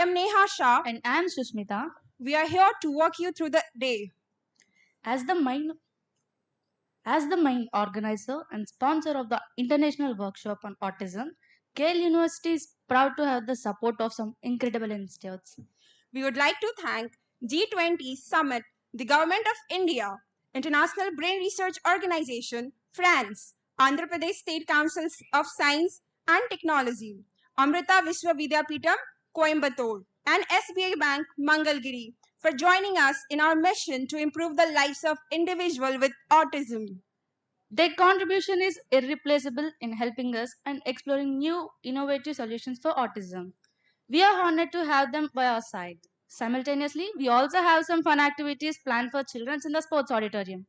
I am Neha Shah. And I am Susmita. We are here to walk you through the day. As the main organizer and sponsor of the International Workshop on Autism, KL University is proud to have the support of some incredible institutes. We would like to thank G20 Summit, the Government of India, International Brain Research Organization, France, Andhra Pradesh State Councils of Science and Technology, Amrita Vishwa Vidyapeetham, Coimbatore, and SBI Bank, Mangalgiri, for joining us in our mission to improve the lives of individuals with autism. Their contribution is irreplaceable in helping us and exploring new innovative solutions for autism. We are honored to have them by our side. Simultaneously, we also have some fun activities planned for children in the sports auditorium.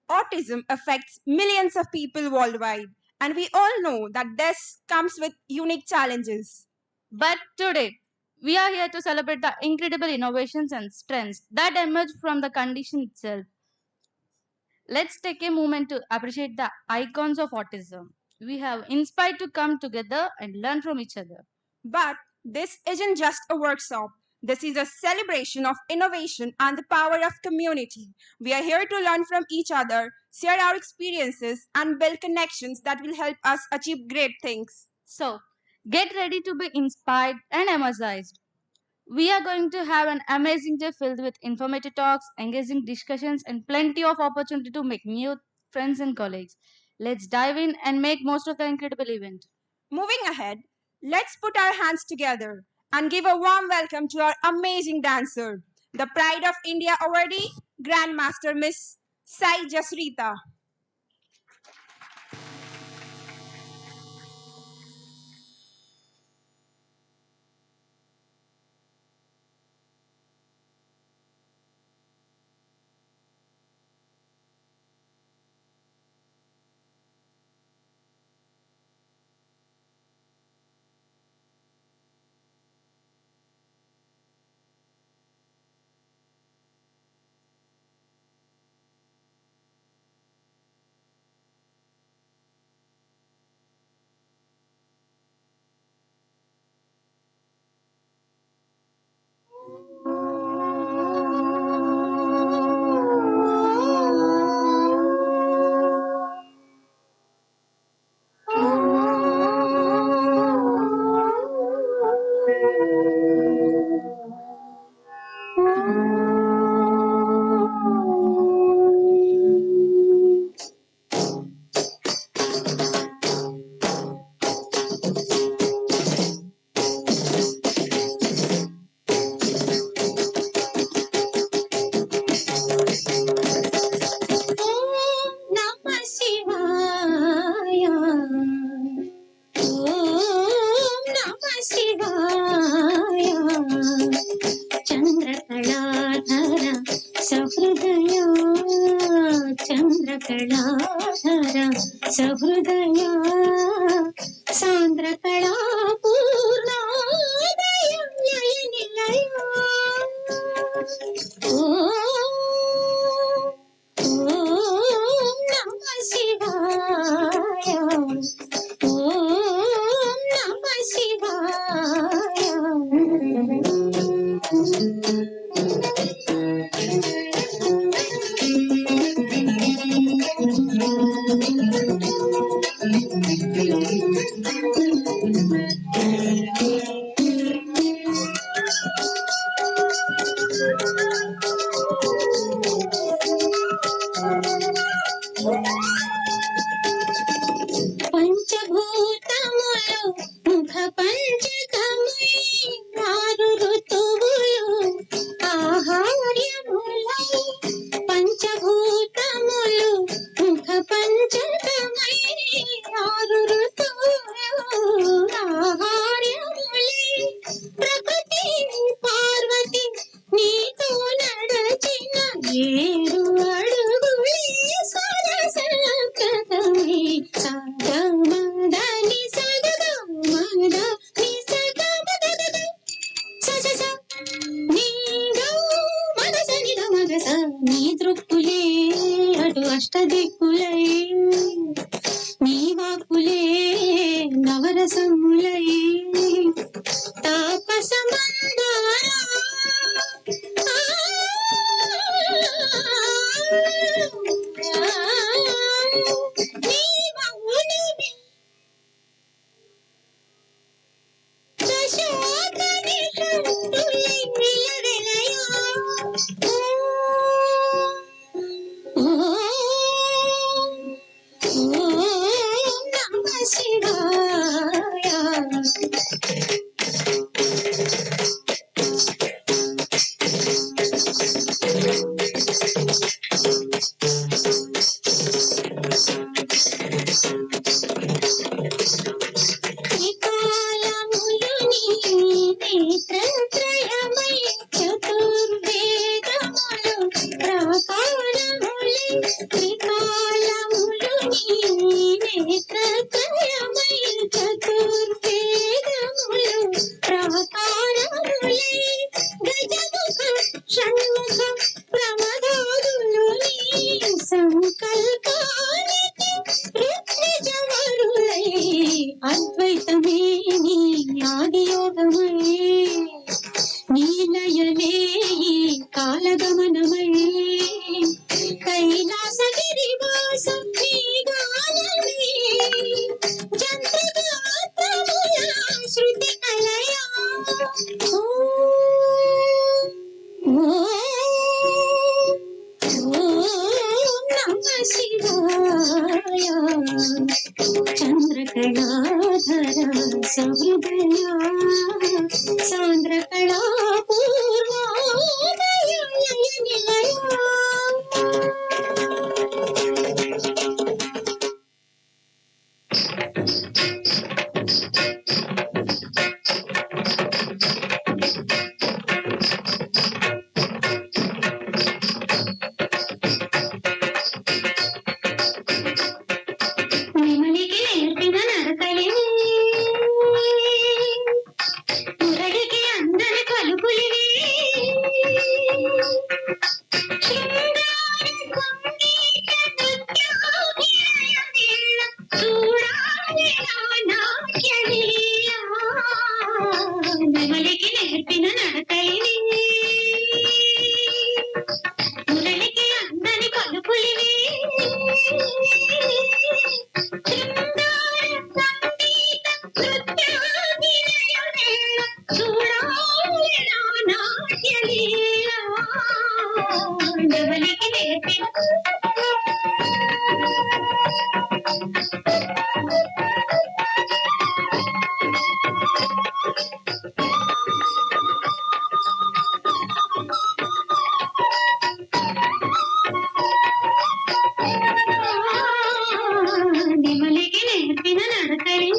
Autism affects millions of people worldwide, and we all know that this comes with unique challenges. But today, we are here to celebrate the incredible innovations and strengths that emerge from the condition itself. Let's take a moment to appreciate the icons of autism. We have inspired to come together and learn from each other. But this isn't just a workshop. This is a celebration of innovation and the power of community. We are here to learn from each other, share our experiences, and build connections that will help us achieve great things. So, get ready to be inspired and energized. We are going to have an amazing day filled with informative talks, engaging discussions, and plenty of opportunity to make new friends and colleagues. Let's dive in and make most of the incredible event. Moving ahead, let's put our hands together and give a warm welcome to our amazing dancer, the Pride of India awardee, Grandmaster Miss Sai Jasrita. सहृदय सान्द्रकला पूर्णोदय न्यायनिलय ॐ नमः शिवाय ॐ नमः शिवाय పంచభూతములు ముఖ పంచకమై ఆరు ఋతువులు ఆహార్యములై పంచభూతములు ముఖ పంచకమై ఆరు ఋతువులు ఆహార్యములై ప్రకృతి పార్వతి నీతో నడచిన ఏడు అడుగులే సరసకమై సగమదని సగమదని సగమదద ససస నీదో మనసనిద మగస నీ దృక్కులే అటు అష్టదిక్కులై నీ వాక్కులే నవరసములై తాపసమందు చంద్రకళాధర సహృదయ సాంద్రకళా పూర్వోదయ నిలయ నెమలికి నేర్పిన నడకలివి మురళికి అందరి పలుకులివి శృంగార సంగీత నృత్యాభినయ లీల చూడాలి నా నాట్యలీల నెమలికి నేర్పిన నడకలివి మురళికి అందరి పలుకులివి నెమలికి నేర్పిన నడకలి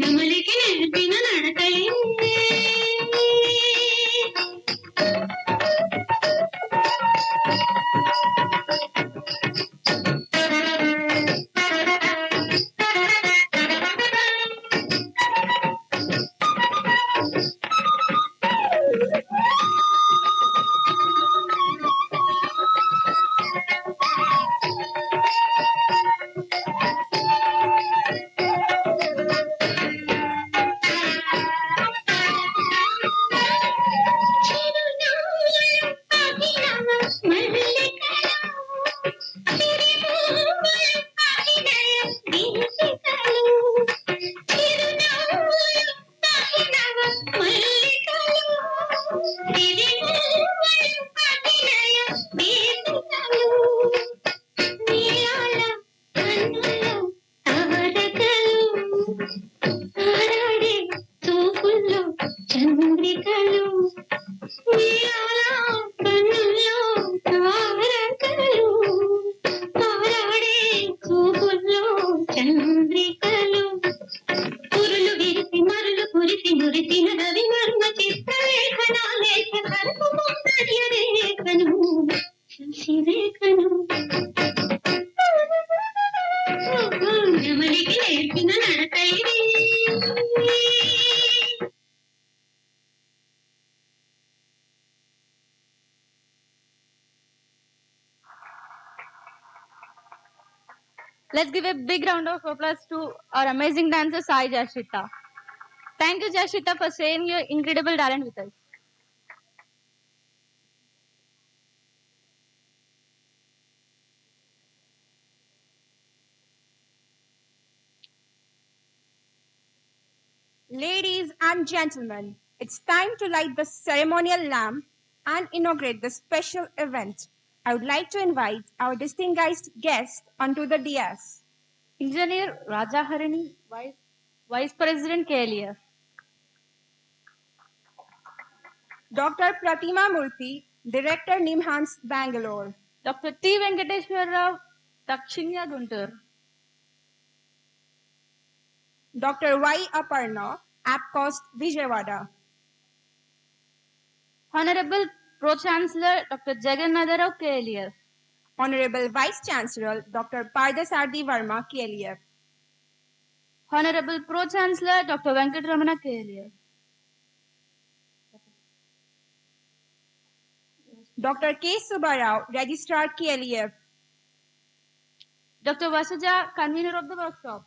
నెమలికి నేర్పిన నడకలి చంద్రికలు కన్నుల్లో తారకలు తారాడే చూపుల్లో చంద్రికలు పురులు విరిసి మరులు కురిసి మురిసిన రవి మర్మ చిత్రలేఖన లేఖ కలుపు రేఖను శశిరేఖను నెమలికి నేర్పిన నడకలి Let's give a big round of applause to our amazing dancer Sai Jashita. Thank you, Jashita, for sharing your incredible talent with us. Ladies and gentlemen, it's time to light the ceremonial lamp and inaugurate the special event. I would like to invite our distinguished guest onto the dais. Engineer Raja Harini, Vice President KLEF. Dr. Pratima Murthy, Director NIMHANS Bangalore. Dr. T. Venkateshwar Rao, Dakshinya Guntur. Dr. Y. Aparna, APCOST Vijayawada. Honorable Pro-Chancellor Dr. Jagannatha Rao, KLEF. Honorable Vice Chancellor Dr. Pardasarthi Verma, KLEF. Honorable Pro-Chancellor Dr. Venkatramana, KLEF. Dr. K. Subbarao, Registrar, KLEF. Dr. Vasuja, Convener of the workshop.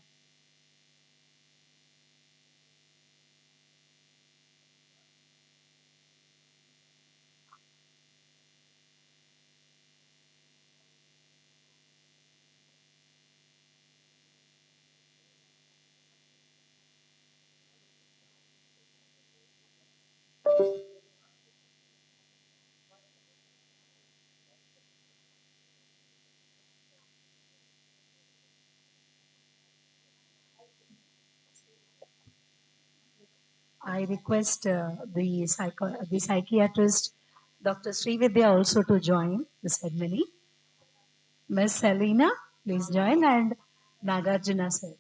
I request the psychiatrist, Dr. Srividya, also to join the ceremony. Ms. Selina, please join, and Nagarjuna sir.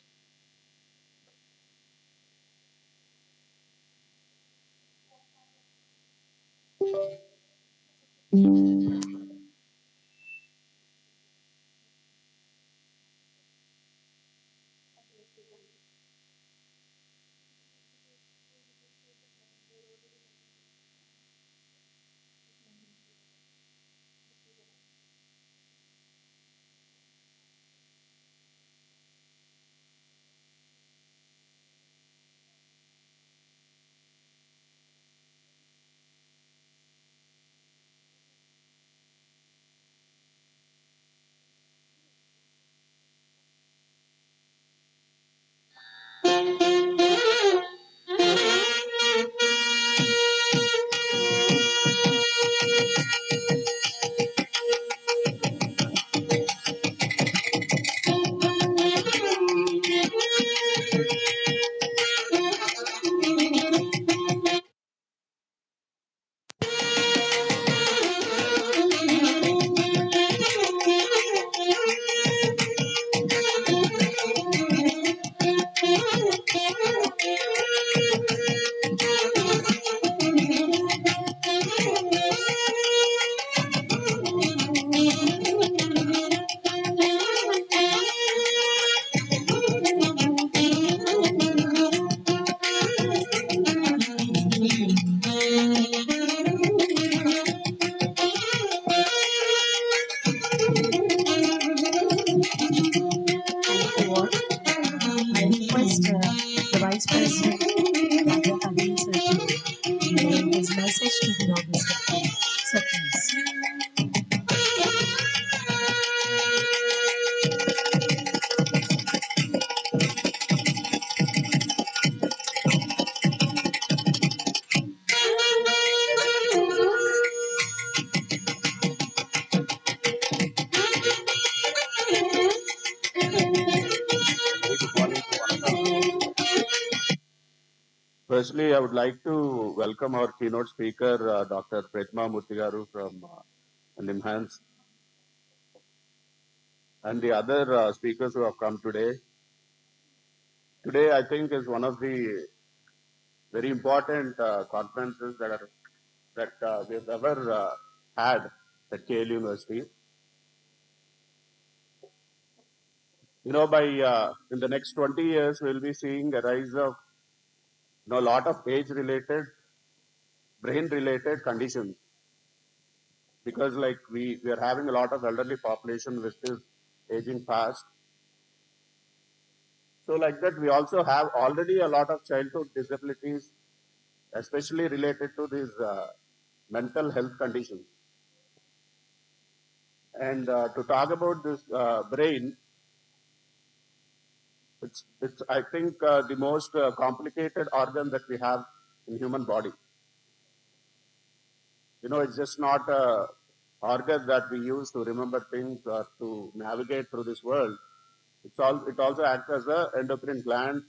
I request the Vice President, Dr. Harin sir, to deliver his message to the audience. Sir, please. Firstly, I would like to welcome our keynote speaker, Dr. Pratima Murthy Garu from NIMHANS, and the other speakers who have come today. Today, I think, is one of the very important conferences that we've ever had at KL University. You know, in the next 20 years, we'll be seeing a rise of a lot of age-related, brain-related conditions, because like we are having a lot of elderly population which is aging fast. So like that, we also have already a lot of childhood disabilities, especially related to these mental health conditions. And to talk about this brain, It's I think the most complicated organ that we have in human body. It's just not a organ that we use to remember things or to navigate through this world. It also acts as a endocrine gland,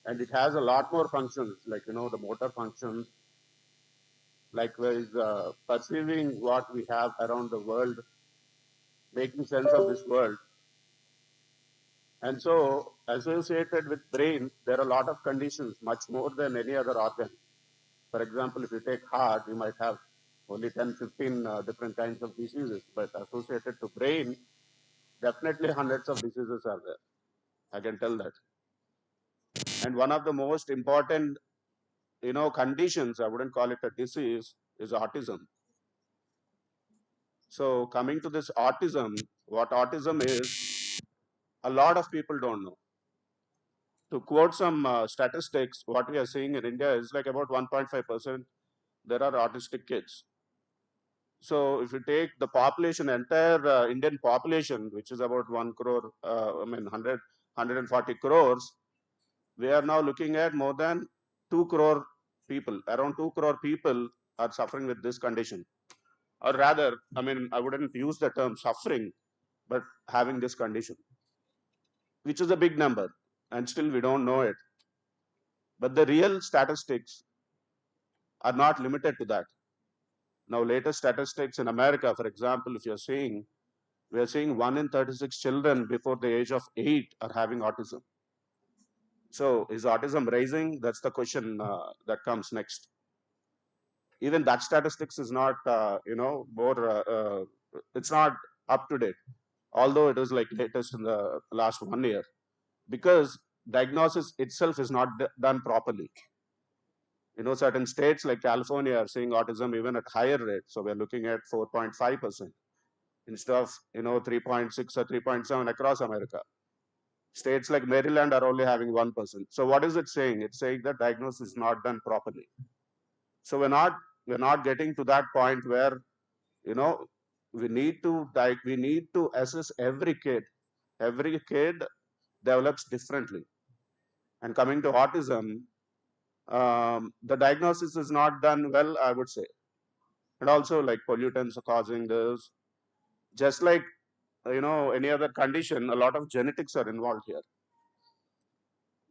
and it has a lot more functions, like the motor functions, likewise perceiving what we have around the world, making sense of this world. And so, associated with brain, there are a lot of conditions, much more than any other organ. For example, if you take heart, you might have only 10, 15 different kinds of diseases, but associated to brain, definitely hundreds of diseases are there. I can tell that. And one of the most important, conditions, I wouldn't call it a disease, is autism. So coming to this autism, what autism is, a lot of people don't know. To quote some statistics, what we are seeing in India is like about 1.5% there are autistic kids. So if you take the population, entire Indian population, which is about 1 crore, 140 crores, we are now looking at more than 2 crore people. Around 2 crore people are suffering with this condition. Or rather, I wouldn't use the term suffering, but having this condition, which is a big number, and still we don't know it. But the real statistics are not limited to that. Now, latest statistics in America, for example, if you're seeing, we are seeing 1 in 36 children before the age of 8 are having autism. So, is autism rising? That's the question that comes next. Even that statistics is not, it's not up to date, although it is like latest in the last 1 year, because diagnosis itself is not done properly. Certain states like California are seeing autism even at higher rate. So we're looking at 4.5% instead of 3.6 or 3.7 across America. States like Maryland are only having 1%. So what is it saying? It's saying that diagnosis is not done properly. So we're not getting to that point where we need to assess every kid. Every kid develops differently. And coming to autism, the diagnosis is not done well, I would say. And also like pollutants are causing this. Just like any other condition, a lot of genetics are involved here.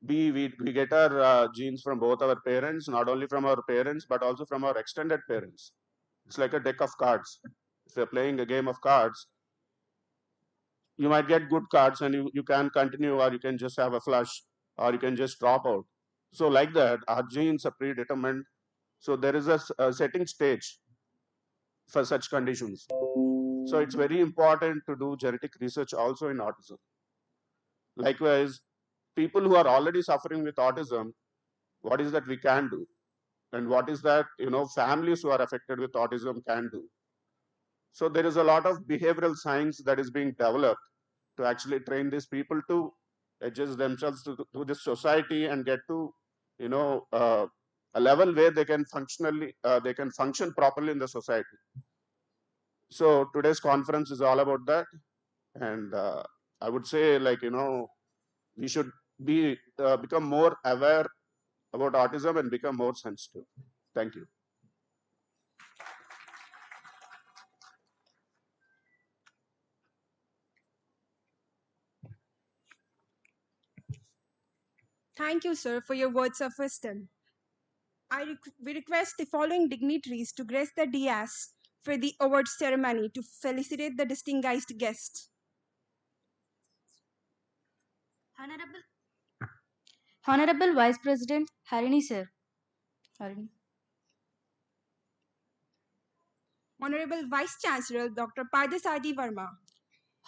We get our genes from both our parents, not only from our parents, but also from our extended parents. It's like a deck of cards. If you're playing a game of cards, you might get good cards and you can continue, or you can just have a flush, or you can just drop out. So like that, our genes are predetermined. So there is a setting stage for such conditions. So it's very important to do genetic research also in autism. Likewise, people who are already suffering with autism, what is that we can do? And what is that, families who are affected with autism can do? So there is a lot of behavioral science that is being developed to actually train these people to adjust themselves to this society and get to, a level where they can function properly in the society. So today's conference is all about that. And I would say, we should become more aware about autism and become more sensitive. Thank you. Thank you, sir, for your words of wisdom. We request the following dignitaries to grace the dais for the award ceremony to felicitate the distinguished guest. Honorable Vice President Harini sir. Harini. Honorable Vice Chancellor Dr. Pardesadi Verma.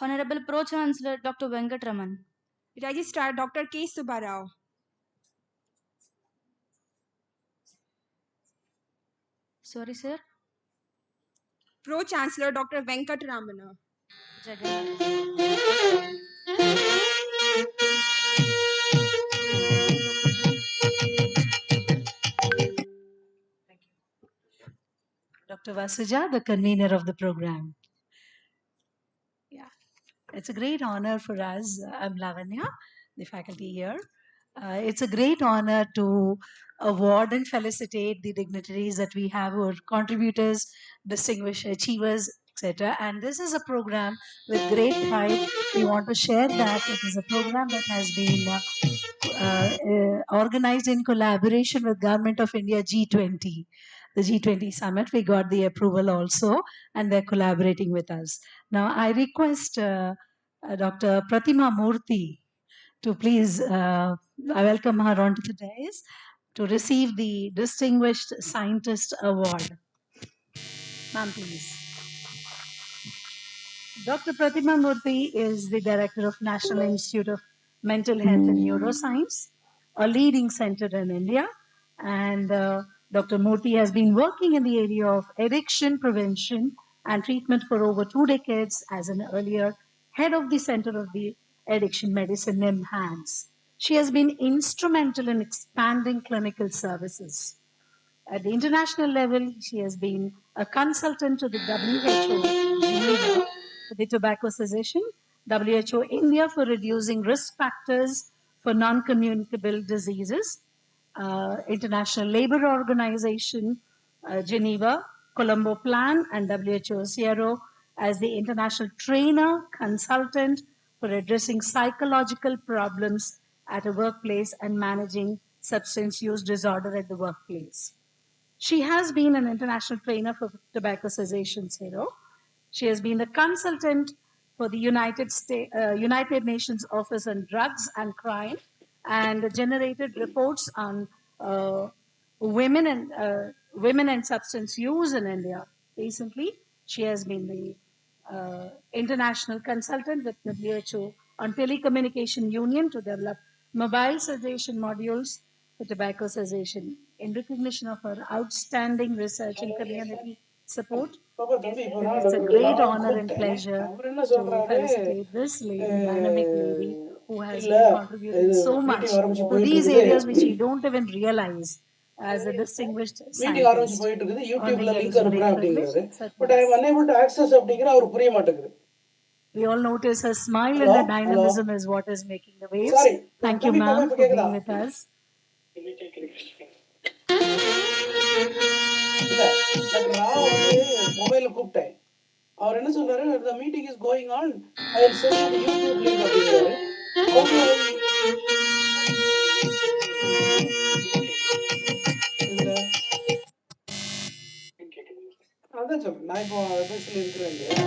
Honorable Pro Chancellor Dr. Venkatraman. Registrar Dr. K. Subbarao. Sorry, sir. Pro Chancellor Dr. Venkatramana. Dr. Vasuja, the convener of the program. Yeah, it's a great honor for us. I'm Lavanya. the faculty here. It's a great honor to award and felicitate the dignitaries that we have who are contributors, distinguished achievers, etc. And this is a program with great pride. We want to share that it is a program that has been organized in collaboration with Government of India G20. The G20 summit, we got the approval also, and they're collaborating with us. Now, I request Dr. Pratima Murthy to please, I welcome her onto the dais to receive the Distinguished Scientist Award. Ma'am, please. Dr. Pratima Murthy is the Director of National Institute of Mental Health and Neuroscience, a leading center in India. And Dr. Murthy has been working in the area of addiction prevention and treatment for over 2 decades as an earlier head of the Center of the Addiction Medicine, NIMHANS. She has been instrumental in expanding clinical services. At the international level, she has been a consultant to the WHO, Geneva, for the tobacco cessation, WHO India for reducing risk factors for non-communicable diseases, International Labour Organization, Geneva, Colombo Plan, and WHO CRO as the international trainer, consultant for addressing psychological problems at a workplace and managing substance use disorder at the workplace. She has been an international trainer for tobacco cessation zero. She has been a consultant for the United Nations Office on Drugs and Crime and generated reports on women and substance use in India. Recently, she has been the international consultant with WHO on Telecommunication Union to develop mobile cessation modules for tobacco cessation. In recognition of her outstanding research and community support, it's a great honor and pleasure to felicitate this lady, dynamic lady, who has been contributing so much to these areas which you don't even realize as a distinguished meeting ஆரம்பிச்சு scientist. போயிட்டு இருக்குது. Honor யூடியூப்ல here link is a அனுப்புறேன் great அப்படிங்கிறாரு. privilege. But I am unable to access அப்படிங்கிற அவர் புரிய மாட்டேங்குது. We all notice her smile Hello? and her dynamism is what is making the waves. Sorry. Thank you, தம்பி பாப்பா ma'am, இப்ப for கேக்குதா? being with us. இல்ல doctor Rao வந்து மொபைல்ல கூப்பிட்டேன். அவர் என்ன சொல்றாரு, the meeting is going on, I will send you the YouTube link அப்படிங்கிறாரு. How do I இதுல அதான் சொல்றேன். நான் இப்போ அட்வைஸ்ல இருக்கிறேன் இல்லையா?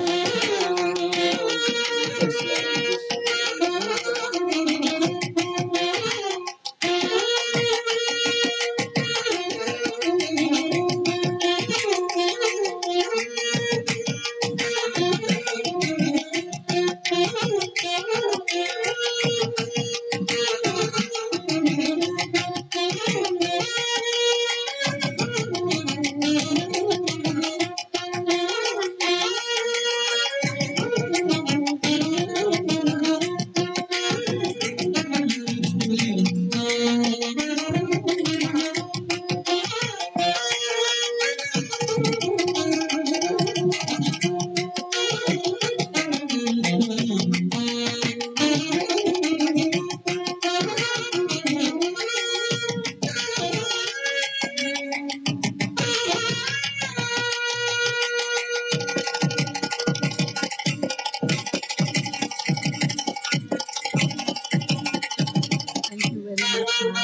Thank you very much, ma'am.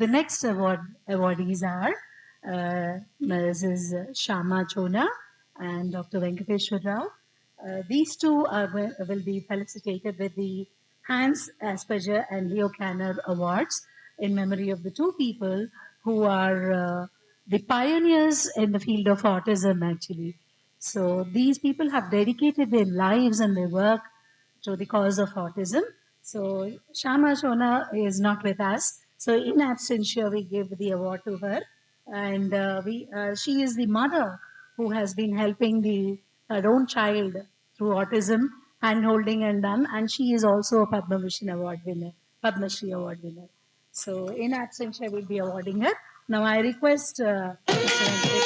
The next awardees are Mrs. Shama Chona and Dr. Venkateshwar Rao. These two will be felicitated with the Hans Asperger and Leo Kanner Awards in memory of the two people who are the pioneers in the field of autism, actually. So these people have dedicated their lives and their work to the cause of autism. So Shama Shona is not with us. So in absentia, we give the award to her. And she is the mother who has been helping her own child through autism, hand holding and done. And she is also a Padma Bhushan Award winner, Padma Shri Award winner. So in absentia, we'll be awarding her. Now I request Mr. Venkateshwara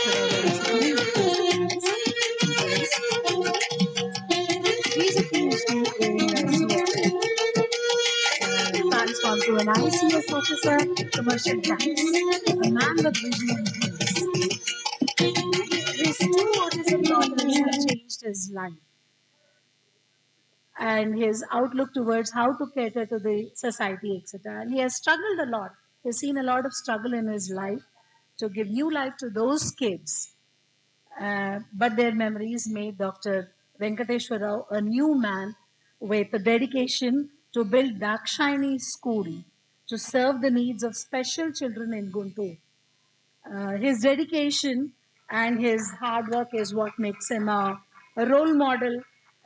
he's a PhD in CFA, transformed to an ICS officer, commercial tax, a man with vision and dreams. His two autism daughters have changed his life and his outlook towards how to cater to the society, etc. And he has struggled a lot. He's seen a lot of struggle in his life to give new life to those kids. But their memories made Dr. Venkateshwara Rao a new man with a dedication to build Dakshini School to serve the needs of special children in Guntur. His dedication and his hard work is what makes him a role model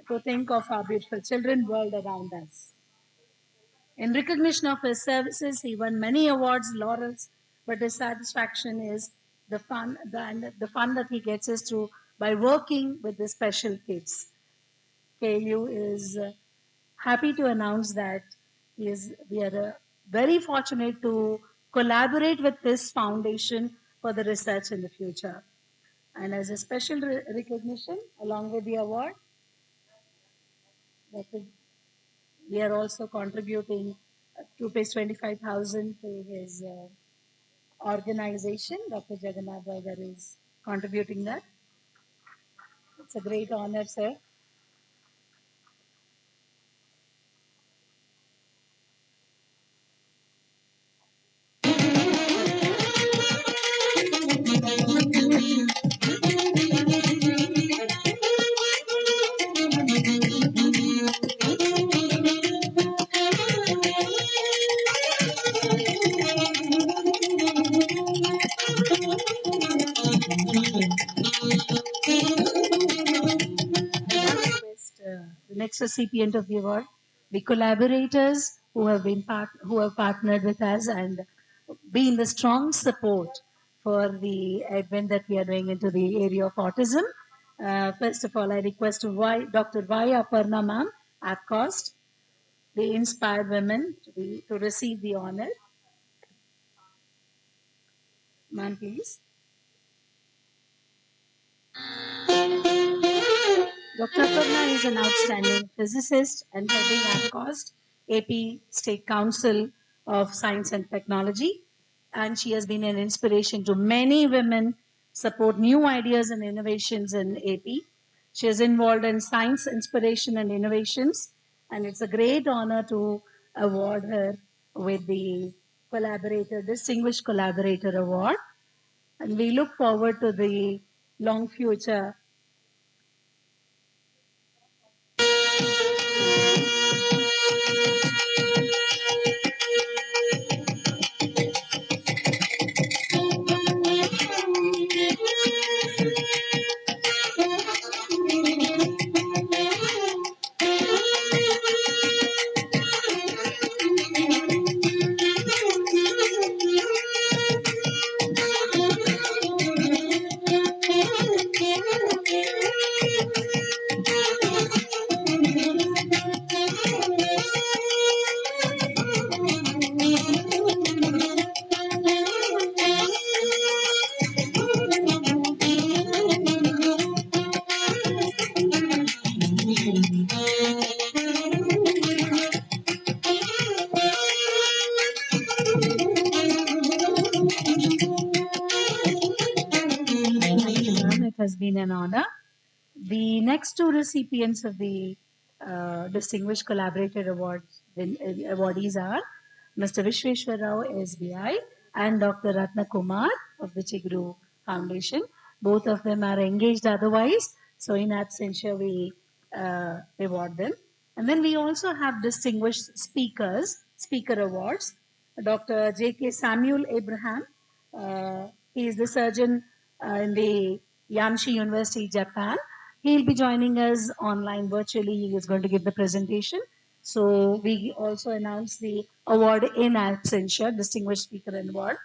to think of our beautiful children world around us. In recognition of his services, he won many awards, laurels, but his satisfaction is the fun that he gets is through by working with the special kids. KLU is happy to announce that we are very fortunate to collaborate with this foundation for the research in the future. And as a special recognition, along with the award, we are also contributing rupees 25,000 to his organization. Dr. Jagannath Bhagar is contributing that. It's a great honor, sir. The next recipient of the award, the collaborators who have partnered with us and been the strong support for the event that we are doing into the area of autism. First of all, I request Dr. Y. Aparna ma'am at cost, the inspired women to receive the honor. Ma'am, please. Dr. Aparna is an outstanding physicist and heading at cost AP State Council of Science and Technology, and she has been an inspiration to many women support new ideas and innovations in AP. She is involved in science inspiration and innovations, and it's a great honor to award her with the Distinguished Collaborator Award. And we look forward to the long future. It has been an honor. The next two recipients of the Distinguished Collaborator awardees are Mr. Vishweshwar Rao, SBI, and Dr. Ratna Kumar of the Chigru Foundation. Both of them are engaged otherwise, so in absentia we reward them. And then we also have distinguished speaker awards. Dr. J.K. Samuel Abraham, he is the surgeon in the Yamshi University, Japan. He'll be joining us online virtually. He is going to give the presentation. So we also announce the award in absentia, Distinguished Speaker Award.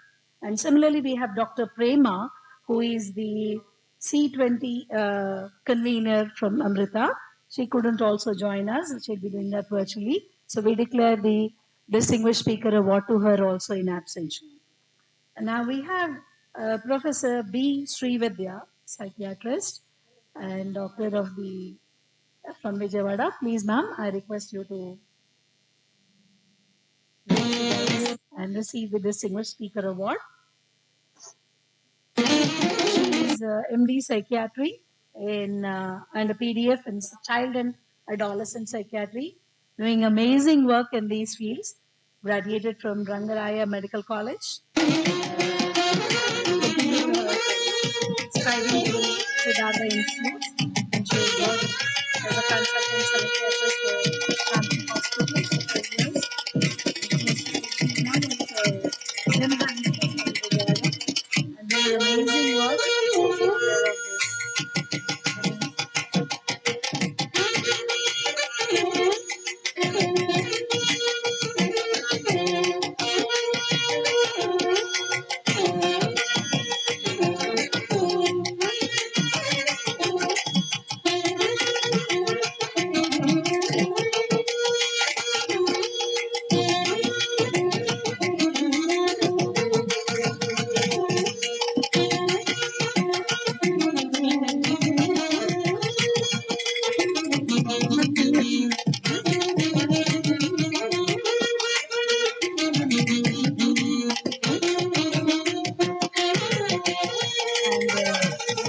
And similarly, we have Dr. Prema, who is the C20 convener from Amrita. She couldn't also join us. She'll be doing that virtually. So we declare the Distinguished Speaker Award to her also in absentia. And now we have Professor B. Srividya, psychiatrist and doctor of the from Vijayawada. Please, ma'am, I request you to and receive the Distinguished Speaker Award. She is MD Psychiatry and a PDF in Child and Adolescent Psychiatry, doing amazing work in these fields. Graduated from Rangaraya Medical College. Striving to Siddhartha Institute, and she has worked as a consultant psychiatrist for family hospitals for 10 years. She's known as Jim Handy and doing amazing work to take care of this.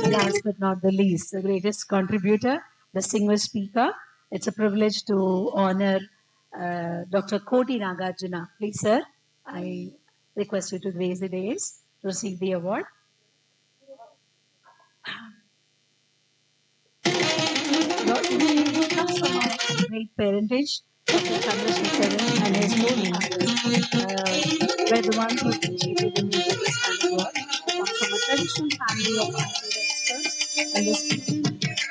Last but not the least, the greatest contributor, distinguished speaker. It's a privilege to honor Dr. Koti Nagarjuna. Please, sir, I request you to raise the dais to receive the award. He comes from a great parentage. Dr. Chandrasekharan and his whole family were the ones who achieved the music this kind of work. He comes from a traditional family of architects and this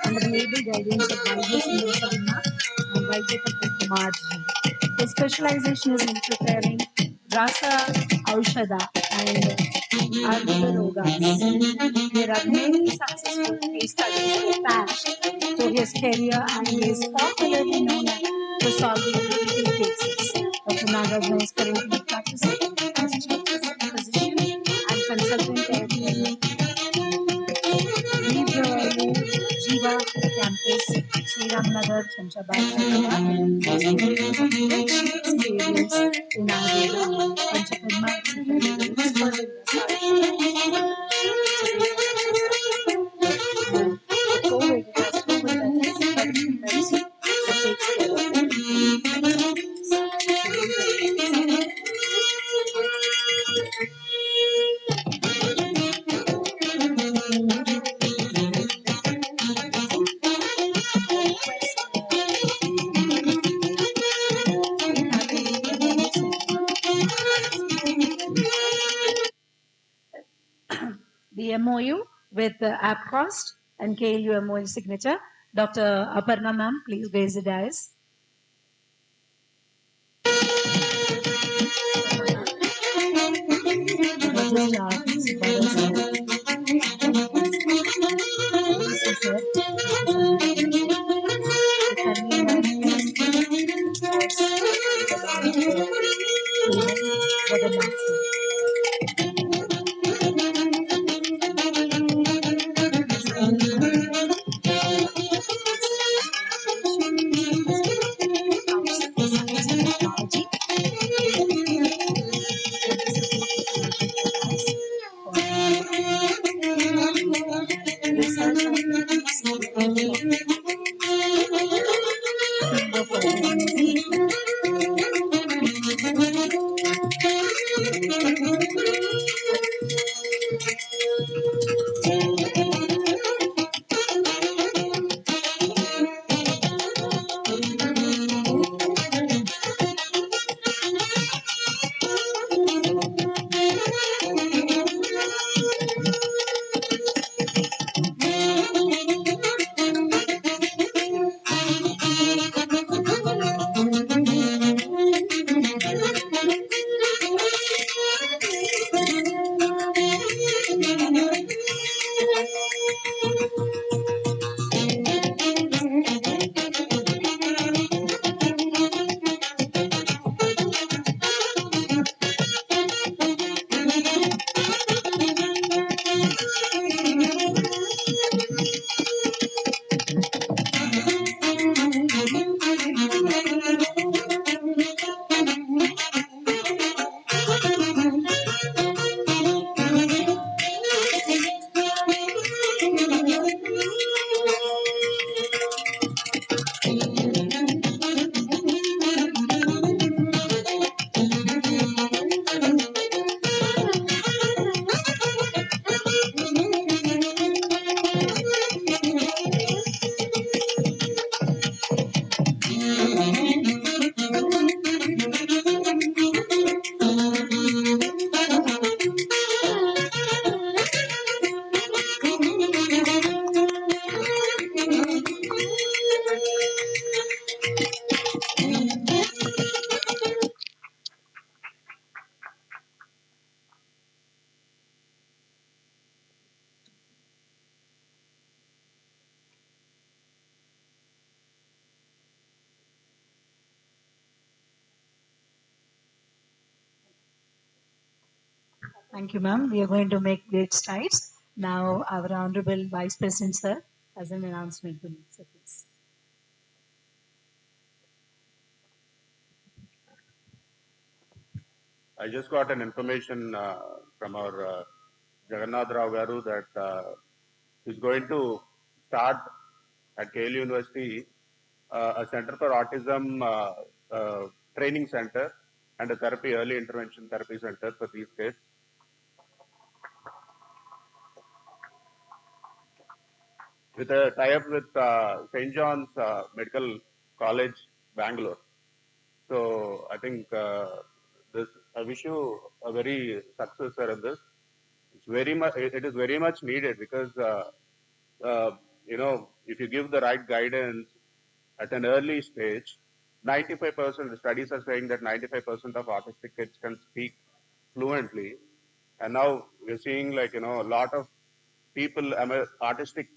under the able guidance of Vaidya Sundar and Vaidya Kumarji. His specialization is in preparing Rasa Aushada and Ayurveda Rogas. There are many successful case studies attached to his career and he is popularly known for solving critical cases. Dr. Nagarjuna is currently practicing as chief physician and consultant at Jeeva campus, SRIMANNARAYANA, Shamshabad, Hyderabad. His career is a rich experience in Ayurveda, Panchakarma, etc. Expert in COVID, it has proven that it's traditional medicine that takes care of the MOU with AppCost and KLU MOU signature. Dr. Aparna ma'am, please raise the dais. Thank you, ma'am. We are going to make great strides. Now, our Honorable Vice President, sir, has an announcement to make, sir, please. I just got an information from our Jagannath Rao Garu that he's going to start at KL University a Center for Autism training center and a therapy early intervention therapy center for these kids. With a tie-up with St. John's Medical College, Bangalore. So I think this. I wish you a very success, sir, in this. It's very much. It is very much needed because you know, if you give the right guidance at an early stage, 95%. The studies are saying that 95% of autistic kids can speak fluently, and now we're seeing, like, you know, a lot of people, artistic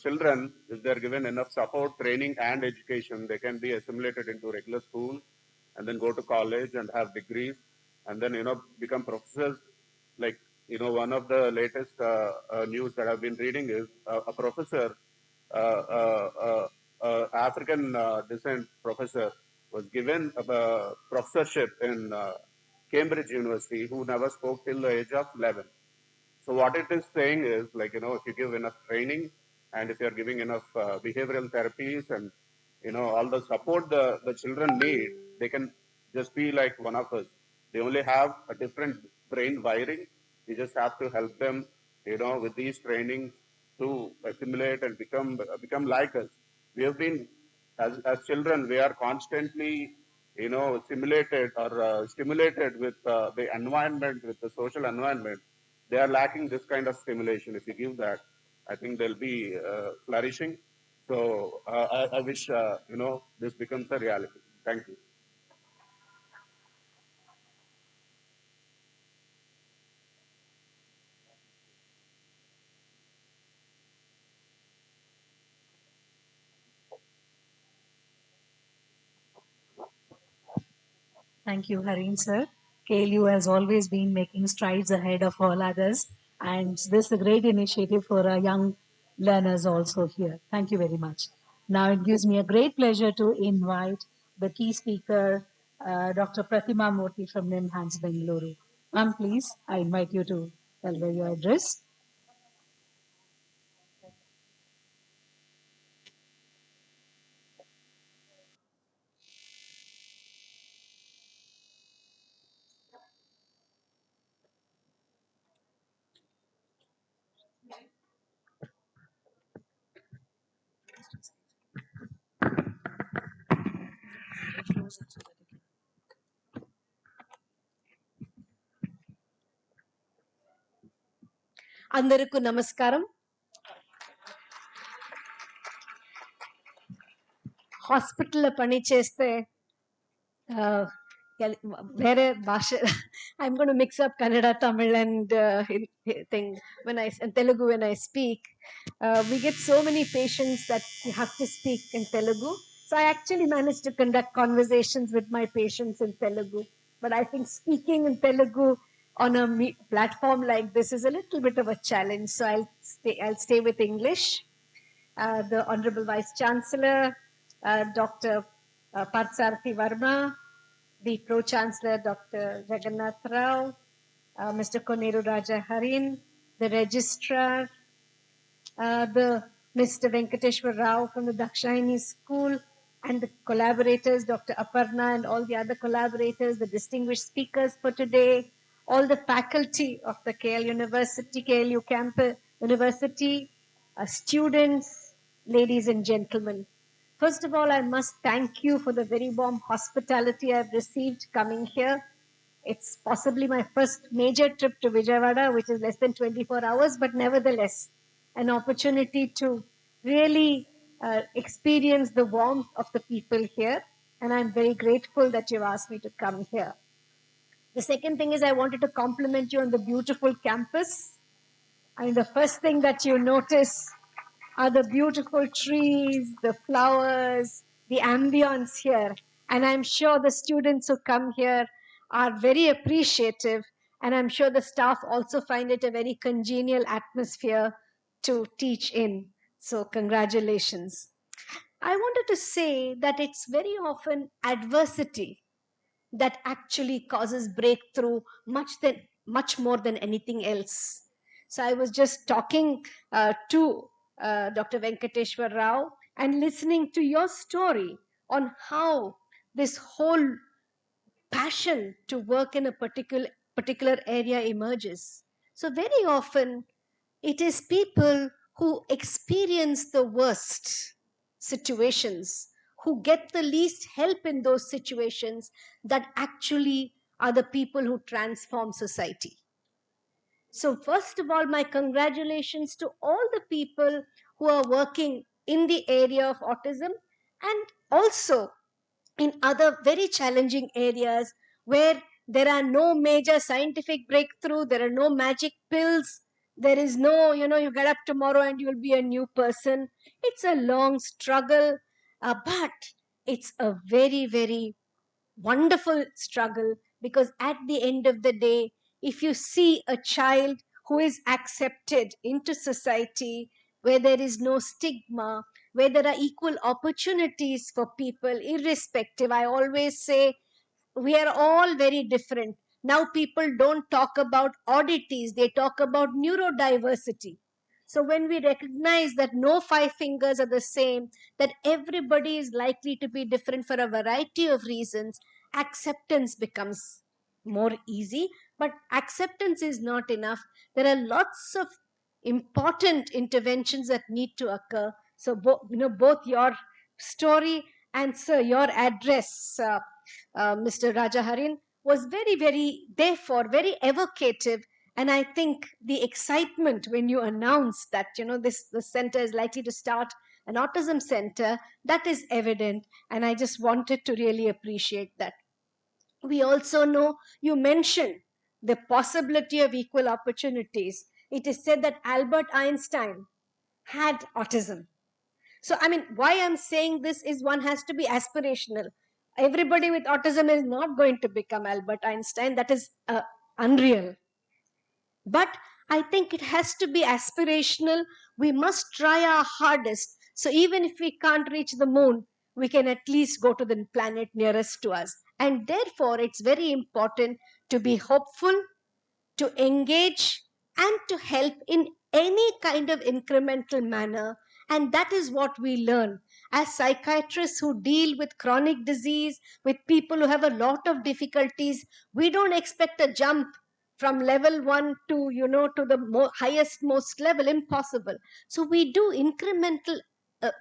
children, if they're given enough support, training, and education, they can be assimilated into regular school and then go to college and have degrees and then, you know, become professors. Like, you know, one of the latest news that I've been reading is a professor, African descent professor, was given a professorship in Cambridge University, who never spoke till the age of 11. So what it is saying is, like, you know, if you give enough training and if you're giving enough behavioral therapies and, you know, all the support the children need, they can just be like one of us. They only have a different brain wiring. You just have to help them, you know, with these trainings to assimilate and become like us. We have been, as children, we are constantly, you know, simulated or stimulated with the environment, with the social environment. They are lacking this kind of stimulation. If you give that, I think they'll be flourishing. So I wish, you know, this becomes a reality. Thank you. Thank you, Hareen, sir. KLU has always been making strides ahead of all others, and this is a great initiative for our young learners also here. Thank you very much. Now it gives me a great pleasure to invite the key speaker, Dr. Pratima Murthy from NIMHANS Bengaluru. Ma'am, please, I invite you to deliver your address. అందరికీ నమస్కారం. హాస్పిటల్లో పని చేస్తే వేరే భాష I'm going to mix up Kannada, Tamil and thing when Telugu when I speak. We get so many patients that you have to speak in Telugu. So I actually managed to conduct conversations with my patients in Telugu. But I think speaking in Telugu on a platform like this is a little bit of a challenge. So I'll stay with English. The Honorable Vice Chancellor, Dr. Parthsarathi Verma, the Pro-Chancellor, Dr. Jagannath Rao, Mr. Koneru Raja Harin, the Registrar, the Mr. Venkateshwar Rao from the Dakshayani School, and the collaborators, Dr. Aparna and all the other collaborators, the distinguished speakers for today, all the faculty of the KL University, KLU Campus University, students, ladies and gentlemen. First of all, I must thank you for the very warm hospitality I've received coming here. It's possibly my first major trip to Vijayawada, which is less than 24 hours, but nevertheless, an opportunity to really experience the warmth of the people here. And I'm very grateful that you've asked me to come here. The second thing is I wanted to compliment you on the beautiful campus. I mean, the first thing that you notice are the beautiful trees, the flowers, the ambience here. And I'm sure the students who come here are very appreciative And I'm sure the staff also find it a very congenial atmosphere to teach in. So congratulations. I wanted to say that it's very often adversity that actually causes breakthrough much more than anything else. So I was just talking to Dr. Venkateshwar Rao and listening to your story on how this whole passion to work in a particular area emerges. So very often it is people who experience the worst situations, who get the least help in those situations, that actually are the people who transform society. So, first of all, my congratulations to all the people who are working in the area of autism and also in other very challenging areas where there are no major scientific breakthrough, there are no magic pills, there is no, you get up tomorrow and you'll be a new person. It's a long struggle, but it's a very, very wonderful struggle, because at the end of the day, if you see a child who is accepted into society, where there is no stigma, where there are equal opportunities for people, irrespective, I always say we are all very different. Now people don't talk about oddities, they talk about neurodiversity. So when we recognize that no five fingers are the same, that everybody is likely to be different for a variety of reasons, acceptance becomes more easy. But acceptance is not enough. There are lots of important interventions that need to occur. So both your story and sir, your address, Mr. Rajaharin, was very, very, therefore, very evocative. And I think the excitement when you announced that, the center is likely to start an autism center, that is evident. And I just wanted to really appreciate that. We also know you mentioned the possibility of equal opportunities. It is said that Albert Einstein had autism. So, I mean, why I'm saying this is one has to be aspirational. Everybody with autism is not going to become Albert Einstein. That is unreal. But I think it has to be aspirational. We must try our hardest. So, even if we can't reach the moon, we can at least go to the planet nearest to us. And therefore, it's very important to be hopeful, to engage, and to help in any kind of incremental manner. And that is what we learn as psychiatrists who deal with chronic disease, with people who have a lot of difficulties. We don't expect a jump from level 1 to to the highest most level. Impossible. So we do incremental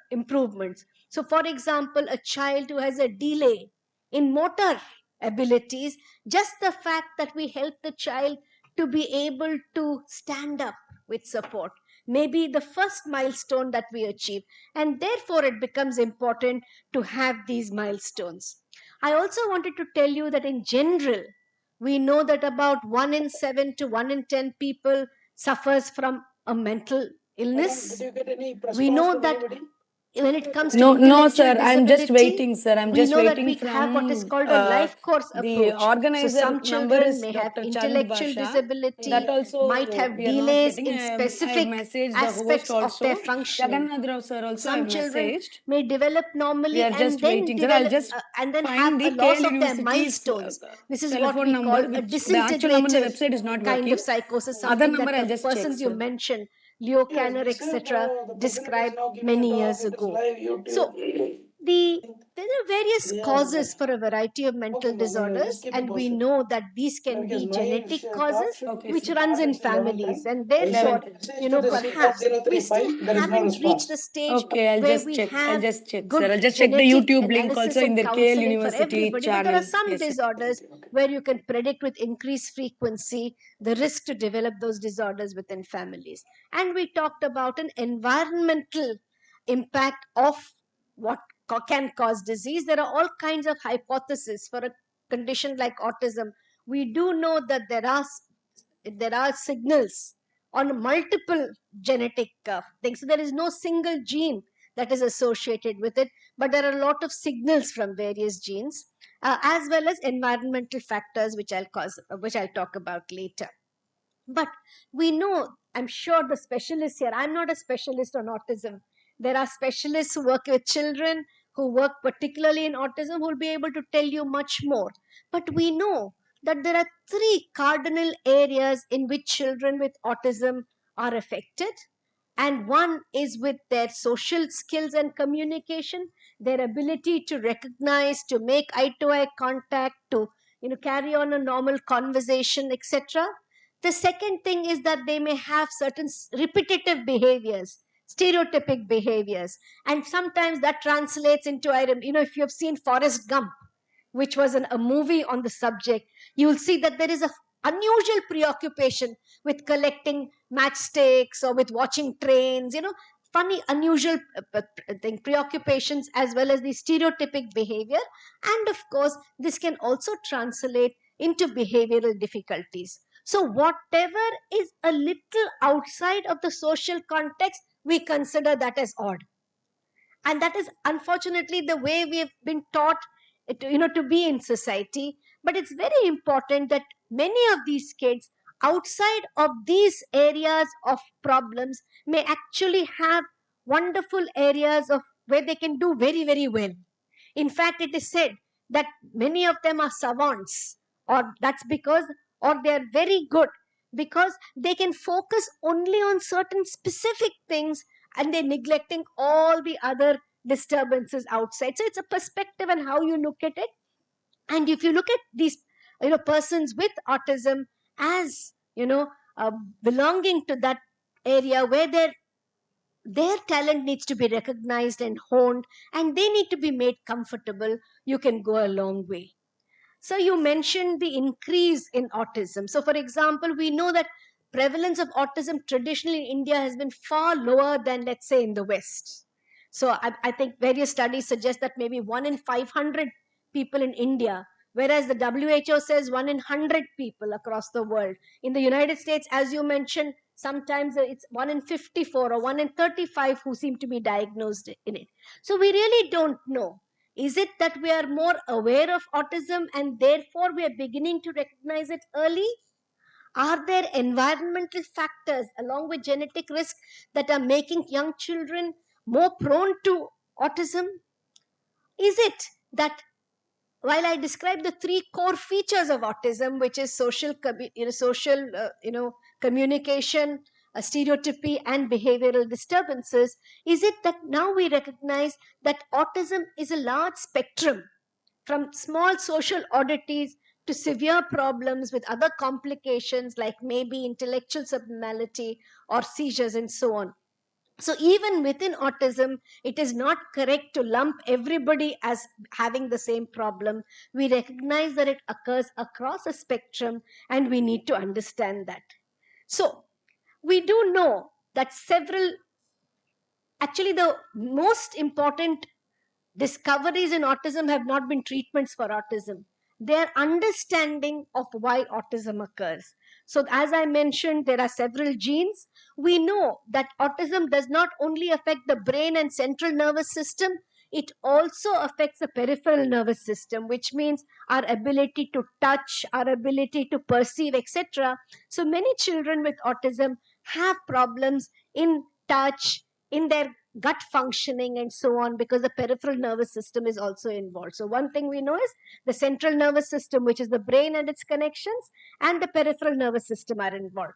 improvements. So for example, a child who has a delay in motor abilities, just the fact that we help the child to be able to stand up with support may be the first milestone that we achieve. And therefore, it becomes important to have these milestones. I also wanted to tell you that in general, we know that about 1 in 7 to 1 in 10 people suffers from a mental illness. Did you get any We response know from that anybody? when it comes to No, intellectual sir. I'm just disability, waiting, sir. I'm we just know that waiting we have what is from called a life course the approach. So organizer some number children is may have Dr. Chand intellectual Basha. disability, That also might have we are not delays getting. in I have specific messaged the host aspects of also. their functioning. Jagannath Rao sir also I Some have children messaged. may develop We normally are and just then waiting, sir. I'll develop just and then have find a the loss KL of their University's milestones. This is what telephone we number, call a which the actual number on the disintegrative website is not kind working. of psychosis, Other something number that I'll the just check, persons you sir. mentioned, Leo Yes, Kanner, this is etc., the president is described now giving a many talk. years It is ago. live YouTube. So there are various Yeah, causes for a variety of mental okay, ma'am, you just disorders, keep it and we posted. know that these can Because be my genetic talk causes, should Okay, which sir. runs in start at 11:10. families, and I therefore, sent message to the perhaps we still 00305. There is no haven't reached the response. stage Okay, I'll where just we check. I'll have just check, good sir. I'll just check the genetic YouTube link analysis also in and the KL counseling for University everybody. But there are channel. some Yes, sir. disorders where you can predict with increased frequency the risk to develop those disorders within families. And we talked about an environmental impact of what can cause disease. There are all kinds of hypotheses for a condition like autism. We do know that there are signals on multiple genetic things. So there is no single gene that is associated with it, but there are a lot of signals from various genes, as well as environmental factors, which I'll talk about later. But we know, I'm sure the specialists here, I'm not a specialist on autism. There are specialists who work with children, who work particularly in autism, who will be able to tell you much more. But we know that there are three cardinal areas in which children with autism are affected. And one is with their social skills and communication, their ability to recognize, to make eye-to-eye contact, to carry on a normal conversation, etc. The second thing is that they may have certain repetitive behaviors, stereotypic behaviors, and sometimes that translates into, if you have seen Forrest Gump, which was a movie on the subject, you will see that there is a unusual preoccupation with collecting matchsticks or with watching trains, funny, unusual preoccupations, as well as the stereotypic behavior. And of course, this can also translate into behavioral difficulties. So whatever is a little outside of the social context, we consider that as odd. And that is unfortunately the way we have been taught to be in society. But it's very important that many of these kids outside of these areas of problems may actually have wonderful areas of where they can do very, very well. In fact, it is said that many of them are savants, or that's because, or they are very good because they can focus only on certain specific things, and they're neglecting all the other disturbances outside. So it's a perspective and how you look at it. And if you look at these persons with autism as belonging to that area where their talent needs to be recognized and honed, and they need to be made comfortable, you can go a long way. So you mentioned the increase in autism. So for example, we know that prevalence of autism traditionally in India has been far lower than, let's say, in the West. So I think various studies suggest that maybe 1 in 500 people in India, whereas the WHO says 1 in 100 people across the world. In the United States, as you mentioned, sometimes it's 1 in 54 or 1 in 35 who seem to be diagnosed in it. So we really don't know. Is it that we are more aware of autism and therefore we are beginning to recognize it early? Are there environmental factors along with genetic risk that are making young children more prone to autism? Is it that while I describe the three core features of autism, which is social communication, stereotypy, and behavioral disturbances, is it that now we recognize that autism is a large spectrum from small social oddities to severe problems with other complications like maybe intellectual abnormality or seizures and so on? So even within autism, it is not correct to lump everybody as having the same problem. We recognize that it occurs across a spectrum, and we need to understand that. So we do know that actually the most important discoveries in autism have not been treatments for autism. They are understanding of why autism occurs. So as I mentioned, there are several genes. We know that autism does not only affect the brain and central nervous system, it also affects the peripheral nervous system, which means our ability to touch, our ability to perceive, etc. So many children with autism have problems in touch, in their gut functioning, and so on, because the peripheral nervous system is also involved. So one thing we know is the central nervous system, which is the brain and its connections, and the peripheral nervous system are involved.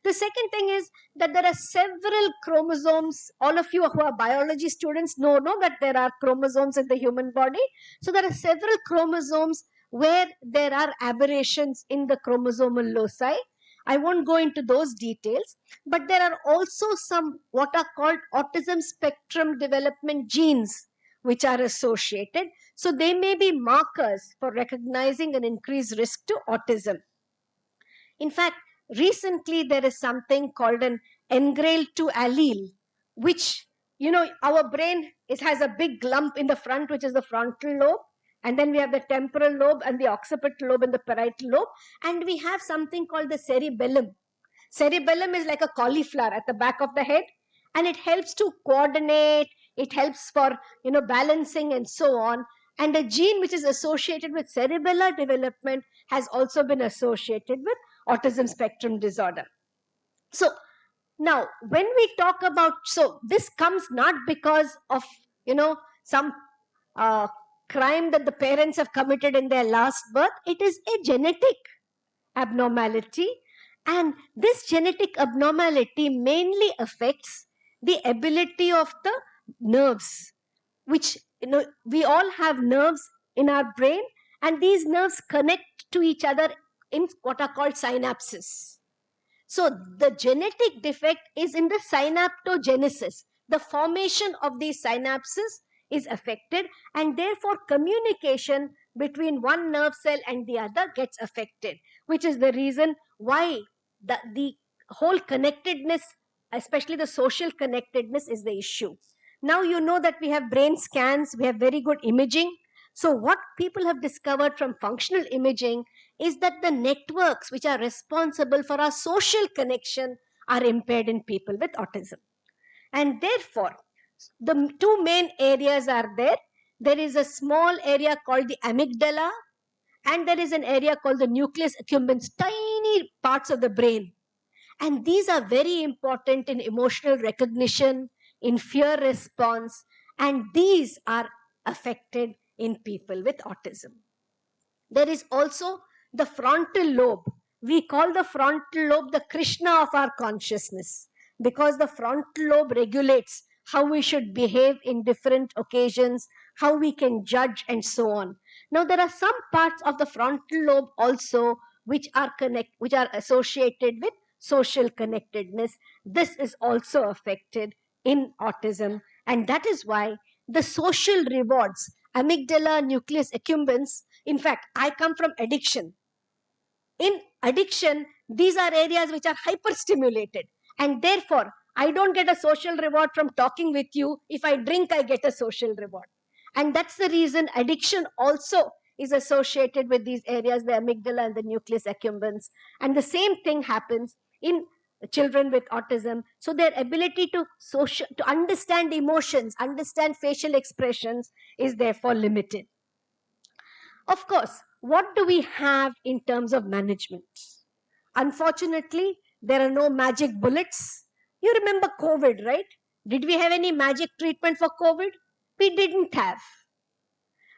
The second thing is that there are several chromosomes. All of you who are biology students know that there are chromosomes in the human body. So there are several chromosomes where there are aberrations in the chromosomal loci. I won't go into those details, but there are also some what are called autism spectrum development genes which are associated. So they may be markers for recognizing an increased risk to autism. In fact, recently there is something called an engrailed-2 allele, which, our brain has a big lump in the front, which is the frontal lobe. And then we have the temporal lobe and the occipital lobe and the parietal lobe. And we have something called the cerebellum. Cerebellum is like a cauliflower at the back of the head, and it helps to coordinate, It helps for, balancing and so on. And a gene which is associated with cerebellar development has also been associated with autism spectrum disorder. So now when we talk about, so this comes not because of, some crime that the parents have committed in their last birth. It is a genetic abnormality, and this genetic abnormality mainly affects the ability of the nerves, which, we all have nerves in our brain, and these nerves connect to each other in what are called synapses. So the genetic defect is in the synaptogenesis. The formation of these synapses is affected, and therefore communication between one nerve cell and the other gets affected, which is the reason why the whole connectedness, especially the social connectedness, is the issue. Now you know that we have brain scans, we have very good imaging. So what people have discovered from functional imaging is that the networks which are responsible for our social connection are impaired in people with autism. And therefore, the two main areas are there. There is a small area called the amygdala, and there is an area called the nucleus accumbens, tiny parts of the brain. And these are very important in emotional recognition, in fear response, and these are affected in people with autism. There is also the frontal lobe. We call the frontal lobe the Krishna of our consciousness, because the frontal lobe regulates how we should behave in different occasions, how we can judge, and so on. Now, there are some parts of the frontal lobe also which are associated with social connectedness. This is also affected in autism, and that is why the social rewards, amygdala, nucleus accumbens. In fact, I come from addiction. In addiction, these are areas which are hyperstimulated, and therefore I don't get a social reward from talking with you. If I drink, I get a social reward. And that's the reason addiction also is associated with these areas, the amygdala and the nucleus accumbens. And the same thing happens in children with autism. So their ability to understand emotions, understand facial expressions is therefore limited. Of course, what do we have in terms of management? Unfortunately, there are no magic bullets. You remember COVID, right? Did we have any magic treatment for COVID? We didn't have.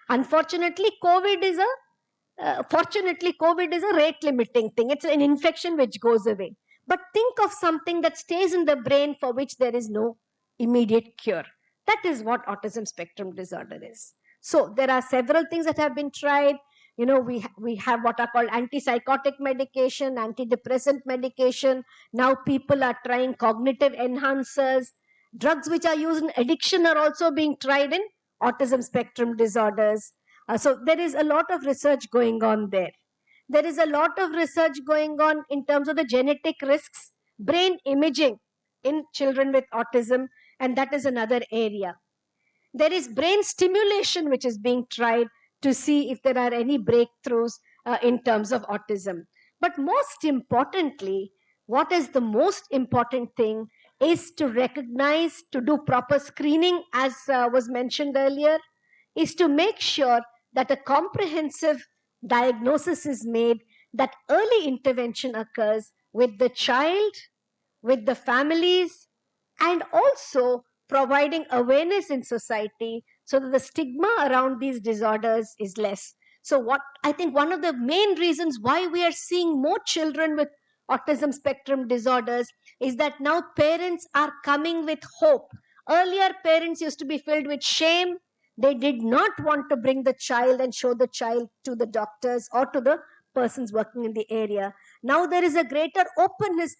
Unfortunately, fortunately, COVID is a rate limiting thing. It's an infection which goes away. But think of something that stays in the brain for which there is no immediate cure. That is what autism spectrum disorder is. So there are several things that have been tried. We have what are called antipsychotic medication, antidepressant medication. Now people are trying cognitive enhancers. Drugs which are used in addiction are also being tried in autism spectrum disorders. So there is a lot of research going on there. There is a lot of research going on in terms of the genetic risks, brain imaging in children with autism, and that is another area. There is brain stimulation which is being tried to see if there are any breakthroughs in terms of autism. But most importantly, what is the most important thing is to recognize, to do proper screening, as was mentioned earlier, is to make sure that a comprehensive diagnosis is made, that early intervention occurs with the child, with the families, and also providing awareness in society so that the stigma around these disorders is less. So what I think one of the main reasons why we are seeing more children with autism spectrum disorders is that now parents are coming with hope. Earlier, parents used to be filled with shame. They did not want to bring the child and show the child to the doctors or to the persons working in the area. Now there is a greater openness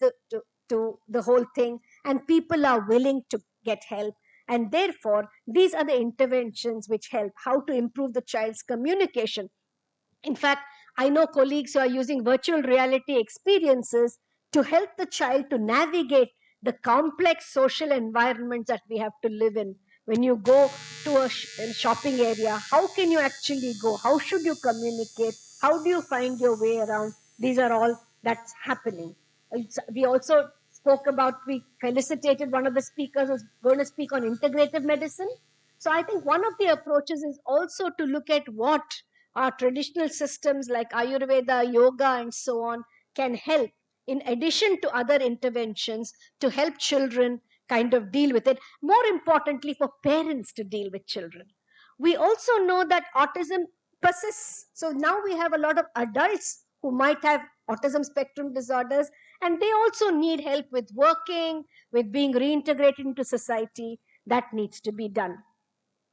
to the whole thing, and people are willing to get help. And therefore, these are the interventions which help how to improve the child's communication. In fact, I know colleagues who are using virtual reality experiences to help the child to navigate the complex social environments that we have to live in. When you go to a shopping area, how can you actually go? How should you communicate? How do you find your way around? These are all that's happening. We also spoke about, we felicitated one of the speakers who's going to speak on integrative medicine. So I think one of the approaches is also to look at what our traditional systems like Ayurveda, yoga, and so on can help in addition to other interventions to help children kind of deal with it. More importantly, for parents to deal with children. We also know that autism persists. So now we have a lot of adults who might have autism spectrum disorders, and they also need help with working, with being reintegrated into society. That needs to be done.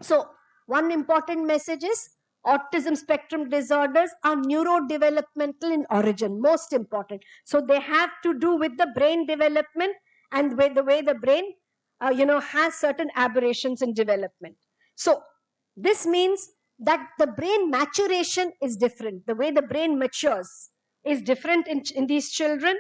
So one important message is autism spectrum disorders are neurodevelopmental in origin, most important. So they have to do with the brain development and with the way the brain has certain aberrations in development. So this means that the brain maturation is different. The way the brain matures is different in these children.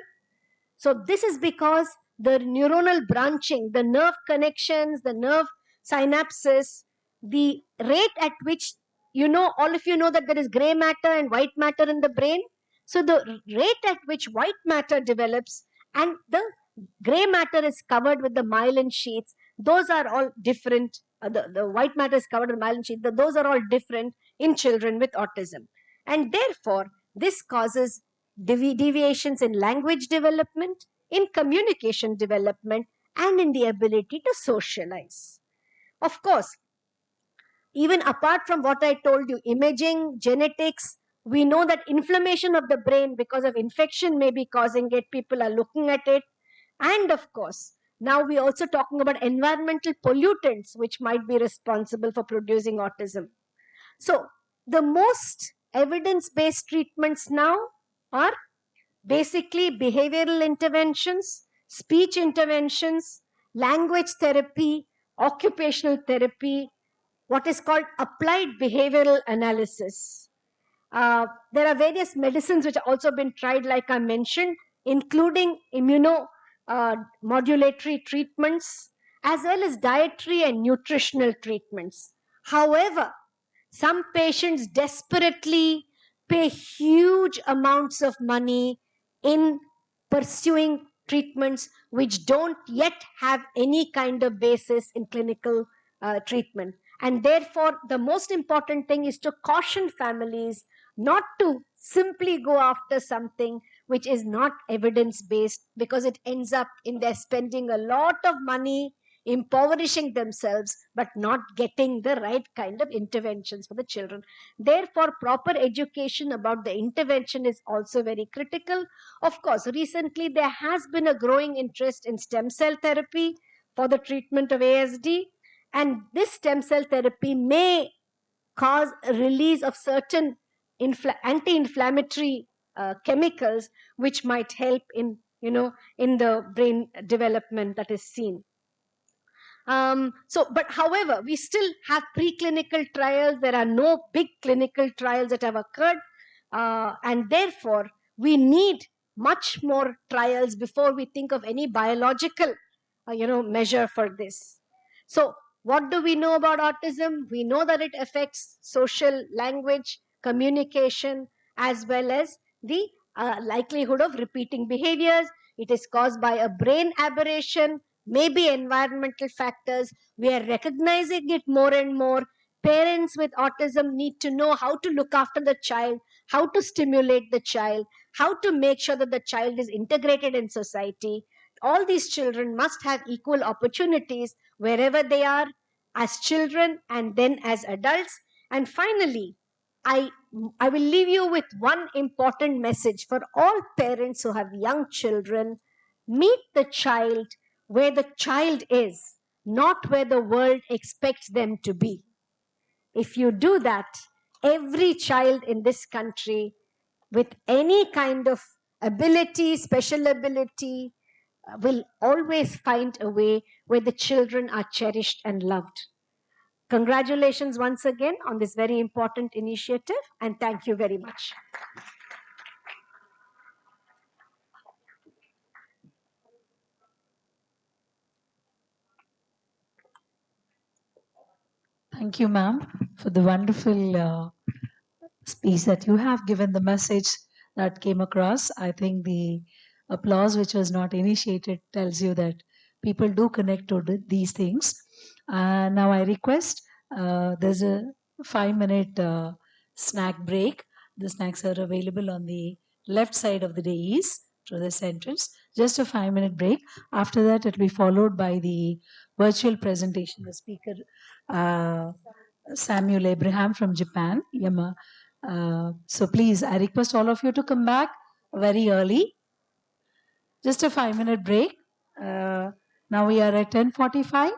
So this is because the neuronal branching, the nerve connections, the nerve synapses, the rate at which, all of you know that there is gray matter and white matter in the brain. So the rate at which white matter develops and the gray matter is covered with the myelin sheaths, those are all different. The white matter is covered with myelin sheath. Those are all different in children with autism. And therefore, this causes deviations in language development, in communication development, and in the ability to socialize. Of course, even apart from what I told you, imaging, genetics, we know that inflammation of the brain because of infection may be causing it. People are looking at it. And of course, now we're also talking about environmental pollutants which might be responsible for producing autism. So the most evidence-based treatments now are basically behavioral interventions, speech interventions, language therapy, occupational therapy, what is called applied behavioral analysis. There are various medicines which have also been tried, like I mentioned, including immunomodulatory treatments, as well as dietary and nutritional treatments. However, some patients desperately pay huge amounts of money in pursuing treatments which don't yet have any kind of basis in clinical treatment. And therefore, the most important thing is to caution families not to simply go after something which is not evidence-based, because it ends up in their spending a lot of money, impoverishing themselves, but not getting the right kind of interventions for the children. Therefore, proper education about the intervention is also very critical. Of course, recently there has been a growing interest in stem cell therapy for the treatment of ASD, and this stem cell therapy may cause a release of certain anti-inflammatory chemicals which might help in the brain development that is seen. But however, we still have preclinical trials. There are no big clinical trials that have occurred, and therefore we need much more trials before we think of any biological measure for this. So what do we know about autism? We know that it affects social, language, communication, as well as the likelihood of repeating behaviors. It is caused by a brain aberration, maybe environmental factors. We are recognizing it more and more. Parents with autism need to know how to look after the child, how to stimulate the child, how to make sure that the child is integrated in society. All these children must have equal opportunities wherever they are, as children and then as adults. And finally, I will leave you with one important message for all parents who have young children. Meet the child where the child is, not where the world expects them to be. If you do that, every child in this country with any kind of ability, special ability, will always find a way where the children are cherished and loved. Congratulations once again on this very important initiative, and thank you very much. Thank you, ma'am, for the wonderful speech that you have given, the message that came across. I think the applause which was not initiated tells you that people do connect to these things. Now I request, there's a 5-minute snack break. The snacks are available on the left side of the dais through this entrance. Just a 5-minute break. After that, it will be followed by the virtual presentation. The speaker, Samuel Abraham from Japan. So please, I request all of you to come back very early. Just a 5-minute break. Now we are at 10:45.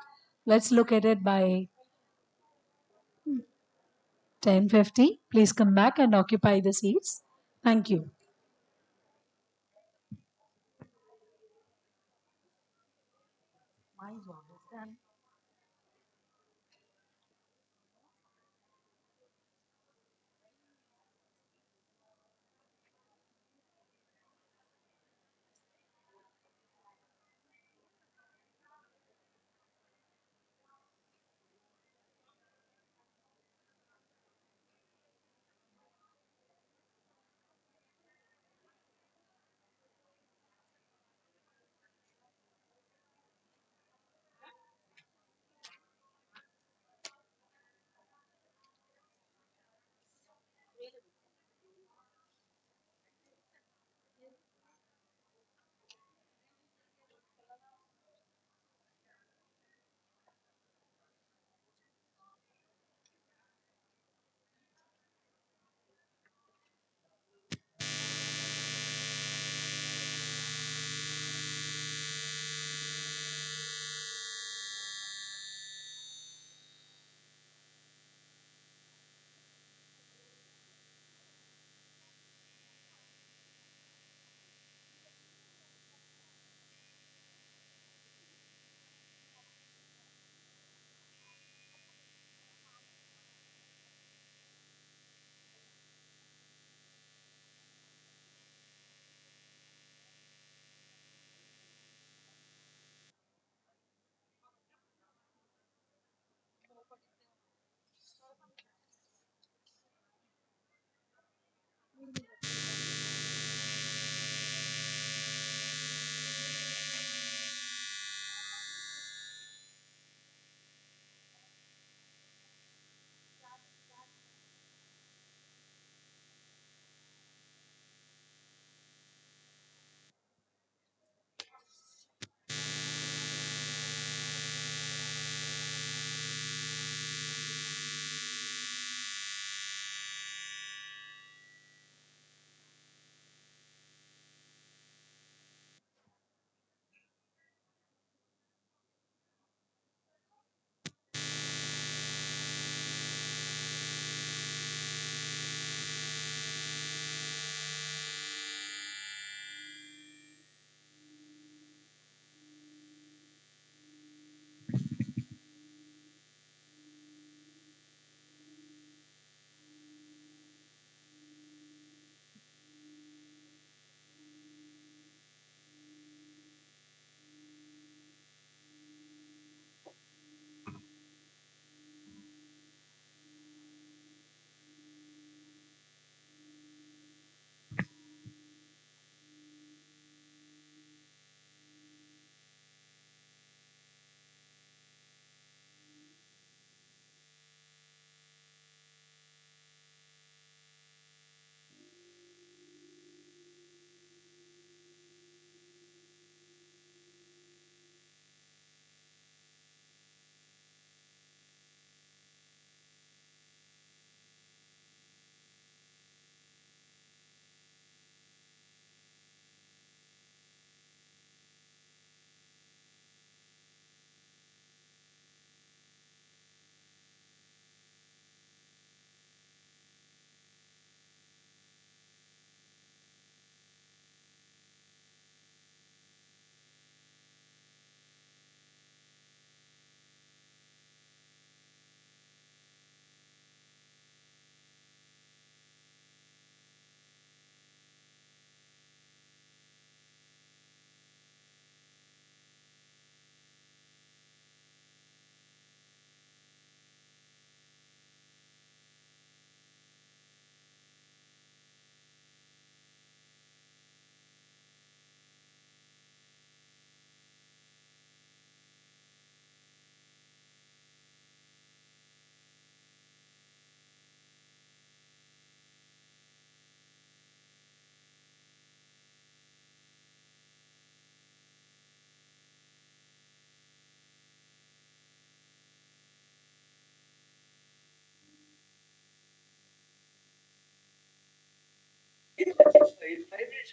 Let's look at it by 10:50. Please come back and occupy the seats. Thank you. My job is done.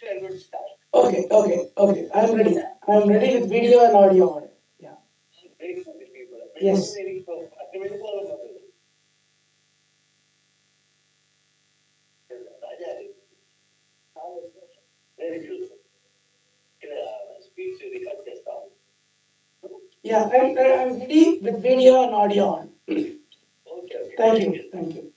Okay. I'm ready. I'm ready with video and audio. Yeah. Yes. Yeah, I'm ready with video and audio on. Thank you. Thank you.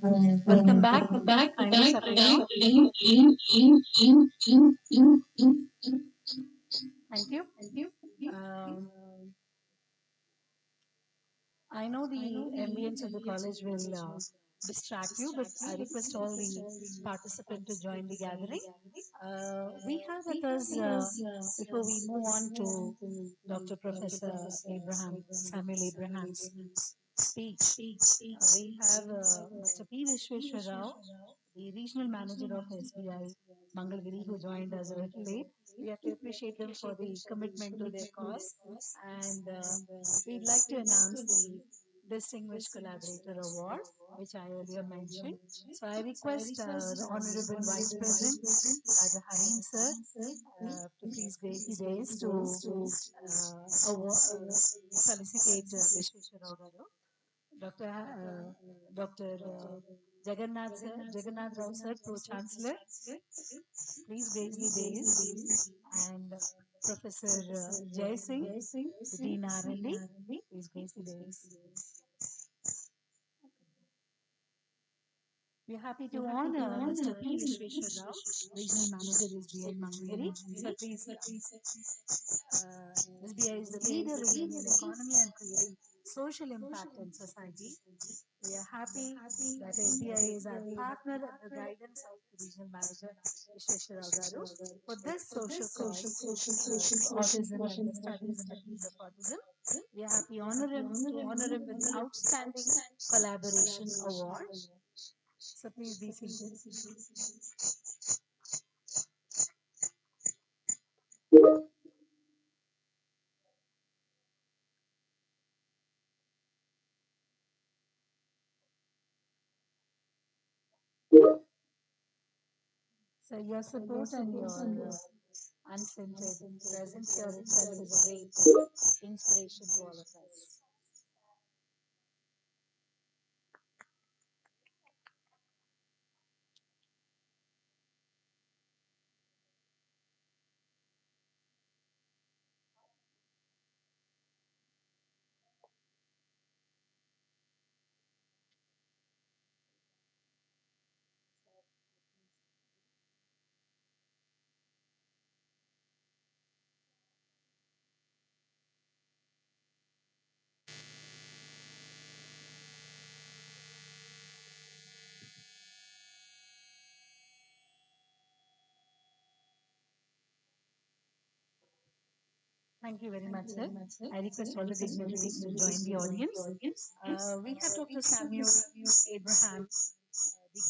Welcome back. Kindly settle down. Thank you. Um, I know the ambience of the college will distract you, but I request all the participants to join the gathering. We have with us, before we move on to Dr. Professor Samuel Abraham's speech, we have Mr. P. Vishweshwar Rao, the regional manager of SBI Mangalgiri, who joined us a little late. We have to appreciate them for the commitment to their cause, and we'd like to announce the Distinguished Collaborator Award, which I earlier mentioned. So I request the Honorable Vice President, Raja Harim Sir, to please grace the dais to felicitate Vishweshwar Rao Garu. Dr. Jagannath Rao Sir, Pro Chancellor, please grace the dais, and Professor Jai Singh, the Dean R&D, please grace the dais. We are happy to honor Mr. P. Vishweshwar Rao, Regional Manager SBI Mangalgiri. Sir, please. SBI is the leader in Indian economy and creating social impact in society. We are happy that SBI is our partner and the guidance of the Regional Manager Vishweshwar Rao Garu for this social cause, autism and the studies in the field of autism. We are happy to honor him with the Outstanding Collaboration Award. So please be seated. So your support and your unstinted presence here itself is a great inspiration to all of us. Thank you very much, sir. I request all the dignitaries to join the audience. We have Dr. Samuel Abraham, the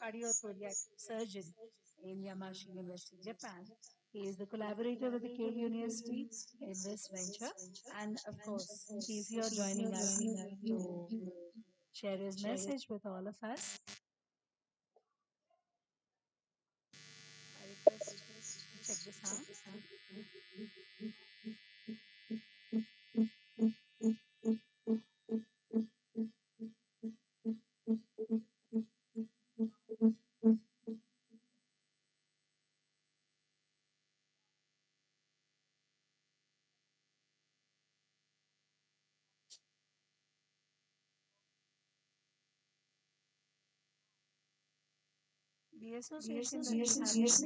cardiothoracic surgeon in Yamashi University, Japan. He is the collaborator with the KL University in this venture. And of course, he is here joining us to share his message with all of us. I request to check the sound. The association that we have with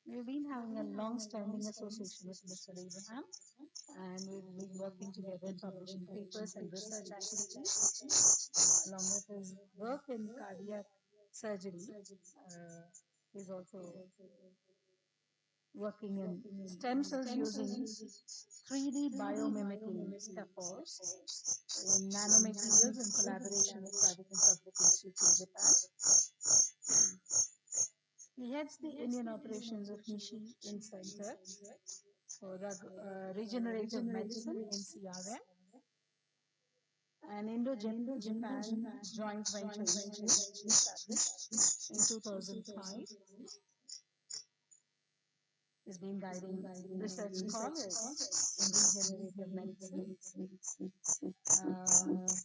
we've been having a long-standing association with Mr. Abraham, and we've been working together in publishing papers and research activities, along with his work in cardiac surgery. He's also working in stem cells using 3D biomimicking scaffolds in nanomaterials in collaboration with Vatican Public Institute in Japan. He heads the Indian operations of Nishi in Center for Regenerative Medicine in CRM, an Indo-Japan joint venture initiative established in 2005. He's been guiding research scholars in regenerative medicine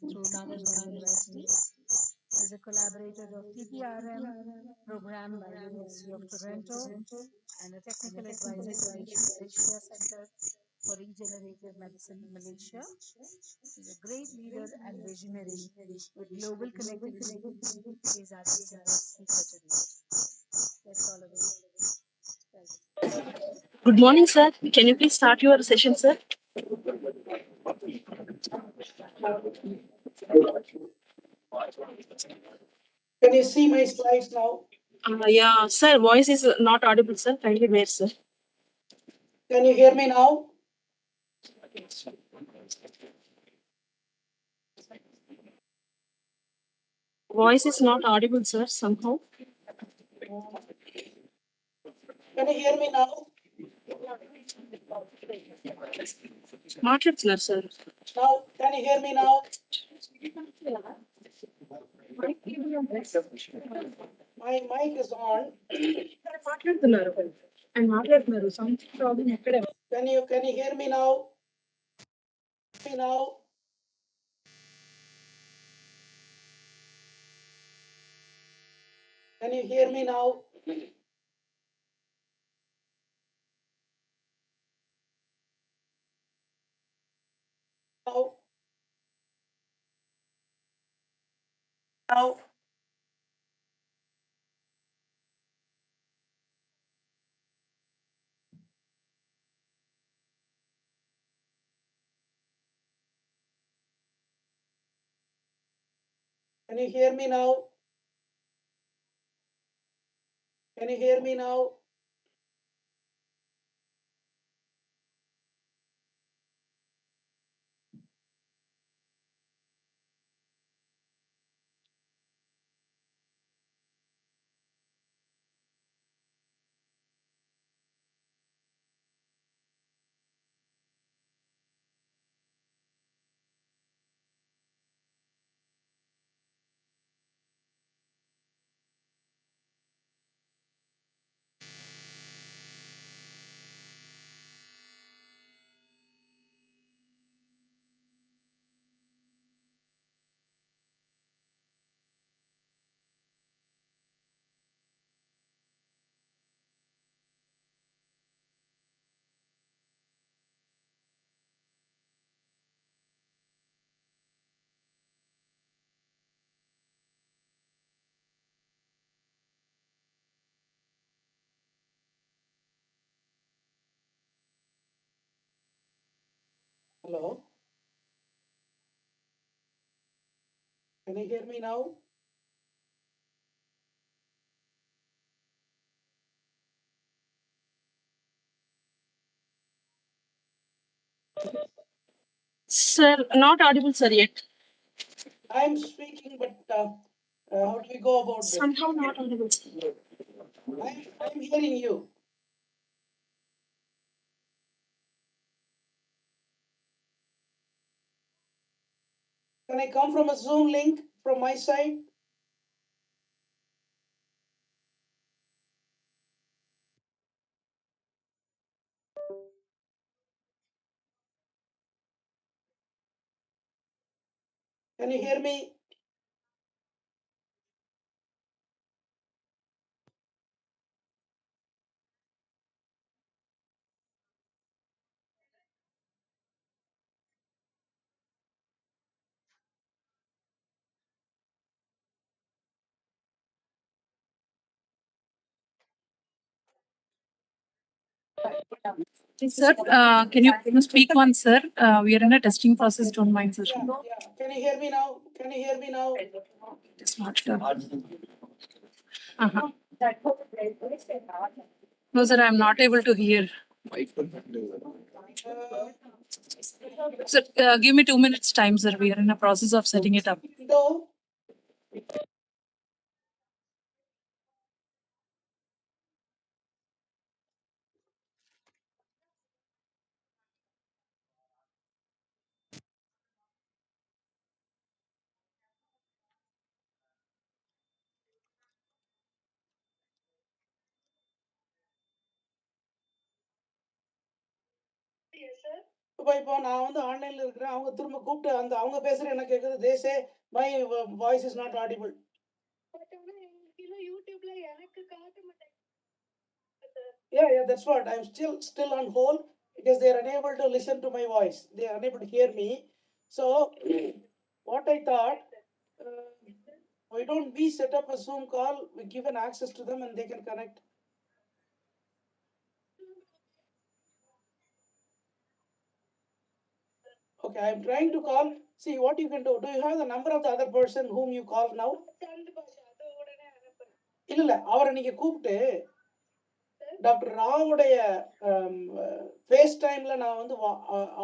through Nagarjuna University is a collaborator of TPRM program by University of Toronto and a technical advisor to the Malaysia Center for Regenerative Medicine, Malaysia. He's a great leader and visionary with global connectivity. He is our distinguished speaker today. That's all about it. Good morning, sir. Can you please start your session, sir? Can you see my slides now? Yeah, sir. Voice is not audible, sir. Kindly wait, sir. Can you hear me now? Voice is not audible, sir. Somehow. Can you hear me now? మాట్లాడుతున్నారు sir Now, can you hear me now? My mic is on. మాట్లాడుతున్నారు ఆయన మాట్లాడుతున్నారు something problem ఎక్కడే Can you hear me now? Now. Can you hear me now? Now. Now. Can you hear me now? Can you hear me now? Hello? Can you hear me now? Sir, not audible, sir, yet. I'm speaking, but how do we go about this? Somehow not audible, sir. I'm hearing you. Can I come from a Zoom link from my side? Can you hear me? Sir, can you speak once, sir? We are in a testing process. Don't mind, sir. Yeah. Can you hear me now? Can you hear me now? It's not sure. Uh-huh. No, sir, I'm not able to hear. Sir, give me 2 minutes time, sir. We are in a process of setting it up. No. இப்போ நான் வந்து ஆன்லைன்ல இருக்கிறேன் அவங்க திரும்ப கூப்பிட்டு அந்த அவங்க பேசுற எனக்கு கேக்குது they say my voice is not audible Yeah, that's what. I'm still on hold because they are unable to listen to my voice. They are unable to hear me. So, what I thought, why don't we set up a Zoom call? We give an access to them and they can connect. Okay, I'm trying to call. See what you can do. Do you have the number of the other person whom you call now? இல்ல அவரை நீங்க கூப்பிட்டு doctor ராவுடைய face டைம்ல நான் வந்து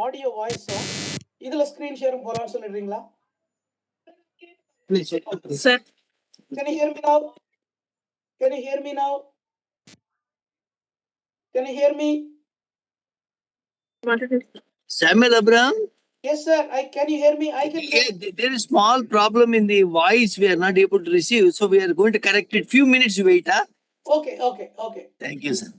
audio வாய்ஸும் இதுல screen ஷேரும் போலாம்னு சொல்லிடுறீங்களா? Sir. Can you hear me now? Can you hear me now? Can you hear me? Samuel Abraham? Yes, sir. Can you hear me? I can hear. Yeah, there is small problem in the voice we are not able to receive, so we are going to correct it. Few minutes wait, huh? Okay. Thank you, sir.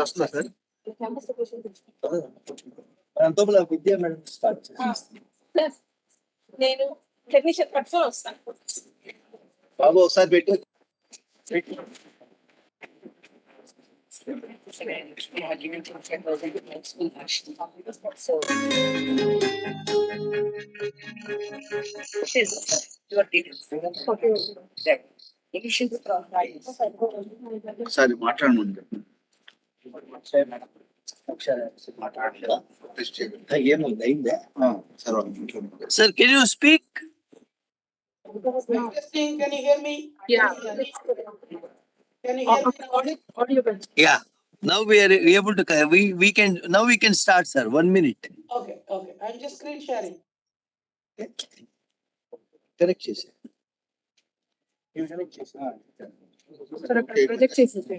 వస్తుందా sir అంతలో విద్యా madam start నేను technician పట్టుకొని వస్తాను బాబు ఒకసారి పెట్టు ఒకసారి మాట్లాడమండి Sir, can you speak? Testing. Can you hear me? Yeah. Can you hear me now? Yeah. Now we are able to. We can now we can start, sir. 1 minute. Okay. I'm just screen sharing. Correct, చేసి. Project చేసేసి.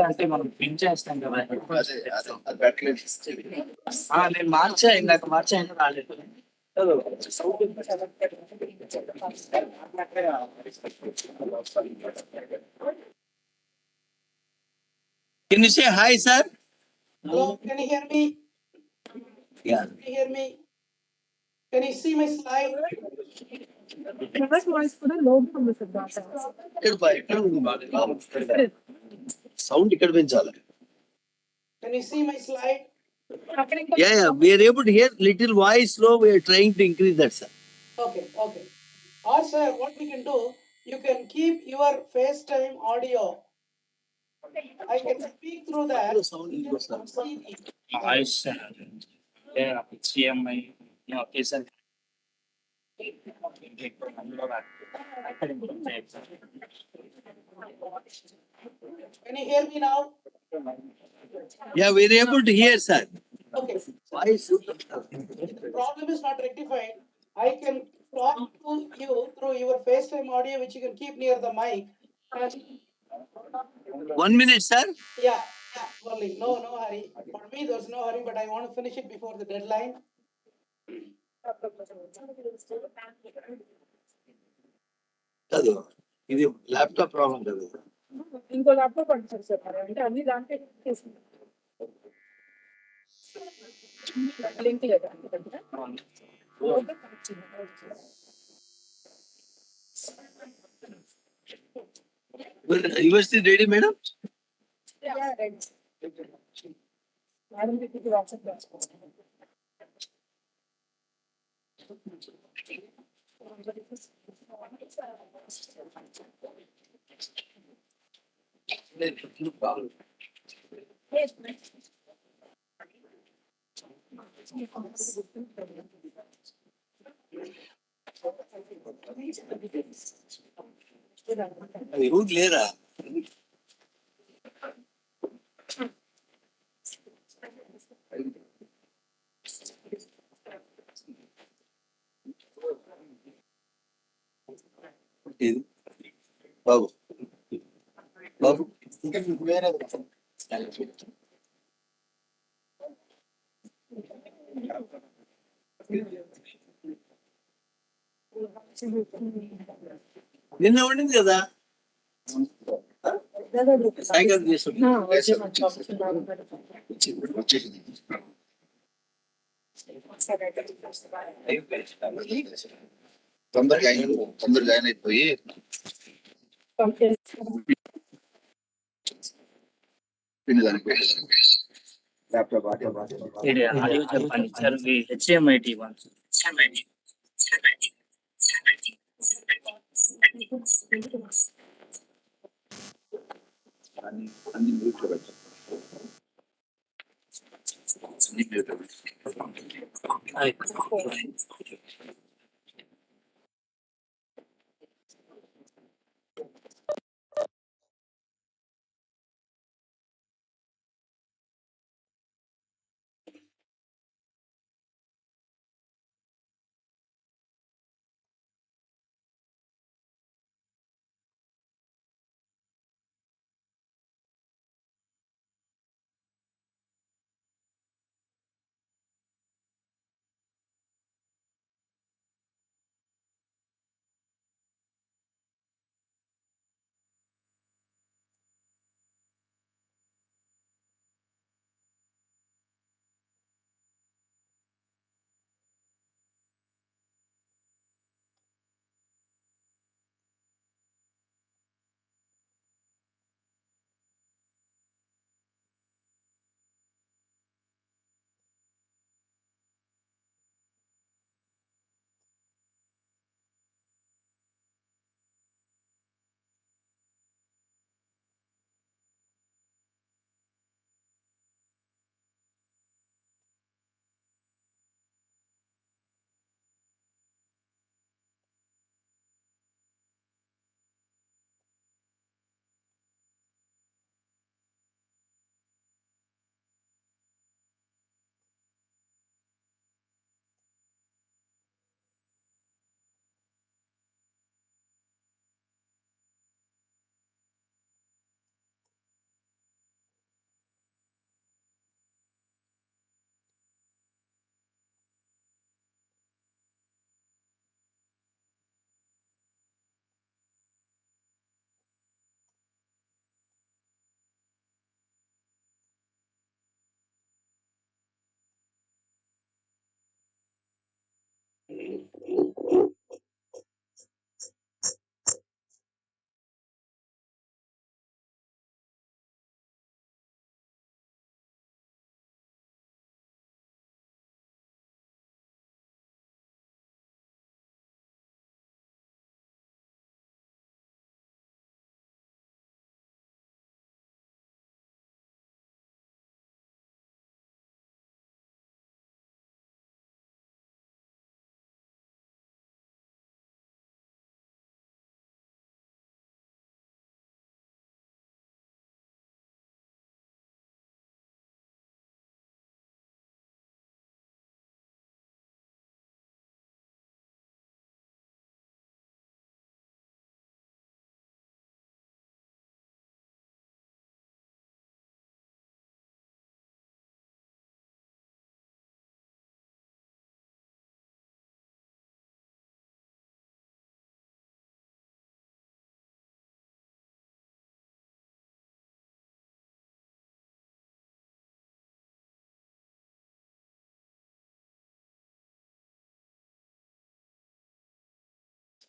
అంటే మనం print చేస్తాం కదా నేను మార్చా ఇందాక మార్చా అయినా రాలేదు Can you say hi, sir? Hello, can you hear me? Yeah. Can you hear me? Can you see my slide? Sound ఇక్కడ పెంచాలి. Can you see my slide? Yeah. We are able to hear little voice low. We are trying to increase that, sir. Okay. Or sir, what we can do, you can keep your FaceTime audio. I can speak through that. Voice CMI okay sir Can you hear me now? Yeah, we are able to hear, sir. Okay. Voice. The problem is not rectified. I can talk to you through your FaceTime audio, which you can keep near the mic. 1 minute, sir. Yeah. Only. No hurry. For me, there's no hurry, but I want to finish it before the deadline. కాదు ఇది laptop problem కదా ఇంకో laptop అంటారు sir మరి అంటే అన్ని దాంట్లో link లేదా యూనివర్సిటీ రెడీ మేడం అది రూట్ లేదా నిన్న ఉండింది కదా సైకిల్ తొందరగా జాయిన్ అయిపోయి ఆడియో చెప్పండి సార్ హెచ్ఎంఐటి అన్ని మ్యూట్ లో పెట్టారు. అన్ని మ్యూట్ లో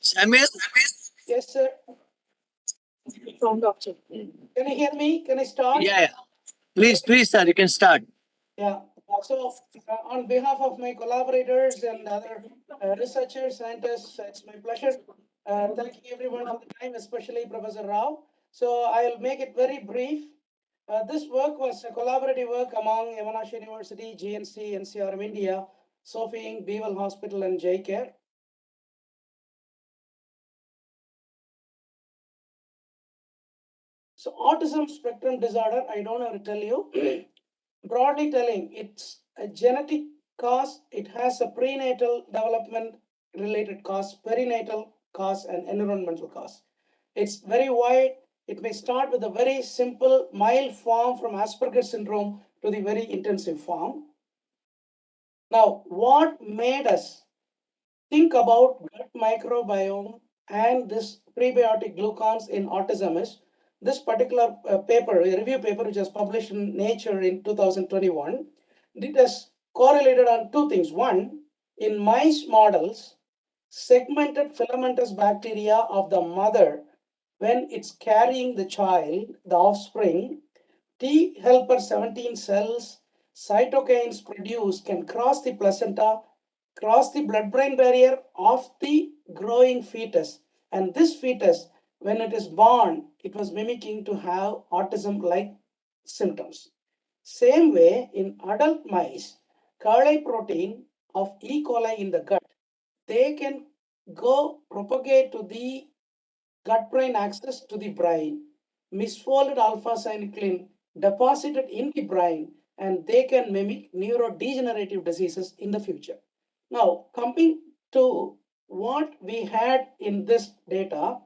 Samuel? Yes, sir. Can you hear me? Can I start? Yeah. Please, sir, you can start. Yeah. So, on behalf of my collaborators and other researchers, scientists, it's my pleasure thanking everyone for the time, especially Professor Rao. So, I'll make it very brief. This work was a collaborative work among Monash University, GNC, NCRM India, Sophie Inc., Beagle Hospital, and JEEYAR. So, autism spectrum disorder, I don't have to tell you. Broadly telling, it's a genetic cause, it has a prenatal development related cause, perinatal cause, and environmental cause. It's very wide, It may start with a very simple, mild form from Asperger's syndrome to the very intensive form. Now, what made us think about gut microbiome and this prebiotic glucans in autism is this particular paper, a review paper which was published in Nature in 2021. It has correlated on two things. One, in mice models, segmented filamentous bacteria of the mother when it's carrying the child, the offspring, T helper 17 cells, cytokines produced can cross the placenta, cross the blood-brain barrier of the growing fetus. And this fetus, when it is born, it was mimicking to have autism-like symptoms. Same way, in adult mice, Cali protein of E. coli in the gut, they can go propagate to the gut-brain axis to the brain, misfolded alpha-synuclein deposited in the brain, and they can mimic neurodegenerative diseases in the future. Now, coming to what we had in this data,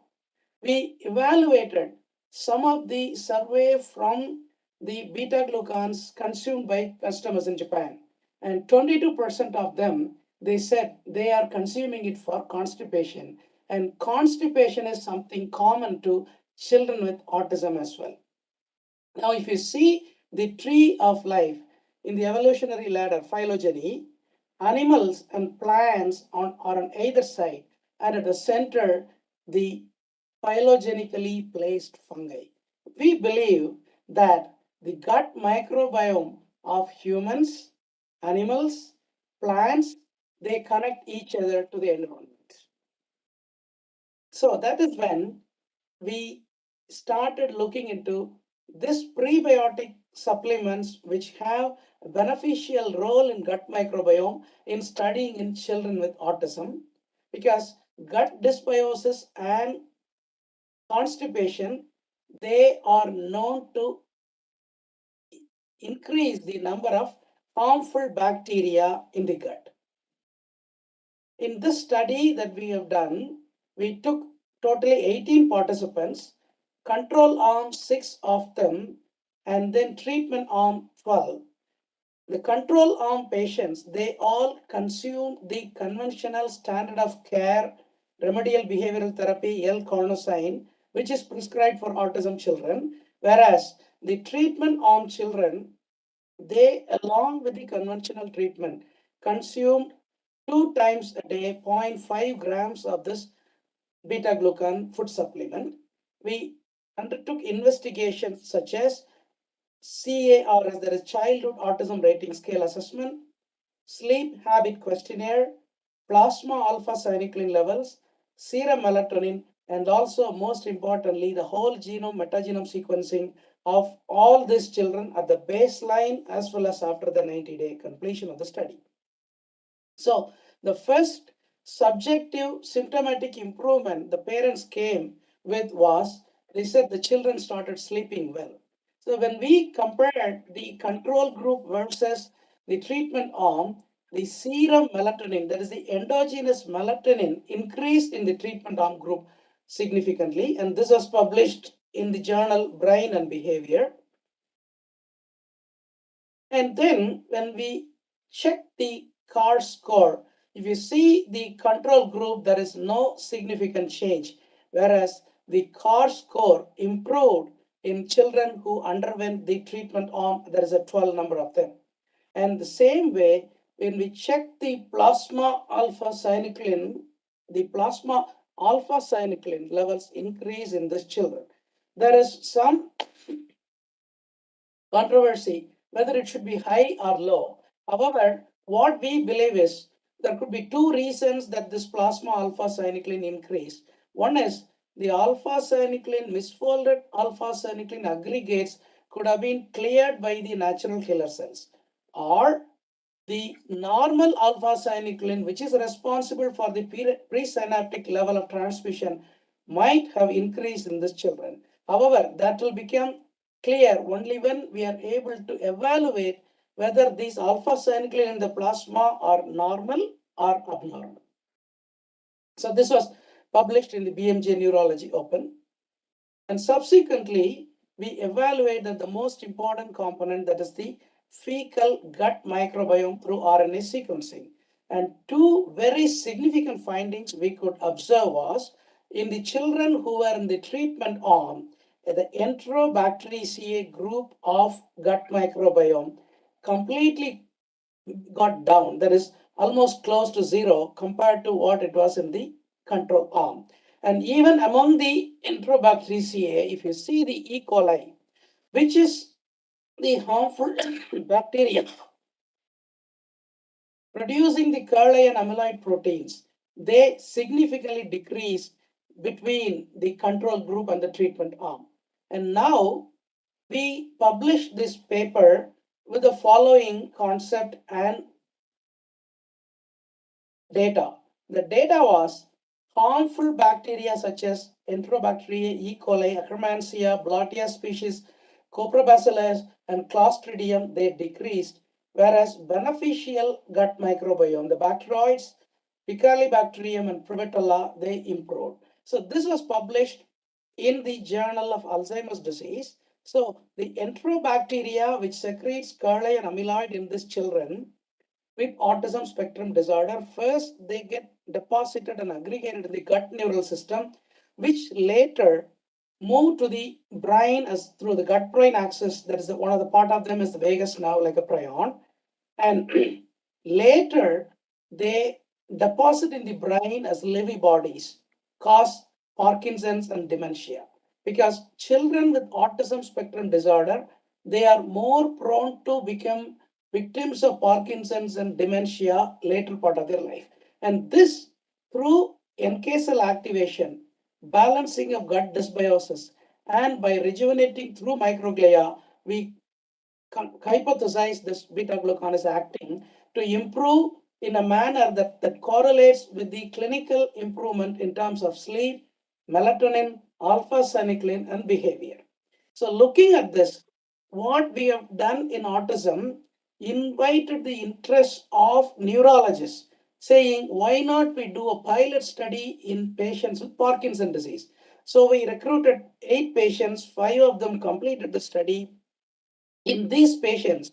we evaluated some of the survey from the beta glucans consumed by customers in Japan, and 22% of them, they said they are consuming it for constipation, and constipation is something common to children with autism as well. Now, if you see the tree of life in the evolutionary ladder, phylogeny, animals and plants are on either side, and at the center, the phylogenetically placed fungi. We believe that the gut microbiome of humans, animals, plants, they connect each other to the environment. So that is when we started looking into this prebiotic supplements which have a beneficial role in gut microbiome in studying in children with autism, because gut dysbiosis and constipation, they are known to increase the number of harmful bacteria in the gut. In this study that we have done, we took totally 18 participants, control arm 6 of them, and then treatment arm 12. The control arm patients, they all consumed the conventional standard of care remedial behavioral therapy L-carnosine, which is prescribed for autism children, whereas the treatment arm children, they, along with the conventional treatment, consumed 2 times a day 0.5 grams of this beta glucan food supplement. We undertook investigations such as CARS, that is Childhood Autism Rating Scale Assessment, Sleep Habit Questionnaire, plasma alpha synuclein levels, serum melatonin, and also most importantly, the whole genome metagenome sequencing of all these children at the baseline as well as after the 90-day completion of the study. So the first subjective symptomatic improvement the parents came with was, they said the children started sleeping well. So when we compared the control group versus the treatment arm, the serum melatonin, that is the endogenous melatonin, increased in the treatment arm group significantly, and this was published in the journal Brain and Behavior. And then when we check the CAR score, if you see the control group, there is no significant change, whereas the CAR score improved in children who underwent the treatment arm. There is a 12 number of them. And the same way, when we check the plasma alpha synuclein, the plasma alpha synuclein levels increase in these children. There is some controversy whether it should be high or low. However, what we believe is there could be 2 reasons that this plasma alpha synuclein increased. One is the alpha synuclein, misfolded alpha synuclein aggregates could have been cleared by the natural killer cells, or the normal alpha synuclein, which is responsible for the presynaptic level of transmission, might have increased in these children. However, that will become clear only when we are able to evaluate whether these alpha synuclein in the plasma are normal or abnormal. So this was published in the BMJ Neurology Open. And subsequently, we evaluated the most important component, that is the fecal gut microbiome through RNA sequencing. And two very significant findings we could observe was in the children who were in the treatment arm, the Enterobacteriaceae group of gut microbiome completely got down. That is almost close to zero compared to what it was in the control arm. And even among the Enterobacteriaceae, if you see the E. coli, which is the harmful bacteria producing the Kerlian amyloid proteins, they significantly decreased between the control group and the treatment arm. And now we published this paper with the following concept and data. The data was harmful bacteria such as Enterobacteria, E. coli, Akkermansia, Blottia species, Coprobacillus, and Clostridium, they decreased, whereas beneficial gut microbiome, the bacteroids, Faecalibacterium and Prevotella, they improved. So this was published in the Journal of Alzheimer's Disease. So the Enterobacteria, which secretes Kerlian amyloid in these children, with autism spectrum disorder, first they get deposited and aggregated in the gut neural system, which later move to the brain as through the gut brain axis. That is one of the part of them is the vagus nerve, like a prion, and later they deposit in the brain as Lewy bodies, cause Parkinson's and dementia. Because children with autism spectrum disorder, they are more prone to become victims of Parkinson's and dementia later part of their life. And this through NK cell activation, balancing of gut dysbiosis, and by rejuvenating through microglia, we hypothesize this beta glucan is acting to improve in a manner that correlates with the clinical improvement in terms of sleep, melatonin, alpha synuclein, and behavior. So looking at this, what we have done in autism, invited the interest of neurologists, saying, why not we do a pilot study in patients with Parkinson's disease? So we recruited 8 patients, 5 of them completed the study. In these patients,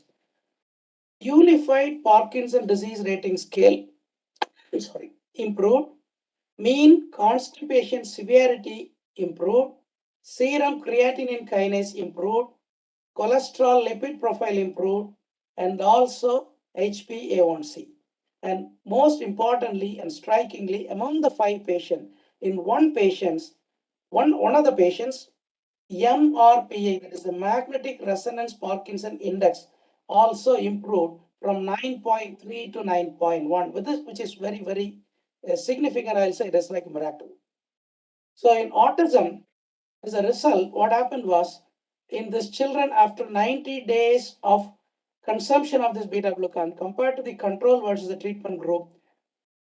Unified Parkinson's disease rating scale improved, mean constipation severity improved, serum creatinine kinase improved, cholesterol lipid profile improved, and also HbA1c. And most importantly and strikingly, among the 5 patients, in one of the patients, MRPA, that is the magnetic resonance Parkinson index, also improved from 9.3 to 9.1, which is very, very significant. I'll say it is like a miracle. So in autism, as a result, what happened was in these children, after 90 days of consumption of this beta glucan compared to the control versus the treatment group,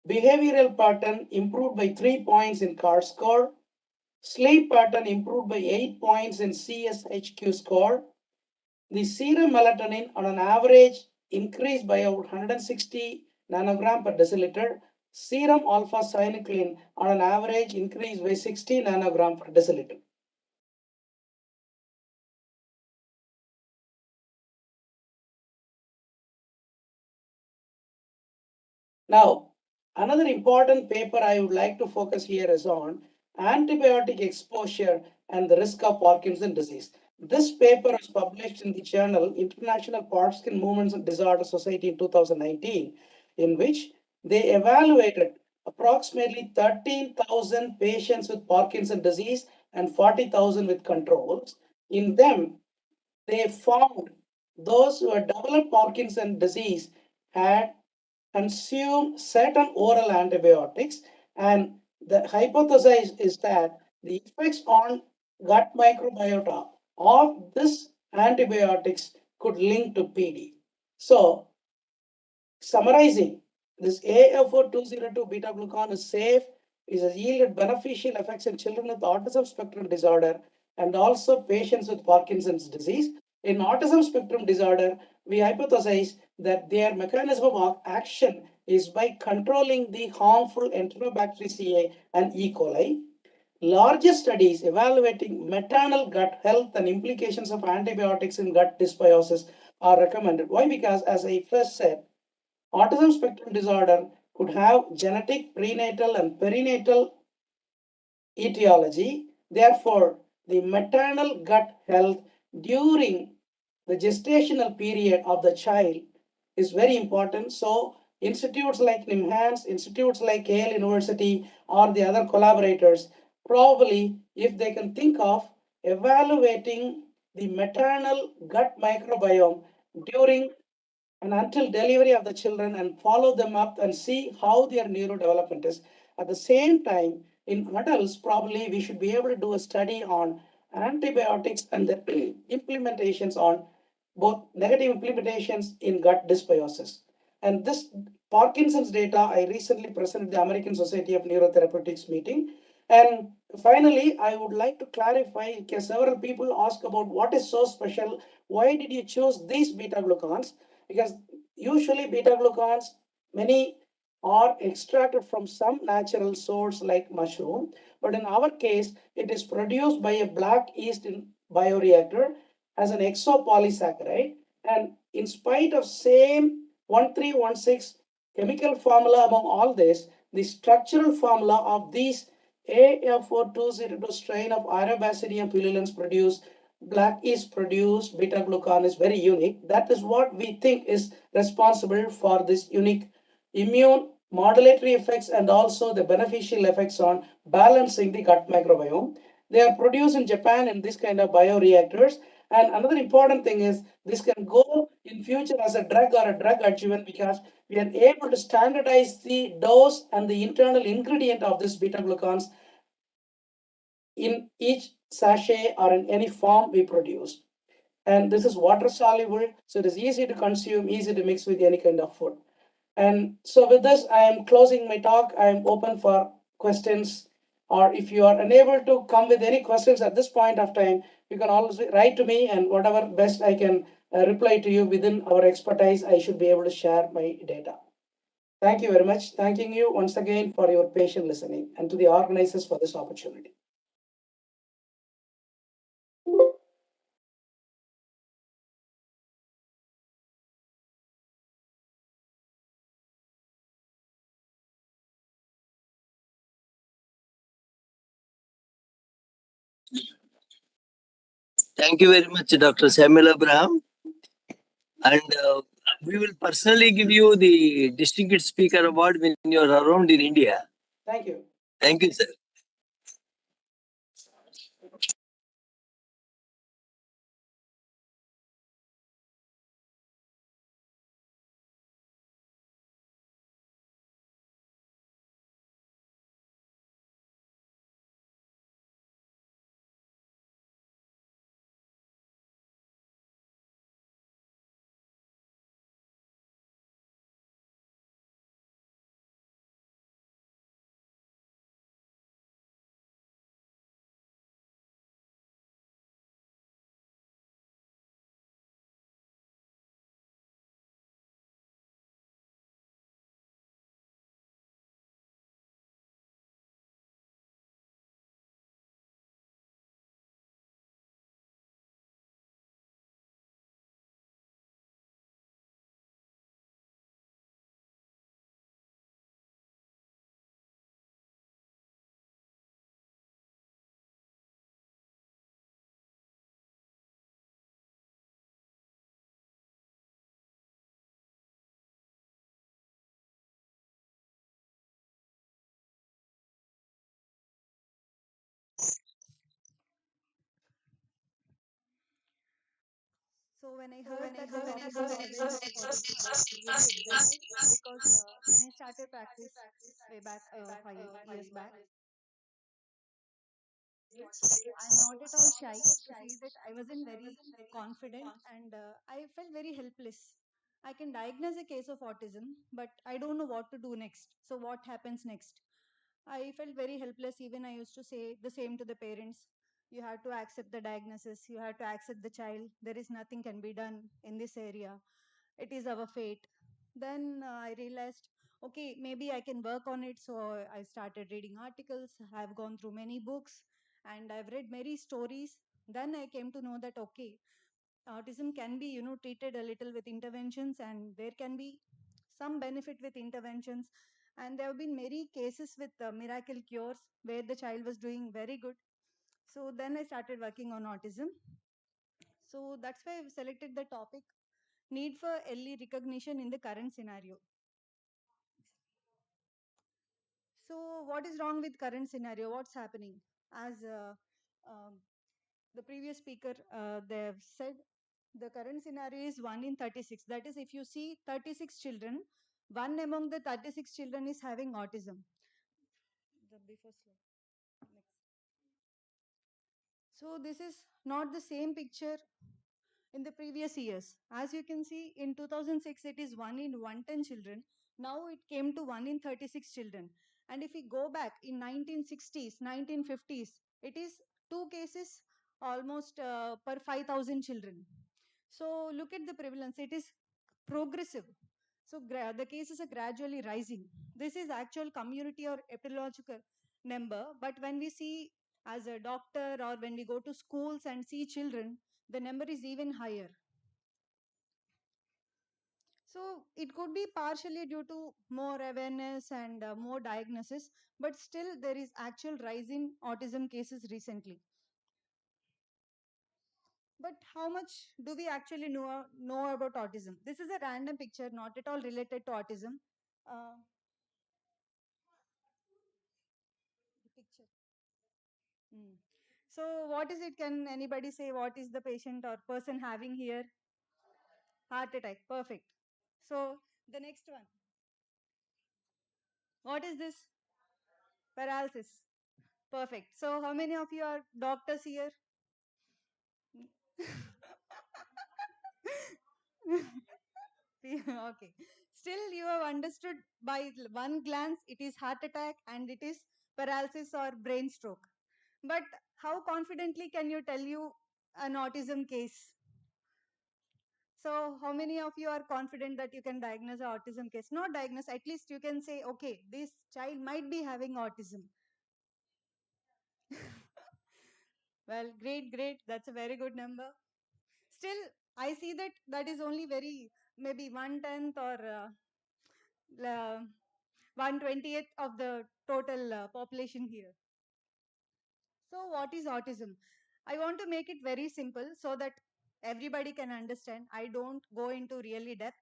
behavioral pattern improved by 3 points in CAR score, sleep pattern improved by 8 points in CSHQ score, the serum melatonin on an average increased by about 160 nanogram per deciliter. Serum alpha synuclein on an average increased by 60 nanogram per deciliter. Now, another important paper I would like to focus here is on antibiotic exposure and the risk of Parkinson's disease. This paper was published in the journal International Parkinson Movements and Disorder Society in 2019, in which they evaluated approximately 13,000 patients with Parkinson's disease and 40,000 with controls. In them, they found those who had developed Parkinson's disease had consumed certain oral antibiotics, and the hypothesis is that the effects on gut microbiota of this antibiotics could link to PD. So, summarizing, this AFO202 beta glucan is safe, has yielded beneficial effects in children with autism spectrum disorder and also patients with Parkinson's disease. In autism spectrum disorder, we hypothesize that their mechanism of action is by controlling the harmful Enterobacteriaceae and E. coli. largest studies evaluating maternal gut health and implications of antibiotics in gut dysbiosis are recommended. Why? Because, as I first said, autism spectrum disorder could have genetic, prenatal, and perinatal etiology. Therefore, the maternal gut health during the gestational period of the child is very important. So, institutes like NIMHANS, institutes like KL University, or the other collaborators, probably, if they can think of evaluating the maternal gut microbiome during and until delivery of the children and follow them up and see how their neurodevelopment is. At the same time, in adults, probably we should be able to do a study on antibiotics and their implementations on both negative implementations in gut dysbiosis. And this Parkinson's data I recently presented at the American Society of Neurotherapeutics meeting. And finally, I would like to clarify, because several people ask about what is so special, why did you choose these beta glucans? Because usually beta glucans, many are extracted from some natural source like mushroom, but in our case, it is produced by a black yeast in bioreactor as an exopolysaccharide. And in spite of same 1316 chemical formula among all this, the structural formula of these AF4202 strain of Arabasidium pullulans produced black is produced, beta glucan is very unique. That is what we think is responsible for this unique immune modulatory effects and also the beneficial effects on balancing the gut microbiome. They are produced in Japan in this kind of bioreactors. And another important thing is this can go in future as a drug or a drug adjuvant, because we are able to standardize the dose and the internal ingredient of this beta glucans in each sachet or in any form we produce. And this is water soluble, so it is easy to consume, easy to mix with any kind of food. And so with this, I am closing my talk. I am open for questions, or if you are unable to come with any questions at this point of time, you can always write to me, and whatever best I can reply to you within our expertise, I should be able to share my data. Thank you very much. Thanking you once again for your patient listening, and to the organizers for this opportunity. Thank you very much, Dr. Samuel Abraham. And we will personally give you the Distinguished Speaker Award when you are around in India. Thank you. Thank you, sir. So when I heard that the topic was awareness of autism, I was really excited because when I started practice way back 5 years back, I'm not at all shy to say that I wasn't very confident and I felt very helpless. I can diagnose a case of autism, but I don't know what to do next. So what happens next? I felt very helpless. Even I used to say the same to the parents. You have to accept the diagnosis. You have to accept the child. There is nothing can be done in this area. It is our fate. Then I realized okay, maybe I can work on it. So I started reading articles. I've gone through many books and I've read many stories. Then I came to know that, okay, autism can be, treated a little with interventions, and there can be some benefit with interventions. And there have been many cases with miracle cures where the child was doing very good. So then I started working on autism. So that's why I've selected the topic, need for early recognition in the current scenario. So what is wrong with current scenario? What's happening? As um, the previous speaker, they have said, the current scenario is 1 in 36. That is, if you see 36 children, one among the 36 children is having autism. The before slide. Next. So this is not the same picture in the previous years. As you can see, in 2006, it is 1 in 110 children. Now it came to 1 in 36 children. And if we go back in 1960s, 1950s, it is 2 cases almost per 5,000 children. So look at the prevalence. It is progressive. So the cases are gradually rising. This is actual community or epidemiological number. But when we see as a doctor or when we go to schools and see children, the number is even higher. So it could be partially due to more awareness and more diagnosis, but still there is actual rise in autism cases recently. But how much do we actually know about autism? This is a random picture, not at all related to autism. Uh, the picture. So what is it? Can anybody say what is the patient or person having here? Heart attack. Perfect. So the next one. What is this? Paralysis. Perfect. So how many of you are doctors here? Okay. Still you have understood by one glance it is heart attack and it is paralysis or brain stroke. But how confidently can you tell you an autism case? So how many of you are confident that you can diagnose an autism case? Not diagnose, at least you can say, okay, this child might be having autism. Well, great. That's a very good number. Still, I see that that is only maybe 1/10 or 1/20th of the total population here. So what is autism? I want to make it very simple so that everybody can understand. I don't go into really depth.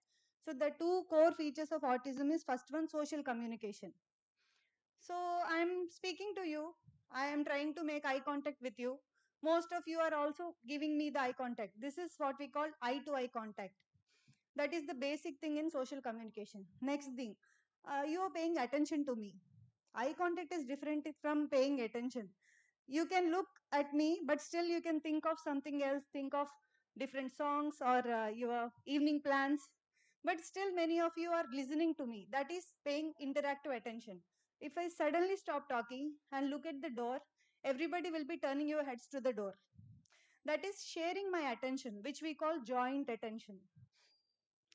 So the two core features of autism is first one, social communication. So I'm speaking to you. I am trying to make eye contact with you. Most of you are also giving me the eye contact. This is what we call eye to eye contact. That is the basic thing in social communication. Next thing, you are paying attention to me. Eye contact is different from paying attention. You can look at me, but still you can think of something else, think of different songs or your evening plans. But still, many of you are listening to me. That is paying interactive attention. If I suddenly stop talking and look at the door, everybody will be turning your heads to the door. That is sharing my attention, which we call joint attention.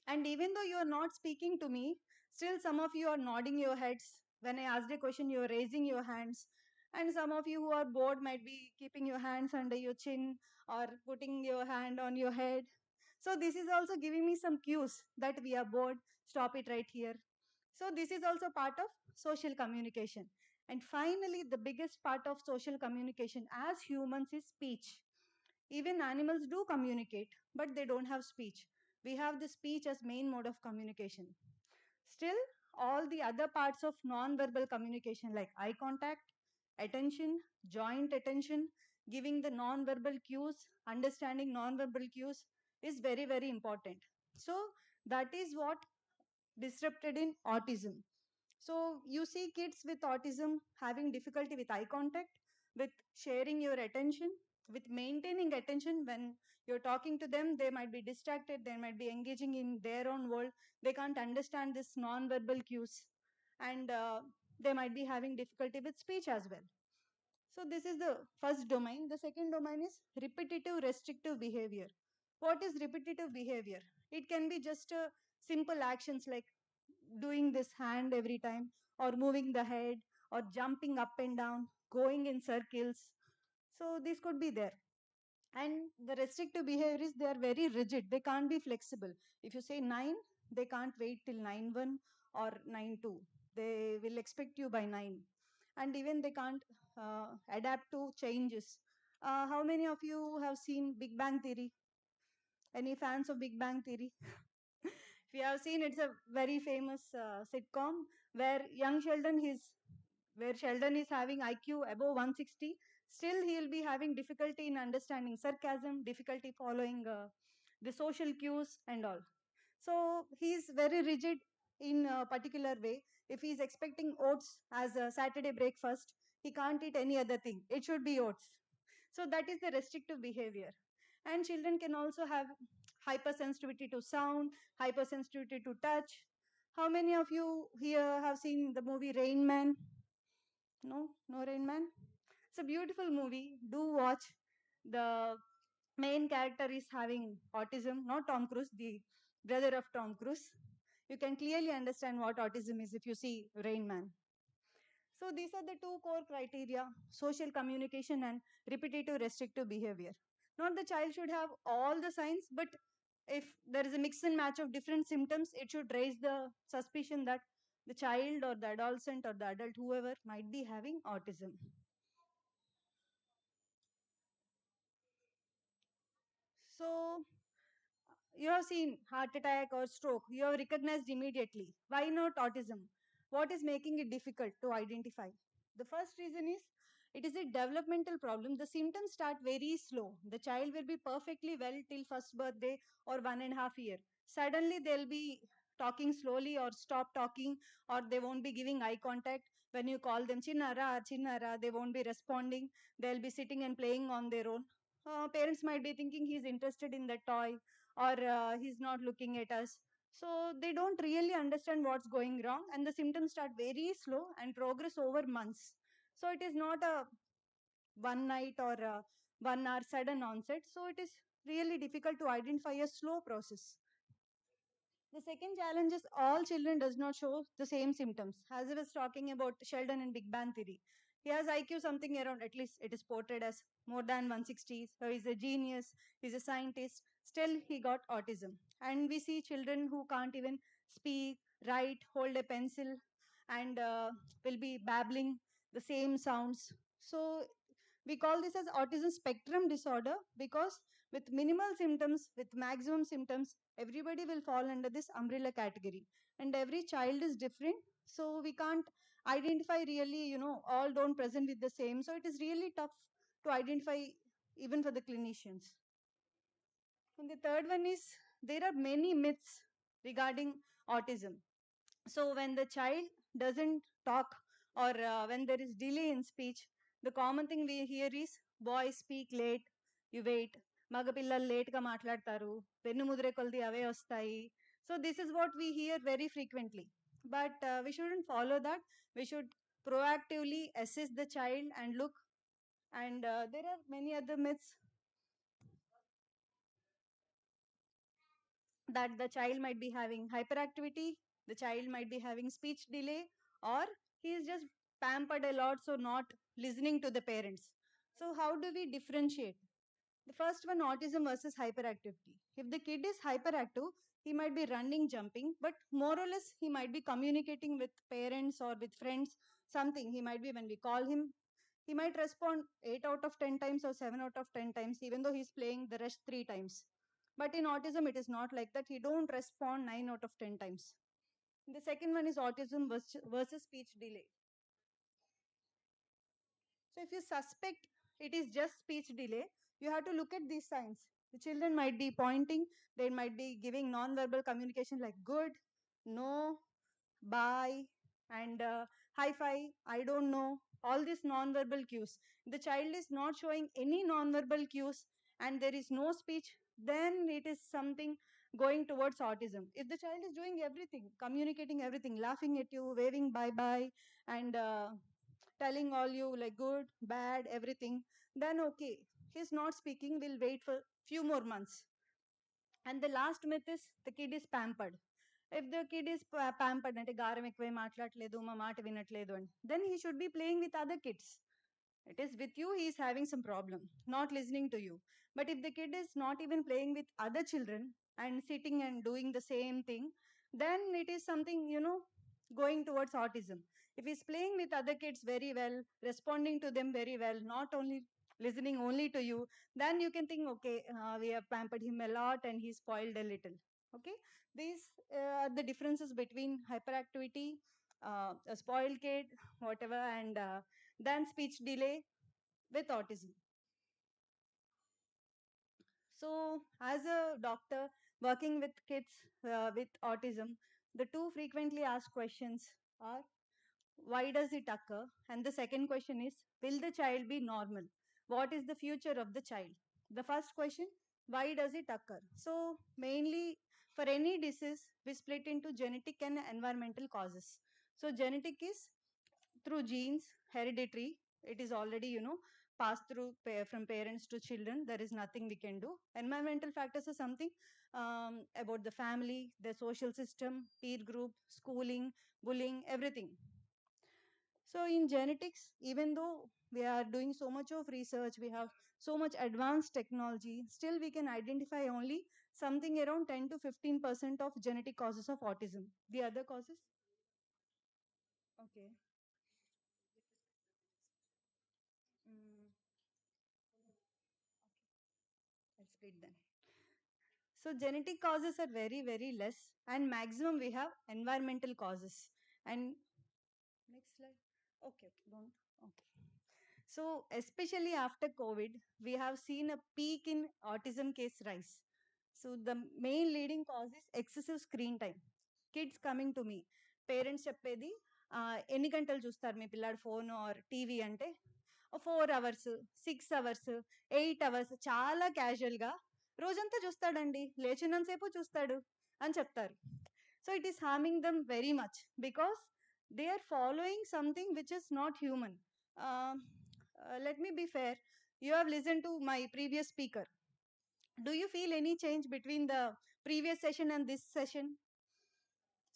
And even though you are not speaking to me, still some of you are nodding your heads. When I asked a question, you are raising your hands. And some of you who are bored might be keeping your hands under your chin or putting your hand on your head. So this is also giving me some cues that we are bored. Stop it right here. So this is also part of social communication. And finally, the biggest part of social communication as humans is speech. Even animals do communicate, but they don't have speech. We have the speech as main mode of communication. Still, all the other parts of non-verbal communication like eye contact, attention, joint attention, giving the non-verbal cues, understanding non-verbal cues is very important. So that is what disrupted in autism. So you see kids with autism having difficulty with eye contact, with sharing your attention, with maintaining attention when you're talking to them. They might be distracted, they might be engaging in their own world. They can't understand this non-verbal cues, and they might be having difficulty with speech as well. So this is the first domain. The second domain is repetitive restrictive behavior. What is repetitive behavior? It can be just simple actions like doing this hand every time, or moving the head, or jumping up and down, going in circles. So this could be there. And the restrictive behavior is they are very rigid. They can't be flexible. If you say 9, they can't wait till 9:1 or 9:2. They will expect you by 9. And even they can't adapt to changes. How many of you have seen Big Bang Theory? Any fans of Big Bang Theory? If you have seen, it's a very famous sitcom where young Sheldon where Sheldon is having IQ above 160, still he will be having difficulty in understanding sarcasm, difficulty following the social cues and all. So he's very rigid in a particular way. If he's expecting oats as a Saturday breakfast, he can't eat any other thing. It should be oats. So that is the restrictive behavior. And children can also have hypersensitivity to sound, hypersensitivity to touch. How many of you here have seen the movie Rain Man? No, no Rain Man. It's a beautiful movie. Do watch. The main character is having autism, not Tom Cruise, the brother of Tom Cruise. You can clearly understand what autism is if you see Rain Man. So these are the two core criteria: social communication and repetitive restrictive behavior. Not the child should have all the signs, but if there is a mix and match of different symptoms, it should raise the suspicion that the child or the adolescent or the adult, whoever, might be having autism. So you have seen heart attack or stroke, you have recognized immediately. Why not autism? What is making it difficult to identify? The first reason is it is a developmental problem. The symptoms start very slow. The child will be perfectly well till first birthday or 1.5 year. Suddenly they'll be talking slowly or stop talking, or they won't be giving eye contact. When you call them chinnara, chinnara, they won't be responding. They'll be sitting and playing on their own. Parents might be thinking he's interested in the toy, or he's not looking at us. So they don't really understand what's going wrong, and the symptoms start very slow and progress over months. So it is not a one night or a 1 hour sudden onset. So it is really difficult to identify a slow process. The second challenge is all children does not show the same symptoms. As I was talking about Sheldon in Big Bang Theory, he has IQ something around, at least it is portrayed as more than 160. So he's a genius, he's a scientist. Still, he got autism. And we see children who can't even speak, write, hold a pencil, and will be babbling the same sounds. So we call this as autism spectrum disorder because with minimal symptoms, with maximum symptoms, everybody will fall under this umbrella category. And every child is different. So we can't identify really, all don't present with the same. So it is really tough to identify even for the clinicians. And the third one is there are many myths regarding autism. So when the child doesn't talk, or when there is delay in speech, the common thing we hear is boys speak late, you wait, మగపిల్లలు లేట్గా మాట్లాడతారు, వెన్ను ముదిరే కొలది అవే వస్తాయి. So this is what we hear very frequently. But we shouldn't follow that. We should proactively assess the child and look. And there are many other myths that the child might be having hyperactivity, the child might be having speech delay, or he is just pampered a lot, so not listening to the parents. So, how do we differentiate? The first one, autism versus hyperactivity. If the kid is hyperactive, he might be running, jumping, but more or less he might be communicating with parents or with friends, something. He might be, when we call him, he might respond 8 out of 10 times or 7 out of 10 times, even though he's playing the rest 3 times. But in autism, it is not like that. He don't respond 9 out of 10 times. The second one is autism versus speech delay. So if you suspect it is just speech delay, you have to look at these signs. The children might be pointing, they might be giving non-verbal communication like good, no, bye, and high five, I don't know, all these non-verbal cues. The child is not showing any non-verbal cues and there is no speech, then it is something going towards autism. If the child is doing everything, communicating everything, laughing at you, waving bye-bye, and telling all you like good, bad, everything, then okay. He's not speaking, we'll wait for few more months. And the last myth is the kid is pampered. If the kid is pampered, అంటే గారం ఎక్కువై మాట్లాడలేదు, మా మాట వినట్లేదు అని, then he should be playing with other kids. It is with you, he is having some problem, not listening to you. But if the kid is not even playing with other children and sitting and doing the same thing, then it is something, going towards autism. If he's playing with other kids very well, responding to them very well, not only listening only to you, then you can think, okay, we have pampered him a lot and he's spoiled a little. Okay, these are the differences between hyperactivity, a spoiled kid, whatever, and then speech delay with autism. So, as a doctor working with kids with autism, the two frequently asked questions are, why does it occur? And the second question is, will the child be normal? What is the future of the child? The first question, why does it occur? So, mainly for any disease, we split into genetic and environmental causes. So, genetic is through genes, hereditary. It is already, passed through from parents to children. There is nothing we can do. Environmental factors are something about the family, the social system, peer group, schooling, bullying, everything. So in genetics, even though we are doing so much of research, we have so much advanced technology, still we can identify only something around 10 to 15% of genetic causes of autism. The other causes? Okay. Mm, I'll split then. So genetic causes are very, very less, and maximum we have environmental causes. And next slide. Okay, okay, don't. Okay. So especially after COVID, we have seen a peak in autism case rise. So the main leading cause is excessive screen time. Kids coming to me, parents చెప్పేది ఎన్ని గంటలు చూస్తారు మీ పిల్లాడు phone or TV అంటే 4 hours 6 hours 8 hours చాలా క్యాజువల్గా రోజంతా చూస్తాడండి లేచినంతసేపు చూస్తాడు అని చెప్తారు. So it is harming them very much because they are following something which is not human. Let me be fair. You have listened to my previous speaker. Do you feel any change between the previous session and this session?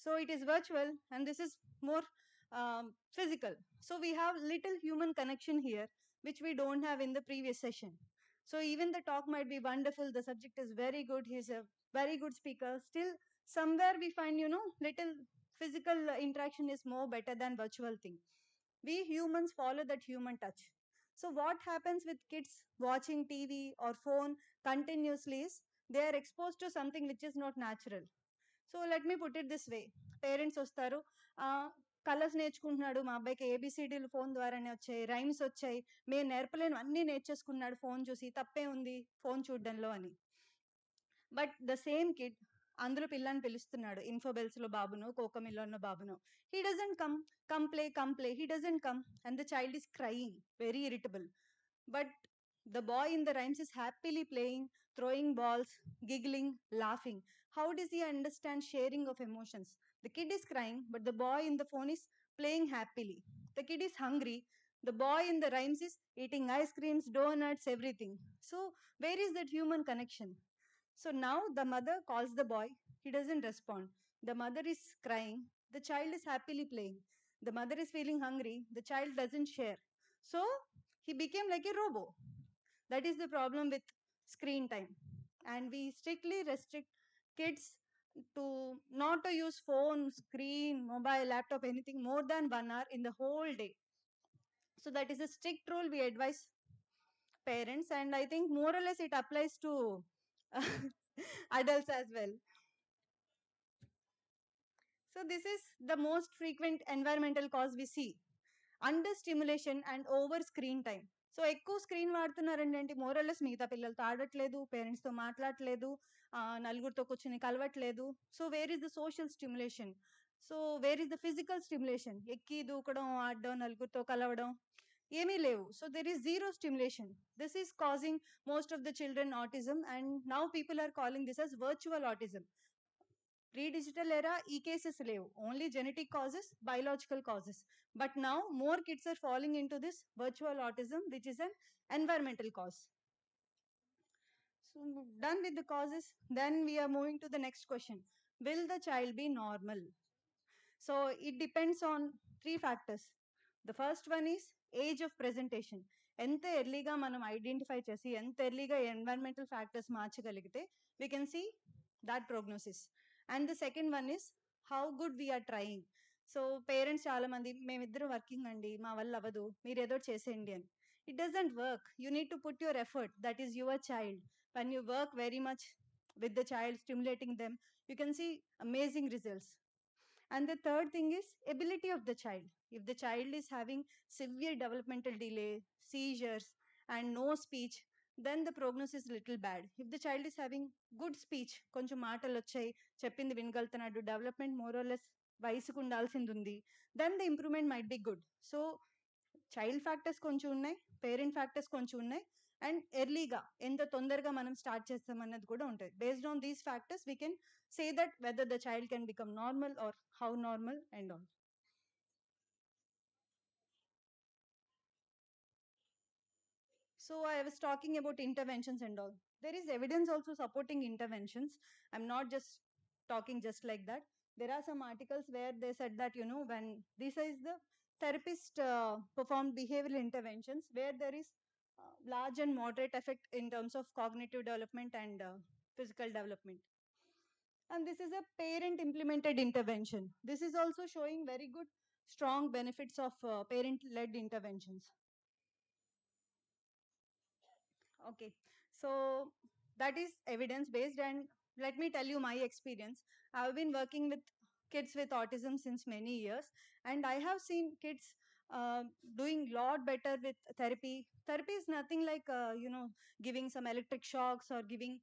So it is virtual and this is more physical. So we have little human connection here, which we don't have in the previous session. So even the talk might be wonderful, the subject is very good, he's a very good speaker. Still, somewhere we find, little physical interaction is more better than virtual thing. We humans follow that human touch. So what happens with kids watching TV or phone continuously is they are exposed to something which is not natural. So let me put it this way. Parents వస్తారు, colours నేర్చుకుంటున్నాడు మా అబ్బాయికి, ఏబిసిడీలు phone ద్వారానే వచ్చాయి, rhymes వచ్చాయి, మేము నేర్పలేను అన్నీ నేర్చేసుకున్నాడు phone చూసి, తప్పే ఉంది ఫోన్ చూడడంలో అని. బట్ ద సేమ్ కిడ్ అందులో పిల్లని పిలుస్తున్నాడు, ఇన్ఫోబెల్స్లో బాబును, కోకమిల్లోనో బాబును, he doesn't come play, he doesn't come and the child is crying, very irritable. But the boy in the rhymes is happily playing, throwing balls, giggling, laughing. How does he understand sharing of emotions? The kid is crying, but the boy in the phone is playing happily. The kid is hungry. The boy in the rhymes is eating ice creams, donuts, everything. So, where is that human connection? So now the mother calls the boy. He doesn't respond. The mother is crying. The child is happily playing. The mother is feeling hungry. The child doesn't share. So he became like a robot. That is the problem with screen time. And we strictly restrict kids to not to use phone, screen, mobile, laptop, anything more than 1 hour in the whole day. So that is a strict rule we advise parents, and I think more or less it applies to adults as well. So this is the most frequent environmental cause we see. Under stimulation and over screen time. So ఎక్కువ screen వాడుతున్నారండి అంటే మోరల్లెస్ మిగతా పిల్లలతో ఆడట్లేదు, పేరెంట్స్తో మాట్లాడట్లేదు, నలుగురితో కూర్చొని కలవట్లేదు. So where is the social stimulation? So where is the physical stimulation? ఎక్కి దూకడం, ఆడడం, నలుగురితో కలవడం ఏమీ లేవు. So there is zero stimulation. This is causing most of the children autism, and now people are calling this as virtual autism. Pre-digital era, cases levu, only genetic causes, biological causes. But now more kids are falling into this virtual autism, which is an environmental cause. So done with the causes, then we are moving to the next question. will the child be normal? So it depends on 3 factors. The first one is age of presentation. ఎంత ఎర్లీగా మనం identify చేసి ఎంత ఎర్లీగా environmental factors మార్చగలిగితే we can see that prognosis. And the second one is how good we are trying. So parents చాలా మంది మేమిద్దరం వర్కింగ్ అండి, మా వల్ల అవ్వదు, మీరు ఏదో చేసేయండి అని. It doesn't work. You need to put your effort. That is your child. When you work very much with the child, stimulating them, you can see amazing results. And the third thing is ability of the child. If the child is having severe developmental delay, seizures, and no speech, then the prognosis is little bad. If the child is having good speech, కొంచెం మాటలు వచ్చాయి, చెప్పింది వినగలుగుతున్నాడు, development more or less వయసుకు ఉండాల్సింది ఉంది, then the improvement might be good. So child factors కొంచెం ఉన్నాయి, parent factors కొంచెం ఉన్నాయి, అండ్ ఎర్లీగా ఎంత తొందరగా మనం స్టార్ట్ చేస్తాం అన్నది కూడా ఉంటుంది. Based on these factors we can say that whether the child can become normal or how normal and all. So I was talking about interventions and all. There is evidence also supporting interventions. I'm not just talking just like that. There are some articles where they said that, when this is the therapist performed behavioral interventions where there is large and moderate effect in terms of cognitive development and physical development. And this is a parent implemented intervention. This is also showing very good strong benefits of parent led interventions. Okay, so that is evidence based, and let me tell you my experience. I've been working with kids with autism since many years, and I have seen kids doing lot better with therapy. Therapy is nothing like giving some electric shocks or giving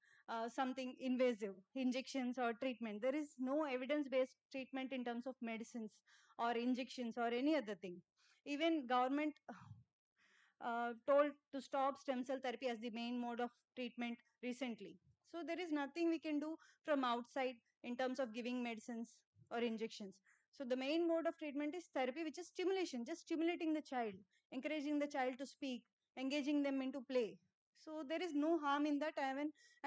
something invasive injections or treatment. There is no evidence based treatment in terms of medicines or injections or any other thing. Even government told to stop stem cell therapy as the main mode of treatment recently. So there is nothing we can do from outside in terms of giving medicines or injections. So the main mode of treatment is therapy, which is stimulation, just stimulating the child, encouraging the child to speak, engaging them into play. So there is no harm in that,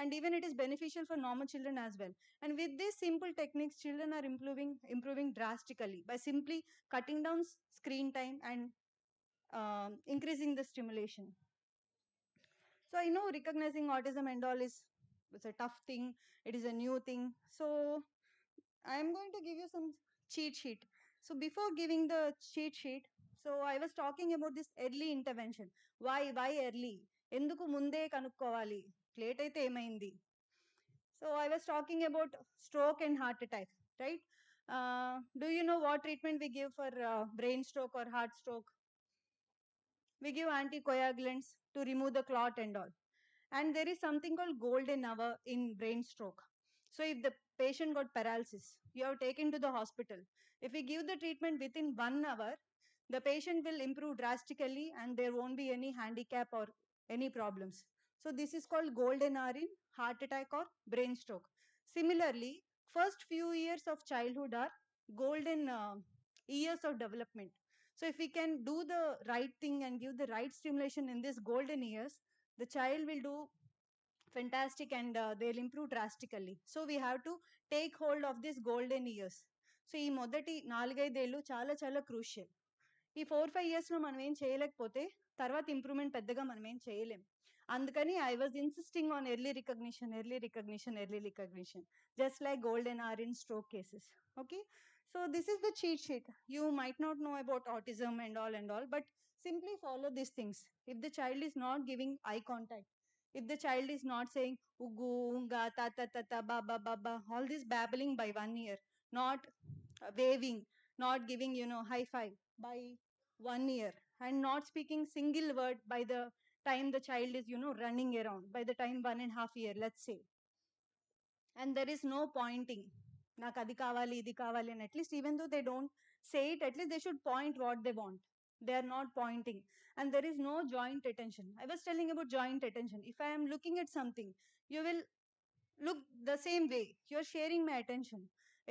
and even it is beneficial for normal children as well. And with these simple techniques, children are improving drastically by simply cutting down screen time and increasing the stimulation. So I know recognizing autism and all is it's a tough thing. It is a new thing. So I am going to give you some cheat sheet. So before giving the cheat sheet, so I was talking about this early intervention. Why early? ఎందుకు ముందే కనుక్కోవాలి, late అయితే ఏమైంది? So I was talking about stroke and heart attack, right? Do you know what treatment we give for brain stroke or heart stroke? We give anticoagulants to remove the clot and all. And there is something called golden hour in brain stroke. So if the patient got paralysis, you have taken to the hospital. If we give the treatment within 1 hour, the patient will improve drastically and there won't be any handicap or any problems. So this is called golden hour in heart attack or brain stroke. Similarly, first few years of childhood are golden years of development. So if we can do the right thing and give the right stimulation in these golden years, the child will do fantastic and they'll improve drastically. So we have to take hold of these golden years. So ఈ మొదటి 4-5 ఏళ్ళు చాలా చాలా crucial. ఈ 4-5 ఇయర్స్లో మనం ఏం చేయలేకపోతే తర్వాత ఇంప్రూవ్మెంట్ పెద్దగా మనం ఏం చేయలేం. అందుకని I was insisting on early recognition just like golden hour in stroke cases. Okay, so this is the cheat sheet. You might not know about autism and all, but simply follow these things. If the child is not giving eye contact, if the child is not saying ugu, unga, ta ta ta ta, ba ba ba ba, all this babbling by 1 year, not waving, not giving high five by 1 year, and not speaking single word by the time the child is running around, by the time 1.5 year, let's say. And there is no pointing, నాకు అది కావాలి ఇది కావాలి అని. At least even though they don't say it, at least they should point what they want. They are not pointing. And there is no joint attention. I was telling about joint attention. If I am looking at something, you will look the same way. You are sharing my attention.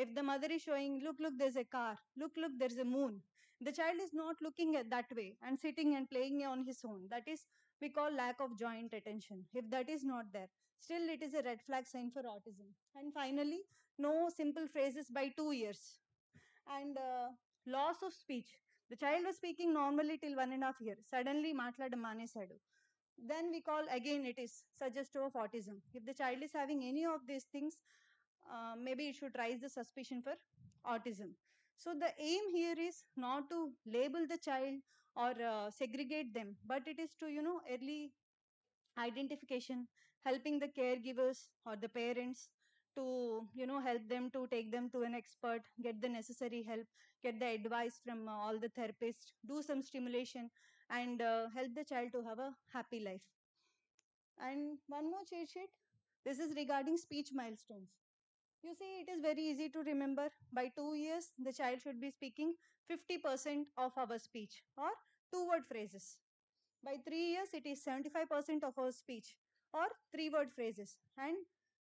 If the mother is showing, look, there's a car, look, there's a moon, the child is not looking at that way and sitting and playing on his own. That is we call lack of joint attention. If that is not there, still it is a red flag sign for autism. And finally, no simple phrases by 2 years. And loss of speech. The child was speaking normally till 1.5 years. Suddenly, matladam manesadu. Then we call again it is suggestive of autism. If the child is having any of these things, maybe it should raise the suspicion for autism. So the aim here is not to label the child or segregate them, but it is to early identification, helping the caregivers or the parents to help them, to take them to an expert, get the necessary help, get the advice from all the therapists, do some stimulation, and help the child to have a happy life. And one more cheat sheet. This is regarding speech milestones. You see, it is very easy to remember. By 2 years, the child should be speaking 50% of our speech or two-word phrases. By 3 years, it is 75% of our speech or three-word phrases. And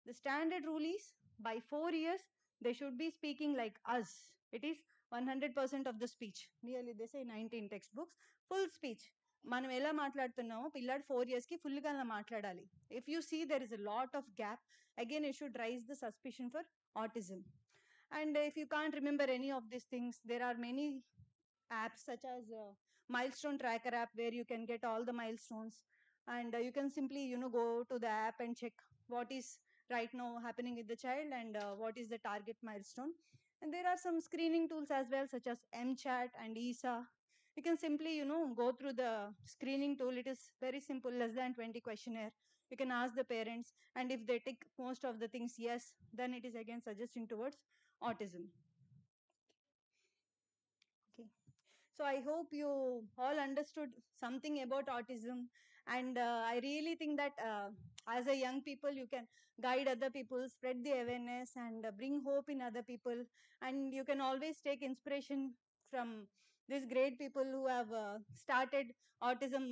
the standard rule is by 4 years, they should be speaking like us. It is 100% of the speech. Nearly, they say 19 textbooks, full speech. మనం ఎలా మాట్లాడుతున్నామో పిల్లాడు 4 yearsకి ఫుల్గా అలా మాట్లాడాలి. If you see there is a lot of gap, again you should raise the suspicion for autism. And if you can't remember any of these things, there are many apps such as milestone tracker app, where you can get all the milestones, and you can simply go to the app and check what is right now happening with the child, and what is the target milestone. And there are some screening tools as well, such as mchat and isa. You can simply go through the screening tool. It is very simple, less than 20 questionnaire. You can ask the parents, and if they tick most of the things yes, then it is again suggesting towards autism. Okay, so I hope you all understood something about autism, and I really think that as a young people, you can guide other people, spread the awareness, and bring hope in other people. And you can always take inspiration from these great people who have started autism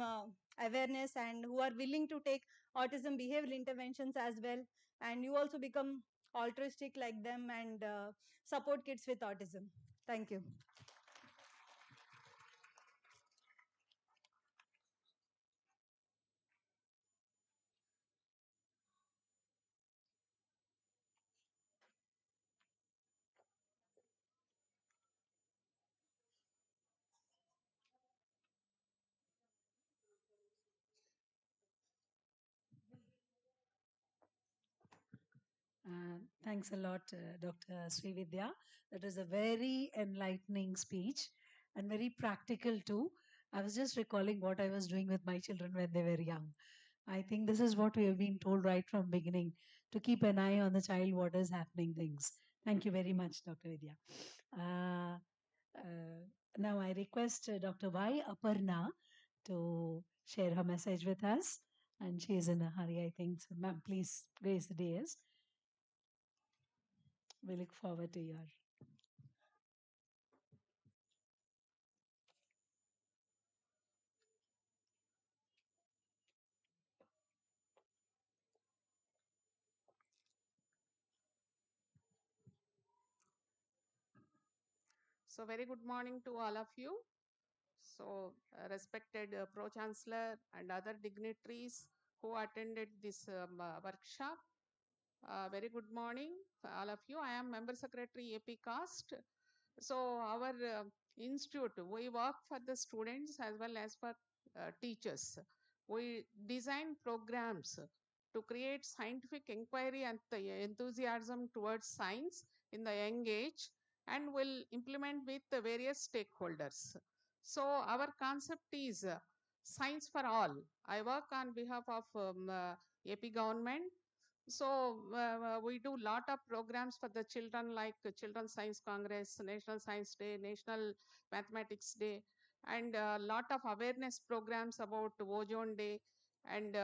awareness, and who are willing to take autism behavioral interventions as well. And you also become altruistic like them, and support kids with autism. Thank you. Thanks a lot, Dr. Srividya. That was a very enlightening speech and very practical too. I was just recalling what I was doing with my children when they were young. I think this is what we have been told right from beginning, to keep an eye on the child, what is happening things. Thank you very much, Dr. Vidya. Uh, now I request Dr. Y. Aparna to share her message with us. And she is in a hurry, I think. So, ma'am, please raise the dais. We look forward to your. So very good morning to all of you. So respected Pro-Chancellor and other dignitaries who attended this workshop. Very good morning all of you. I am Member Secretary AP Cast. So our institute, we work for the students as well as for teachers. We design programs to create scientific inquiry and the enthusiasm towards science in the young age, and will implement with the various stakeholders. So our concept is science for all. I work on behalf of AP government. So we do lot of programs for the children, like Children's Science Congress, National Science Day, National Mathematics Day, and a lot of awareness programs about Ozone Day, and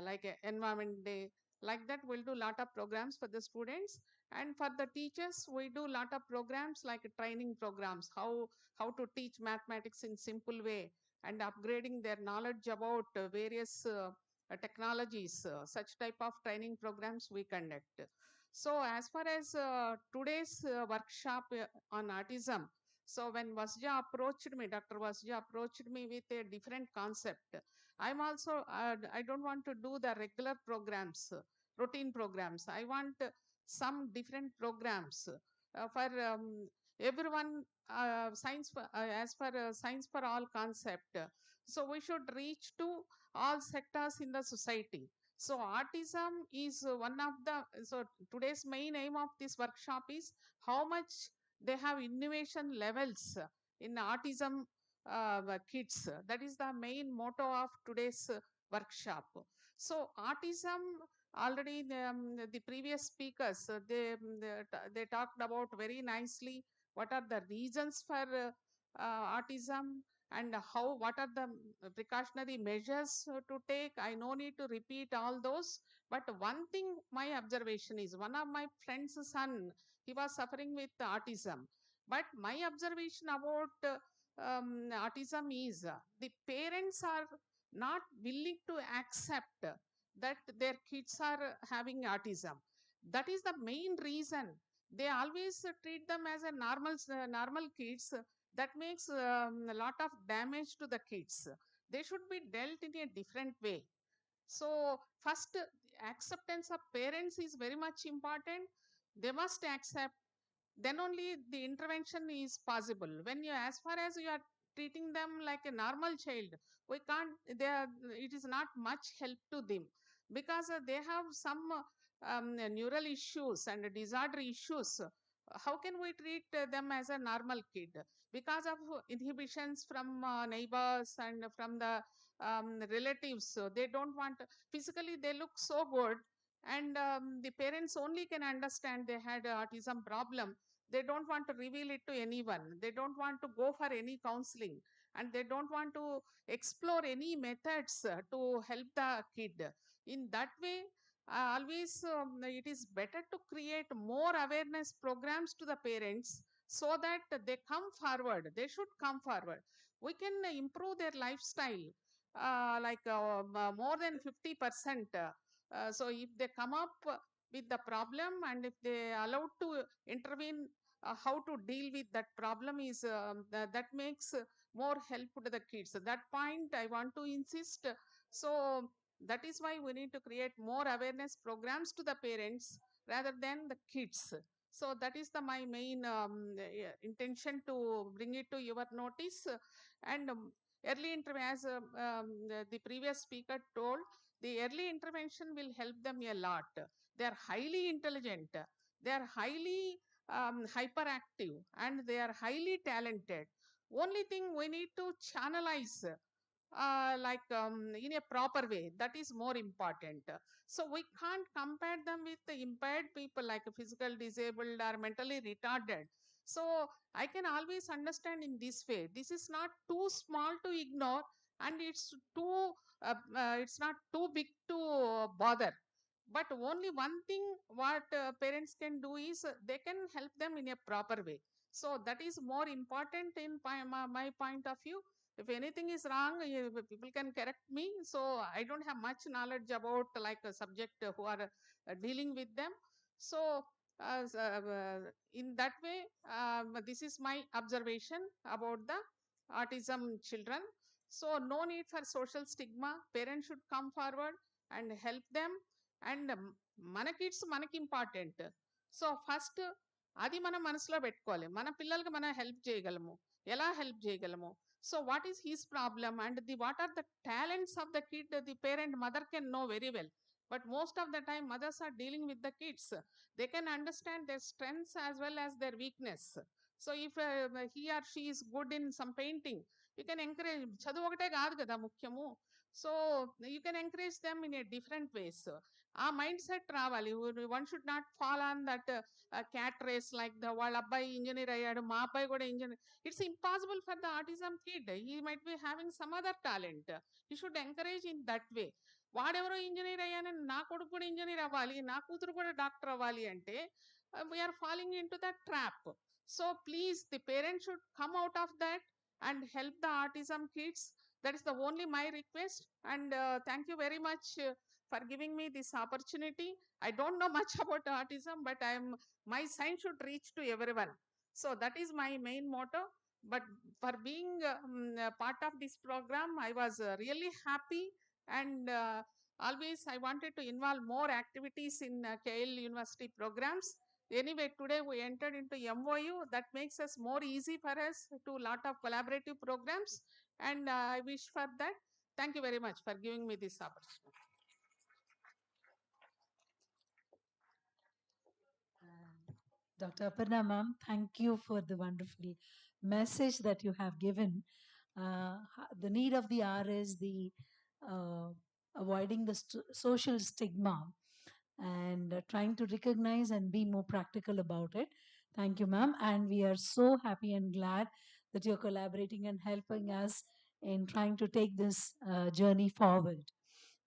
like Environment Day. Like that, we'll do lot of programs for the students. And for the teachers, we do lot of programs like training programs, how to teach mathematics in simple way, and upgrading their knowledge about various technologies. Such type of training programs we conduct. So as far as today's workshop on autism, So when Vasja approached me, Dr. Vasja approached me with a different concept. I'm also, I don't want to do the regular programs, routine programs. I want some different programs for everyone, science for, as for science for all concept. So we should reach to all sectors in the society. So autism is one of the, so today's main aim of this workshop is how much they have innovation levels in autism kids. That is the main motto of today's workshop. So autism, already the previous speakers, they talked about very nicely what are the reasons for autism and how, what are the precautionary measures to take. I no need to repeat all those, but one thing my observation is, one of my friend's son, he was suffering with autism, but my observation about autism is the parents are not willing to accept that their kids are having autism. That is the main reason. They always treat them as a normal kids. That makes a lot of damage to the kids. They should be dealt in a different way. So first, acceptance of parents is very much important. They must accept, then only the intervention is possible. When you, as far as you are treating them like a normal child, we can't, they are, it is not much help to them, because they have some neural issues and disorder issues. How can we treat them as a normal kid? Because of inhibitions from neighbors and from the relatives. So they don't want, physically they look so good, and the parents only can understand they had autism problem. They don't want to reveal it to anyone. They don't want to go for any counseling, and they don't want to explore any methods to help the kid. In that way, always it is better to create more awareness programs to the parents, so that they come forward. They should come forward. We can improve their lifestyle more than 50%. So if they come up with the problem, and if they allowed to intervene, how to deal with that problem is that makes more help to the kids. That point I want to insist. So that is why we need to create more awareness programs to the parents rather than the kids. So that is the my main intention to bring it to your notice. And early intervention, as the previous speaker told, the early intervention will help them a lot. They are highly intelligent, they are highly hyperactive, and they are highly talented. Only thing we need to channelize in a proper way. That is more important. So we can't compare them with the impaired people, like physical disabled or mentally retarded. So I can always understand in this way. This is not too small to ignore, and it's not too big to bother. But only one thing what parents can do is they can help them in a proper way. So that is more important in my point of view. If anything is wrong, people can correct me. So I don't have much knowledge about like a subject who are dealing with them. So in that way, this is my observation about the autism children. So no need for social stigma. Parents should come forward and help them. And మన kids మనకి important. So first అది మనం మనసులో పెట్టుకోవాలి. మన పిల్లలకి మనం help చేయగలము, ఎలా హెల్ప్ చేయగలము. So what is his problem and the what are the talents of the kid. The parent mother can know very well, but most of the time mothers are dealing with the kids. They can understand their strengths as well as their weakness. So if he or she is good in some painting, you can encourage. చదువు ఒకటే కాదు కదా ముఖ్యము. So you can encourage them in a different ways. ఆ mind set రావాలి. One should not fall on that cat race, like వాళ్ళ అబ్బాయి engineer అయ్యాడు, మా అబ్బాయి కూడా engineer. It's impossible for the autism kid. He might be having some other talent. You should encourage in that way. వాడెవరో engineer అయ్యానని నా కొడుకు కూడా ఇంజనీర్ అవ్వాలి, నా కూతురు కూడా డాక్టర్ అవ్వాలి అంటే we're falling into the trap. So please, the parents should come out of that and help the autism kids. That is the only my request. And thank you very much for giving me this opportunity. I don't know much about autism, but my sign should reach to everyone. So that is my main motto. But for being a part of this program, I was really happy, and always I wanted to involve more activities in KL University programs. Anyway, today we entered into MOU that makes us more easy for us to lot of collaborative programs, and I wish for that. Thank you very much for giving me this opportunity. Dr. Aparna ma'am, thank you for the wonderful message that you have given. The need of the hour is the avoiding the social stigma and trying to recognize and be more practical about it. Thank you, ma'am. And we are so happy and glad that you're collaborating and helping us in trying to take this journey forward.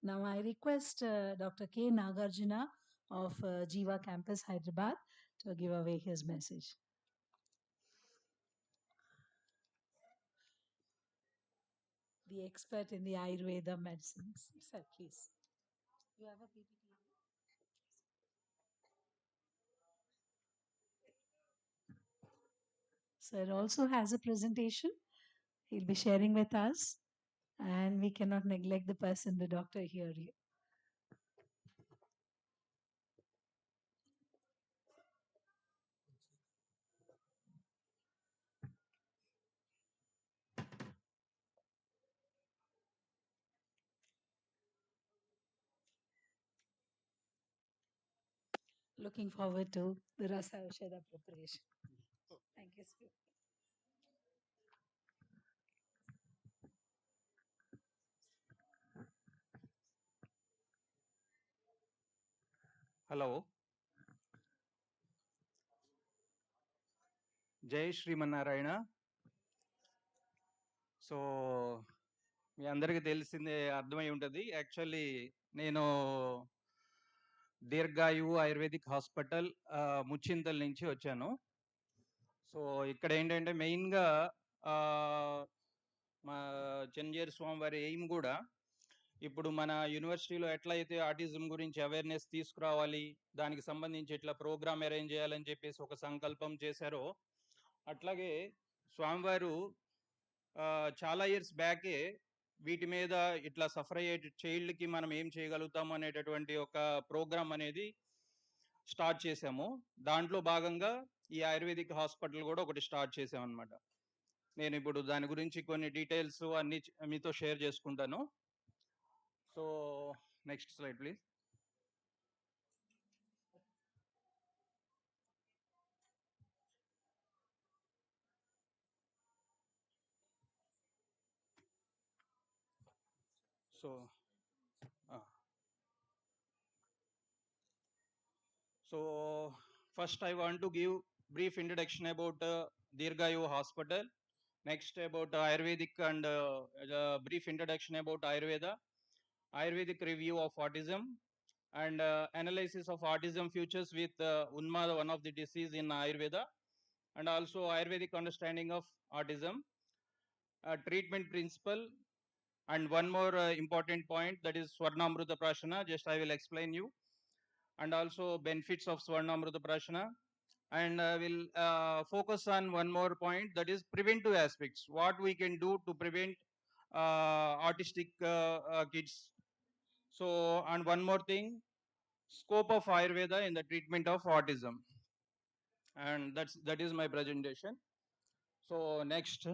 Now, I request Dr. K. Nagarjuna of Jiva Campus, Hyderabad, to give away his message. The expert in the Ayurveda medicines. Sir, please. You have a PPT. Sir also has a presentation. He'll be sharing with us, and we cannot neglect the person, the doctor here. Looking forward to the Rasa Aushadha preparation. Thank you, sir. Hello. Jai Srimannarayana. So మీ అందరికీ తెలిసిందే అర్థమై ఉంటుంది. Actually నేను దీర్ఘాయువు ayurvedic hospital Muchintal నుంచి వచ్చాను. So ఇక్కడ ఏంటంటే మెయిన్గా మా చెన్నజేరి స్వామి వారి ఎయిమ్ కూడా ఇప్పుడు మన యూనివర్సిటీలో ఎట్లయితే ఆటిజం గురించి అవేర్నెస్ తీసుకురావాలి, దానికి సంబంధించి ఇట్లా ప్రోగ్రామ్ అరేంజ్ చేయాలని చెప్పేసి ఒక సంకల్పం చేశారో, అట్లాగే స్వామివారు చాలా ఇయర్స్ బ్యాకే వీటి మీద ఇట్లా సఫర్ అయ్యే చైల్డ్కి మనం ఏం చేయగలుగుతాము అనేటటువంటి ఒక ప్రోగ్రామ్ అనేది స్టార్ట్ చేసాము. దాంట్లో భాగంగా ఈ ఆయుర్వేదిక్ హాస్పిటల్ కూడా ఒకటి స్టార్ట్ చేసామన్నమాట. నేను ఇప్పుడు దాని గురించి కొన్ని డీటెయిల్స్ అన్ని మీతో షేర్ చేసుకుంటాను. So next slide please. So first I want to give brief introduction about Dirgayu Hospital. Next about Ayurvedic and brief introduction about Ayurveda, Ayurvedic review of autism, and analysis of autism futures with Unmada, one of the disease in Ayurveda, and also Ayurvedic understanding of autism, treatment principle, and one more important point, that is Swarnamruta Prashana. Just I will explain you, and also benefits of Swarnamruta Prashana. And we'll focus on one more point, that is preventive aspects, what we can do to prevent autistic kids. So, and one more thing, scope of Ayurveda in the treatment of autism. And that is my presentation. So next.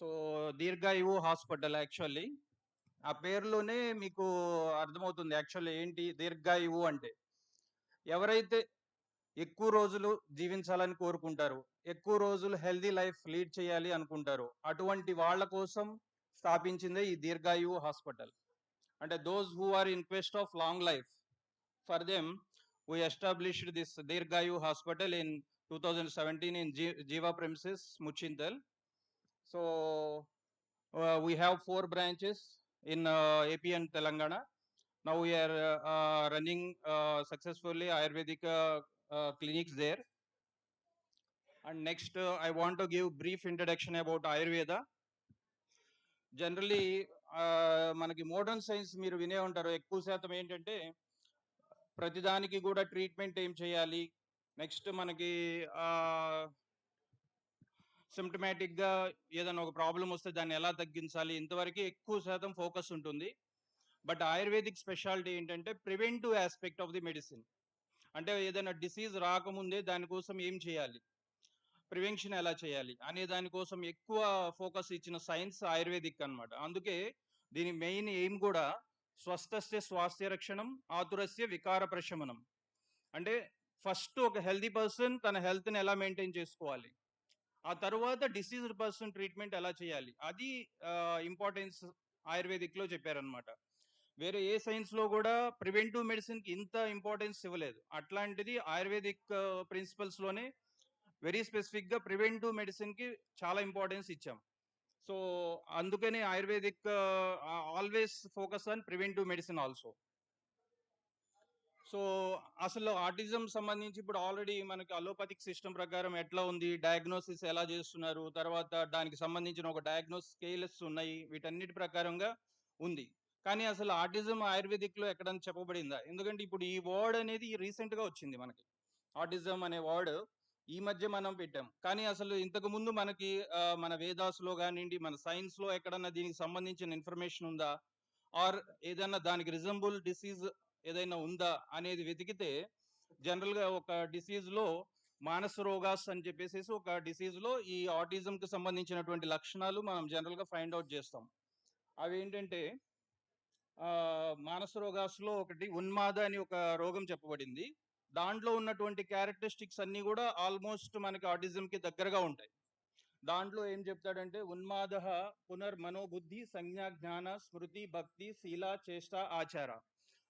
So దీర్ఘాయువు hospital actually ఆ పేరులోనే మీకు అర్థమవుతుంది actually ఏంటి దీర్ఘాయువు అంటే. ఎవరైతే ఎక్కువ రోజులు జీవించాలని కోరుకుంటారు, ఎక్కువ రోజులు హెల్దీ లైఫ్ లీడ్ చేయాలి అనుకుంటారు, అటువంటి వాళ్ళ కోసం స్థాపించిందే ఈ దీర్ఘాయువు హాస్పిటల్. అంటే those who are in quest of long life, for them we established this Dirgayu Hospital in 2017 in Jiva premises, Muchintal. So we have 4 branches in AP and Telangana. Now we are running successfully Ayurvedic clinics there. And next I want to give brief introduction about Ayurveda. Generally మనకి modern science మీరు వినే ఉంటారు, ఎక్కువ శాతం ఏంటంటే ప్రతిదానికి కూడా treatment ఏం చేయాలి, నెక్స్ట్ మనకి సిమ్టమాటిక్గా ఏదైనా ఒక ప్రాబ్లం వస్తే దాన్ని ఎలా తగ్గించాలి, ఇంతవరకు ఎక్కువ శాతం ఫోకస్ ఉంటుంది. బట్ ఆయుర్వేదిక్ స్పెషాలిటీ ఏంటంటే preventive aspect of the medicine. అంటే ఏదైనా డిసీజ్ రాకముందే దానికోసం ఏం చేయాలి, ప్రివెన్షన్ ఎలా చేయాలి అనే దానికోసం ఎక్కువ ఫోకస్ ఇచ్చిన సైన్స్ ఆయుర్వేదిక్ అన్నమాట. అందుకే దీని మెయిన్ ఎయిమ్ కూడా స్వస్థస్య స్వాస్థ్య రక్షణం ఆతురస్య వికార ప్రశమనం. అంటే ఫస్ట్ ఒక హెల్దీ పర్సన్ తన హెల్త్ని ఎలా మెయింటైన్ చేసుకోవాలి, ఆ తర్వాత డిసీజ్డ్ పర్సన్ ట్రీట్మెంట్ ఎలా చేయాలి, అది ఇంపార్టెన్స్ ఆయుర్వేదిక్లో చెప్పారనమాట. వేరే ఏ సైన్స్లో కూడా ప్రివెంటివ్ మెడిసిన్కి ఇంత ఇంపార్టెన్స్ ఇవ్వలేదు. అట్లాంటిది ఆయుర్వేదిక్ ప్రిన్సిపల్స్లోనే వెరీ స్పెసిఫిక్గా ప్రివెంటివ్ మెడిసిన్కి చాలా ఇంపార్టెన్స్ ఇచ్చాం. సో అందుకని ayurvedic always focus on preventive medicine also. So అసలు ఆటిజం సంబంధించి ఇప్పుడు ఆల్రెడీ మనకి అలోపతిక్ సిస్టమ్ ప్రకారం ఎట్లా ఉంది, డయాగ్నోసిస్ ఎలా చేస్తున్నారు, తర్వాత దానికి సంబంధించిన ఒక డయాగ్నోస్ స్కేల్స్ ఉన్నాయి, వీటన్నిటి ప్రకారంగా ఉంది. కానీ అసలు ఆటిజం ఆయుర్వేదిక్లో ఎక్కడైనా చెప్పబడిందా? ఎందుకంటే ఇప్పుడు ఈ వర్డ్ అనేది రీసెంట్గా వచ్చింది మనకి. ఆటిజం అనే వర్డ్ ఈ మధ్య మనం పెట్టాం. కానీ అసలు ఇంతకు ముందు మనకి మన వేదాస్లో కానివ్వండి, మన సైన్స్లో ఎక్కడన్నా దీనికి సంబంధించిన ఇన్ఫర్మేషన్ ఉందా, ఆర్ ఏదైనా దానికి రిజంబుల్ డిసీజ్ ఏదైనా ఉందా అనేది వెతికితే జనరల్గా ఒక డిసీజ్లో మానస రోగాస్ అని చెప్పేసి ఒక డిసీజ్లో ఈ ఆటిజంకి సంబంధించినటువంటి లక్షణాలు మనం జనరల్గా ఫైండ్ అవుట్ చేస్తాం. అవి ఏంటంటే మానస రోగాస్లో ఒకటి ఉన్మాద అని ఒక రోగం చెప్పబడింది. దాంట్లో ఉన్నటువంటి క్యారెక్టరిస్టిక్స్ అన్నీ కూడా ఆల్మోస్ట్ మనకి ఆటిజంకి దగ్గరగా ఉంటాయి. దాంట్లో ఏం చెప్తాడంటే ఉన్మాద పునర్మనోబుద్ధి సంజ్ఞా జ్ఞాన స్మృతి భక్తి శీల చేష్ట ఆచార.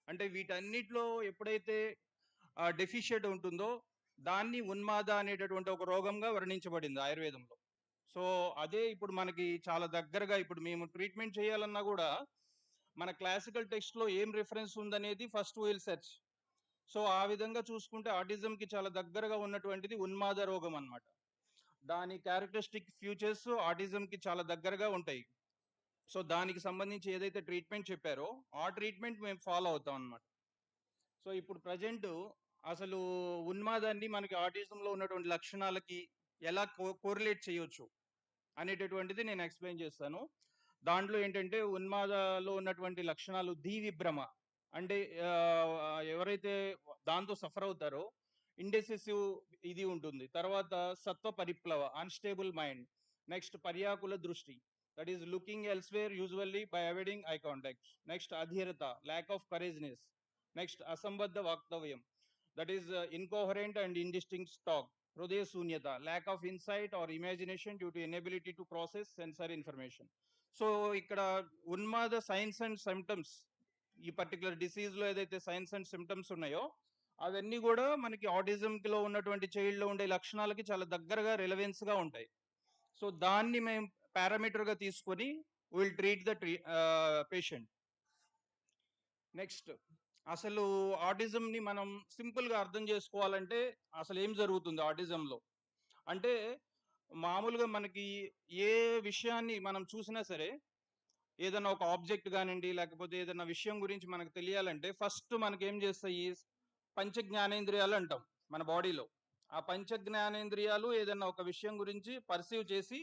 అంటే వీటన్నిటిలో ఎప్పుడైతే డెఫిషియట్ ఉంటుందో దాన్ని ఉన్మాద అనేటటువంటి ఒక రోగంగా వర్ణించబడింది ఆయుర్వేదంలో. సో అదే ఇప్పుడు మనకి చాలా దగ్గరగా ఇప్పుడు మేము ట్రీట్మెంట్ చేయాలన్నా కూడా మన క్లాసికల్ టెక్స్ట్లో ఏం రిఫరెన్స్ ఉందనేది ఫస్ట్ విల్ సెర్చ్. సో ఆ విధంగా చూసుకుంటే ఆటిజంకి చాలా దగ్గరగా ఉన్నటువంటిది ఉన్మాద రోగం అన్నమాట. దాని క్యారెక్టరిస్టిక్ ఫ్యూచర్స్ ఆటిజంకి చాలా దగ్గరగా ఉంటాయి. సో దానికి సంబంధించి ఏదైతే ట్రీట్మెంట్ చెప్పారో ఆ ట్రీట్మెంట్ మేము ఫాలో అవుతాం అన్నమాట. సో ఇప్పుడు ప్రజెంట్ అసలు ఉన్మాదాన్ని మనకి ఆటిజంలో ఉన్నటువంటి లక్షణాలకి ఎలా కోరిలేట్ చేయొచ్చు అనేటటువంటిది నేను ఎక్స్ప్లెయిన్ చేస్తాను. దాంట్లో ఏంటంటే ఉన్మాదలో ఉన్నటువంటి లక్షణాలు విభ్రమ, అంటే ఎవరైతే దాంతో సఫర్ అవుతారో ఇండెసిసివ్ ఇది ఉంటుంది. తర్వాత సత్వ పరిప్లవ అన్స్టేబుల్ మైండ్, నెక్స్ట్ పర్యాకుల దృష్టి that is looking elsewhere usually by avoiding eye contact, next అధీరత ల్యాక్ ఆఫ్ కరేజ్నెస్, నెక్స్ట్ అసంబద్ధ వాక్తవ్యం that is incoherent and indistinct talk, హృదయ శూన్యత lack of insight or imagination due to inability to process sensory information. So ఇక్కడ ఉన్మాద signs and symptoms, ఈ particular డిసీజ్లో ఏదైతే సైన్స్ అండ్ సిమ్టమ్స్ ఉన్నాయో అవన్నీ కూడా మనకి ఆటిజంలో ఉన్నటువంటి చైల్డ్లో ఉండే లక్షణాలకి చాలా దగ్గరగా రిలవెన్స్గా ఉంటాయి. సో దాన్ని మేము పారామీటర్గా తీసుకొని will treat the patient. Next అసలు ఆటిజంని మనం సింపుల్గా అర్థం చేసుకోవాలంటే అసలు ఏం జరుగుతుంది ఆటిజంలో అంటే, మామూలుగా మనకి ఏ విషయాన్ని మనం చూసినా సరే, ఏదైనా ఒక ఆబ్జెక్ట్ కానివ్వండి లేకపోతే ఏదైనా విషయం గురించి మనకు తెలియాలంటే ఫస్ట్ మనకి ఏం చేస్తాయి, పంచ జ్ఞానేంద్రియాలు అంటాం మన బాడీలో. ఆ పంచ జ్ఞానేంద్రియాలు ఏదైనా ఒక విషయం గురించి పర్సీవ్ చేసి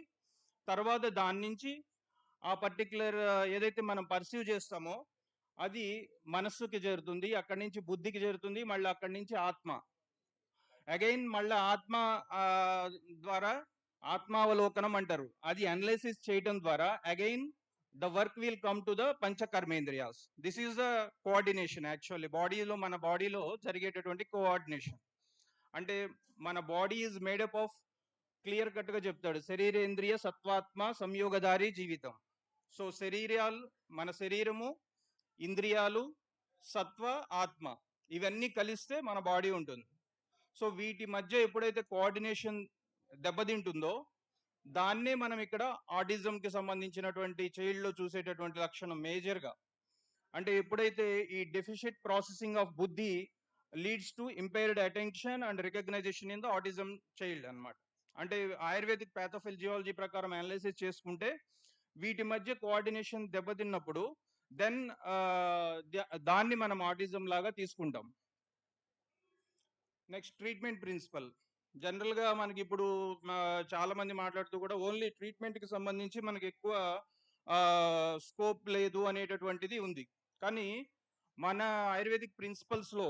తర్వాత దాని నుంచి ఆ పర్టికులర్ ఏదైతే మనం పర్సీవ్ చేస్తామో అది మనస్సుకి చేరుతుంది, అక్కడి నుంచి బుద్ధికి చేరుతుంది, మళ్ళీ అక్కడి నుంచి ఆత్మ, అగైన్ మళ్ళీ ఆత్మ ద్వారా ఆత్మావలోకనం అంటారు, అది అనలైసిస్ చేయటం ద్వారా again the work will come to the పంచకర్మేంద్రియాస్. This is the coordination. Actually బాడీలో మన బాడీలో జరిగేటటువంటి కోఆర్డినేషన్ అంటే మన body is made up of, clear కట్గా చెప్తాడు, శరీరేంద్రియ సత్వాత్మ సంయోగధారి జీవితం. సో శరీరాలు, మన శరీరము, ఇంద్రియాలు, సత్వ, ఆత్మ ఇవన్నీ కలిస్తే మన బాడీ ఉంటుంది. సో వీటి మధ్య ఎప్పుడైతే కోఆర్డినేషన్ దెబ్బతింటుందో దాన్నే మనం ఇక్కడ ఆటిజంకి సంబంధించినటువంటి చైల్డ్లో చూసేటటువంటి లక్షణం మేజర్గా. అంటే ఎప్పుడైతే ఈ డెఫిషిట్ ప్రాసెసింగ్ ఆఫ్ బుద్ధి leads to impaired attention and recognition in the autism child అన్నమాట. అంటే ఆయుర్వేదిక్ ప్యాథోఫిజియాలజీ ప్రకారం అనలైసిస్ చేసుకుంటే వీటి మధ్య కోఆర్డినేషన్ దెబ్బతిన్నప్పుడు దెన్ దాన్ని మనం ఆటిజం లాగా తీసుకుంటాం. Next treatment principle. జనరల్గా మనకి ఇప్పుడు చాలా మంది మాట్లాడుతూ కూడా ఓన్లీ ట్రీట్మెంట్కి సంబంధించి మనకి ఎక్కువ స్కోప్ లేదు అనేటటువంటిది ఉంది. కానీ మన ఆయుర్వేదిక్ ప్రిన్సిపల్స్లో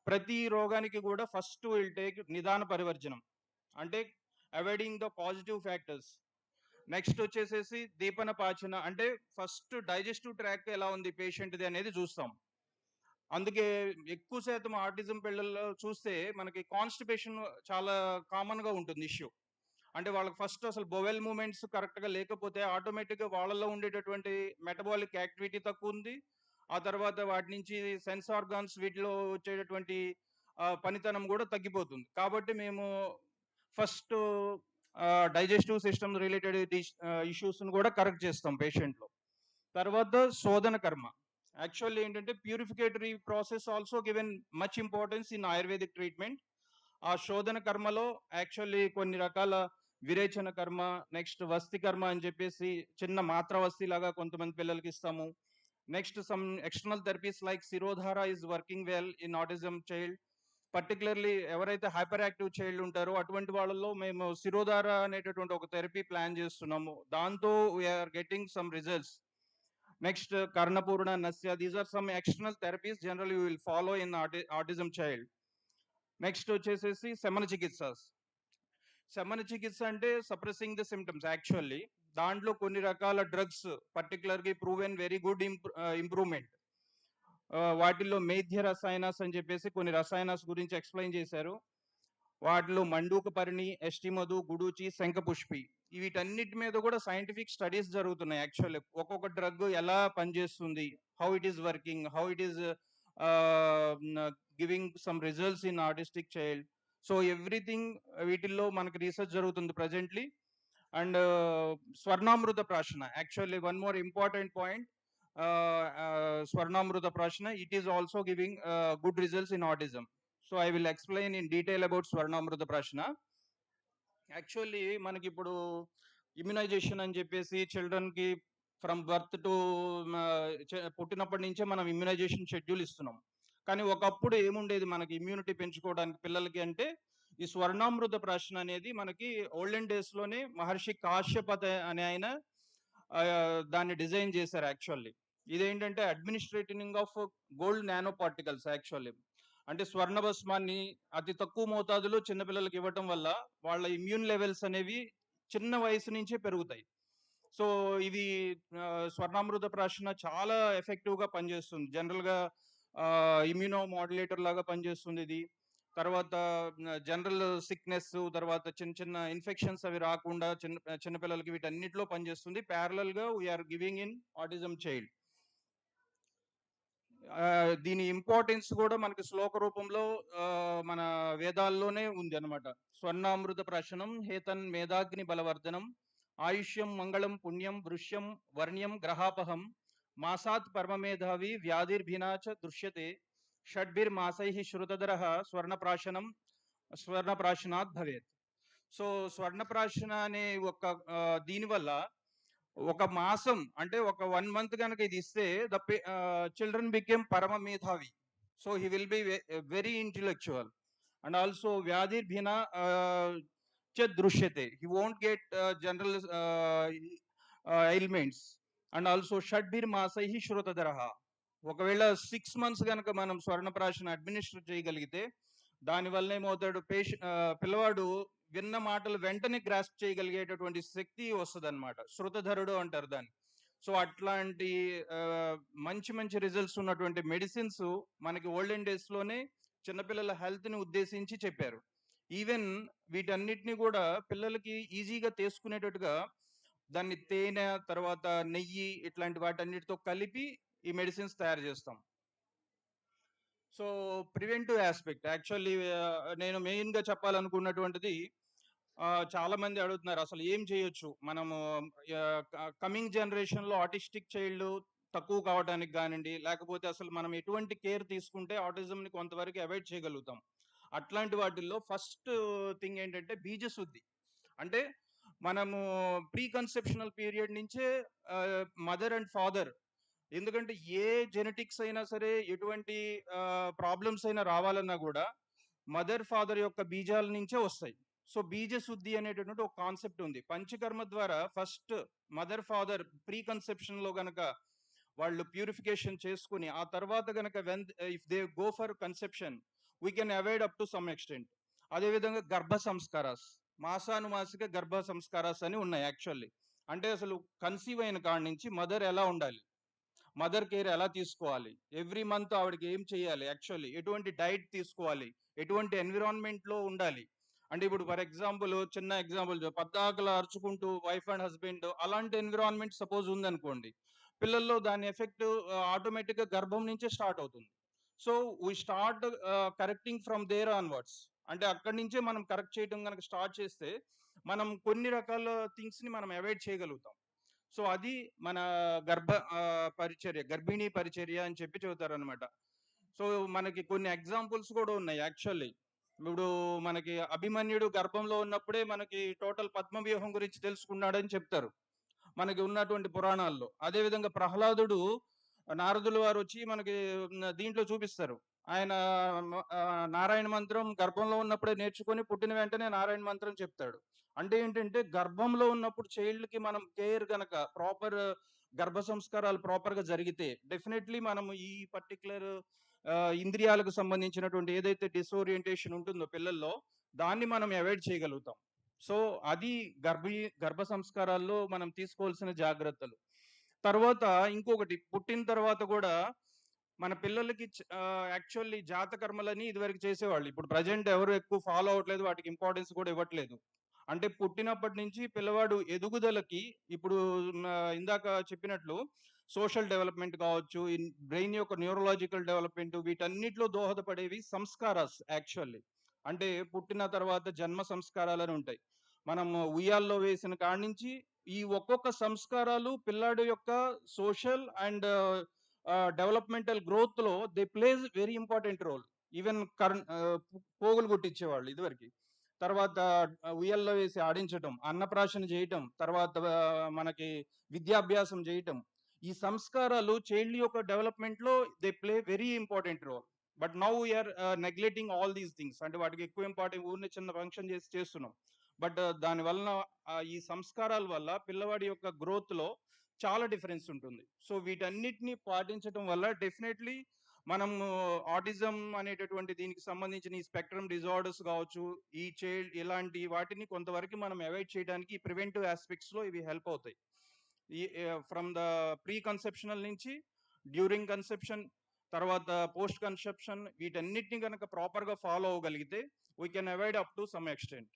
ప్రతి రోగానికి కూడా ఫస్ట్ విల్ టేక్ నిదాన పరివర్జనం, అంటే avoiding the positive factors. Next వచ్చేసేసి దీపన పాచన, అంటే ఫస్ట్ డైజెస్టివ్ ట్రాక్ ఎలా ఉంది పేషెంట్ది అనేది చూస్తాం. అందుకే ఎక్కువ శాతం ఆటిజం పిల్లల్లో చూస్తే మనకి కాన్స్టిపేషన్ చాలా కామన్గా ఉంటుంది ఇష్యూ. అంటే వాళ్ళకి ఫస్ట్ అసలు బొవెల్ మూమెంట్స్ కరెక్ట్గా లేకపోతే ఆటోమేటిక్గా వాళ్ళలో ఉండేటటువంటి మెటబాలిక్ యాక్టివిటీ తక్కువ ఉంది. ఆ తర్వాత వాటి నుంచి సెన్స్ ఆర్గాన్స్ వీటిలో వచ్చేటటువంటి పనితనం కూడా తగ్గిపోతుంది. కాబట్టి మేము ఫస్ట్ డైజెస్టివ్ సిస్టమ్ రిలేటెడ్ ఇష్యూస్ని కూడా కరెక్ట్ చేస్తాం పేషెంట్లో. తర్వాత శోధన కర్మ. యాక్చువల్లీ ఏంటంటే purificatory process also given much importance in ayurvedic treatment. ఆ శోధన కర్మలో యాక్చువల్లీ కొన్ని రకాల విరేచన కర్మ, నెక్స్ట్ వస్తి కర్మ అని చెప్పేసి చిన్న మాత్ర వస్తి లాగా కొంతమంది పిల్లలకి ఇస్తాము. Next some external therapies like శిరోధార is working well in autism child. Particularly ఎవరైతే హైపర్ యాక్టివ్ చైల్డ్ ఉంటారో అటువంటి వాళ్ళలో మేము శిరోధార అనేటటువంటి ఒక థెరపీ ప్లాన్ చేస్తున్నాము. దాంతో we're getting some results. Next కర్ణపూర్ణ, నస్య, these are some external therapies general you will follow in autism child. Next వచ్చేసేసి శమన చికిత్స. శమన చికిత్స అంటే సప్రెసింగ్ ద సిమ్టమ్స్. యాక్చువల్లీ దాంట్లో కొన్ని రకాల డ్రగ్స్ పర్టికులర్గా ప్రూవెన్ వెరీ గుడ్ ఇంప్రూవ్మెంట్. వాటిల్లో మేధ్య రసాయనాస్ అని చెప్పేసి కొన్ని రసాయనాస్ గురించి ఎక్స్ప్లెయిన్ చేశారు. వాటిలో మండూకపర్ణి, ఎస్టిమధు, గుడూచి, శంఖపుష్పి, వీటన్నిటి మీద కూడా సైంటిఫిక్ స్టడీస్ జరుగుతున్నాయి. యాక్చువల్లీ ఒక్కొక్క డ్రగ్ ఎలా పనిచేస్తుంది, how it is working, how it is giving some results in artistic child. So everything వీటిల్లో మనకి రీసెర్చ్ జరుగుతుంది ప్రజెంట్లీ. అండ్ స్వర్ణామృత ప్రాశన, actually one more important point, స్వర్ణామృత ప్రాశన, it is also giving good results in autism. So I will explain in detail about స్వర్ణామృత ప్రాశన. Actually మనకి ఇప్పుడు ఇమ్యునైజేషన్ అని చెప్పేసి చిల్డ్రన్కి ఫ్రమ్ బర్త్ టు పుట్టినప్పటి నుంచే మనం ఇమ్యునైజేషన్ షెడ్యూల్ ఇస్తున్నాం. కానీ ఒకప్పుడు ఏముండేది మనకి ఇమ్యూనిటీ పెంచుకోవడానికి పిల్లలకి అంటే ఈ స్వర్ణామృత ప్రాశన అనేది మనకి ఓల్డెన్ డేస్లోనే మహర్షి కాశ్యపత అనే ఆయన దాన్ని డిజైన్ చేశారు. యాక్చువల్లీ ఇదేంటంటే administrating of gold nano particles. Actually అంటే స్వర్ణ భస్మాన్ని అతి తక్కువ మోతాదులో చిన్నపిల్లలకి ఇవ్వటం వల్ల వాళ్ళ ఇమ్యూన్ లెవెల్స్ అనేవి చిన్న వయసు నుంచే పెరుగుతాయి. సో ఇది స్వర్ణామృత ప్రాశన చాలా ఎఫెక్టివ్గా పనిచేస్తుంది. జనరల్గా ఇమ్యూనో మాడ్యులేటర్ లాగా పనిచేస్తుంది ఇది. తర్వాత జనరల్ సిక్నెస్, తర్వాత చిన్న చిన్న ఇన్ఫెక్షన్స్ అవి రాకుండా చిన్నపిల్లలకి వీటన్నిటిలో పనిచేస్తుంది. ప్యారలల్గా we're giving in autism child. దీని ఇంపార్టెన్స్ కూడా మనకి శ్లోక రూపంలో మన వేదాల్లోనే ఉంది అనమాట. స్వర్ణామృత ప్రాశనం హేతన్ మేధాగ్ని బలవర్ధనం ఆయుష్యం మంగళం పుణ్యం వృష్యం వర్ణ్యం గ్రహాపహం మాసాత్ పరమమేధావి వ్యాధిర్భినాచ దృశ్యతే షడ్భిర్మాసై శ్రుతధర స్వర్ణప్రాశనాత్ భవేత్. సో స్వర్ణప్రాశన అనే ఒక దీనివల్ల ఒక మాసం అంటే ఒక 1 month కనుక ఇది ఇస్తే ద చిల్డ్రన్ బికేమ్ పరమ మేధావి. So he will be very intellectual. And also వ్యాధిర్భిన దృశ్యతే, he won't get general ailments. And also షడ్భిర్ మాసై శ్రుతధర. ఒకవేళ 6 months కనుక మనం స్వర్ణప్రాశన అడ్మినిస్టర్ చేయగలిగితే దానివల్ల ఏమవుతాడు, పిల్లవాడు విన్న మాటలు వెంటనే గ్రాస్ప్ చేయగలిగేటటువంటి శక్తి వస్తుంది అనమాట. శృతధరుడు అంటారు దాన్ని. సో అట్లాంటి మంచి మంచి రిజల్ట్స్ ఉన్నటువంటి మెడిసిన్స్ మనకి ఓల్డెన్ డేస్లోనే చిన్నపిల్లల హెల్త్ని ఉద్దేశించి చెప్పారు. ఈవెన్ వీటన్నిటిని కూడా పిల్లలకి ఈజీగా తీసుకునేటట్టుగా దాన్ని తేనె, తర్వాత నెయ్యి, ఇట్లాంటి వాటన్నిటితో కలిపి ఈ మెడిసిన్స్ తయారు చేస్తాం. సో ప్రివెంటివ్ ఆస్పెక్ట్, యాక్చువల్లీ నేను మెయిన్గా చెప్పాలనుకున్నటువంటిది, చాలా మంది అడుగుతున్నారు అసలు ఏం చేయొచ్చు మనము కమింగ్ జనరేషన్లో ఆటిస్టిక్ చైల్డ్ తక్కువ కావడానికి కానివ్వండి, లేకపోతే అసలు మనం ఎటువంటి కేర్ తీసుకుంటే ఆటిజంని కొంతవరకు అవాయిడ్ చేయగలుగుతాం. అట్లాంటి వాటిల్లో ఫస్ట్ థింగ్ ఏంటంటే బీజశుద్ధి. అంటే మనము ప్రీ కన్సెప్షనల్ పీరియడ్ నుంచే మదర్ అండ్ ఫాదర్, ఎందుకంటే ఏ జెనెటిక్స్ అయినా సరే ఎటువంటి ప్రాబ్లమ్స్ అయినా రావాలన్నా కూడా మదర్ ఫాదర్ యొక్క బీజాల నుంచే వస్తాయి. సో బీజ శుద్ధి అనేటటువంటి ఒక కాన్సెప్ట్ ఉంది. పంచకర్మ ద్వారా first mother father pre conception లో గనక వాళ్ళు ప్యూరిఫికేషన్ చేసుకుని ఆ తర్వాత గనక when if they go for conception we can avoid up to some extent. అదేవిధంగా గర్భ సంస్కారాస్, మాసానుమాసిక గర్భ సంస్కారాస్ అని ఉన్నాయి యాక్చువల్లీ. అంటే అసలు కన్సీవ్ అయిన కాడి నుంచి మదర్ ఎలా ఉండాలి, మదర్ కేర్ ఎలా తీసుకోవాలి, ఎవ్రీ మంత్ ఆవిడకి ఏం చేయాలి, యాక్చువల్లీ ఎటువంటి డైట్ తీసుకోవాలి, ఎటువంటి ఎన్విరాన్మెంట్ లో ఉండాలి. అంటే ఇప్పుడు ఫర్ ఎగ్జాంపుల్ చిన్న ఎగ్జాంపుల్ పద్దాకల అరుచుకుంటూ వైఫ్ అండ్ హస్బెండ్ అలాంటి ఎన్విరాన్మెంట్ సపోజ్ ఉందనుకోండి, పిల్లల్లో దాని ఎఫెక్ట్ ఆటోమేటిక్ గా గర్భం నుంచే స్టార్ట్ అవుతుంది. So we start correcting from there onwards. అంటే అక్కడి నుంచే మనం కరెక్ట్ చేయడం కనుక స్టార్ట్ చేస్తే మనం కొన్ని రకాల థింగ్స్ ని మనం అవాయిడ్ చేయగలుగుతాం. సో అది మన గర్భ పరిచర్య, గర్భిణీ పరిచర్య అని చెప్పి చెబుతారు అనమాట. సో మనకి కొన్ని ఎగ్జాంపుల్స్ కూడా ఉన్నాయి యాక్చువల్లీ. ఇప్పుడు మనకి అభిమన్యుడు గర్భంలో ఉన్నప్పుడే మనకి టోటల్ పద్మవ్యూహం గురించి తెలుసుకున్నాడని చెప్తారు మనకి ఉన్నటువంటి పురాణాల్లో. అదేవిధంగా ప్రహ్లాదుడు నారదుల వారు వచ్చి మనకి దీంట్లో చూపిస్తారు. ఆయన నారాయణ మంత్రం గర్భంలో ఉన్నప్పుడే నేర్చుకొని పుట్టిన వెంటనే నారాయణ మంత్రం చెప్తాడు. అంటే ఏంటంటే గర్భంలో ఉన్నప్పుడు చైల్డ్ కి మనం కేర్ గనక ప్రాపర్ గర్భ సంస్కారాలు ప్రాపర్ గా జరిగితే డెఫినెట్లీ మనం ఈ పర్టికులర్ ఇంద్రియాలకు సంబంధించినటువంటి ఏదైతే డిసోరియంటేషన్ ఉంటుందో పిల్లల్లో దాన్ని మనం అవాయిడ్ చేయగలుగుతాం. సో అది గర్భ సంస్కారాల్లో మనం తీసుకోవాల్సిన జాగ్రత్తలు. తర్వాత ఇంకొకటి, పుట్టిన తర్వాత కూడా మన పిల్లలకి యాక్చువల్లీ జాతకర్మలని ఇదివరకు చేసేవాళ్ళు. ఇప్పుడు ప్రజెంట్ ఎవరు ఎక్కువ ఫాలో అవ్వట్లేదు, వాటికి ఇంపార్టెన్స్ కూడా ఇవ్వట్లేదు. అంటే పుట్టినప్పటి నుంచి పిల్లవాడు ఎదుగుదలకి ఇప్పుడు ఇందాక చెప్పినట్లు సోషల్ డెవలప్మెంట్ కావచ్చు, బ్రెయిన్ యొక్క న్యూరలాజికల్ డెవలప్మెంట్, వీటన్నిటిలో దోహదపడేవి సంస్కారాస్ యాక్చువల్లీ. అంటే పుట్టిన తర్వాత జన్మ సంస్కారాలని ఉంటాయి. మనం ఉయ్యాల్లో వేసిన కాడి నుంచి ఈ ఒక్కొక్క సంస్కారాలు పిల్లాడు యొక్క సోషల్ అండ్ డెవలప్మెంటల్ గ్రోత్ లో they place very important role. Even పోగులు కొట్టించేవాళ్ళు ఇదివరకు. తర్వాత ఉయ్యల్లో వేసి ఆడించటం, అన్నప్రాశన చేయటం, తర్వాత మనకి విద్యాభ్యాసం చేయటం, ఈ సంస్కారాలు చైల్డ్ యొక్క డెవలప్మెంట్ లో they play very important role. But now we're neglecting all these things. అంటే వాటికి ఎక్కువ ఇంపార్టెంట్, ఊరిని చిన్న ఫంక్షన్ చేస్తున్నాం. బట్ దాని వలన ఈ సంస్కారాల వల్ల పిల్లవాడి యొక్క గ్రోత్ లో చాలా డిఫరెన్స్ ఉంటుంది. సో వీటన్నిటిని పాటించడం వల్ల డెఫినెట్లీ మనం ఆటిజం అనేటటువంటి దీనికి సంబంధించిన ఈ స్పెక్ట్రమ్ డిజార్డర్స్ కావచ్చు, ఈ చైల్డ్ ఇలాంటి వాటిని కొంతవరకు మనం అవాయిడ్ చేయడానికి ప్రివెంటివ్ ఆస్పెక్ట్స్ లో ఇవి హెల్ప్ అవుతాయి. ఈ ఫ్రమ్ ద ప్రీ కన్సెప్షనల్ నుంచి డ్యూరింగ్ కన్సెప్షన్, తర్వాత పోస్ట్ కన్సెప్షన్, వీటన్నిటిని కనుక ప్రాపర్ గా ఫాలో అవ్వగలిగితే we can avoid up to some extent.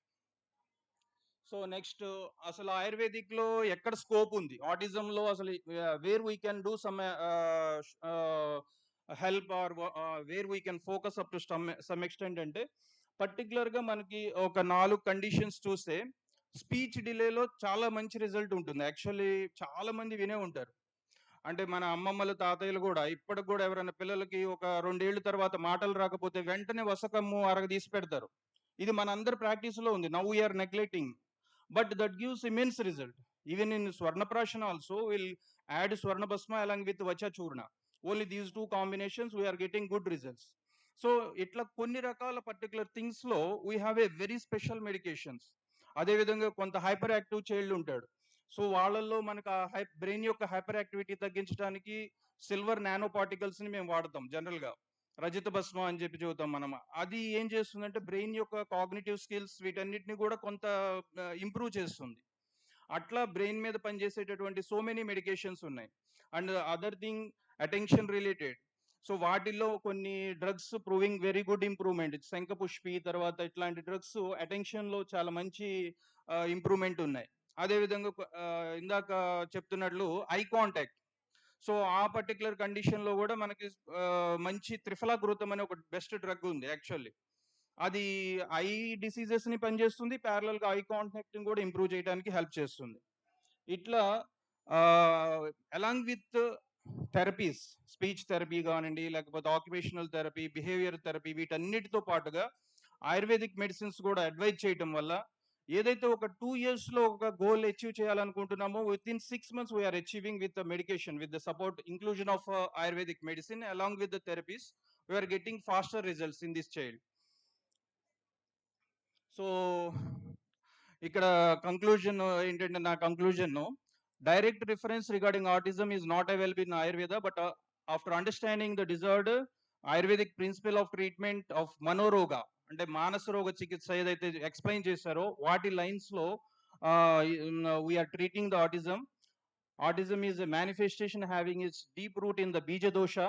So next అసలు ఆయుర్వేదిక్ లో ఎక్కడ స్కోప్ ఉంది ఆటిజం లో, అసలు where we can do some help or where we can focus up to some extent అంటే పర్టికులర్ గా మనకి ఒక 4 కండిషన్స్ చూస్తే స్పీచ్ డిలేలో చాలా మంచి రిజల్ట్ ఉంటుంది. యాక్చువల్లీ చాలా మంది వినే ఉంటారు. అంటే మన అమ్మమ్మలు తాతయ్యలు కూడా ఇప్పటికి కూడా ఎవరైనా పిల్లలకి ఒక 2 ఏళ్ల తర్వాత మాటలు రాకపోతే వెంటనే వసకమ్ము అరగ తీసి పెడతారు. ఇది మన అందరి ప్రాక్టీస్ లో ఉంది. Now we're neglecting, but that gives immense result. Even in Swarnaprashan also we'll add Swarna Basma along with Vacha Churna. Only these two combinations we are getting good results. So itla konni rakala particular things lo we have a very special medications. అదే విధంగా కొంత hyper active child ఉంటాడు. So వాళ్ళల్లో మనకు ఆ brain యొక్క hyper activity తగ్గించడానికి silver nano particles ని మేము వాడతాం జనరల్ గా, రజిత భస్మ అని చెప్పి చెబుతాం మనం. అది ఏం చేస్తుందంటే బ్రెయిన్ యొక్క కాగ్నిటివ్ స్కిల్స్ వీటన్నిటిని కూడా కొంత ఇంప్రూవ్ చేస్తుంది. అట్లా బ్రెయిన్ మీద పనిచేసేటటువంటి సో మెనీ మెడికేషన్స్ ఉన్నాయి. And other thing attention related. So వాటిల్లో కొన్ని drugs proving very good improvement, Shankhpushpi తర్వాత ఇట్లాంటి డ్రగ్స్ అటెన్షన్ లో చాలా మంచి ఇంప్రూవ్మెంట్ ఉన్నాయి. అదేవిధంగా ఇందాక చెప్తున్నట్లు ఐ కాంటాక్ట్. సో ఆ పర్టికులర్ కండిషన్ లో కూడా మనకి మంచి త్రిఫలాగ్రూతం అనే ఒక బెస్ట్ డ్రగ్ ఉంది యాక్చువల్లీ. అది ఐ డిసీజెస్ ని పనిచేస్తుంది, ప్యారలల్ గా ఐ కాంటాక్ట్ ని కూడా ఇంప్రూవ్ చేయడానికి హెల్ప్ చేస్తుంది. ఇట్లా along with therapies, speech therapy కానివ్వండి, లేకపోతే ఆక్యుపేషనల్ థెరపీ, బిహేవియర్ థెరపీ, వీటన్నిటితో పాటుగా ఆయుర్వేదిక్ మెడిసిన్స్ కూడా అడ్వైజ్ చేయటం వల్ల ఏదైతే ఒక 2 years లో ఒక గోల్ అచీవ్ చేయాలనుకుంటున్నామో within 6 months we're achieving with medication, with the support inclusion of ayurvedic medicine along with the therapies we're getting faster results in this child. So ఇక్కడ conclusion ఏంటంటే నా conclusion direct reference regarding autism is not available in Ayurveda but after understanding the disorder ayurvedic principle of treatment of మనోరోగ అంటే మానస రోగ చికిత్స ఏదైతే explain చేశారో వాటి లైన్స్ లో we're treating the autism. Autism is a manifestation having its deep root in the bija dosha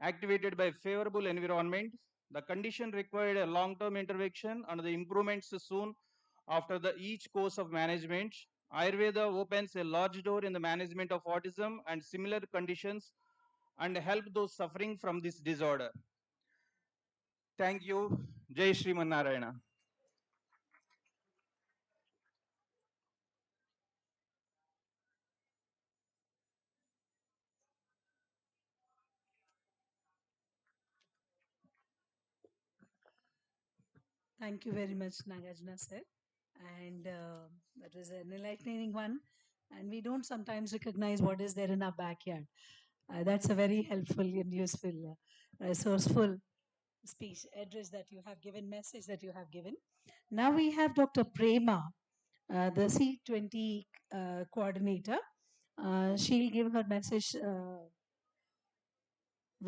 activated by favorable environment. The condition required a long-term intervention and the improvements soon after the each course of management. Ayurveda opens a large door in the management of autism and similar conditions and help those suffering from this disorder. Thank you. Jai SRIMANNARAYANA. Thank you very much, Nagarjuna sir. And that was an enlightening one. And we don't sometimes recognize what is there in our backyard. That's a very helpful and useful, resourceful speech, address that you have given, message that you have given. Now we have Dr. Prema, the C20 coordinator. She'll give her message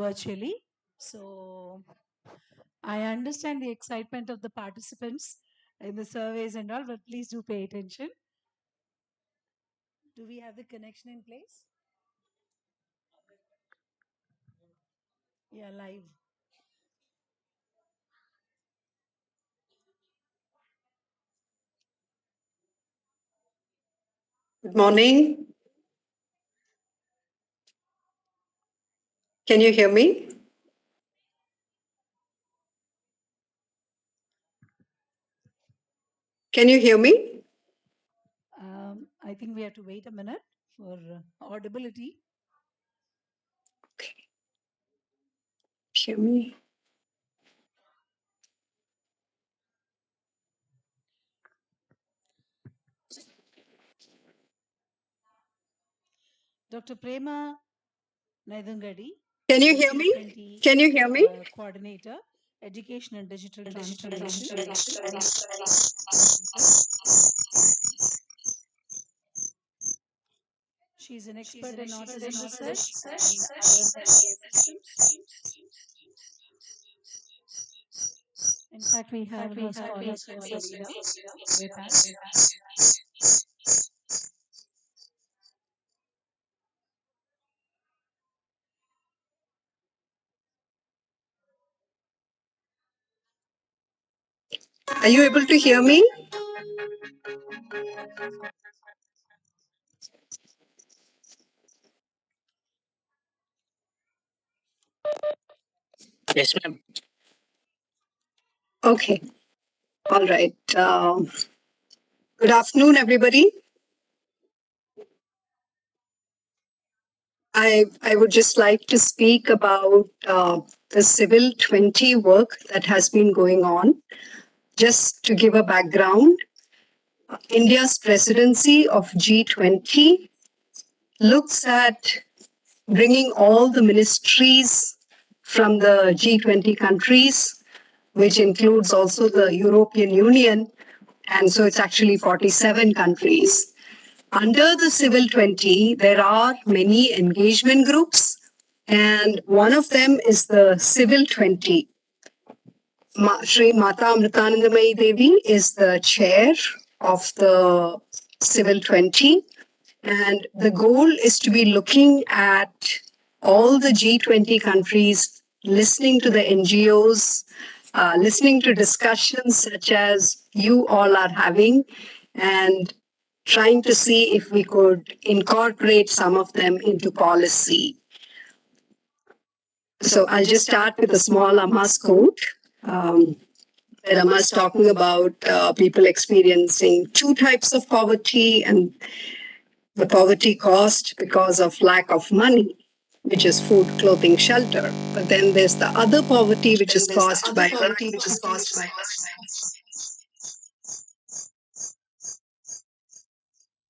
virtually. So I understand the excitement of the participants in the surveys and all, but please do pay attention. Do we have the connection in place? Yeah, live. Good morning. Can you hear me? Can you hear me? I think we have to wait a minute for audibility. Okay. Hear me? Dr. Prema Naidungadi. Can you hear me? Can you hear me? Coordinator, Education and Digital Transformation. She's an expert in autism research and learned systems. In fact, we have her scholars who are leader with us. Are you able to hear me? Yes, ma'am. Okay. All right. Good afternoon, everybody. I would just like to speak about the Civil 20 work that has been going on. Just to give a background, India's presidency of G20 looks at bringing all the ministries from the G20 countries, which includes also the European Union. And so it's actually 47 countries. Under the Civil 20, there are many engagement groups, and one of them is the Civil 20. Shri Mata Amritanandamayi Devi is the chair of the Civil 20, and the goal is to be looking at all the G20 countries, listening to the NGOs, listening to discussions such as you all are having, and trying to see if we could incorporate some of them into policy. So I'll just start with a small Amma's quote. Where Amma's talking about people experiencing two types of poverty, and the poverty caused because of lack of money, which is food, clothing, shelter. But then there's the other poverty, which is caused by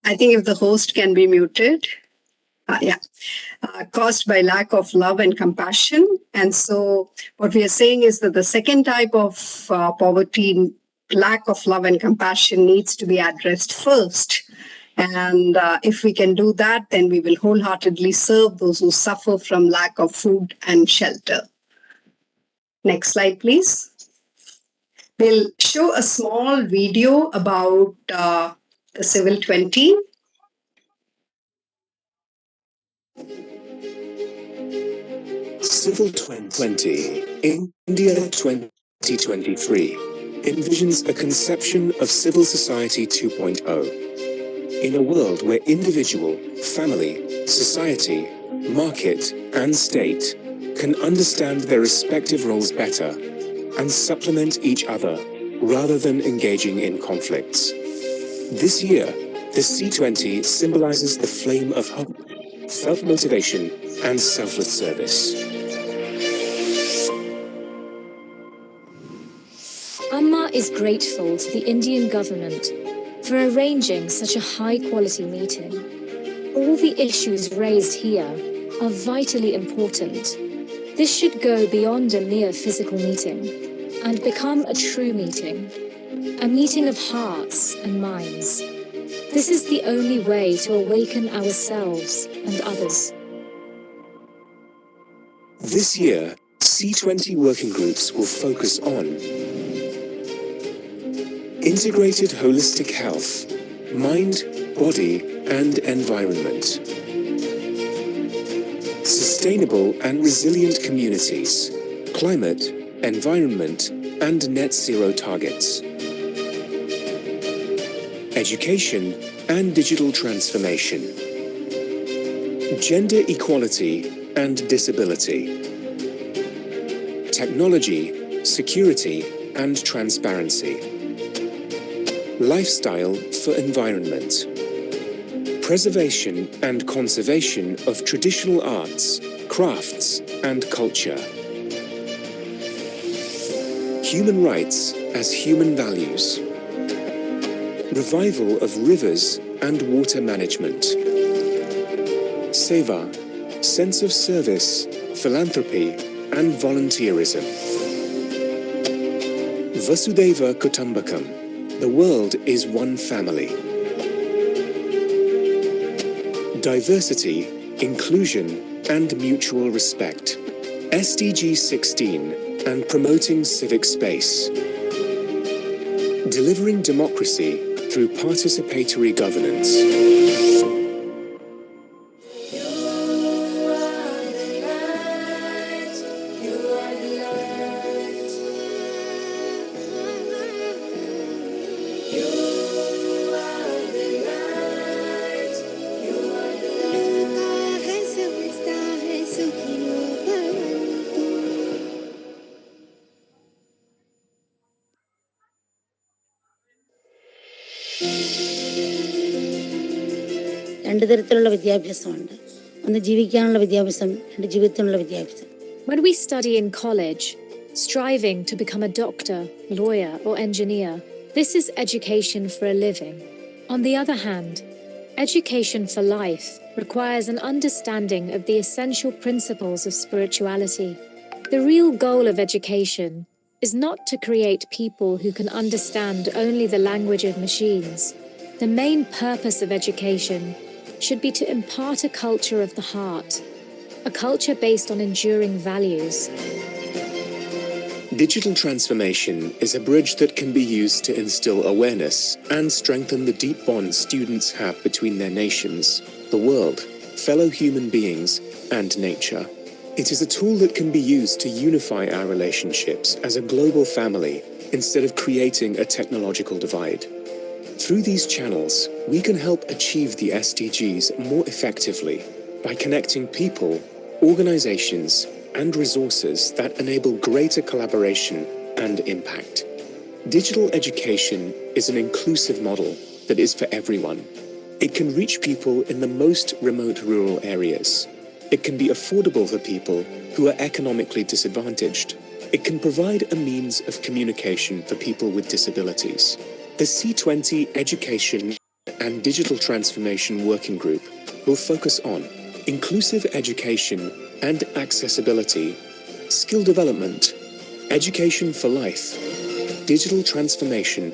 I think if the host can be muted. Caused by lack of love and compassion. And so what we are saying is that the second type of poverty lack of love and compassion needs to be addressed first. And if we can do that, then we will wholeheartedly serve those who suffer from lack of food and shelter. Next slide, please. We'll show a small video about the Civil 20. Civil 20, India 2023, envisions a conception of civil society 2.0. In a world where individual, family, society, market, and state can understand their respective roles better and supplement each other rather than engaging in conflicts. This year, the C20 symbolizes the flame of hope, self-motivation, and selfless service. Amma is grateful to the Indian government for arranging such a high-quality meeting. All the issues raised here are vitally important. This should go beyond a mere physical meeting and become a true meeting, a meeting of hearts and minds. This is the only way to awaken ourselves and others. This year, C20 working groups will focus on integrated holistic health, mind, body, and environment, sustainable and resilient communities, climate, environment, and net zero targets, education and digital transformation, gender equality and disability, technology, security, and transparency, lifestyle for environment, preservation and conservation of traditional arts, crafts, and culture, human rights as human values, revival of rivers and water management, seva, sense of service, philanthropy, and volunteerism. Vasudhaiva Kutumbakam, the world is one family. Diversity, inclusion, and mutual respect. SDG 16 and promoting civic space. Delivering democracy through participatory governance. When we study in college, striving to become a doctor, lawyer, or engineer, this is education for a living. On the other hand, education for life requires an understanding of the essential principles of spirituality. The real goal of education is not to create people who can understand only the language of machines. The main purpose of education should be to impart a culture of the heart, a culture based on enduring values. Digital transformation is a bridge that can be used to instill awareness and strengthen the deep bonds students have between their nations, the world, fellow human beings, and nature. It is a tool that can be used to unify our relationships as a global family instead of creating a technological divide. Through these channels, we can help achieve the SDGs more effectively by connecting people, organizations, and resources that enable greater collaboration and impact. Digital education is an inclusive model that is for everyone. It can reach people in the most remote rural areas. It can be affordable for people who are economically disadvantaged. It can provide a means of communication for people with disabilities. The C20 Education and Digital Transformation Working Group will focus on inclusive education and accessibility, skill development, education for life, digital transformation,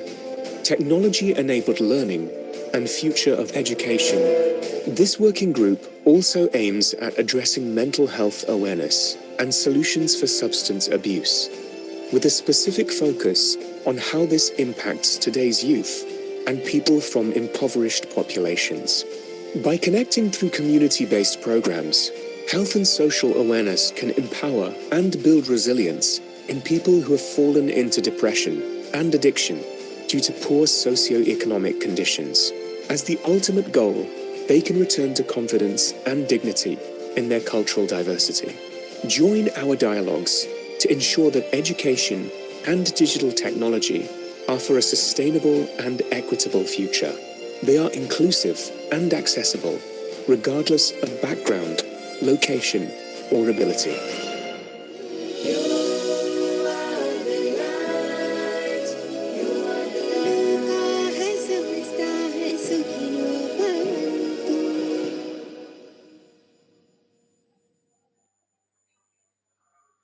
technology-enabled learning, and future of education. This working group also aims at addressing mental health awareness and solutions for substance abuse, with a specific focus on how this impacts today's youth and people from impoverished populations. By connecting through community-based programs, health and social awareness can empower and build resilience in people who have fallen into depression and addiction due to poor socio-economic conditions. As the ultimate goal, they can return to confidence and dignity in their cultural diversity. Join our dialogues to ensure that education and digital technology offer a sustainable and equitable future. They are inclusive and accessible, regardless of background, location, or ability.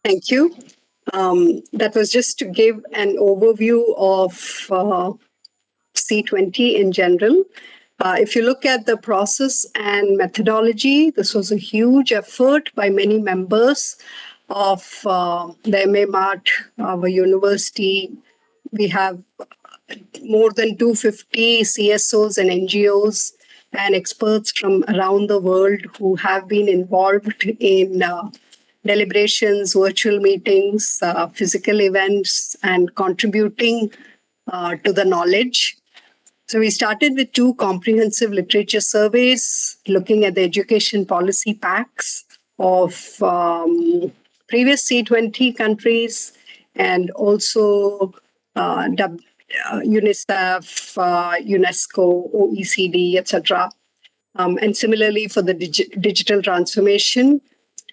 Thank you. That was just to give an overview of C20 in general. If you look at the process and methodology, this was a huge effort by many members of the MA Mart, our university. We have more than 250 CSOs and NGOs and experts from around the world who have been involved in deliberations, virtual meetings, physical events, and contributing to the knowledge. So we started with 2 comprehensive literature surveys looking at the education policy packs of previous C20 countries and also UNICEF, UNESCO, OECD, etc. And similarly for the digital transformation.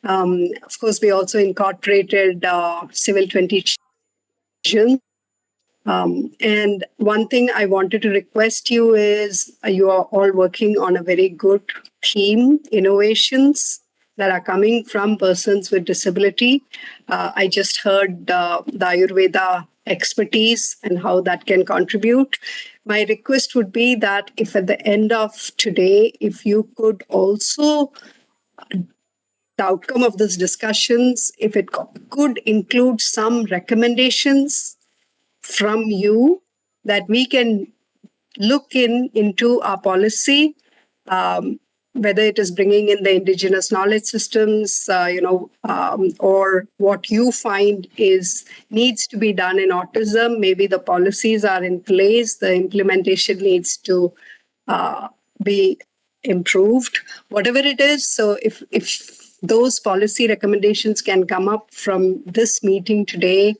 Of course, we also incorporated Civil 20 vision. And one thing I wanted to request you is you are all working on a very good theme, innovations that are coming from persons with disability. I just heard the Ayurveda expertise and how that can contribute. My request would be that if at the end of today, if you could also, the outcome of these discussions, if it could include some recommendations from you that we can look into our policy, whether it is bringing in the indigenous knowledge systems, or what you find is needs to be done in autism. Maybe the policies are in place, the implementation needs to be improved, whatever it is. So if those policy recommendations can come up from this meeting today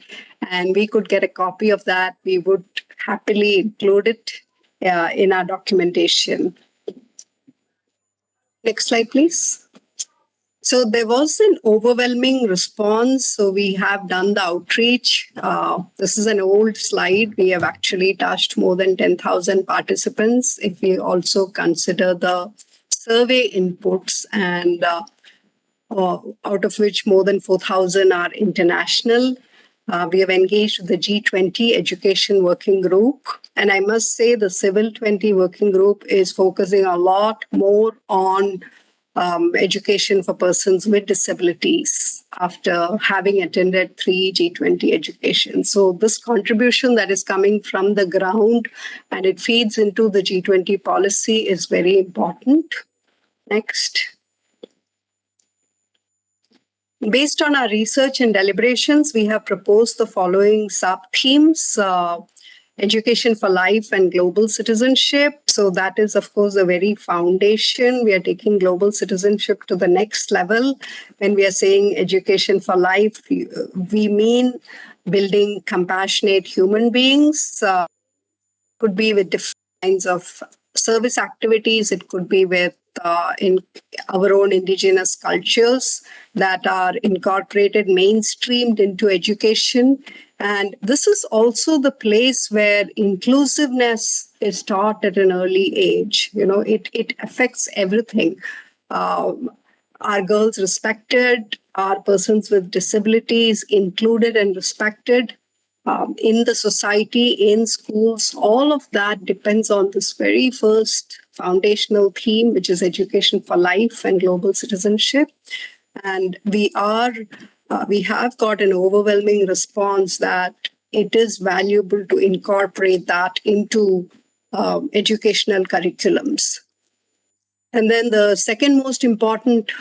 and we could get a copy of that, we would happily include it in our documentation. Next slide, please. So there was an overwhelming response. So we have done the outreach. This is an old slide. We have actually touched more than 10,000 participants. If we also consider the survey inputs, and out of which more than 4,000 are international. We have engaged with the G20 Education Working Group. And I must say the Civil 20 Working Group is focusing a lot more on education for persons with disabilities after having attended 3 G20 education. So this contribution that is coming from the ground and it feeds into the G20 policy is very important. Next. Based on our research and deliberations, we have proposed the following sub-themes: education for life and global citizenship. So that is, of course, the very foundation. We are taking global citizenship to the next level. When we are saying education for life, we mean building compassionate human beings. Could be with different kinds of service activities. It could be with in our own indigenous cultures that are incorporated, mainstreamed into education. And this is also the place where inclusiveness is taught at an early age. You know, it affects everything. Are girls respected? Are persons with disabilities included and respected? in the society, in schools, all of that depends on this very first foundational theme, which is education for life and global citizenship. And we have got an overwhelming response that it is valuable to incorporate that into educational curriculums. And then the second most important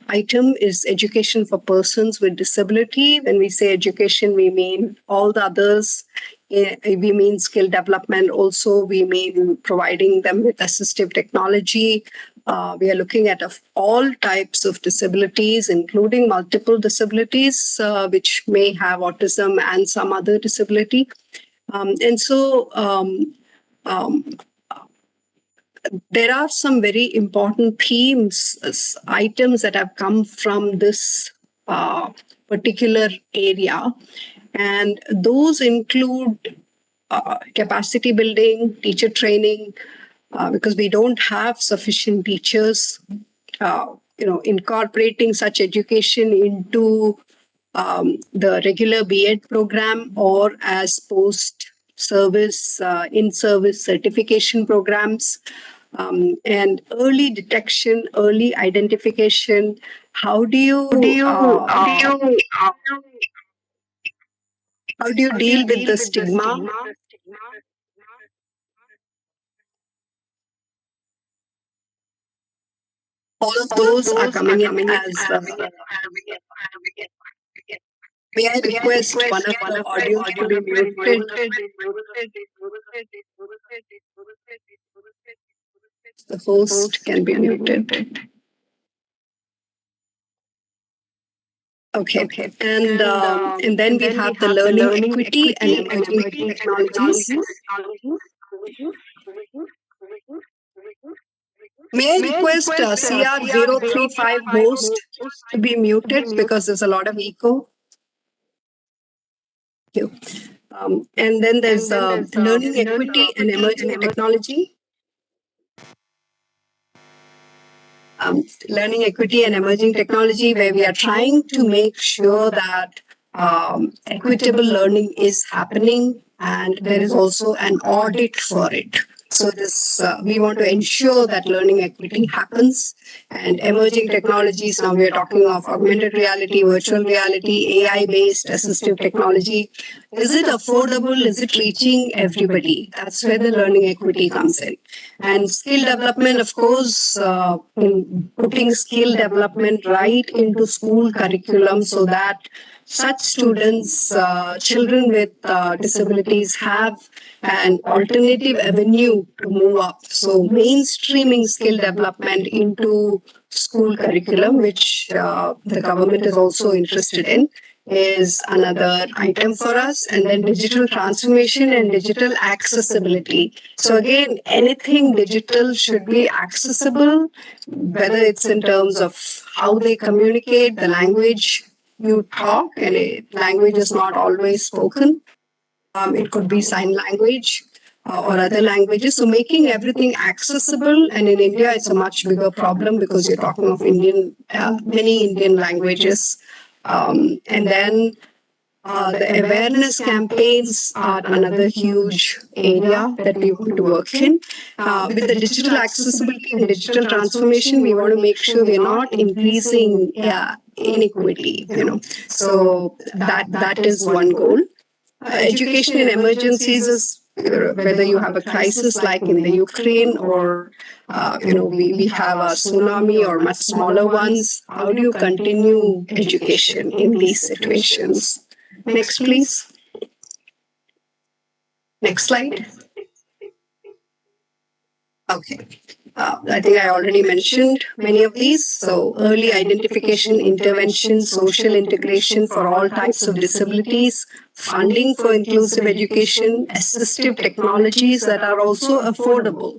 item is education for persons with disability. When we say education, we mean all the others. We mean skill development. Also, we mean providing them with assistive technology. We are looking at all types of disabilities, including multiple disabilities, which may have autism and some other disability. There are some very important themes, items that have come from this particular area. And those include capacity building, teacher training, because we don't have sufficient teachers, incorporating such education into the regular B.Ed program or as post-service, in-service certification programs. And early detection, early identification. How do you deal with the stigma? All of those are coming in as. May I request one of the audio to be muted? The host can be muted. Okay. And then we have the learning equity and emerging technologies. May I request CR035 host to be muted because there's a lot of echo? Thank you. And then there's learning equity and emerging technology. Learning equity and emerging technology, where we are trying to make sure that equitable learning is happening and there is also an audit for it. So we want to ensure that learning equity happens. And emerging technologies, now we are talking of augmented reality, virtual reality, AI-based assistive technology. Is it affordable? Is it reaching everybody? That's where the learning equity comes in. And skill development, of course, in putting skill development right into school curriculum so that such students, children with disabilities have an alternative avenue to move up. So mainstreaming skill development into school curriculum, which the government is also interested in, is another item for us. And then digital transformation and digital accessibility. So again, anything digital should be accessible, whether it's in terms of how they communicate, the language you talk, and language is not always spoken. It could be sign language or other languages. So making everything accessible, and in India, it's a much bigger problem because you're talking of many Indian languages. And then the awareness campaigns are another huge area that we want to work in. With the digital accessibility and digital transformation, we want to make sure we're not increasing inequity. So that is one goal. Education in emergencies is whether you have a crisis like in the Ukraine or we have a tsunami or much smaller ones. How do you continue education in these situations? Next, please. Next slide. Okay. I think I already mentioned many of these. So early identification, intervention, social integration for all types of disabilities, funding for inclusive education, assistive technologies that are also affordable,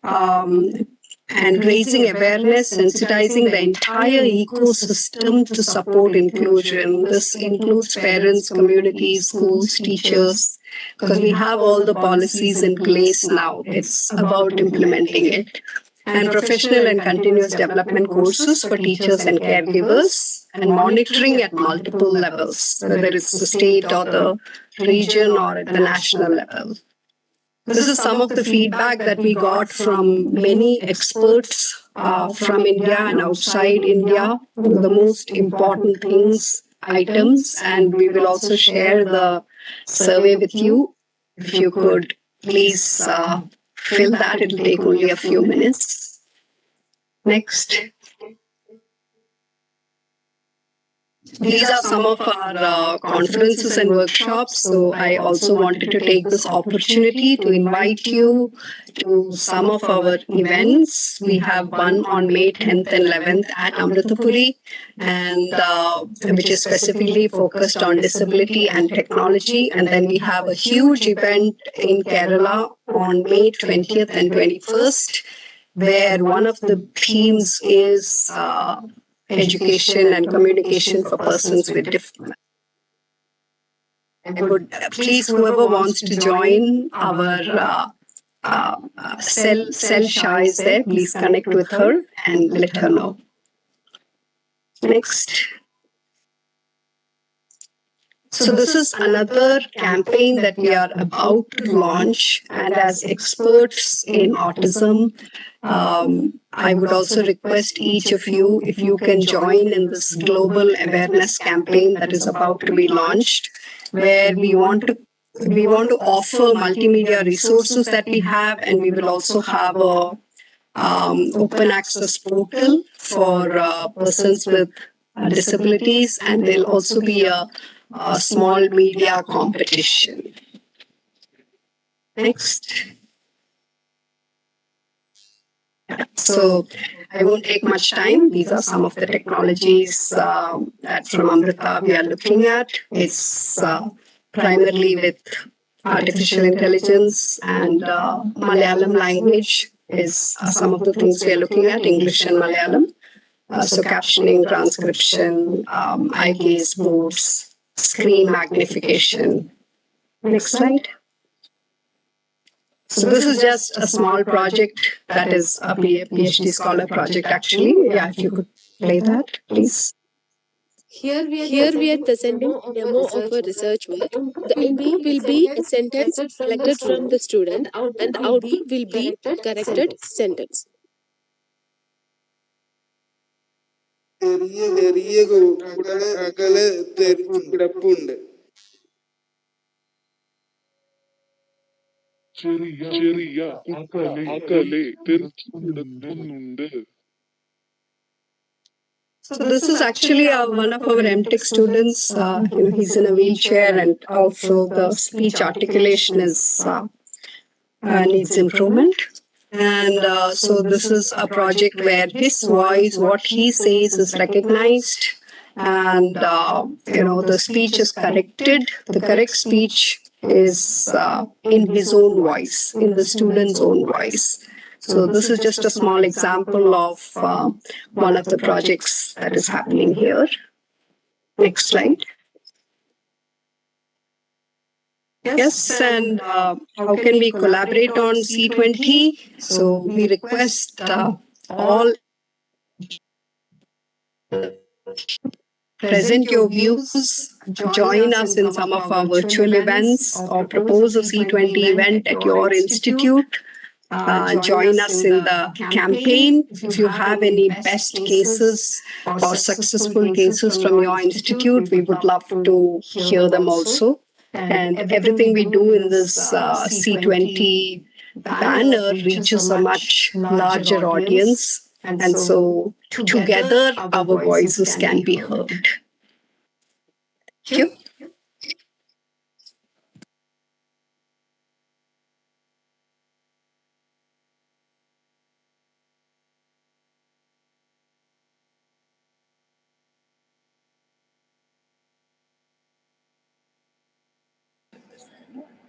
and raising awareness, sensitizing the entire ecosystem to support inclusion. This includes parents, communities, schools, teachers, because we have all the policies in place now. It's about implementing it. and professional and continuous development courses for teachers and caregivers, and monitoring at multiple levels, whether it's the state or the region or at the national level. This is some of the feedback that we got from many experts from India and outside India, the most important things, items, and we will also share the survey with you. If you could please fill that, it'll take only a few minutes. Next. These are some of our conferences and workshops. So I also wanted to take this opportunity to invite you to some of our events. We have one on May 10th and 11th at Amritapuri, and which is specifically focused on disability and technology. And then we have a huge event in Kerala on May 20th and 21st, where one of the themes is education and communication for persons with different. I would please, whoever wants to join our cell Sha is there, please connect with her and let her know. Next. So this is another campaign that we are about to launch, and as experts in autism, I would also request each of you, if you can join in this global awareness campaign that is about to be launched, where we want to offer multimedia resources that we have, and we will also have a open access portal for persons with disabilities, and there'll also be a small media competition. Next. So I won't take much time. These are some of the technologies that from Amrita we are looking at. It's primarily with artificial intelligence and Malayalam language is some of the things we are looking at, English and Malayalam. So captioning, transcription, eye gaze boards, screen magnification. Next slide. So this is just a small project that is a PhD scholar project actually. Yeah, if you could play that, please. Here we are presenting a demo of a research work. The input will be a sentence selected from the student and the output will be corrected sentence. ചെറിയ കൂടെ അകലെ കിടപ്പുണ്ട് ചെറിയ അകലെ തെറിച്ചു കിടക്കുന്നുണ്ട്. So this is actually one of our MTech students. He's in a wheelchair, and also the speech articulation is needs improvement. And so this is a project where his voice, what he says, is recognized, and the speech is corrected. The correct speech is in his own voice, in the student's own voice. So this is just a small example of one of the projects that is happening here. Next slide. Yes, and how can we collaborate on C20? So we request all present your views, join us in some of our virtual events, or propose a C20 event at your institute. Join us in the campaign. If you have any best cases or successful cases from your institute, we would love to hear them also. And everything we do in this C20 banner reaches a much larger audience. And so together our voices can be heard. Thank you.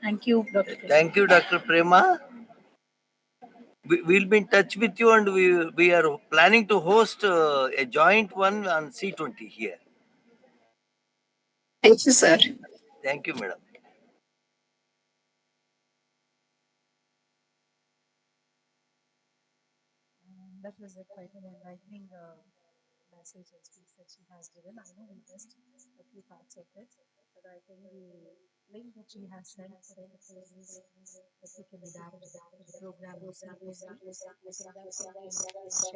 Thank you, Dr. Thank you, Dr. Prema. We'll be in touch with you, and we are planning to host a joint one on C20 here. Thank you, sir. Thank you, madam. that was quite an enlightening message and speech that she has given. I know we missed a few parts of it, but I think the link that she has sent for the proposals that we can adapt to the program of CPC, I think that's something that she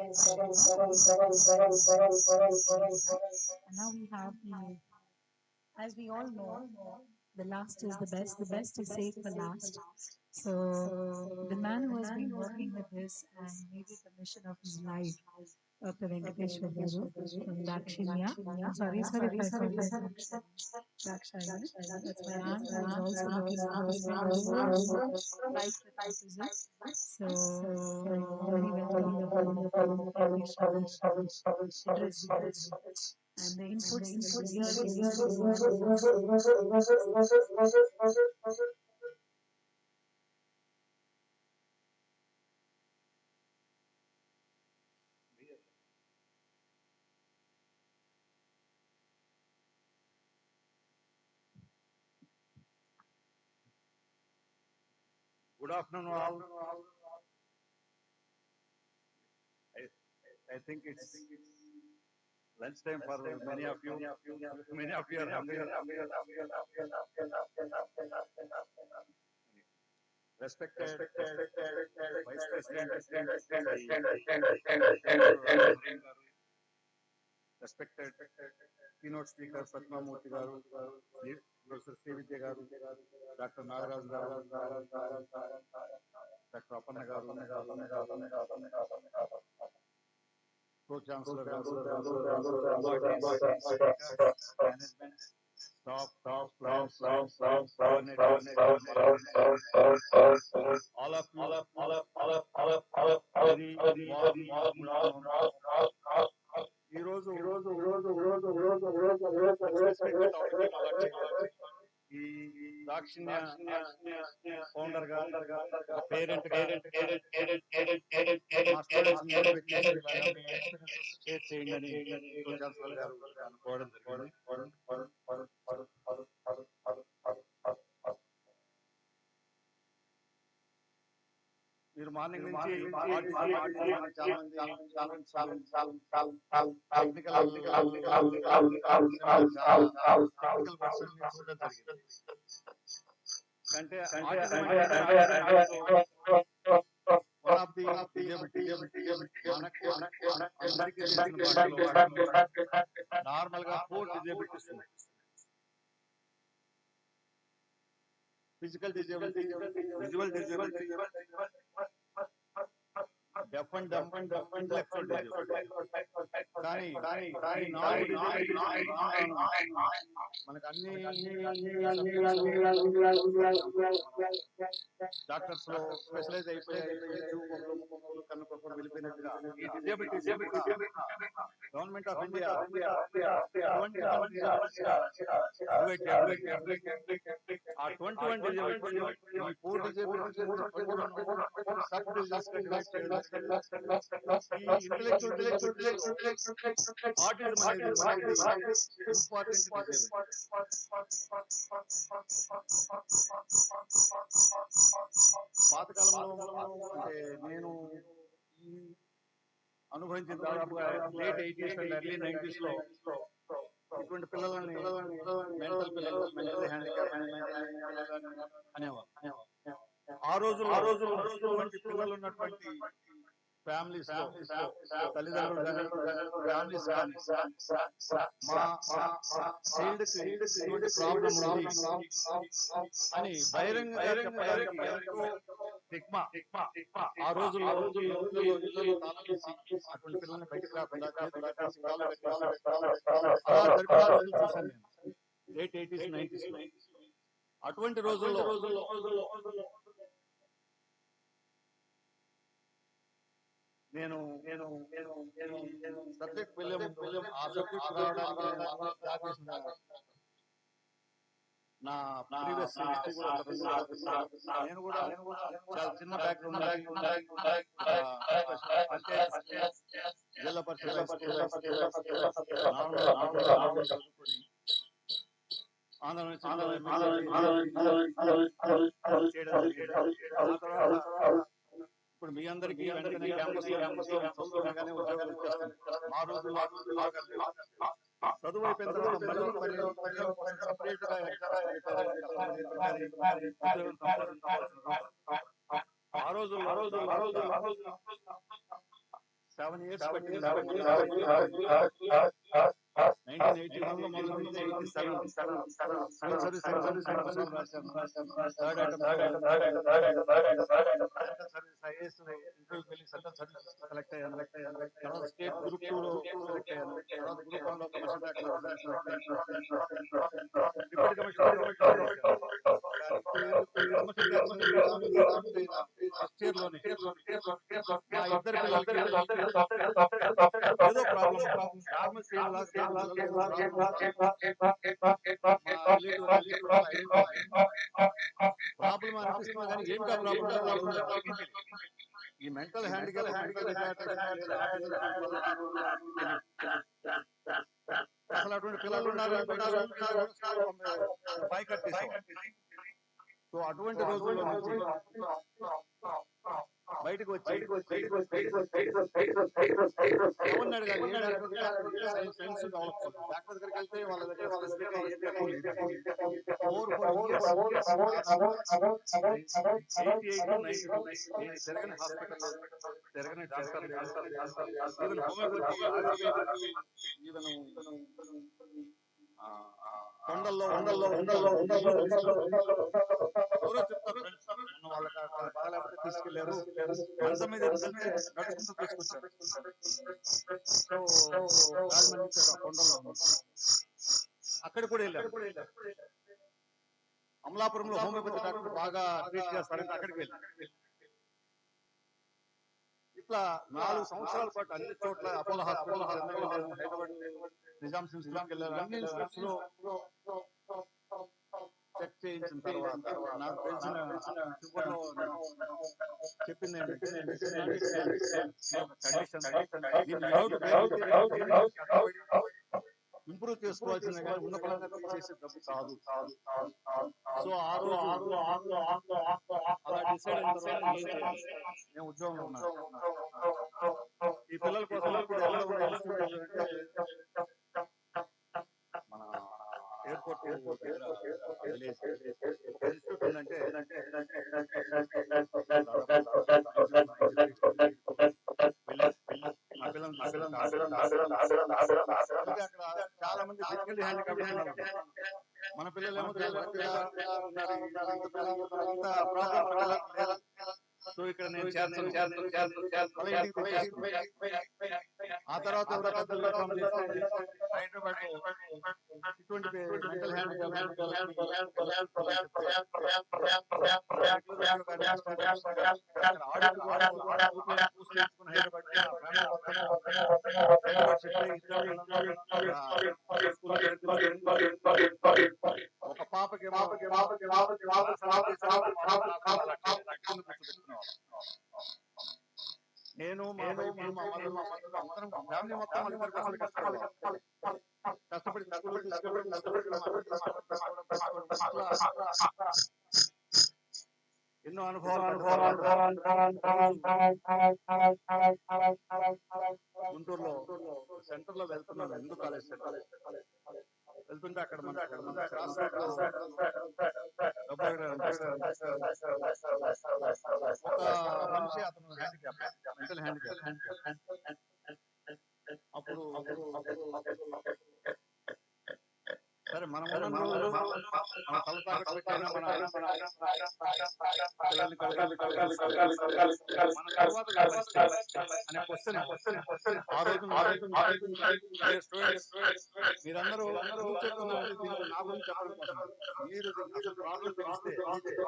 has and now we have the, as we all know, the last is the best is saved for last. So the man who has been working with this and made it the mission of his life, Dr. Venkateshwar Garu from Dakshinya. I'm sorry if I forget Dakshayani. That's my aunt who is also looking after students who life with autism. So I warmly welcome Dr. Idris Idris and the inputs that is really useful. Good afternoon, all. I think it's lunchtime for many of you. Many of you are hungry. Respected Vice President, RAMANUJA garu, respected keynote speaker Fatma Murthy garu, Professor Srividya garu, Dr. Nagaraj garu, Dr. Aparna garu, Pro-Chancellor garu, devotees, speakers, management, staff, students, coordinators, all of you, very warm good afternoon. Specific topic ఇవాళ చేయలేదు. ఈ Dakshinya founder గా, ఒక parent గా మా students motivate చేసి ఇవాళ మీ experiences share చేయండి అని ప్రో ఛాన్సలర్ గారు నన్ను కోరడం జరిగింది. మీరు మార్నింగ్ నుంచి ఆటిజం అని చాలా మంది టెక్నికల్ టెక్నికల్ వర్డ్స్ అన్ని చూడడం జరిగింది. అంటే autism one of the disability. మనకు అందరికీ తెలిసిన భాషలో నార్మల్ గా 4 డిజబిలిటీస్ ఉన్నాయి. Physical disability, visual disability, deaf and dumb, intellectual disability. కానీ ఈ 4 డిజబిలిటీస్ మనకు అన్ని సబ్జెక్ట్స్ లో డాక్టర్స్ లో స్పెషలైజ్ అయిపోయాయి. చెవు ముక్కులు కన్ను కొక్కలు వెళ్ళిపోయినట్టుగా ఈ డిజబిలిటీస్ కూడా government of India 21 disabilities divide చేయడం జరిగింది. ఆ 21 డిజబిలిటీస్ లో ఈ 4 డిజబిలిటీస్ 21 సబ్ డిజీజెస్ గా డివైడ్ చేయడం జరిగింది. ఈ ఇంటలెక్చువల్ డిజబిలిటీస్ లో ఆటిజం అనేది one of the important disability. పాతకాలంలో అంటే నేను ఈ అనుభవించిన దాదాపుగా late 80s and early 90s లో ఇటువంటి పిల్లలని మెంటల్ పిల్లలు, మెంటల్ హ్యాండిక్యాప్ అనేవారు. ఆ రోజుల్లో ఇటువంటి పిల్లలు ఉన్నటువంటి ఫ్యామిలీస్ లో తల్లిదండ్రులు కానీ ఫ్యామిలీస్ కానీ మా చైల్డ్ కి ఇటువంటి ప్రాబ్లం ఉంది అని బహిరంగంగా చెప్పడానికి ఎంతో స్టిగ్మా. ఆ రోజుల్లో ఇళ్లలో తాళం వేసి అటువంటి పిల్లల్ని బయటకు రాకుండా చేతులు కట్టేసి కాళ్ళు కట్టేసి అలా జరిపిన రోజులు చూశాను నేను లేట్ 80s 90s. అటువంటి రోజుల్లో నేను సబ్జెక్ట్ వెళ్ళే ముందు ఆ సబ్జెక్ట్ రావడానికి నేను స్టార్ట్ చేసిన నా ప్రీవియస్ హిస్టరీ కూడా ఒక 2 సార్లు నేను కూడా చాలా చిన్న బ్యాక్గ్రౌండ్ పంచాయత్ జిల్లా పరిషత్ హై స్కూల్ నార్మల్ చదువుకొని ఆంధ్రప్రదేశ్లో ఎమ్మెల్యే చేయడం జరిగింది. ఆ తర్వాత ఇప్పుడు మీ అందరికీ వెంటనే క్యాంపస్ లో చదువుతుండగానే ఉద్యోగాలు వచ్చేస్తున్నాయి. మా రోజుల్లో అలాగా లేవు. చదువు అయిపోయిన తర్వాత మళ్ళీ మరి ఉద్యోగం కోసం సపరేట్ గా ఎగ్జామ్స్ ప్రిపేర్ అయ్యి కష్టపడి ఉద్యోగం సంపాదించుకోవాల్సిన రోజు. ఆ రోజుల్లో దాదాపుగా 7 years పట్టింది నాకు మొదలు 1981 లో మొదలు పెడితే 87 సివిల్ సర్వీస్ ఎగ్జామ్స్ 2 సార్లు రాశాను. థర్డ్ అటెంప్ట్ లో సెంట్రల్ సర్వీస్ ఐఏఎస్ ఇంటర్వ్యూకి వెళ్ళి సెంట్రల్ సర్వీస్ సెలెక్ట్ అయ్యాను. తర్వాత స్టేట్ గ్రూప్ 2 లో సెలెక్ట్ అయ్యాను. తర్వాత గ్రూప్ 1 లో కమిషనర్ ఆఫీసర్ సెలెక్ట్ అయ్యాను. డిప్యూటీ కమిషనర్ ఆఫీసర్ చేశాను. కానీ ఇప్పుడు కమిషనర్ ఎగ్జామ్ పూర్తయిన ఫస్ట్ ఇయర్ లోనే మా ఇద్దరు పిల్లలకి ఏదో ప్రాబ్లం నార్మల్ చైల్డ్ లాగా పిల్లలకి ప్రాబ్లం మా రిలేటివ్ ఐడెంటిఫై ప్రాబ్లం అనిపిస్తున్నా కానీ ఏంటో ప్రాబ్లం అనేది వాళ్ళకి తెలియదు. ఈ మెంటల్ హ్యాండిక్యాప్ మెంటల్ రిటార్డేషన్ లేదా ఆటిజం వల్ల తెలియదు. అసలు అటువంటి పిల్లలు ఉన్నారని బయట స్కూల్కి వెళ్ళి కూడా స్కూల్ బాయ్ కట్టేసేవాళ్ళు. సో అటువంటి రోజుల్లో నుంచి బయటకు వచ్చి ఎవరిని అడగాలి, ఏ డాక్టర్ ఫ్రెండ్స్ డెవలప్ అవుతుంది. డాక్టర్ దగ్గరికి వెళ్తే వాళ్ళ దగ్గర స్పెసిఫిక్ గా ఏం చెప్పాలి. 4 years దాదాపుగా 88 to 92 నేను తిరగని హాస్పిటల్ లేదు, తిరగని డాక్టర్ లేదు. ఈవెన్ హోమియోపతి ఆయుర్వేదిక్ ఈవెన్ కొండల్లో ఎవరో చెప్తారు ఫ్రెండ్స్ వాళ్ళకి అక్కడ బాగాలేకపోతే తీసుకెళ్లారు, మంచం మీద ఎత్తుకెళ్తే నడుచుకుంటూ తీసుకొచ్చారు. సో రాజమండ్రి నుంచి అక్కడ కొండల్లో ఉంది, అక్కడ కూడా వెళ్ళారు. అమలాపురంలో హోమియోపతి డాక్టర్ బాగా ట్రీట్ చేస్తారంటే అక్కడికి వెళ్ళారు. ఇట్లా 4 సంవత్సరాల పాటు అన్ని చోట్ల అపోలో హాస్పిటల్ చెన్నై వెళ్ళాను, హైదరాబాద్ నిజామ్స్ ఇన్స్టిట్యూట్కి వెళ్ళాను. అన్ని ఇన్స్టిట్యూట్స్ లో చెక్ చేయించిన తర్వాత నాకు తెలిసిన చివరిలో చెప్పింది ఏంటంటే this is not a disease, ఇది ఒక కండిషన్, దీన్ని you have to bear with it, దీన్ని కష్టపడి ఇంప్రూవ్ చేసుకోవాల్సిందే కానీ ఉన్న పరంగా తీసేసే డబ్బు కాదు. సో ఆ రోజు అలా డిసైడ్ అయిన తర్వాత ఏం చేయాలి, నేను ఉద్యోగంలో ఉన్నాను. ఈ పిల్లల కోసం అప్పుడు ఎక్కడ ఉన్న ఇన్స్టిట్యూట్ అంటే మన ఎయిర్పోర్ట్ దగ్గర విలేజ్ ఒక ఇన్స్టిట్యూట్ ఉందంటే దాదాపు 92, 93 వెళ్ళాను. నా పిల్లల్ని తీసుకెళ్తే వెళ్తే అక్కడ చాలా మంది ఫిజికల్లీ హ్యాండిక్యాప్డ్ పిల్లలు ఉన్నారు. మన పిల్లలు ఏమో చాలా చక్కగా ఉన్నారు, ఇంత ప్రాబ్లం మన పిల్లలకి లేదు. సో ఇక్కడ నేను చేర్చను, అలా ఇంటికి తెచ్చేస్తున్నాను. ఆ తర్వాత ఎవరో పెద్దలు ఇన్ఫార్మ్ చేస్తే హైదరాబాద్ లో ఇటువంటి మెంటల్ హ్యాండిక్యాప్డ్ పిల్లలకి చెప్తే రెగ్యులర్ ఉద్యోగాన్ని ఎస్టాబ్లిష్ అక్కడ ఆడిట్ కూడా 2 posts తెచ్చుకుని హైదరాబాద్ మా ఫ్యామిలీ మొత్తంగా హైదరాబాద్ షిఫ్ట్ అయ్యి ఇద్దరు పిల్లల్ని స్కూల్ చేర్పించి ఒక పాపకేమో సంగతి చేసేవాళ్ళు, కూర్చోబెట్టుకునేవాళ్ళు. నేను మా వైఫ్ మా మదర్ అందరం ఫ్యామిలీ మొత్తం వాళ్ళ ఇద్దరు అసలు కష్టపడి స్కూల్ తీసుకెళ్ళడం ఎన్నో అనుభవాలు గుంటూరులో సెంటర్ లో వెళ్తున్నాను, హిందూ కాలేజ్ సెంటర్ వెళ్తుంటే అక్కడ మన క్రాస్ రోడ్ లో డబ్బు అడగడానికి ఒక మనిషి, అతను హ్యాండిక్యాప్ మెంటల్ హ్యాండిక్యాప్. అప్పుడు సరే మనం ఉన్న రోజులు మన తల తాకట్టు పెట్టైనా మన పిల్లల్ని మన తర్వాత అనే క్వశ్చన్ ఆ రోజు స్టూడెంట్స్ మీరందరూ ఎందుకు చెప్తున్నారంటే దీనికి నా గురించి చెప్పడం కోసం, మీరు అసలు ప్రాబ్లం తెలిస్తే ఫ్యామిలీస్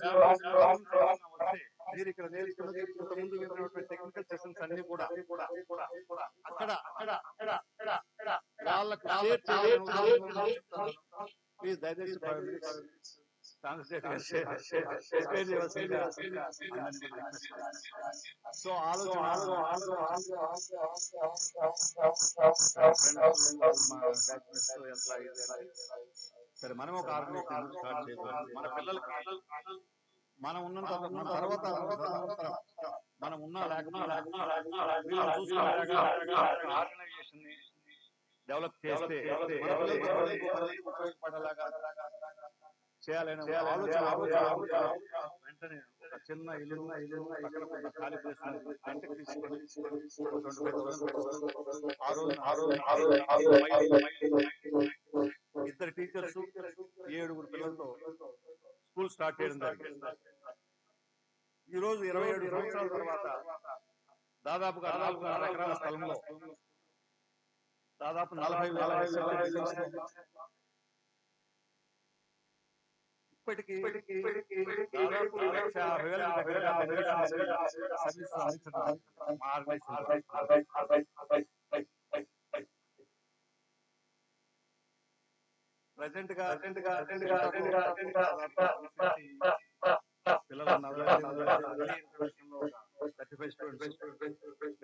మెంబర్స్ వస్తే మీరు ఇక్కడ నేర్చుకున్నది ఇంతకుముందు విన్నటువంటి టెక్నికల్ సెషన్స్ అన్ని కూడా అక్కడ వాళ్ళకు షేర్ చేయాలని చెప్తాను. ప్లీజ్ దయచేసి 5 minutes ట్రాన్స్లేట్ ఎక్స్ప్లెయిన్ చేయవలసిందిగా అందరినీ కూడా రిక్వెస్ట్ చేస్తాను. సో ఆలోచన ఫ్రెండ్స్ మా బ్యాచ్మెట్స్ ఎంప్లాయీస్ అంటే సరే మనం ఒక ఆర్గనైజేషన్ స్టార్ట్ చేయబోతున్నాం. మన పిల్లలకి మనం ఉన్నంత మన తర్వాత ఉన్నంత మనం ఉన్నా లేకపోయినా వీళ్ళని చూసుకునేలాగా ఒక ఆర్గనైజేషన్ ని డెవలప్ చేస్తే మన పిల్లలు 10 మందికి ఉపయోగపడేలాగా చేయాలనే ఆలోచన ఆ రోజు వెంటనే ఒక చిన్న ఇల్లు పక్కన కొంత ఖాళీ ప్లేస్ రెంట్కి తీసుకొని 25,000 పెట్టుకొని ఆ రోజున 5 మైళ్ళు 2 టీచర్స్ 7 పిల్లలతో స్కూల్ స్టార్ట్ చేయడం జరిగింది. ఈ రోజు 27 సంవత్సరాల తర్వాత దాదాపుగా 4.5 ఎకరాల స్థలంలో దాదాపు 40,000 ఎస్ఎఫ్టీ బిల్డింగ్స్ లో ఇప్పటికీ దాదాపు 1,50,000 దగ్గరగా బెనిఫిషరీస్ సర్వీస్ అందించడం జరిగింది మా ఆర్గనైజేషన్. ప్రెసెంట్ గా సెంటర్ లో పిల్లలు ఉన్నారు. ఎర్లీ ఇంటర్వెన్షన్ లో 35 స్టూడెంట్స్,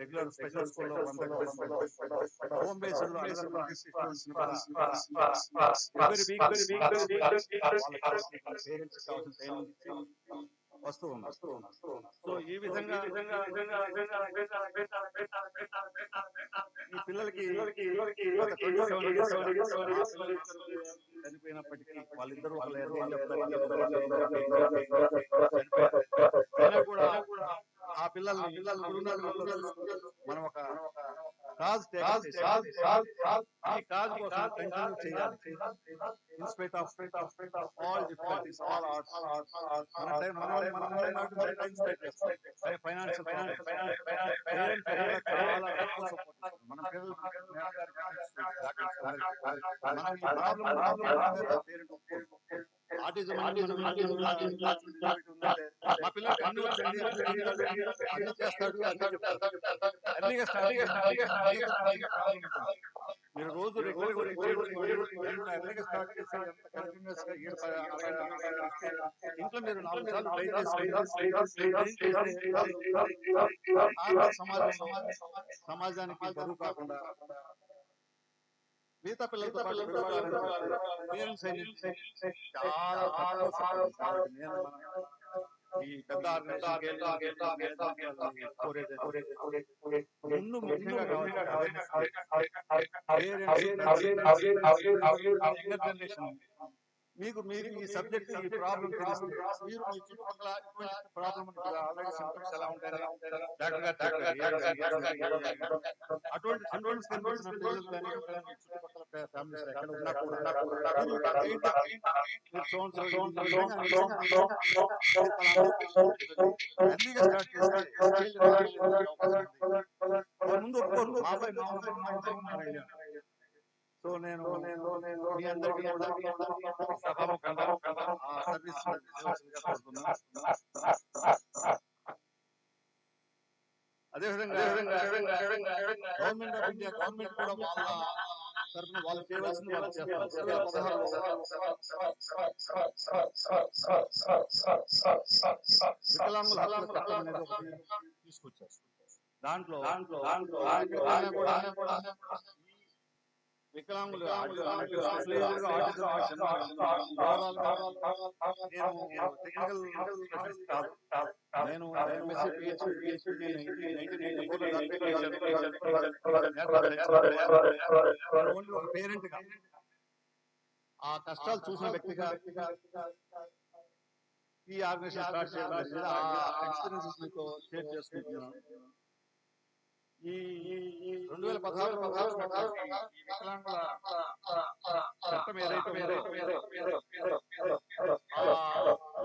రెగ్యులర్ స్పెషల్ స్కూల్లో 130, హోమ్ బేస్డ్ లో అనదర్ 150 స్టూడెంట్స్ కూడా ఎవరీ వీక్ వాళ్ళకి పేరెంట్స్ కావాల్సిన ట్రైనింగ్ ఇచ్చి వస్తూ ఉన్నాం. సో ఈ విధంగా ఈ పిల్లలకి గత 27 years గా మా పిల్లలిద్దరు చనిపోయినప్పటికీ వాళ్ళిద్దరూ ఒక రేంజ్ ఆఫ్ 30 చనిపోయారు. అయినా కూడా ఆ పిల్లల్ని ఇప్పుడున్న పిల్లల్లో చూసుకుంటూ మనం ఒక కాజ్ టేకప్ చేసి ఈ కాజ్ కోసం కంటిన్యూ చేయాలి. In spite of all difficulties, all arts మనం టైం స్పెండ్ చేస్తాం. ఫైనాన్షియల్ పేరెంట్స్ కూడా చాలా ఎక్కువ సపోర్ట్ చేస్తారు. మన పిల్లలు మేడం గారికి మనం ఈ ప్రాబ్లం పేరెంట్ ఒప్పుకోరు. ఆటిజం అని మనం ఉందంటే మా పిల్లలకి అన్ని వచ్చండి, అన్ని చేస్తాడు, అన్ని చెప్తాడు. ఎర్లీగా స్టార్ట్ ప్రాబ్లం ఉంటుంది. మీరు రోజు రెగ్యులర్ గా దీంట్లో ఎర్లీగా స్టార్ట్ చేసి ఎంత కంటిన్యూస్ గా 60 గంటలు ఇస్తే ఇంట్లో మీరు 4 సార్లు ట్రై చేస్తే సమాజానికి బరువు కాకుండా మిగతా పిల్లలతో పాటు పేరెంట్స్ చాలా తక్కువ సపోర్ట్. కాబట్టి నేను ఈ పెద్ద ఆర్గనైజేషన్ కోరేది ముందు ముఖ్యంగా కావాల్సిన అవేర్నెస్. యంగర్ జనరేషన్ మీకు ఈ సబ్జెక్ట్ ఈ ప్రాబ్లం తెలిస్తే మీరు మీ చుట్టుపక్కల ఇటువంటి ప్రాబ్లం ఆల్రెడీ సింప్టమ్స్ ఎలా ఉంటాయని డాక్టర్ గారు చెప్పారు. అటువంటి సింప్టమ్స్ కనిపించిన పిల్లలు కానీ మీ చుట్టుపక్కల ఫ్యామిలీస్ ఎక్కడ ఉన్నా కూడా ఎర్లీగా స్టార్ట్ చేస్తే ముందు ఒప్పుకోరు. మా అబ్బాయి మా అమ్మాయి. సో నేను మీ అందరికీ కూడా సభాముఖంగా ఆ సర్వీస్ చేయవలసిందిగా కోరుతున్నాను. అదేవిధంగా గవర్నమెంట్ ఆఫ్ ఇండియా గవర్నమెంట్ కూడా వాళ్ళ తరఫున వాళ్ళు చేయవలసింది వాళ్ళు చేస్తారు. 2016లో వికలాంగుల హక్కుల చట్టం అనేది ఒకటి తీసుకొచ్చారు. దాంట్లో ఎక్కడికైనా కూడా వికలాంగులు స్పెషలైజ్డ్ గా ఆటిజం ఓవరాల్ గా నేను టెక్నికల్ స్పెషలిస్ట్ కాదు. నేను ఎంఎస్సీ పిహెచ్డి నేను 1984 లో డాక్టరేట్ చేశాను. నేను ఓన్లీ ఒక పేరెంట్ గా ఆ కష్టాలు చూసిన వ్యక్తిగా ఈ ఆర్గనైజేషన్ స్టార్ట్ చేయడం జరిగింది. ఆ ఎక్స్పీరియన్సెస్ మీతో షేర్ చేసుకుంటున్నాను. ఈ 2016లో వచ్చినటువంటి ఈ వికలాంగుల చట్టం ఏదైతే ఉందో ఆ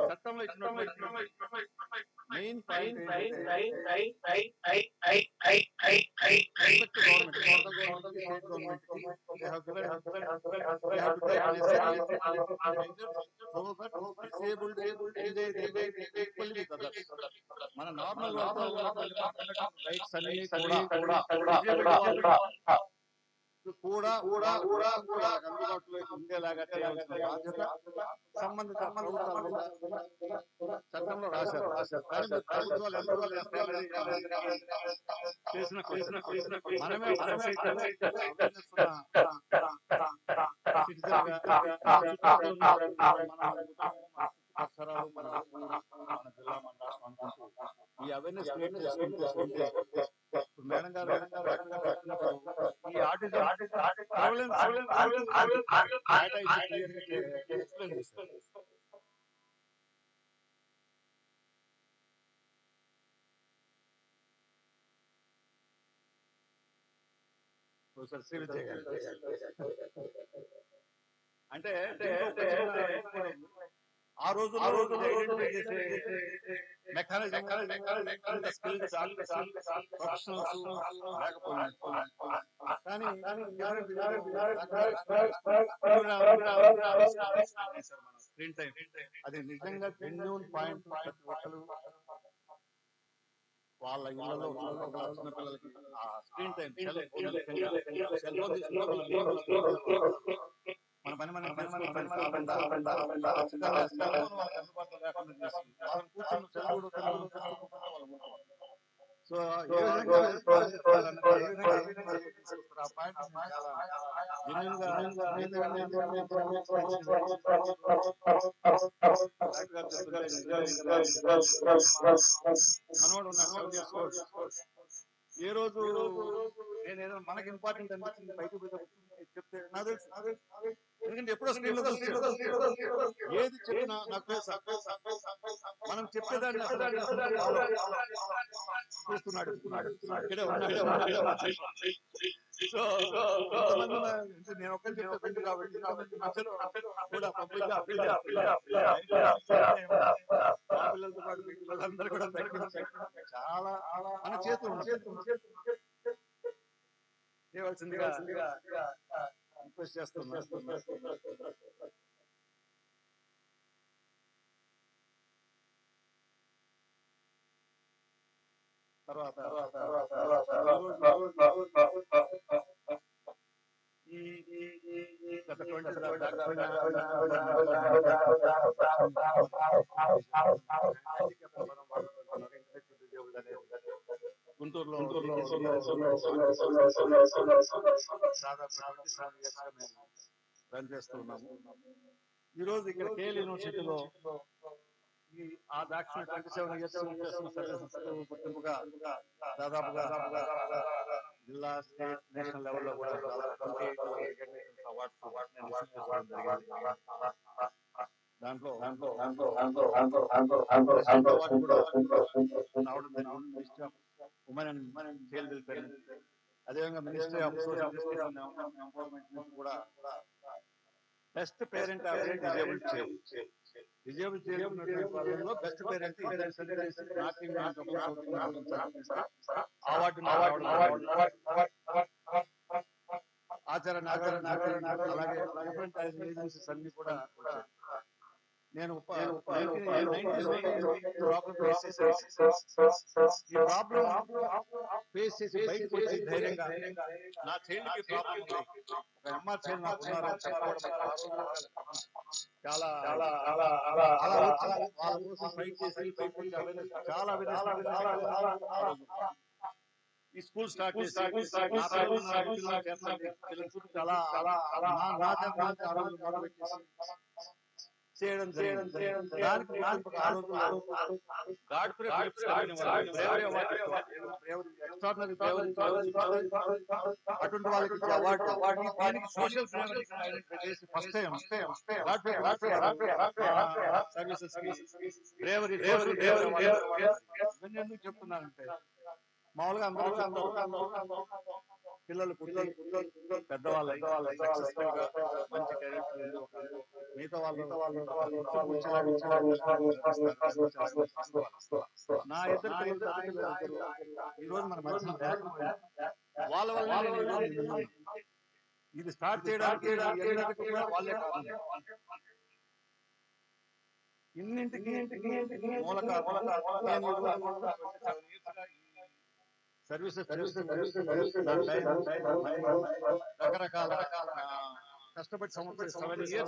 చట్టంలో ఇచ్చినటువంటి main point government, central government కి, స్టేట్ గవర్నమెంట్ కి they have to take necessary measures so that disabled engage equally with others. మన నార్మల్ వాళ్ళతో ఉన్నటువంటి రైట్స్ అన్ని కూడా డిజేబుల్డ్ వాళ్ళు కూడా వాళ్ళకి అందుబాటులో ఉండేలాగా చేయాల్సిన బాధ్యత సంబంధిత ప్రభుత్వాల మీద చట్టంలో రాశారు. కానీ మీరు ప్రభుత్వాలు ఎంతవరకు చేస్తాయనేది చేసిన మనమే ఒక సొసైటీ అవేర్నెస్ ఉన్న సిటిజన్ గా మన చుట్టుపక్కల మన కుటుంబం, మన పరిసరాలు, మన ఊరు, మన జిల్లా, మన రాష్ట్రం అనుకుంటూ ఈ అవేర్నెస్ క్రియేట్ చేసుకుంటూ పోతే ఇప్పుడు మేడం గారు డాక్టర్ గారు చెప్పినప్పుడు ఈ ఆటిజం ప్రెవలెన్స్ డేటా ఇచ్చి క్లియర్ గా ఎక్స్ప్లెయిన్ చేశారు. ప్రొఫెసర్ శ్రీ విజయ్ గారు అంటే దీంట్లో ఒక చిన్న ఇది కూడా ఉంది. ఆ రోజుల్లో ఇది ఐడెంటిఫై చేసే మెకానిజం ఇంత స్కిల్డ్ డాక్టర్స్ ప్రొఫెషనల్స్ లేకపోయింది. కానీ డెఫినెట్లీ డాక్టర్ గారు ఎక్స్ప్లెయిన్ చేశారు మన స్క్రీన్ టైం. అది నిజంగా జెన్యూన్ పాయింట్. ప్రతి ఒక్కరు వాళ్ళ ఇళ్లలో చుట్టుపక్కల చిన్నపిల్లలకి ఆ స్క్రీన్ టైం సెల్ ఫోన్ తీసుకున్న వాళ్ళ మెయిన్ మన పని మనం చేసుకోవడం కాకుండా ఖచ్చితంగా సెల్ ఫోన్ వాళ్ళకి అందుబాటులో లేకుండా చేసి వాళ్ళని కూర్చొని సెల్ చూడొద్దు మనం చూసుకుంటుంటే వాళ్ళు ఊరుకోవాలి. సో ఏ విధంగా చెప్తారన్నది ఏ విధంగా తీసుకొస్తారు ఆ పాయింట్ నేను చాలా జెన్యూన్ గా మిగతావన్నీ అందరూ తెలిసినవే. డాక్టర్ గారు చెప్తుంటే నిజమే కదా మనోడు ఉన్నాడు 7 years old. ఏ రోజు నేనేదో మనకి ఇంపార్టెంట్ అనిపించింది బయటకు పోయేటప్పుడు చెప్తే నాకు తెలుసు, ఎందుకంటే ఎప్పుడో స్క్రీన్ లో చూస్తాడు. ఏది చెప్పినా నాకు తెలుసు మనం చెప్పేదాన్ని అసలు ఫాలో చూస్తున్నాడు. ఇక్కడే ఉన్నాడు. సో కొంతమంది నేను ఒక్కరు చెప్తే వింటు కాబట్టి ఇంతమంది మధ్యలో కూడా పబ్లిక్ గా అప్పీల్ చేస్తున్నారు. మా పిల్లలతో పాటు మీ పిల్లలందరూ కూడా తగ్గించి చాలా మన చేతులు చేయవలసిందిగా రిక్వెస్ట్ చేస్తున్నా. తర్వాత ఈ గత 20 దాటిపోయిన హ్యాండిక్యాప్ పదం వాడుతున్నారు. ఇంటలెక్చువల్ డిజేబుల్డ్ అనేది గుంటూరులో దాదాపు 27 years గా మేము రన్ చేస్తూ ఉన్నాము. ఈరోజు ఇక్కడ కేఎల్ యూనివర్సిటీలో ఈ ఆ దాక్షిణ 27 years చేస్తున్న సర్వీసెస్ గుర్తింపుగా దాదాపుగా జిల్లా, స్టేట్, నేషనల్ లెవెల్లో కూడా దాదాపు 28 రికగ్నిషన్స్ అవార్డ్స్ నేను రిసీవ్ చేసుకోవడం జరిగింది. దాంట్లో ప్రెసిడెంట్ అవార్డు కూడా రావడం జరిగింది. Ministry of women and child welfare నుంచి, అదేవిధంగా ministry of social justice and empowerment నుంచి కూడా best parent of disabled child ఉన్నటువంటి వాళ్ళలో బెస్ట్ పేరెంట్ ఇద్దరు సెలెక్ట్ చేసి నార్త్ ఇండియా నుంచి ఒకరు, సౌత్ ఇండియా నుంచి సెలెక్ట్ చేస్తే అవార్డు రావడం జరిగింది. ఆచార నాగార్జున, అలాగే డిఫరెంట్ ఏజెన్సీస్ అన్ని కూడా వచ్చాయి. నేను 90s లోనే ప్రాబ్లం ఫేస్ చేశాను. ఈ ప్రాబ్లం ఫేస్ చేసి బయటకు వచ్చి ధైర్యంగా నా చైల్డ్ కి ప్రాబ్లం ఉంది, ఒక ఎంఆర్ చైల్డ్ నాకు ఉన్నారని చెప్పుకోవడం ఆ రోజుల్లో చాలా అలా వచ్చి వాళ్ళ కోసం ఫైట్ చేసి బయటకు వచ్చి అవేర్నెస్ చాలా అవేర్నెస్ ఆ రోజు ఈ స్కూల్ స్టార్ట్ చేసి నా పిల్లలు చేర్చండి, పిల్లల చుట్టూ అలా నా తరఫు నుంచి ఆ రోజు మోటివేట్ చేసి చేయడం జరిగింది. దానికి గుర్తింపుగా ఆ రోజుల్లో గాడ్ఫ్రే ఫిలిప్స్ కంపెనీ వాళ్ళు బ్రేవరీ అవార్డు, ఎక్స్ట్రాడినరీ బ్రేవరీ అటువంటి వాళ్ళకి ఇచ్చే అవార్డు, దీనికి సోషల్ బ్రేవరీ ఐడెంటిఫై చేసి ఫస్ట్ టైం గాడ్ఫ్రే ఫిలిప్స్ గారు సర్వీసెస్ కి బ్రేవరీ సోషల్ బ్రేవరీ అవార్డు. ఇవన్నీ ఎందుకు చెప్తున్నానంటే మామూలుగా అందరూ పిల్లలు పుట్టి పెద్దవాళ్ళు సక్సెస్ఫుల్ గా మంచి కెరీర్ ఉంది, ఒక మిగతా వాళ్ళు నా ఇద్దరు పిల్లలు పెద్ద పిల్లలు ఇద్దరు ఈ రోజు మన మధ్యన లేకపోయింది. వాళ్ళ వల్ల నేను ఈ రోజు నిన్నాను. ఇది స్టార్ట్ చేయడానికి అన్నిటికీ కూడా వాళ్ళే కారణం. ఇన్నింటికి మూల కారణం నేను ఈ రోజు 27 years గా సర్వీసెస్ చేస్తూ నా టైం, మనీ, రకరకాల కష్టపడి 7 years ఫస్ట్ ఇయర్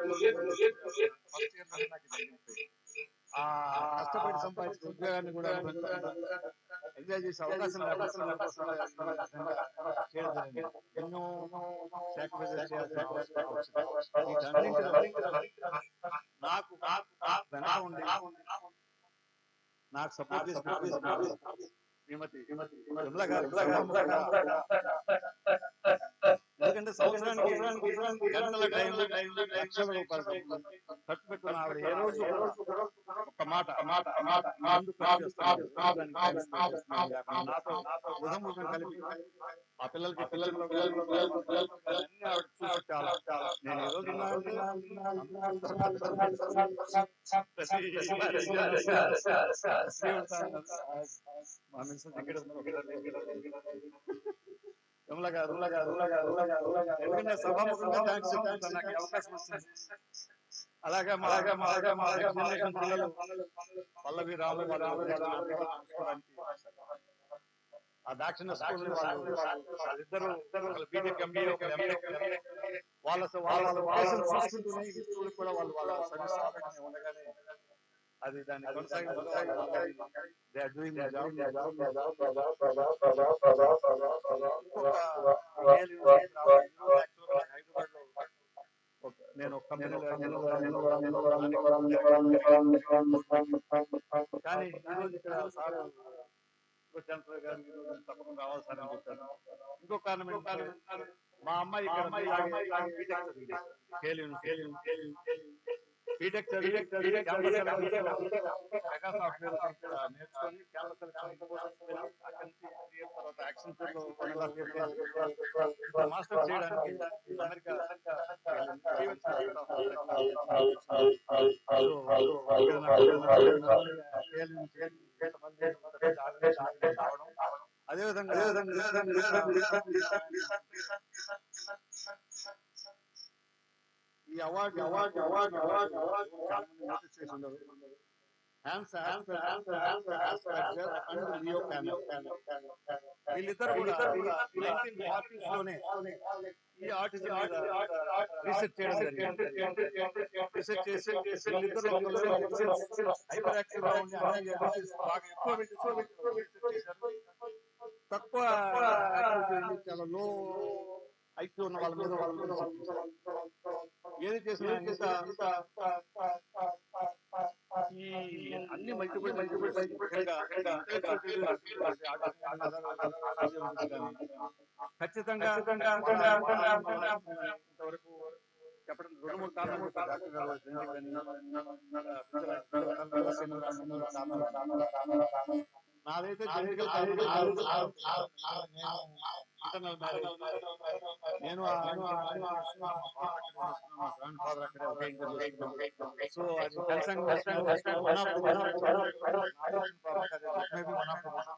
లోనే నాకు ఆ కష్టపడి సంపాదించిన ఉద్యోగాన్ని కూడా ఎంజాయ్ చేసే అవకాశం లేకపోతే పిల్లల కోసం చేయడం జరిగింది. ఎన్నో సాక్రిఫైజెస్ చేయాల్సిన అవసరం వచ్చింది. వీటన్నింటిలో నాకు నాకు సపోర్ట్ చేసి పెట్టిన శ్రీమతి విమల గారికి సభాముఖంగా, ఎందుకంటే సంవత్సరానికి గంటల టైం లక్షల రూపాయల డబ్బులు ఖర్చు పెట్టుకున్న ఆవిడ ఏ రోజు కూడా ఒక మాట ముందు ఖర్చు చేస్తున్నారు, దానికి టైం స్పెండ్ చేస్తున్నారు లేకుండా నాతో ముఖం కలిపి ఆ పిల్లలకి కిచెన్ లో కానీ అన్ని ఆవిడ చూసి చాలా నేను ఈ రోజు ఉన్నా అంటే అందరూ చెప్తారు ప్రతి మ్యారేజ్ మా మిస్సెస్ ఇక్కడ ఒకసారి విమల గారు, ఎందుకంటే సభాముఖంగా థ్యాంక్స్ చెప్తుంటాను నాకు ఈ అవకాశం వచ్చింది. అలాగే మా నెక్స్ట్ జనరేషన్ పిల్లలు పల్లవి రాము వాళ్ళు చూసుకోవడానికి ఆ దాక్షిణ స్కూల్ వాళ్ళిద్దరు బీటెక్ ఎంబీఏ ఎంటెక్ వాళ్ళ వొకేషన్ చూసుకుంటూనే ఈ స్కూల్ కూడా వాళ్ళ సర్వీస్ ఆపరేషన్ ఉండగానే అది దాన్ని కొనసాగించడం వాళ్ళు already they are doing job. ఇంకొక KL యూనివర్సిటీ రావడం ఈ రోజు యాక్చువల్గా నాకు హైదరాబాద్ లో నేను ఒక కంపెనీలో కానీ ఈ రోజు ఇక్కడ సార్ ఛాన్సలర్ గారు ఈ రోజు తప్పకుండా రావాలి సార్ అని చెప్పారు. ఇంకో కారణం ఏంటంటే మా అమ్మాయి ఇక్కడ బీటెక్ చదివింది KL యూనివర్సిటీ. బీటెక్ చదివి క్యాంపస్ సెలక్షన్స్ లో మెగా సాఫ్ట్వేర్ ఇక్కడ నేర్చుకొని క్యాంపస్ సెలక్షన్ ఇన్ఫోసిస్ వెళ్ళి అక్కడి నుంచి 3 years తర్వాత యాక్సెంచర్ లో 1.5 year చేసి ఇప్పుడు మాస్టర్స్ చేయడానికి అమెరికా వెళ్ళింది. Stevens institute of technology. So ఇక్కడ నాకు KL నుంచి ఇంతమంది ఇంత పెద్ద ఆర్గనైజేషన్ రావడం, అదేవిధంగా ఈ అవార్డు చాలా మంది నోటీస్ చేసి ఉండరు. హ్యాన్స్ ఆస్పర్జర్ అండ్ లియో ప్యానల్ వీళ్ళిద్దరు కూడా 1940s లోనే ఈ ఆటిజం మీద రీసెర్చ్ చేయడం జరిగింది. రీసెర్చ్ చేసి వీళ్ళిద్దరు ఒకళ్ళు హైపర్ యాక్టివ్ గా ఉండి అన్ని అబిలిటీస్ బాగా ఎక్కువ రీసెర్చ్ చేశారు. తక్కువ యాక్టివిటీ ఉండి చాలా లో ఐక్యూ ఉన్న వాళ్ళ మీద వాళ్ళు రీసెర్చ్ చేశారు. ఏది చేసినా ఈ అన్ని మల్టిపుల్ డిజీజెస్ ముఖ్యంగా ఇంటలెక్చువల్ డిజీజెస్ ఆటిజం కానీ అదర్ డిజీజెస్ కానీ ఖచ్చితంగా ఇంతవరకు చెప్పడం 2-3 కారణాలు చెప్పారు డాక్టర్ గారు. జెనెటిక్ అని ఫిజియలాజికల్ న్యూరోస్ ఎన్విరాన్మెంట్ కారణాలు. నాదైతే జెనెటికల్ కారణం నేను ఇంటర్నల్ మ్యారేజ్, నేను మా గ్రాండ్ ఫాదర్ అక్కడే ఒకే ఇంటర్ చేసుకున్నాం. సో అది concern one of the reason maybe one of the reason.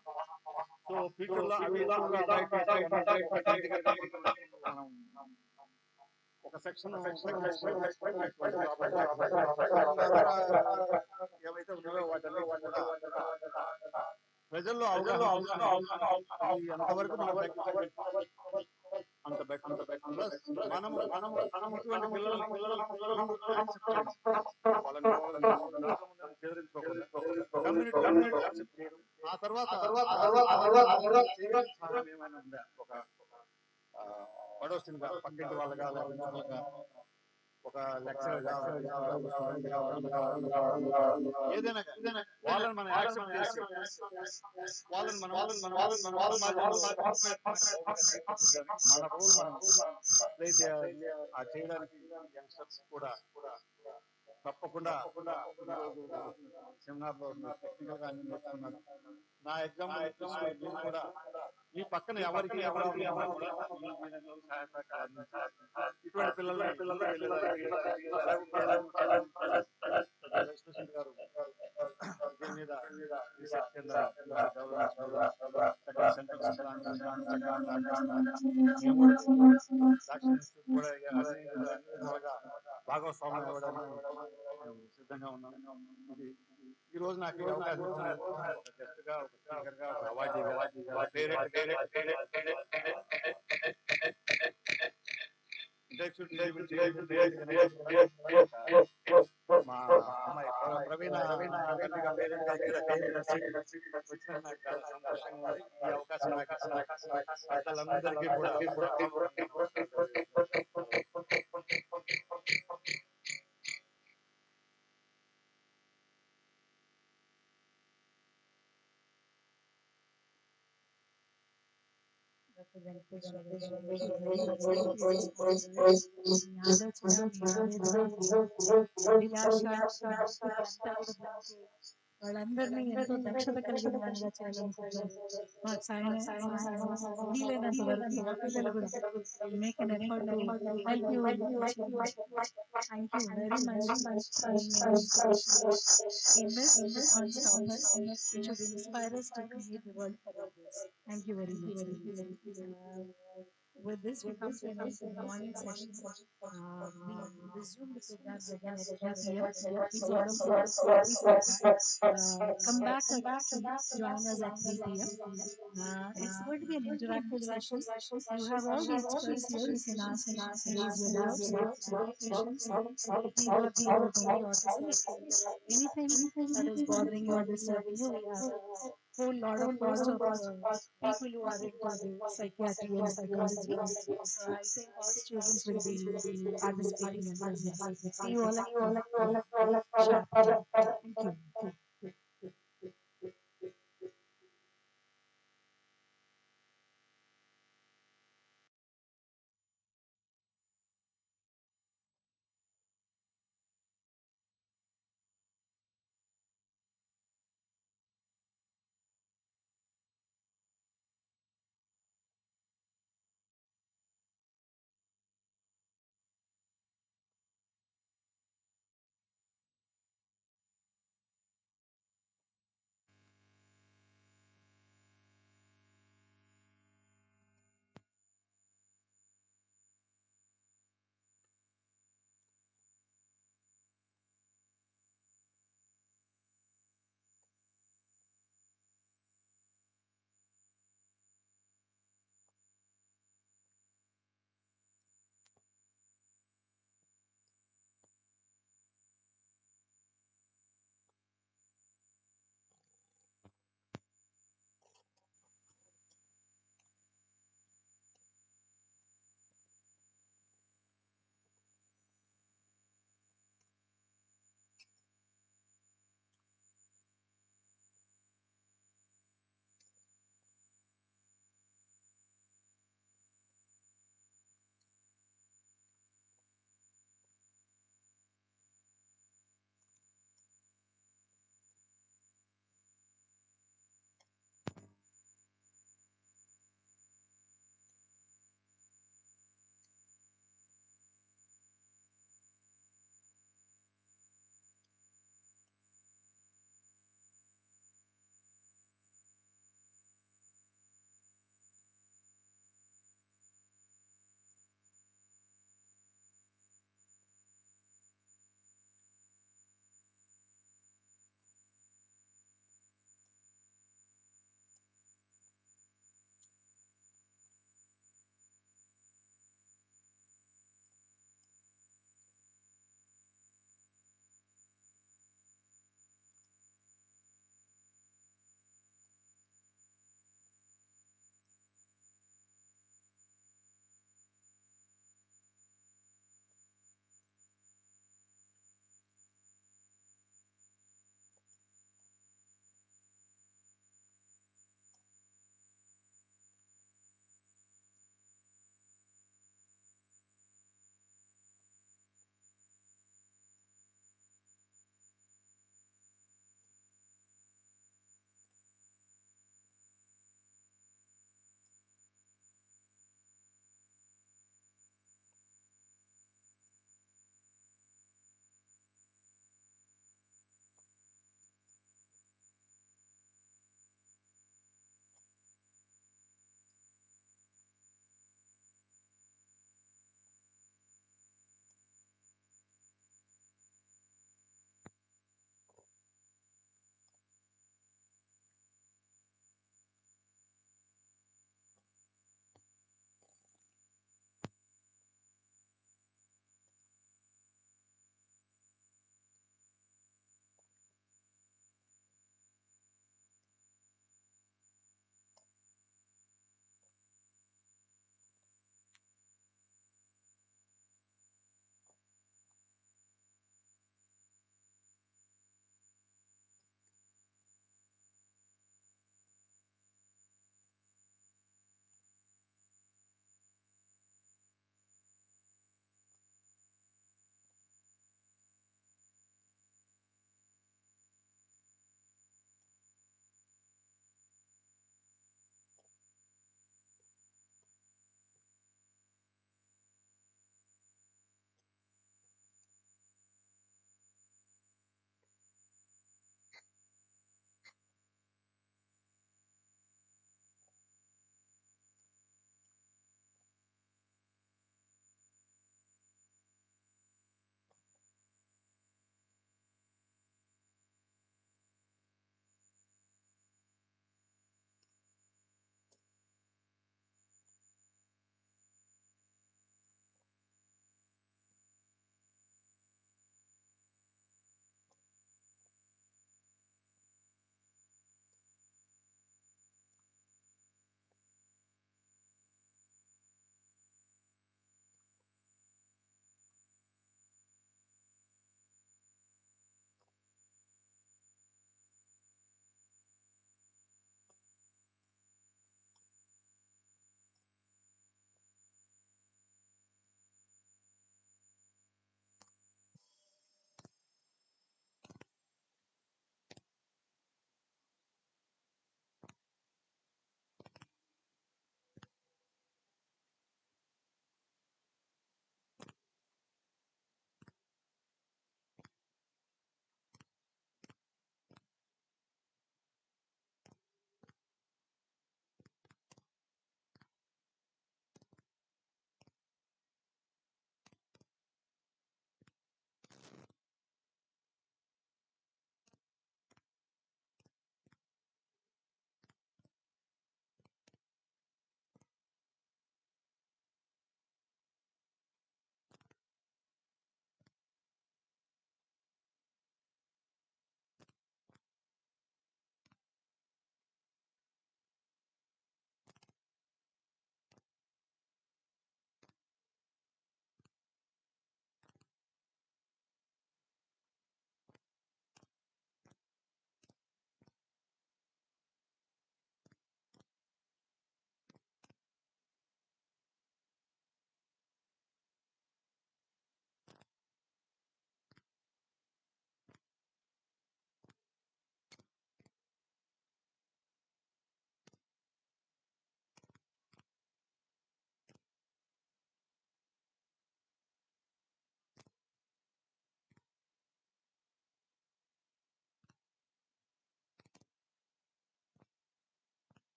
So future లో అవి ఎక్కువగా అవాయిడ్ చేసి మనం ఒక సెక్షన్ ఏవైతే ఉన్నాయో వాటన్నిటి కూడా ప్రజల్లో అవగాహన ఎంతవరకు మనం తగ్గించగలుగుతాం అంత బెటర్. ప్లస్ మనము ఇటువంటి పిల్లల్ని యాక్సెప్ట్ చేయడం, వాళ్ళని కమ్యూనిటీలో యాక్సెప్ట్ చేయడం, ఆ తర్వాత ఏమైనా ఉందా ఒక పడోసిగా పక్కింటి వాళ్ళగా లేకపోతే ఒక లెక్చరర్ గా స్టూడెంట్ గా ఏదైనా వాళ్ళని మనం యాక్సెప్ట్ చేసి వాళ్ళని మనం సమాజంలో మన రోల్ మనం ప్లే చేయాలని ఆ చేయడానికి యంగ్స్టర్స్ కూడా తప్పకుండా ఈరోజు సెమినార్ లో టెక్నికల్ గా అన్ని నేర్చుకున్నారు. నా ఎగ్జాంపుల్ తీసుకుని మీరు కూడా మీ పక్కన ఎవరికి ఏ ప్రాబ్లం ఉన్నా కూడా సహాయ సహకారాలు అందించి ఇటువంటి పిల్లల్ని వెళ్ళేదానికి రజిస్ట్రేషన్ గారు దీని మీద రీసెర్చ్ కేంద్రాలు డెవలప్ చేసుకోవడం, చక్కటి సెంటర్స్ ప్లాన్ చక్కగా స్టార్ట్ చేస్తున్నారు. మేము కూడా దాక్షిణ ఇన్స్టిట్యూట్ కూడా అన్ని విధాలుగా భాగస్వామ్యం ఇవ్వడానికి సిద్ధంగా ఉన్నాం. ఈ రోజు నాకు ఈ అవకాశం ఇచ్చినందుకు ఒక గెస్ట్ గా, ఒక స్పీకర్ గా, ఒక అవార్డీగా, ఒక పేరెంట్ గా, ఇంటలెక్చువల్ డిజబిలిటీ మా అమ్మాయి ప్రవీణ తల్లిగా పేరెంట్ గా ఇక్కడ KL యూనివర్సిటీ వచ్చినందుకు నాకు చాలా సంతోషంగా ఉంది. ఈ అవకాశం నాకు ఇచ్చిన పెద్దలందరికీ కూడా హృదయపూర్వకంగా. Dr. Venkateshwara. Thank you very much. Thank you, Sister Margaret. మీ ఆలోచన, మీ ఆవేదన, మీ అభిలాష ఇదంతా కూడా దానికి వాళ్ళందరినీ ఎంతో దక్షత కలిగిన వాళ్ళగా చేయాలనుకుంటారు. మా వీలైనంత వరకు మా పిల్లలు కూడా will make an effort to help you in achieving that. Thank you very much for being an inspiration. We miss, we can't stop us. It should inspire us to create the world for others. Thank you very much, sir. With this, we come to an end to the morning session. We resume the programs again at 3 p.m. Please, all of you, please come back again to join us at 3 p.m. It's going to be an interactive session. You have all the experts here. You can ask, raise your doubts about patients with epilepsy or only autism. Anything that is bothering you or disturbing you, we have a whole lot of host of people who are into the psychiatry and psychology. So I think all students will be participating in this. See you all at 3 sharp. Thank you.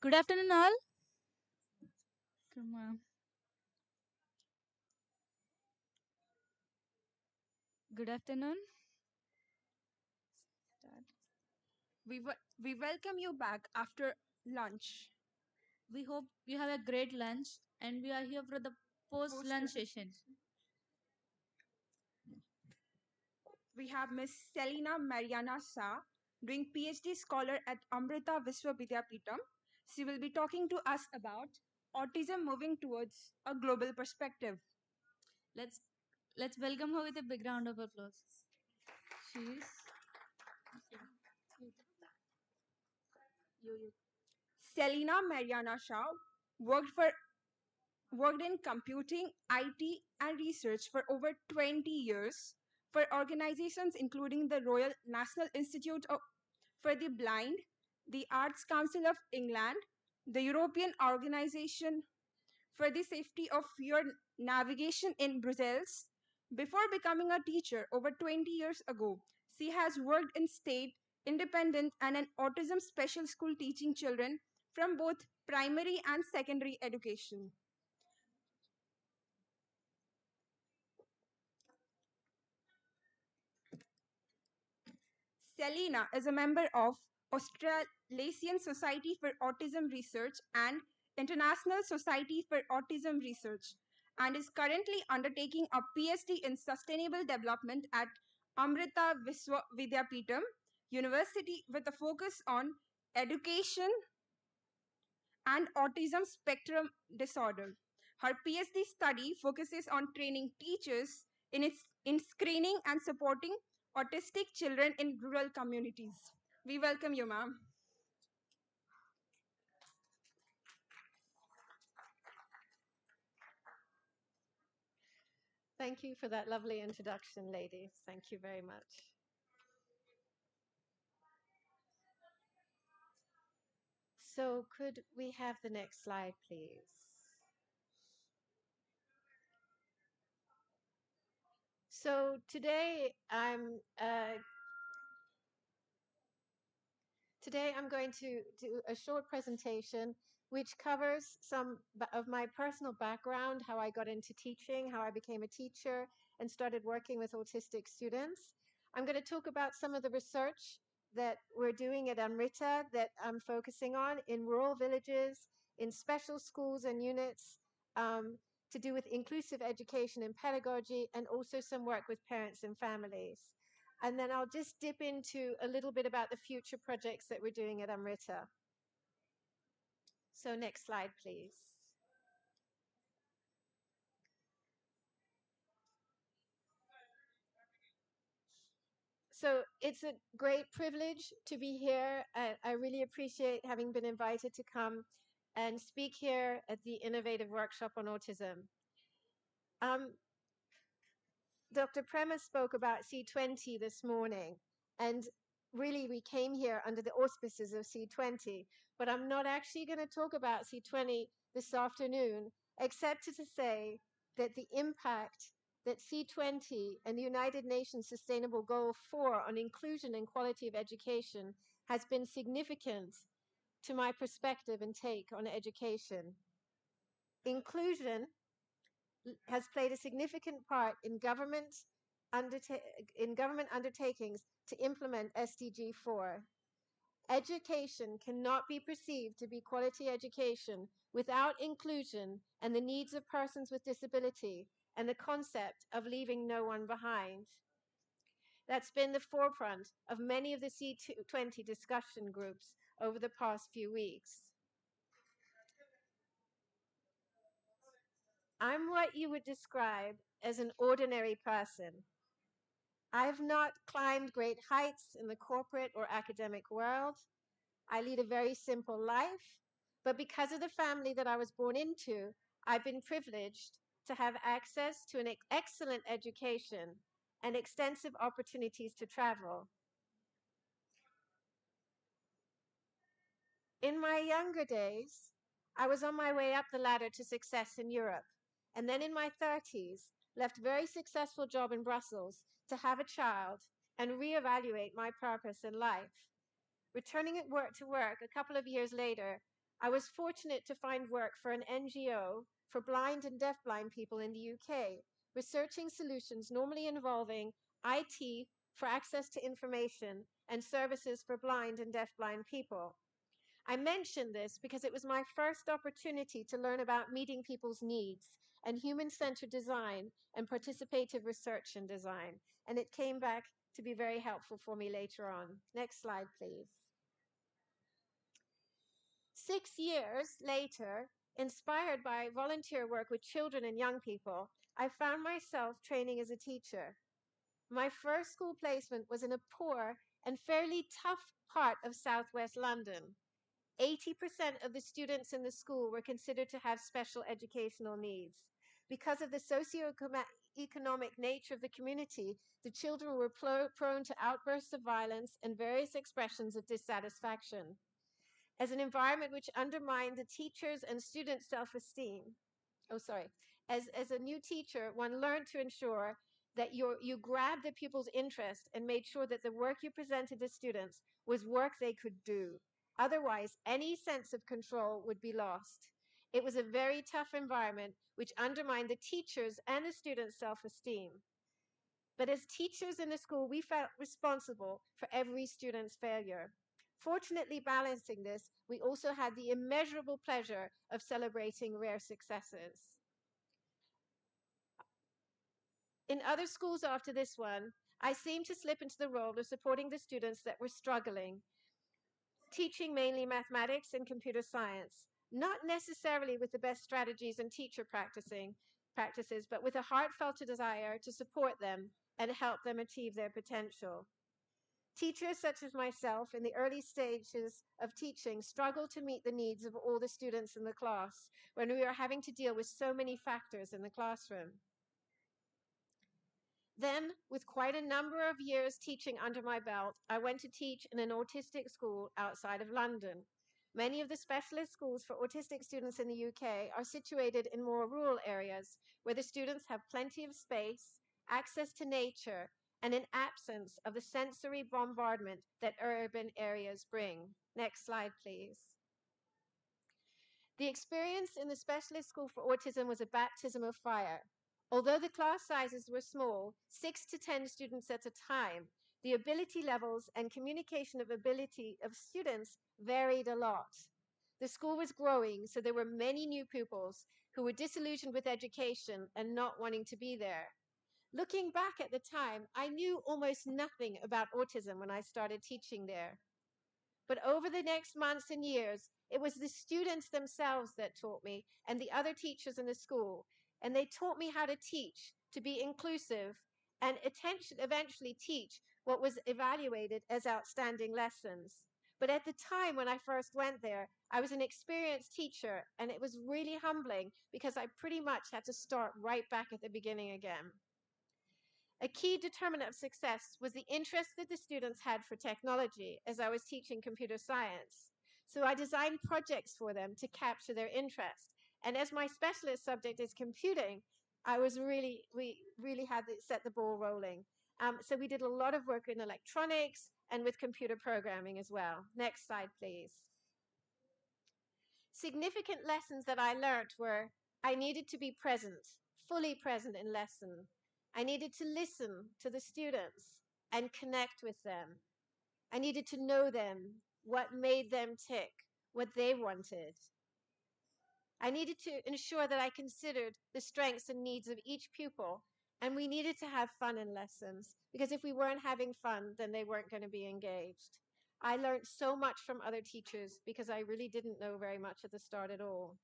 Good afternoon, all. Come on. Good afternoon. We welcome you back after lunch. We hope you have a great lunch, and we are here for the post-lunch session. We have Miss Selina Mariana Shah, doing PhD scholar at Amrita Viswa Vidyapeetham. She will be talking to us about autism moving towards a global perspective. Let's welcome her with a big round of applause. She is. Selina Mariana Shah worked in computing, IT, and research for over 20 years for organizations including the Royal National Institute for the Blind, the Arts Council of England, the European Organization for the Safety of Your Navigation in Brussels. Before becoming a teacher over 20 years ago, she has worked in state, independent, and an autism special school teaching children from both primary and secondary education. Selina is a member of Australasian Society for Autism Research and International Society for Autism Research and is currently undertaking a PhD in Sustainable Development at Amrita Viswa Vidyapeetham University with a focus on education and autism spectrum disorder. Her PhD study focuses on training teachers in screening and supporting autistic children in rural communities. We welcome you, ma'am. Thank you for that lovely introduction, ladies. Thank you very much. So could we have the next slide, please? So today I'm going to do a short presentation which covers some of my personal background, how I got into teaching, how I became a teacher and started working with autistic students. I'm going to talk about some of the research that we're doing at Amrita that I'm focusing on in rural villages, in special schools and units, to do with inclusive education and pedagogy, and also some work with parents and families. And then I'll just dip into a little bit about the future projects that we're doing at Amrita. So next slide, please. So it's a great privilege to be here. I really appreciate having been invited to come and speak here at the Innovative Workshop on Autism. Dr. Prema spoke about C20 this morning, and really we came here under the auspices of C20, but I'm not actually going to talk about C20 this afternoon, except to say that the impact that C20 and the United Nations Sustainable Goal 4 on inclusion and quality of education has been significant to my perspective and take on education. Inclusion has played a significant part in government undertakings to implement SDG 4. Education cannot be perceived to be quality education without inclusion and the needs of persons with disability and the concept of leaving no one behind. That's been the forefront of many of the C20 discussion groups over the past few weeks. I'm what you would describe as an ordinary person. I've not climbed great heights in the corporate or academic world. I lead a very simple life, but because of the family that I was born into, I've been privileged to have access to an excellent education and extensive opportunities to travel. In my younger days, I was on my way up the ladder to success in Europe, and then in my 30s, left a very successful job in Brussels to have a child and reevaluate my purpose in life. Returning to work a couple of years later, I was fortunate to find work for an NGO for blind and deafblind people in the UK, researching solutions normally involving IT for access to information and services for blind and deafblind people. I mention this because it was my first opportunity to learn about meeting people's needs and human-centered design and participative research and design, and it came back to be very helpful for me later on. Next slide, please. 6 years later, inspired by volunteer work with children and young people, I found myself training as a teacher. My first school placement was in a poor and fairly tough part of southwest London. 80% of the students in the school were considered to have special educational needs. Because of the socioeconomic nature of the community, the children were prone to outbursts of violence and various expressions of dissatisfaction. As an environment which undermined the teachers' and students' self-esteem, as a new teacher, one learned to ensure that you grabbed the pupils' interest and made sure that the work you presented to students was work they could do. Otherwise, any sense of control would be lost. It was a very tough environment which undermined the teachers' and the students' self-esteem. But as teachers in the school, we felt responsible for every student's failure. Fortunately, balancing this, we also had the immeasurable pleasure of celebrating rare successes. In other schools after this one, I seemed to slip into the role of supporting the students that were struggling, teaching mainly mathematics and computer science, not necessarily with the best strategies and teacher practices, but with a heartfelt desire to support them and help them achieve their potential. Teachers such as myself in the early stages of teaching struggle to meet the needs of all the students in the class when we are having to deal with so many factors in the classroom. Then, with quite a number of years teaching under my belt, I went to teach in an autistic school outside of London. Many of the specialist schools for autistic students in the UK are situated in more rural areas where the students have plenty of space, access to nature, and an absence of the sensory bombardment that urban areas bring. Next slide, please. The experience in the specialist school for autism was a baptism of fire. Although the class sizes were small, 6 to 10 students at a time, the ability levels and communication of ability of students varied a lot. The school was growing, so there were many new pupils who were disillusioned with education and not wanting to be there. Looking back at the time, I knew almost nothing about autism when I started teaching there. But over the next months and years, it was the students themselves that taught me and the other teachers in the school. And they taught me how to teach, to be inclusive, and eventually teach what was evaluated as outstanding lessons. But at the time when I first went there, I was an experienced teacher, and it was really humbling because I pretty much had to start right back at the beginning again. A key determinant of success was the interest that the students had for technology as I was teaching computer science. So I designed projects for them to capture their interest. And as my specialist subject is computing, we really had to set the ball rolling. So we did a lot of work in electronics and with computer programming as well. Next slide, please. Significant lessons that I learned were I needed to be present, fully present in lesson. I needed to listen to the students and connect with them. I needed to know them, what made them tick, what they wanted. I needed to ensure that I considered the strengths and needs of each pupil, and we needed to have fun in lessons, because if we weren't having fun, then they weren't going to be engaged. I learned so much from other teachers because I really didn't know very much at the start at all.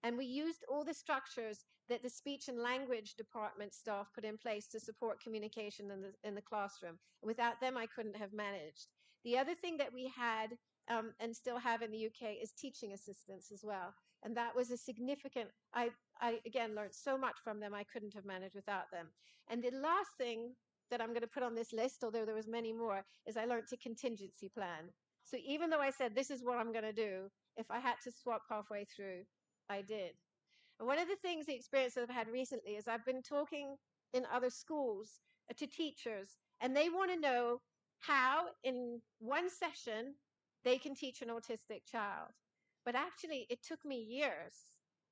And we used all the structures that the speech and language department staff put in place to support communication in the classroom. Without them, I couldn't have managed. The other thing that we had and still have in the UK is teaching assistants as well. And that was a significant, I again learned so much from them, I couldn't have managed without them. And the last thing that I'm going to put on this list, although there was many more, is I learned to contingency plan. So even though I said, this is what I'm going to do, if I had to swap halfway through, I did. And one of the things, the experience that I've had recently is I've been talking in other schools to teachers, and they want to know how in one session they can teach an autistic child. But actually, it took me years,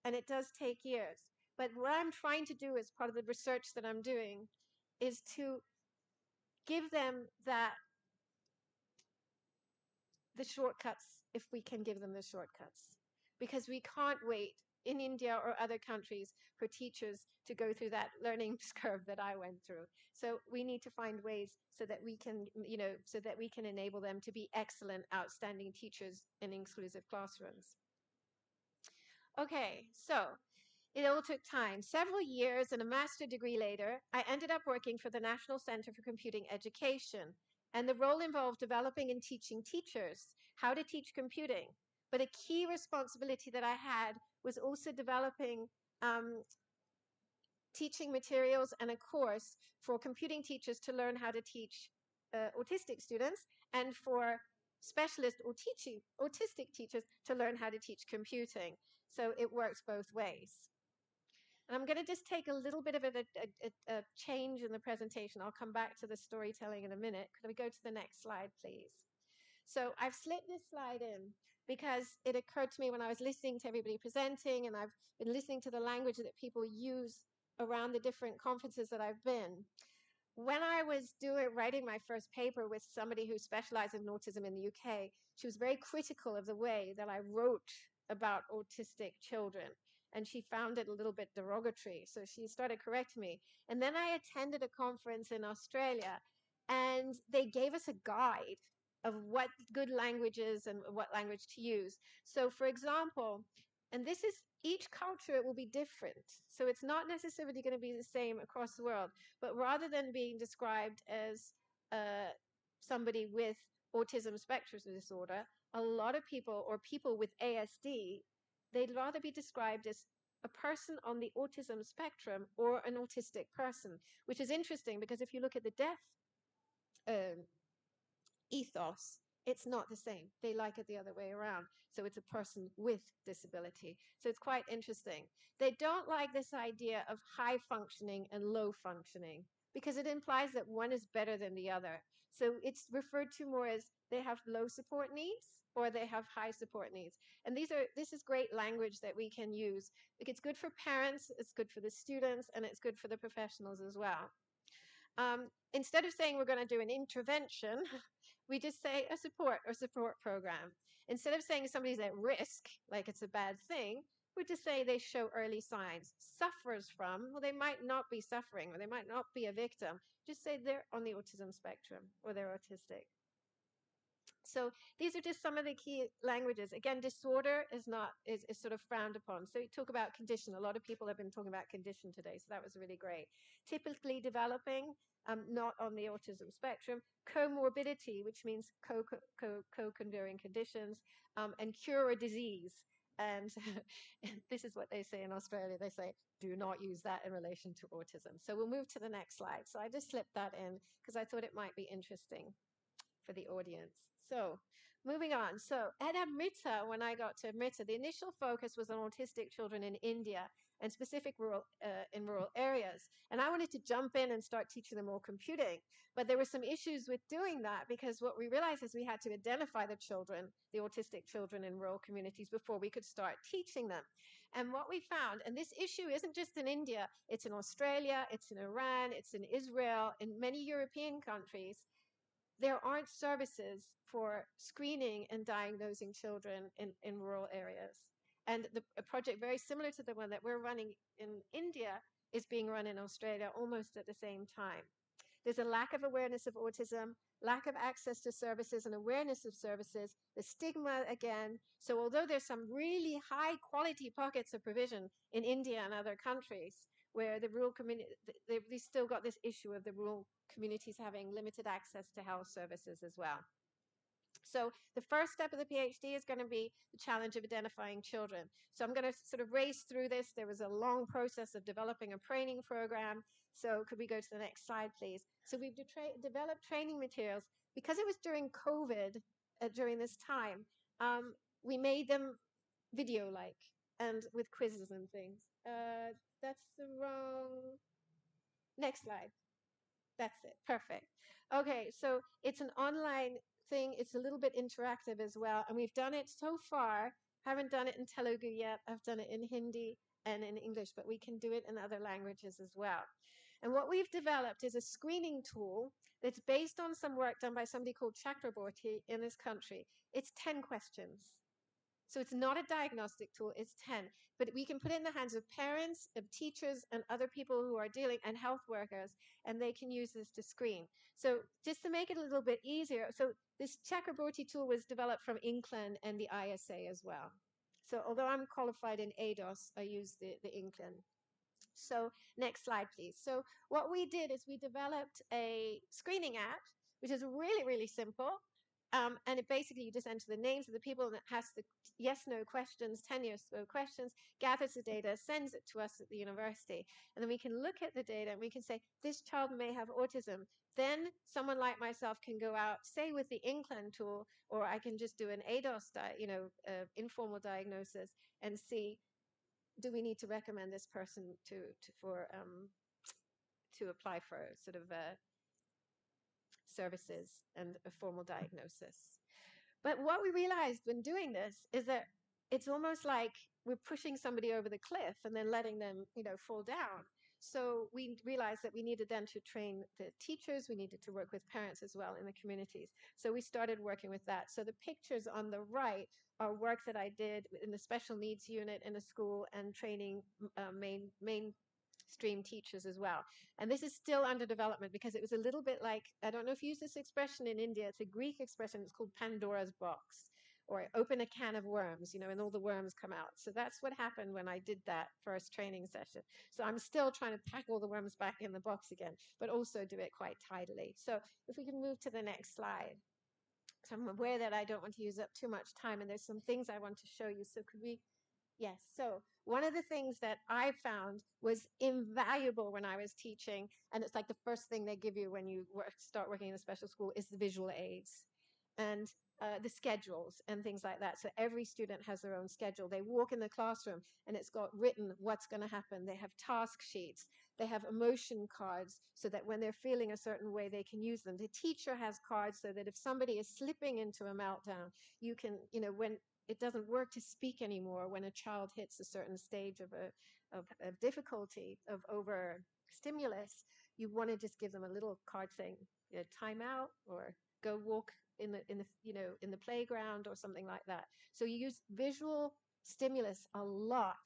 and it does take years. But what I'm trying to do as part of the research that I'm doing is to give them the shortcuts, if we can give them the shortcuts, because we can't wait in India or other countries for teachers to go through that learning curve that I went through. So we need to find ways so that we can, so that we can enable them to be excellent, outstanding teachers in inclusive classrooms. Okay, so it all took time. Several years and a master's degree later, I ended up working for the National Center for Computing Education. And the role involved developing and teaching teachers how to teach computing. But a key responsibility that I had was also developing teaching materials and a course for computing teachers to learn how to teach autistic students, and for specialist or autistic teachers to learn how to teach computing. So it works both ways. And I'm going to just take a little bit of a change in the presentation. I'll come back to the storytelling in a minute. Could we go to the next slide, please? So I've slipped this slide in because it occurred to me when I was listening to everybody presenting, and I've been listening to the language that people use around the different conferences that I've been. When I was writing my first paper with somebody who specialized in autism in the UK, she was very critical of the way that I wrote about autistic children. And she found it a little bit derogatory. So she started correcting me. And then I attended a conference in Australia, and they gave us a guide of what good languages and what language to use. So, for example, and this is, each culture will be different. So it's not necessarily going to be the same across the world. But rather than being described as somebody with autism spectrum disorder, a lot of people, or people with ASD, they'd rather be described as a person on the autism spectrum or an autistic person, which is interesting because if you look at the deaf ethos, it's not the same. They like it the other way around. So it's a person with disability. So it's quite interesting. They don't like this idea of high functioning and low functioning because it implies that one is better than the other. So it's referred to more as they have low support needs or they have high support needs. And this is great language that we can use. It's good for parents, it's good for the students, and it's good for the professionals as well. Instead of saying we're going to do an intervention, we just say a support program. Instead of saying somebody's at risk, like it's a bad thing, we just say they show early signs. Suffers from, well, they might not be suffering, or they might not be a victim. Just say they're on the autism spectrum, or they're autistic. So these are just some of the key languages. Again, disorder is sort of frowned upon. So you talk about condition. A lot of people have been talking about condition today, so that was really great. Typically developing, not on the autism spectrum. Comorbidity, which means co-occurring conditions, and cure a disease. And this is what they say in Australia. They say, do not use that in relation to autism. So we'll move to the next slide. So I just slipped that in because I thought it might be interesting for the audience. So moving on. So at Amrita, when I got to Amrita, the initial focus was on autistic children in India and specific rural areas. And I wanted to jump in and start teaching them all computing. But there were some issues with doing that because what we realized is we had to identify the children, the autistic children in rural communities before we could start teaching them. And what we found, and this issue isn't just in India, it's in Australia, it's in Iran, it's in Israel, in many European countries, there aren't services for screening and diagnosing children in rural areas. And a project very similar to the one that we're running in India is being run in Australia almost at the same time. There's a lack of awareness of autism, lack of access to services and awareness of services, the stigma again. So although there's some really high quality pockets of provision in India and other countries where the rural community, they've still got this issue of the rural communities having limited access to health services as well. So the first step of the PhD is going to be the challenge of identifying children. So I'm going to sort of race through this. There was a long process of developing a training program. So could we go to the next slide, please? So we've developed training materials. Because it was during COVID, during this time, we made them video-like and with quizzes and things. That's the wrong... Next slide. That's it. Perfect. Okay, so it's an online thing. It's a little bit interactive as well. And we've done it so far Haven't done it in Telugu yet. I've done it in Hindi and in English, but we can do it in other languages as well. And what we've developed is a screening tool that's based on some work done by somebody called Chakraborty in this country. It's 10 questions. So it's not a diagnostic tool, it's 10. But we can put it in the hands of parents, of teachers, and other people who are dealing, and health workers, and they can use this to screen. So just to make it a little bit easier, so this Chakraborty tool was developed from Inclin and the ISA as well. So although I'm qualified in ADOS, I use the Inclin. So next slide, please. So what we did is we developed a screening app, which is really, really simple. And it basically, you just enter the names of the people, and it has the yes, no questions, 10 yes, no questions, gathers the data, sends it to us at the university. And then we can look at the data and we can say, this child may have autism. Then someone like myself can go out, say with the Inclin tool, or I can just do an ADOS, informal diagnosis, and see, do we need to recommend this person to apply for sort of services and a formal diagnosis? But what we realized when doing this is that it's almost like we're pushing somebody over the cliff and then letting them, fall down. So we realized that we needed then to train the teachers. We needed to work with parents as well in the communities. So we started working with that. So the pictures on the right are work that I did in the special needs unit in a school and training mainstream teachers as well. And this is still under development because it was a little bit like, I don't know if you use this expression in India, it's a Greek expression, it's called Pandora's box, or open a can of worms, and all the worms come out. So that's what happened when I did that first training session. So I'm still trying to pack all the worms back in the box again, but also do it quite tidily. So if we can move to the next slide. So I'm aware that I don't want to use up too much time, and there's some things I want to show you. So could we? Yes. So one of the things that I found was invaluable when I was teaching, and it's like the first thing they give you when you start working in a special school, is the visual aids and the schedules and things like that. So every student has their own schedule. They walk in the classroom and it's got written what's going to happen. They have task sheets. They have emotion cards so that when they're feeling a certain way, they can use them. The teacher has cards so that if somebody is slipping into a meltdown, you can, when it doesn't work to speak anymore, when a child hits a certain stage of difficulty, of over stimulus, you want to just give them a little card saying, time out, or go walk in the playground or something like that. So you use visual stimulus a lot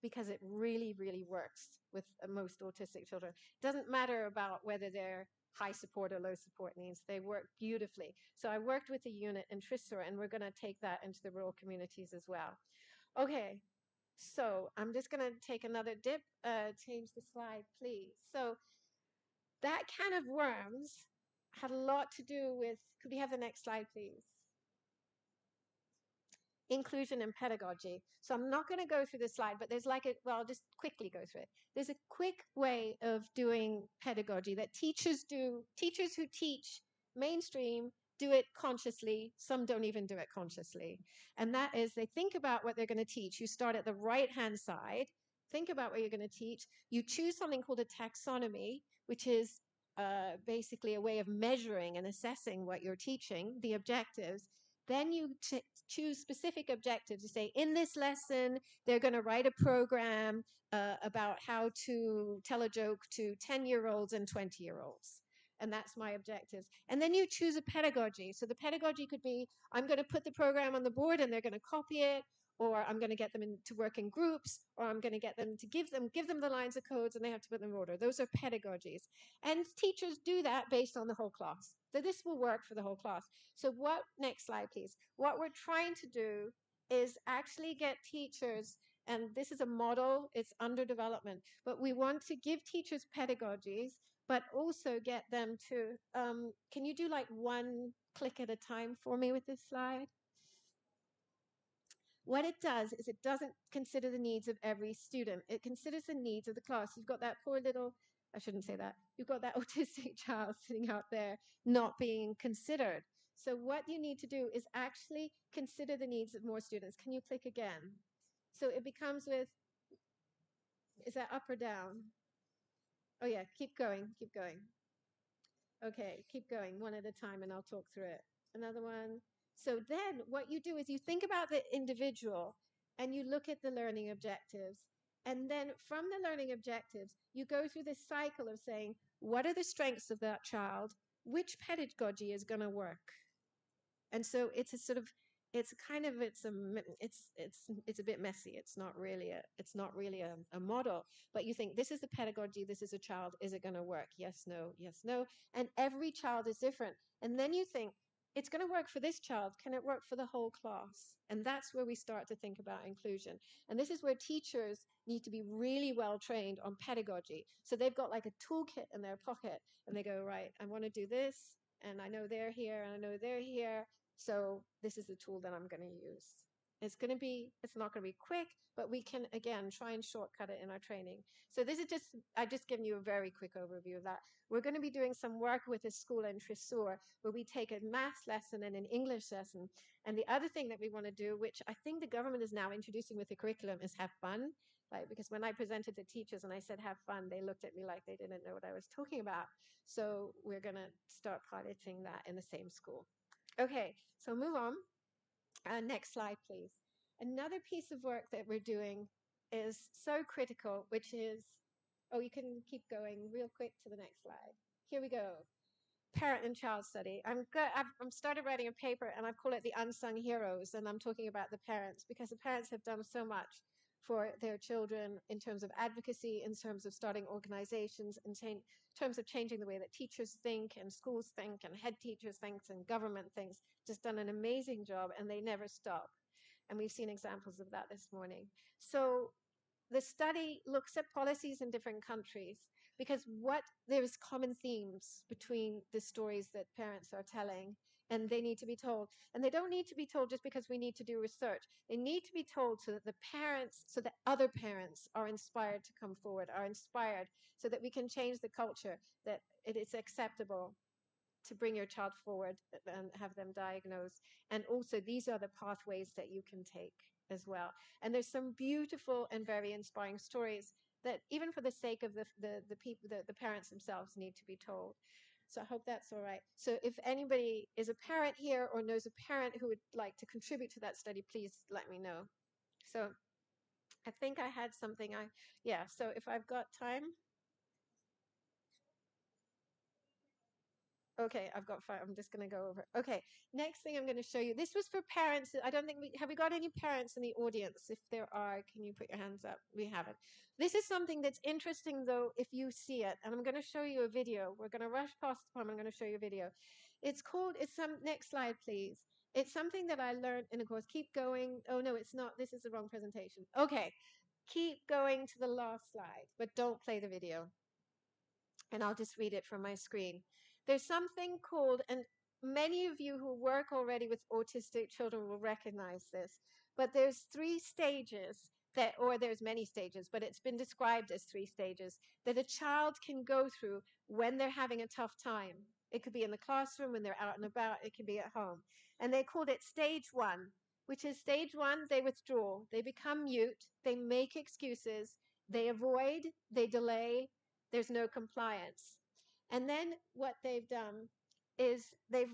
because it really, really works with most autistic children. It doesn't matter about whether they're high support or low support needs. They work beautifully. So I worked with a unit in Thrissur, and we're going to take that into the rural communities as well. Okay, so I'm just going to take another dip. Change the slide, please. So that can of worms had a lot to do with, could we have the next slide, please? Inclusion and pedagogy. So I'm not going to go through this slide, but there's I'll just quickly go through it. There's a quick way of doing pedagogy that teachers do. Teachers who teach mainstream do it consciously. Some don't even do it consciously. And that is, they think about what they're going to teach. You start at the right-hand side. Think about what you're going to teach. You choose something called a taxonomy, which is basically a way of measuring and assessing what you're teaching, the objectives. Then you choose specific objectives. You say, in this lesson, they're going to write a program about how to tell a joke to 10-year-olds and 20-year-olds. And that's my objectives. And then you choose a pedagogy. So the pedagogy could be, I'm going to put the program on the board and they're going to copy it, or I'm going to get them to work in groups, or I'm going to get them to give them the lines of codes and they have to put them in order. Those are pedagogies. And teachers do that based on the whole class. So this will work for the whole class. So next slide, please. What we're trying to do is actually get teachers, and this is a model, it's under development, but we want to give teachers pedagogies, but also get them to, can you do like one click at a time for me with this slide? What it does is it doesn't consider the needs of every student. It considers the needs of the class. You've got that poor little, I shouldn't say that, you've got that autistic child sitting out there not being considered. So what you need to do is actually consider the needs of more students. Can you click again? So it becomes with, is that up or down? Oh yeah, keep going, keep going. Okay, keep going one at a time and I'll talk through it. Another one. So then what you do is you think about the individual and you look at the learning objectives. And then from the learning objectives, you go through this cycle of saying, what are the strengths of that child? Which pedagogy is going to work? And so it's a sort of, it's kind of, it's a bit messy. It's not really a model, but you think, this is the pedagogy, this is a child, is it going to work? Yes, no, yes, no. And every child is different. And then you think, it's going to work for this child. Can it work for the whole class? And that's where we start to think about inclusion. And this is where teachers need to be really well trained on pedagogy. So they've got like a toolkit in their pocket and they go, right, I want to do this. And I know they're here and I know they're here. So this is the tool that I'm going to use. It's not going to be quick, but we can, again, try and shortcut it in our training. So this is I've just given you a very quick overview of that. We're going to be doing some work with a school in Thrissur where we take a maths lesson and an English lesson. And the other thing that we want to do, which I think the government is now introducing with the curriculum, is have fun. Like, because when I presented to teachers and I said have fun, they looked at me like they didn't know what I was talking about. So we're going to start piloting that in the same school. Okay, so move on. Next slide, please. Another piece of work that we're doing is so critical, which is, oh, you can keep going real quick to the next slide. Here we go. Parent and child study. I've started writing a paper and I call it the unsung heroes. And I'm talking about the parents because the parents have done so much for their children in terms of advocacy, in terms of starting organizations, in terms of changing the way that teachers think and schools think and head teachers think and government thinks. Just done an amazing job and they never stop. And we've seen examples of that this morning. So the study looks at policies in different countries because there's common themes between the stories that parents are telling and they need to be told. And they don't need to be told just because we need to do research. They need to be told so that other parents are inspired to come forward, are inspired so that we can change the culture, that it is acceptable to bring your child forward and have them diagnosed. And also these are the pathways that you can take as well. And there's some beautiful and very inspiring stories that even for the sake of the people, the parents themselves need to be told. So I hope that's all right. So if anybody is a parent here or knows a parent who would like to contribute to that study, please let me know. So I think I had something so if I've got time. Okay, I've got 5. I'm just going to go over. Okay, next thing I'm going to show you. This was for parents. I don't think have we got any parents in the audience? If there are, can you put your hands up? We haven't. This is something that's interesting, though, if you see it. And I'm going to show you a video. We're going to rush past the poem. I'm going to show you a video. It's next slide, please. It's something that I learned in a course. Keep going. Oh, no, it's not. This is the wrong presentation. Okay, keep going to the last slide, but don't play the video. And I'll just read it from my screen. There's something called, and many of you who work already with autistic children will recognize this, but there's 3 stages or there's many stages, but it's been described as 3 stages that a child can go through when they're having a tough time. It could be in the classroom, when they're out and about, it could be at home. And they called it stage 1, which is stage 1, they withdraw, they become mute, they make excuses, they avoid, they delay, there's no compliance. And then what they've done is the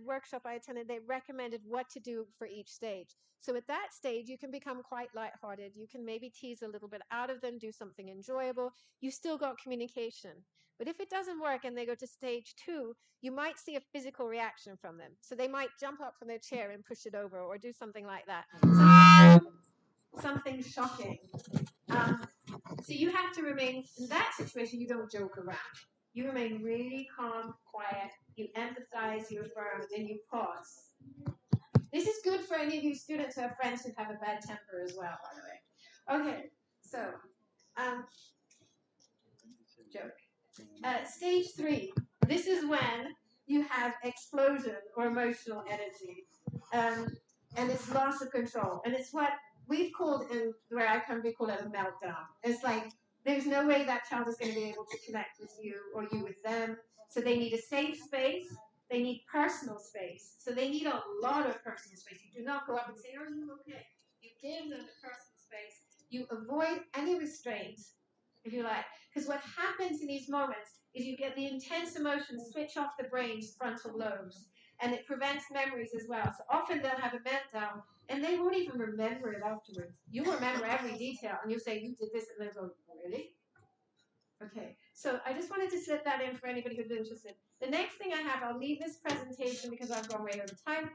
workshop I attended, they recommended what to do for each stage. So at that stage, you can become quite lighthearted. You can maybe tease a little bit out of them, do something enjoyable. You still got communication. But if it doesn't work and they go to stage 2, you might see a physical reaction from them. So they might jump up from their chair and push it over or do something like that. Something shocking. So you have to remain, in that situation, you don't joke around. You remain really calm, quiet, you empathize, you affirm, then you pause. This is good for any of you students who have friends who have a bad temper as well, by the way. Okay, so, joke. Stage 3, this is when you have explosion or emotional energy. And it's loss of control. And it's what we've called, in where I come, we call it a meltdown. It's like, there's no way that child is going to be able to connect with you or you with them. So they need a safe space. They need personal space. So they need a lot of personal space. You do not go up and say, are you okay? You give them the personal space. You avoid any restraint, if you like. Because what happens in these moments is you get the intense emotions switch off the brain's frontal lobes. and it prevents memories as well. So often they'll have a meltdown, and they won't even remember it afterwards. You remember every detail, and you'll say, you did this, and they'll go, really? Okay, so I just wanted to slip that in for anybody who's interested. The next thing I have, I'll leave this presentation because I've gone way over time,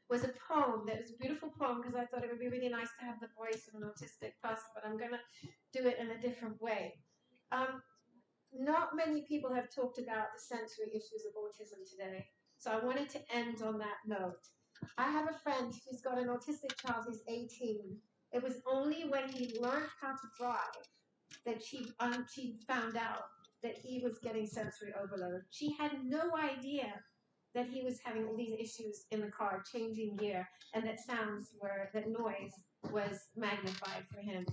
was a poem that was a beautiful poem because I thought it would be really nice to have the voice of an autistic person, but I'm going to do it in a different way. Not many people have talked about the sensory issues of autism today, so I wanted to end on that note. I have a friend who's got an autistic child who's 18. It was only when he learned how to drive that she found out that he was getting sensory overload. She had no idea that he was having all these issues in the car, changing gear, and that noise was magnified for him.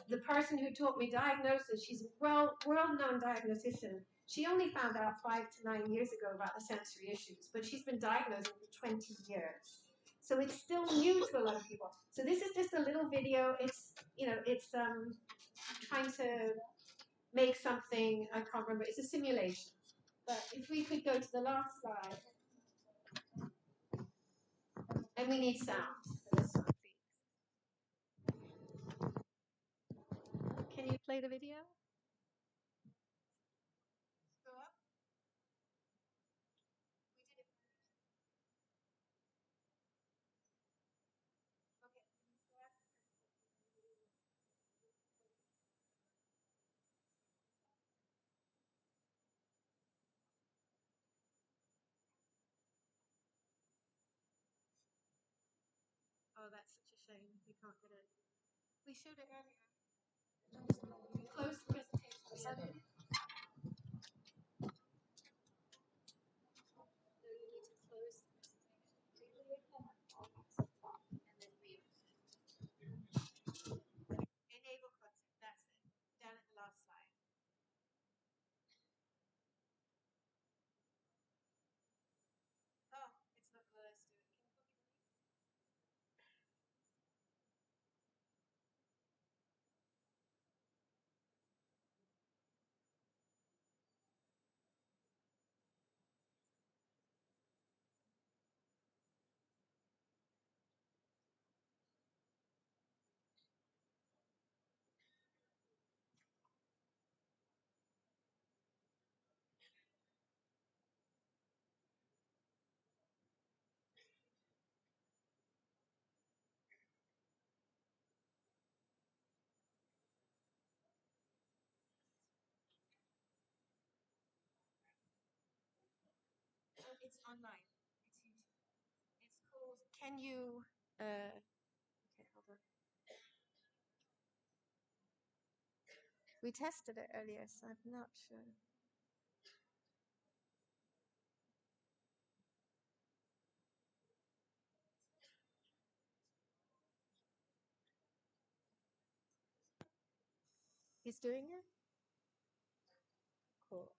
The person who taught me diagnosis, she's a world-known diagnostician. She only found out 5 to 9 years ago about the sensory issues, but she's been diagnosing for 20 years. So it's still new to a lot of people. So this is just a little video. It's trying to make something, I can't remember, it's a simulation. But if we could go to the last slide. And we need sound for this one, please. Can you play the video? Go up. We did it. Okay. Oh, that's such a shame. We can't get it. We showed it earlier. Close the presentation. No, you need to close the presentation. And then enable content. That's it. Down at the last slide. Oh, it's not going to let us do it. Can you copy the link? It's online. It's YouTube. It's called Can You okay, hold on. We tested it earlier, so I'm not sure. He's doing it? Cool.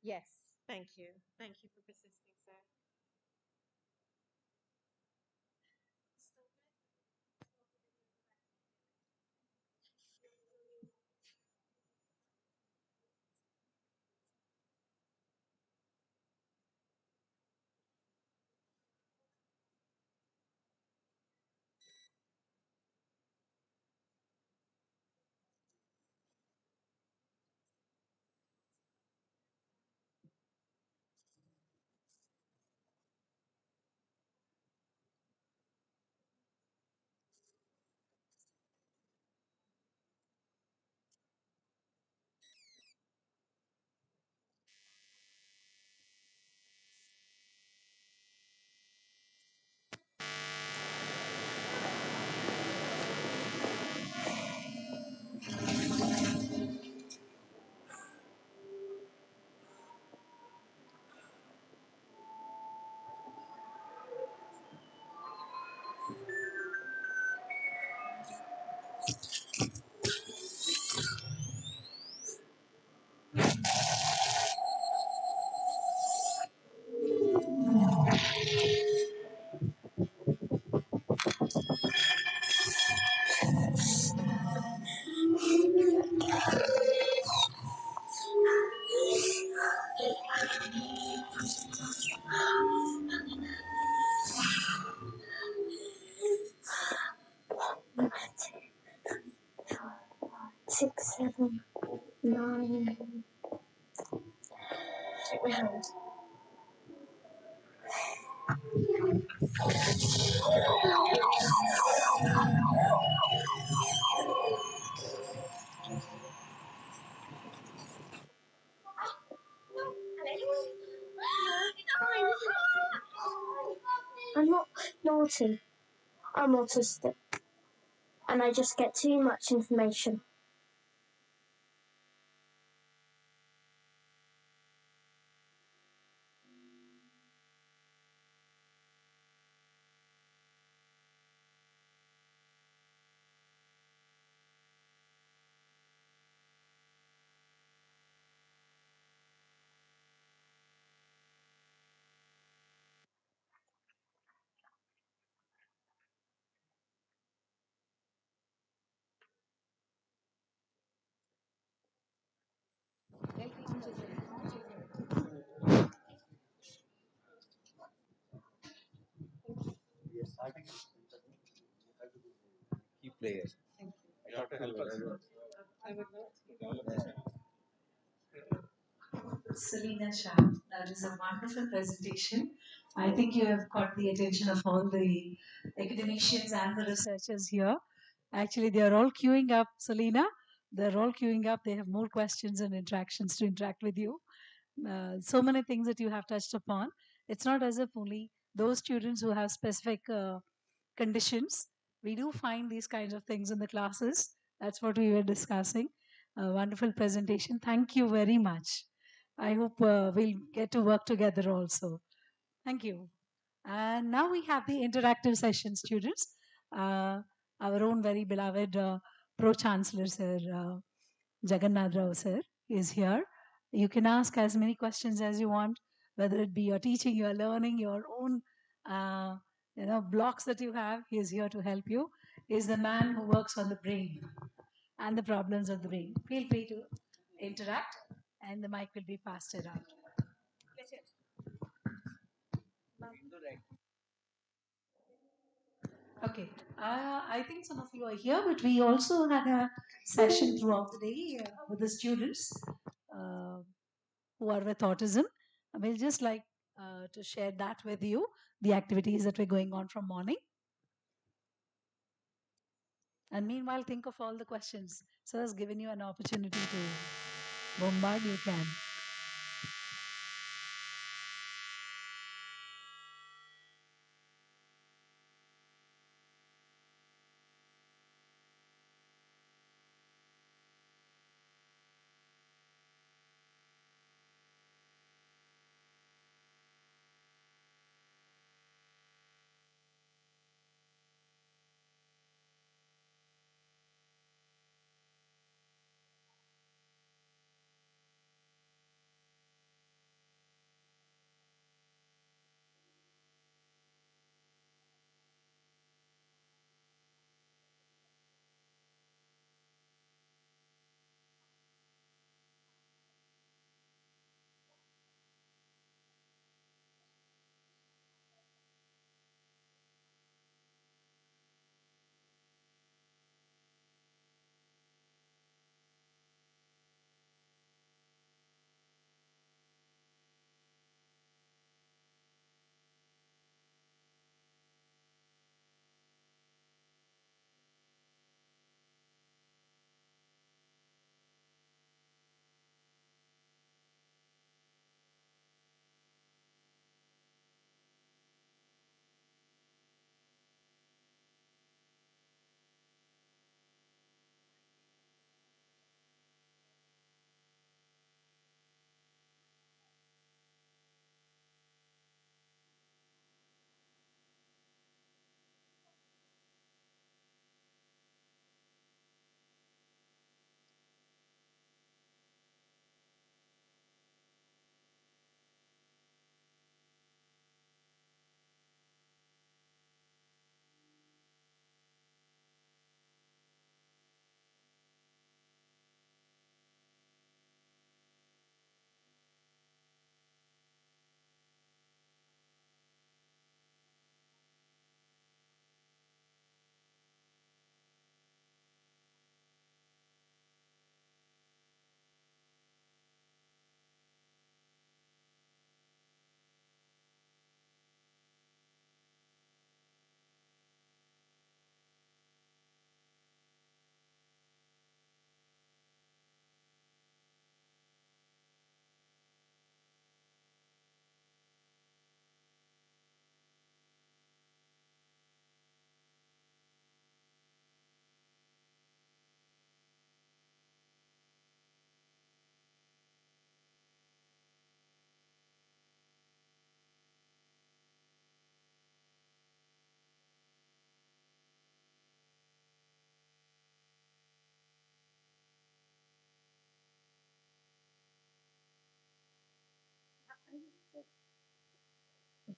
Yes. Thank you. Thank you for persisting, sir. 6, 7, 9. Take my hand. I'm not naughty. I'm autistic. And I just get too much information. Key players. I have to help us. Selena Shah, that is a wonderful presentation. I think you have caught the attention of all the academicians and the researchers here. Actually, they are all queuing up, Selena. They're all queuing up. They have more questions and interactions to interact with you. So many things that you have touched upon. It's not as if only those students who have specific conditions. We do find these kinds of things in the classes. That's what we were discussing. A wonderful presentation. Thank you very much. I hope we'll get to work together also. Thank you. And now we have the interactive session, students. Our own very beloved Pro-Chancellor, Sir Jagannath Rao, sir, is here. You can ask as many questions as you want, whether it be your teaching, your learning, your own blocks that you have. He is here to help you. He is the man who works on the brain and the problems of the brain. Feel free to interact, and the mic will be passed around. Okay, I think some of you are here, but we also had a session throughout the day with the students who are with autism. We'll just like to share that with you, the activities that were going on from morning. And meanwhile, think of all the questions. So has given you an opportunity to bombard, you can.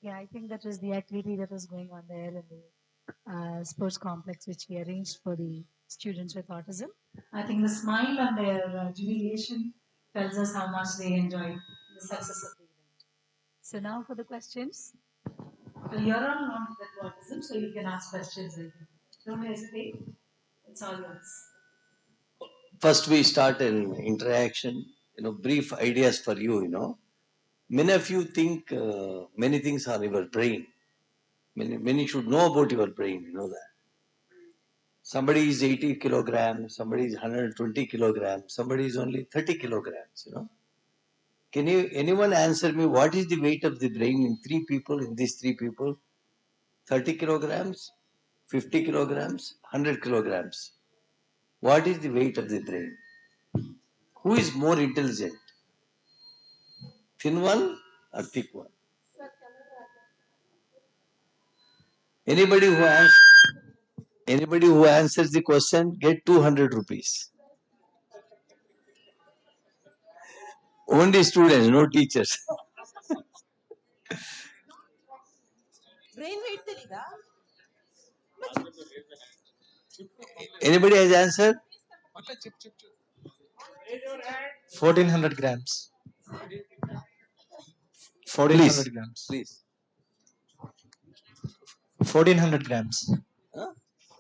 Yeah, I think that was the activity that was going on there in the sports complex, which we arranged for the students with autism. I think the smile on their jubilation tells us how much they enjoyed the success of the event. So now for the questions. So you're all on with autism, so you can ask questions. Don't hesitate. It's all yours. First, we start an interaction. Brief ideas for you. Many of you think many things are your brain. Many should know about your brain. You know that. Somebody is 80 kilograms, somebody is 120 kilograms, somebody is only 30 kilograms. Can anyone answer me what is the weight of the brain in these three people? 30 kilograms, 50 kilograms, 100 kilograms. What is the weight of the brain? Who is more intelligent? Thin one or thick one? Anybody who answers the question get 200 rupees. Only students, no teachers. Brain weight telida? Anybody has answered? 1400 grams. 1400 grams. Please. 1400 grams. Huh?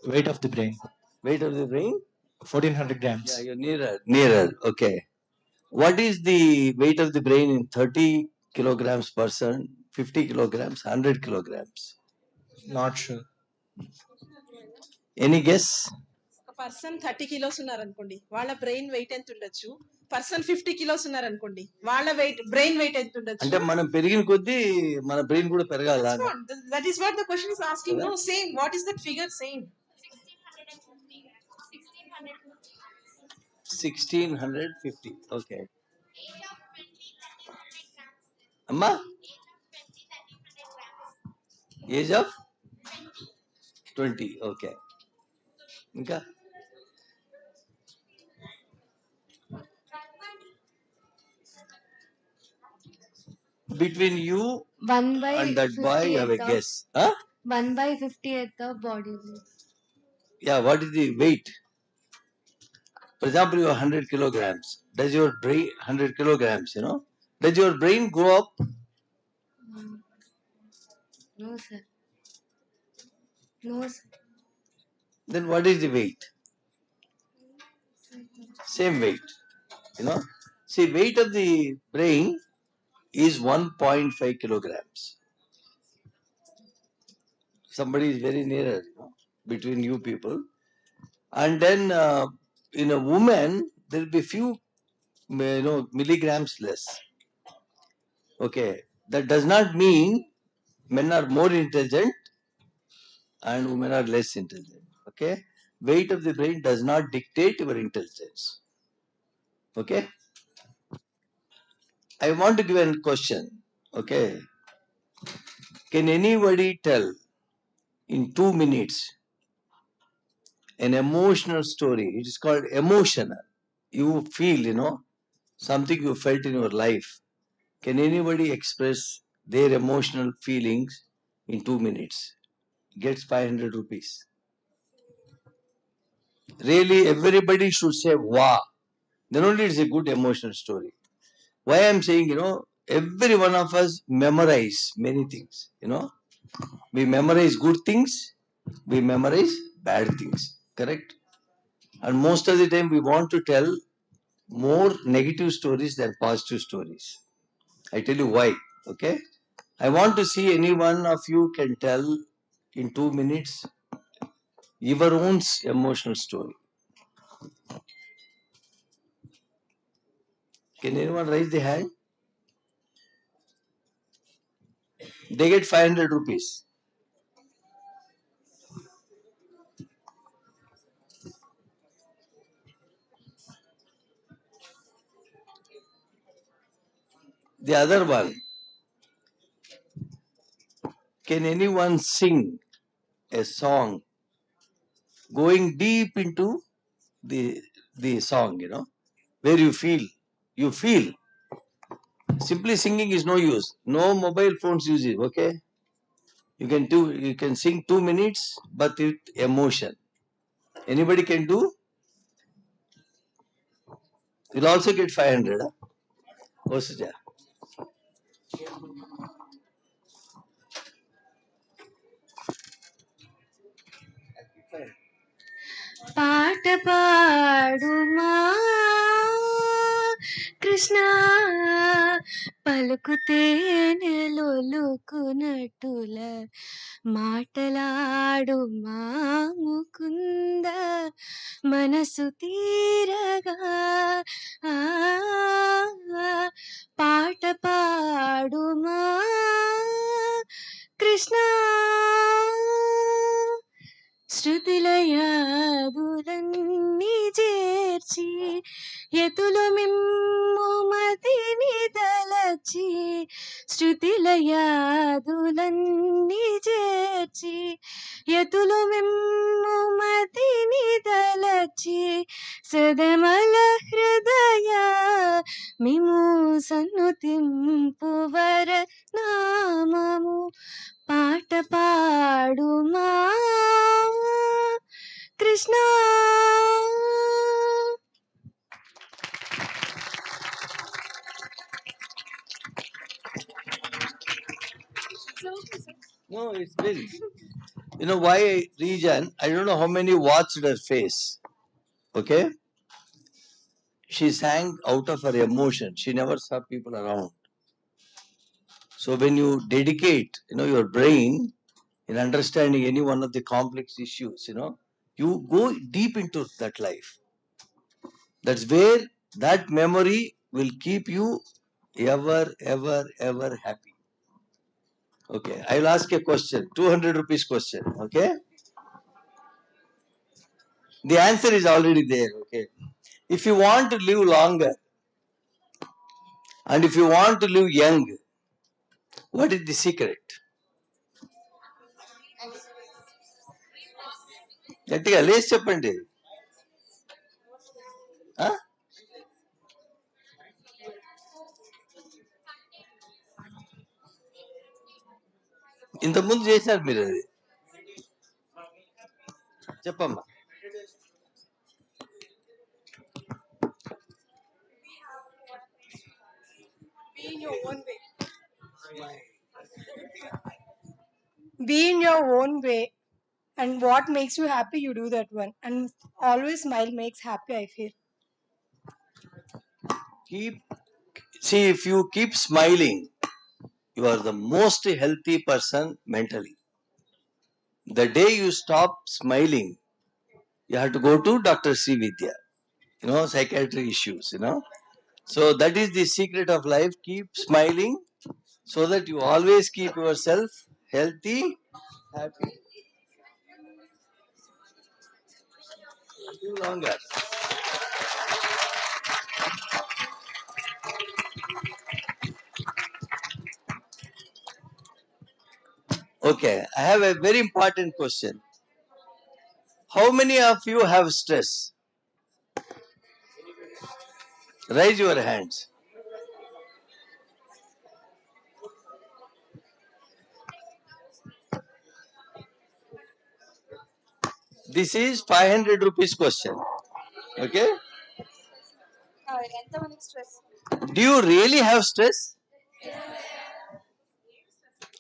Weight of the brain. Weight of the brain? 1400 grams. Yeah, you're nearer. Nearer. Okay. What is the weight of the brain in 30 kilograms person, 50 kilograms, 100 kilograms? Not sure. Any guess? ఒక person 30 kilos ఉన్నారనుకోండి, వాళ్ళ brain wait ఎంత ఉండొచ్చు? Person 50 kilos ఉన్నారనుకోండి, వాళ్ళ brain wait ఎంత ఉండొచ్చు? అంటే మనం పెరిగిన కొద్దీ మన బ్రెయిన్ కూడా పెరగాల. That is what the question is asking. No, same. What is that figure saying? 1650. Okay. Amma? Age of 20. Okay. Inka? Between you 1 by and that boy, you have a 58th guess. Huh? 1 by 58th of body weight. Yeah, what is the weight? For example, you are 100 kilograms. Does your brain, 100 kilograms, does your brain grow up? No, sir. No, sir. Then what is the weight? Same weight. See, weight of the brain is 1.5 kilograms. Somebody is very near, between you people. And then in a woman, there will be few, milligrams less. Okay. That does not mean men are more intelligent and women are less intelligent. Okay. Weight of the brain does not dictate your intelligence. Okay. I want to give a question. Okay. Can anybody tell in 2 minutes an emotional story? It is called emotional. You feel, something you felt in your life. Can anybody express their emotional feelings in 2 minutes? Gets 500 rupees. Really, everybody should say, wow. Then only it's a good emotional story. Why I'm saying, every one of us memorize many things, We memorize good things, we memorize bad things, correct? And most of the time we want to tell more negative stories than positive stories. I tell you why, okay? I want to see any one of you can tell in 2 minutes your own emotional story. Can anyone raise the hand? They get 500 rupees. The other one, can anyone sing a song going deep into the song, where you feel? Simply singing is no use. No mobile phones use it, okay? You can sing 2 minutes, but with emotion. Anybody can do? You'll also get 500. Huh? Osuja. పాట పాడుమా కృష్ణ పలుకుతేనెలొలుకునట్టుల మాటలాడుమా ముకుంద మనసు తీరగా ఆ పాట పాడుమా కృష్ణ శృతిలయాదులన్నీ చేర్చి ఎతులు మిమ్ము మతిని దలచి శృతిలయాదులన్నీ చేర్చి ఎతులు మిమ్ము మతిని దలచి సదమల హృదయ మిము సన్నుతింపువర నామము పాట పాడుమా Krishna. No, it's very. You know why region? I don't know how many watched her face. Okay? She sang out of her emotion. She never saw people around. So when you dedicate, your brain in understanding any one of the complex issues, you go deep into that life. That's where that memory will keep you ever, ever, ever happy. Okay, I will ask a question, 200 rupees question. Okay, the answer is already there. Okay, if you want to live longer and if you want to live young, what is the secret? గట్టిగా లేచి చెప్పండి. ఇంతకుముందు చేశారు మీరు అది చెప్పమ్మా. Be in your own way. Be in your own way, and what makes you happy, you do that one. And always smile makes happy, I feel. If you keep smiling, you are the most healthy person mentally. The day you stop smiling, you have to go to Dr. C. Vidya, psychiatric issues, So that is the secret of life. Keep smiling so that you always keep yourself healthy, happy. Live longer. Okay, I have a very important question. How many of you have stress? Raise your hands. This is 500 rupees question. Okay? Do you really have stress?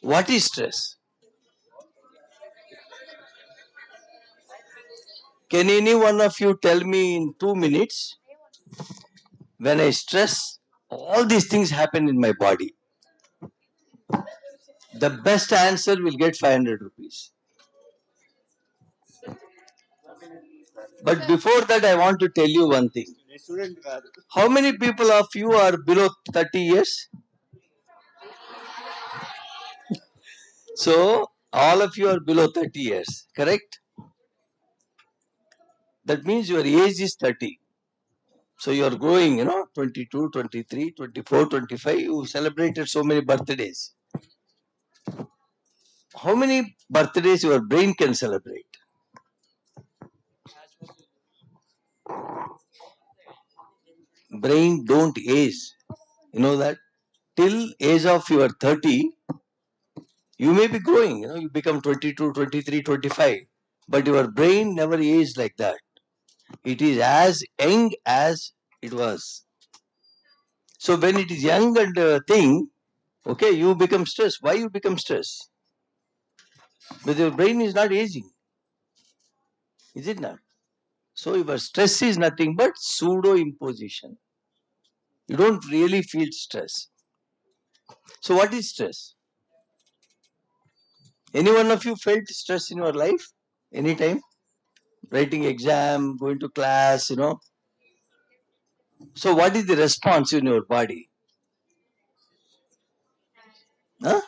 What is stress? Can any one of you tell me in 2 minutes? When I stress, all these things happen in my body. The best answer will get 500 rupees. But before that, I want to tell you one thing. How many people of you are below 30 years? So, all of you are below 30 years, correct? That means your age is 30. So, you are growing, 22, 23, 24, 25. You celebrated so many birthdays. How many birthdays your brain can celebrate? Brain don't age. You know that? Till age of your 30, You may be growing, you become 22, 23, 25, but your brain never aged like that. It is as young as it was. So when it is young and thing, okay, you become stressed. Why you become stressed? But your brain is not aging. Is it not? So your stress is nothing but pseudo imposition. You don't really feel stress. So what is stress? Any one of you felt stress in your life? Anytime? Writing exam, going to class, So what is the response in your body? Huh?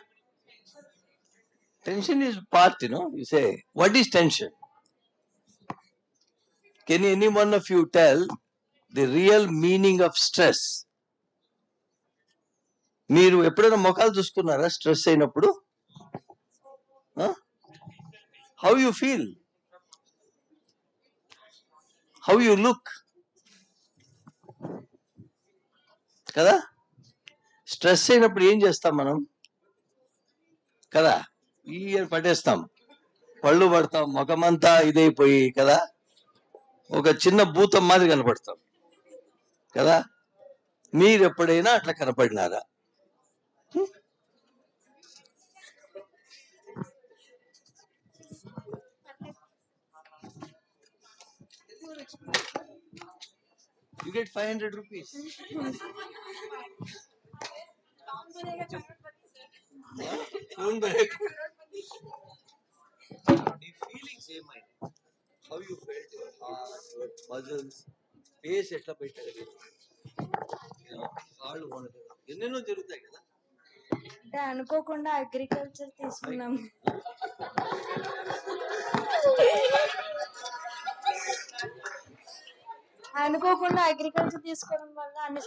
Tension is part, you say. What is tension? Can any one of you tell the real meaning of stress? మీరు ఎప్పుడైనా మొఖాలు చూసుకున్నారా stress అయినప్పుడు? How you feel? How you look? కదా? Stress అయినప్పుడు ఏం చేస్తాం మనం? కదా? ఈ పట్టేస్తాం, పళ్ళు పడతాం, ముఖమంతా ఇదైపోయి కదా, ఒక చిన్న భూతం మాదిరి కనపడతాం కదా. మీరు ఎప్పుడైనా అట్లా కనపడినారా? You get 500 rupees. Phone break. The feelings ఏమైనా? How you felt your heart, your muscles, face ఎట్లా పెట్టారు? కాళ్ళు వణకడం, ఎన్నెన్నో జరుగుతాయి కదా. అంటే అనుకోకుండా అగ్రికల్చర్ తీసుకున్నాం. అనుకోకుండా అగ్రికల్చర్ తీసుకోవడం వల్ల అన్ని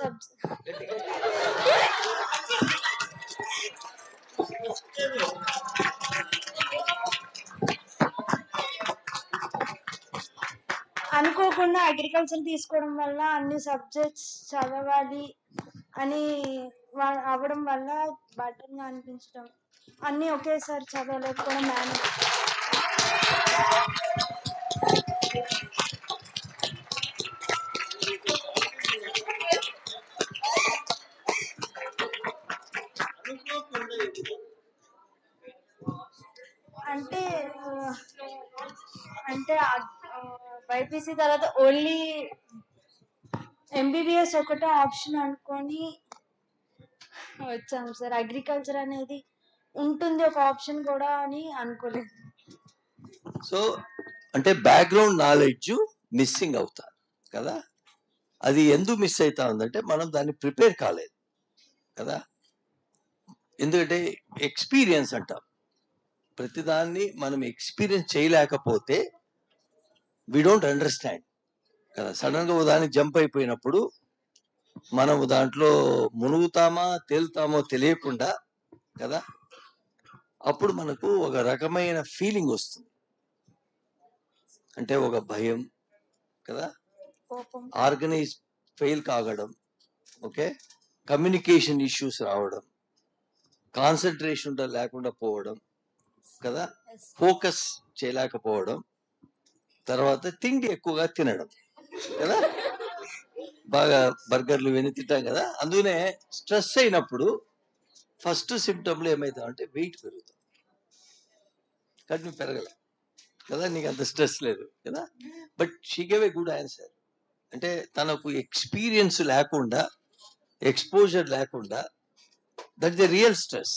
అనుకోకుండా అగ్రికల్చర్ తీసుకోవడం వల్ల అన్ని సబ్జెక్ట్స్ చదవాలి అని అవ్వడం వల్ల బర్డెన్గా అనిపించడం, అన్నీ ఒకేసారి చదవలేకపోవడం, మేనేజ్ అంటే అంటే బైపీసీ తర్వాత ఓన్లీ ఎంబీబీఎస్ ఒకటే ఆప్షన్ అనుకొని వచ్చాం సార్. అగ్రికల్చర్ అనేది ఉంటుంది ఒక ఆప్షన్ కూడా అని అనుకోలేదు. సో అంటే బ్యాక్గ్రౌండ్ నాలెడ్జ్ మిస్సింగ్ అవుతారు కదా. అది ఎందుకు మిస్ అవుతా ఉందంటే మనం దాన్ని ప్రిపేర్ కాలేదు కదా. ఎందుకంటే ఎక్స్పీరియన్స్ అంటాం, ప్రతిదాన్ని మనం ఎక్స్పీరియన్స్ చేయలేకపోతే వీ డోంట్ అండర్స్టాండ్ కదా. సడన్గా ఉదాహరణ జంప్ అయిపోయినప్పుడు మనం దాంట్లో మునుగుతామా తేలుతామో తెలియకుండా కదా, అప్పుడు మనకు ఒక రకమైన ఫీలింగ్ వస్తుంది. అంటే ఒక భయం కదా, ఆర్గనైజ్ ఫెయిల్ కాగడం, ఓకే, కమ్యూనికేషన్ ఇష్యూస్ రావడం, కాన్సన్ట్రేషన్ లేకుండా పోవడం కదా, ఫోకస్ చేయలేకపోవడం, తర్వాత తిండి ఎక్కువగా తినడం కదా, బాగా బర్గర్లు ఇవన్నీ తింటాం కదా. అందుకనే స్ట్రెస్ అయినప్పుడు ఫస్ట్ సిమ్టమ్లు ఏమవుతామంటే వెయిట్ పెరుగుతాం. కానీ నువ్వు పెరగలే కదా, నీకు అంత స్ట్రెస్ లేదు కదా. But she gave a good answer. అంటే తనకు ఎక్స్పీరియన్స్ లేకుండా, ఎక్స్పోజర్ లేకుండా, that the real stress,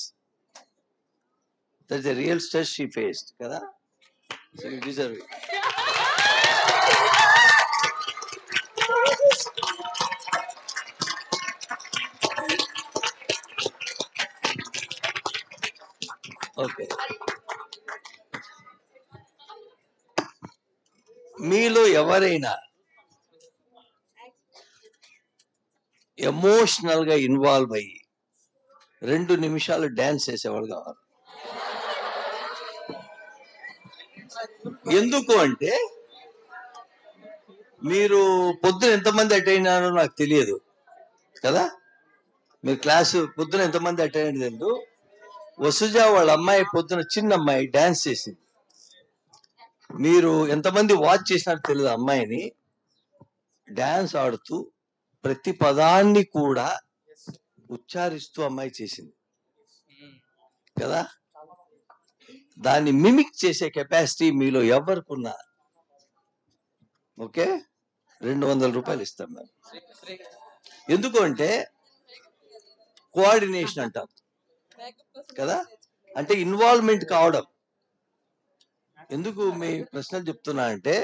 that the real stress she faced కదా. So you deserve it. Okay, మీలో ఎవరైనా ఎమోషనల్ గా ఇన్వాల్వ్ అయ్యి 2 నిమిషాలు డాన్స్ చేసేవాళ్ళు కావాలి. ఎందుకు అంటే మీరు పొద్దున ఎంతమంది అటెండ్ అయినారో నాకు తెలియదు కదా. మీరు క్లాసు పొద్దున ఎంతమంది అటెండ్ అయ్యారు, వసుజ వాళ్ళ అమ్మాయి పొద్దున చిన్న అమ్మాయి డాన్స్ చేసింది. మీరు ఎంతమంది వాచ్ చేసినారో తెలియదు. అమ్మాయిని డాన్స్ ఆడుతూ ప్రతి పదాన్ని కూడా ఉచ్చారిస్తూ అమ్మాయి చేసింది కదా. దాన్ని మిమిక్ చేసే కెపాసిటీ మీలో ఎవరికున్నా ఓకే 200 రూపాయలు ఇస్తాం మేము. ఎందుకు అంటే కోఆర్డినేషన్ అంటాం కదా, అంటే ఇన్వాల్వ్మెంట్ కావడం. ఎందుకు మీ ప్రశ్నలు చెప్తున్నా అంటే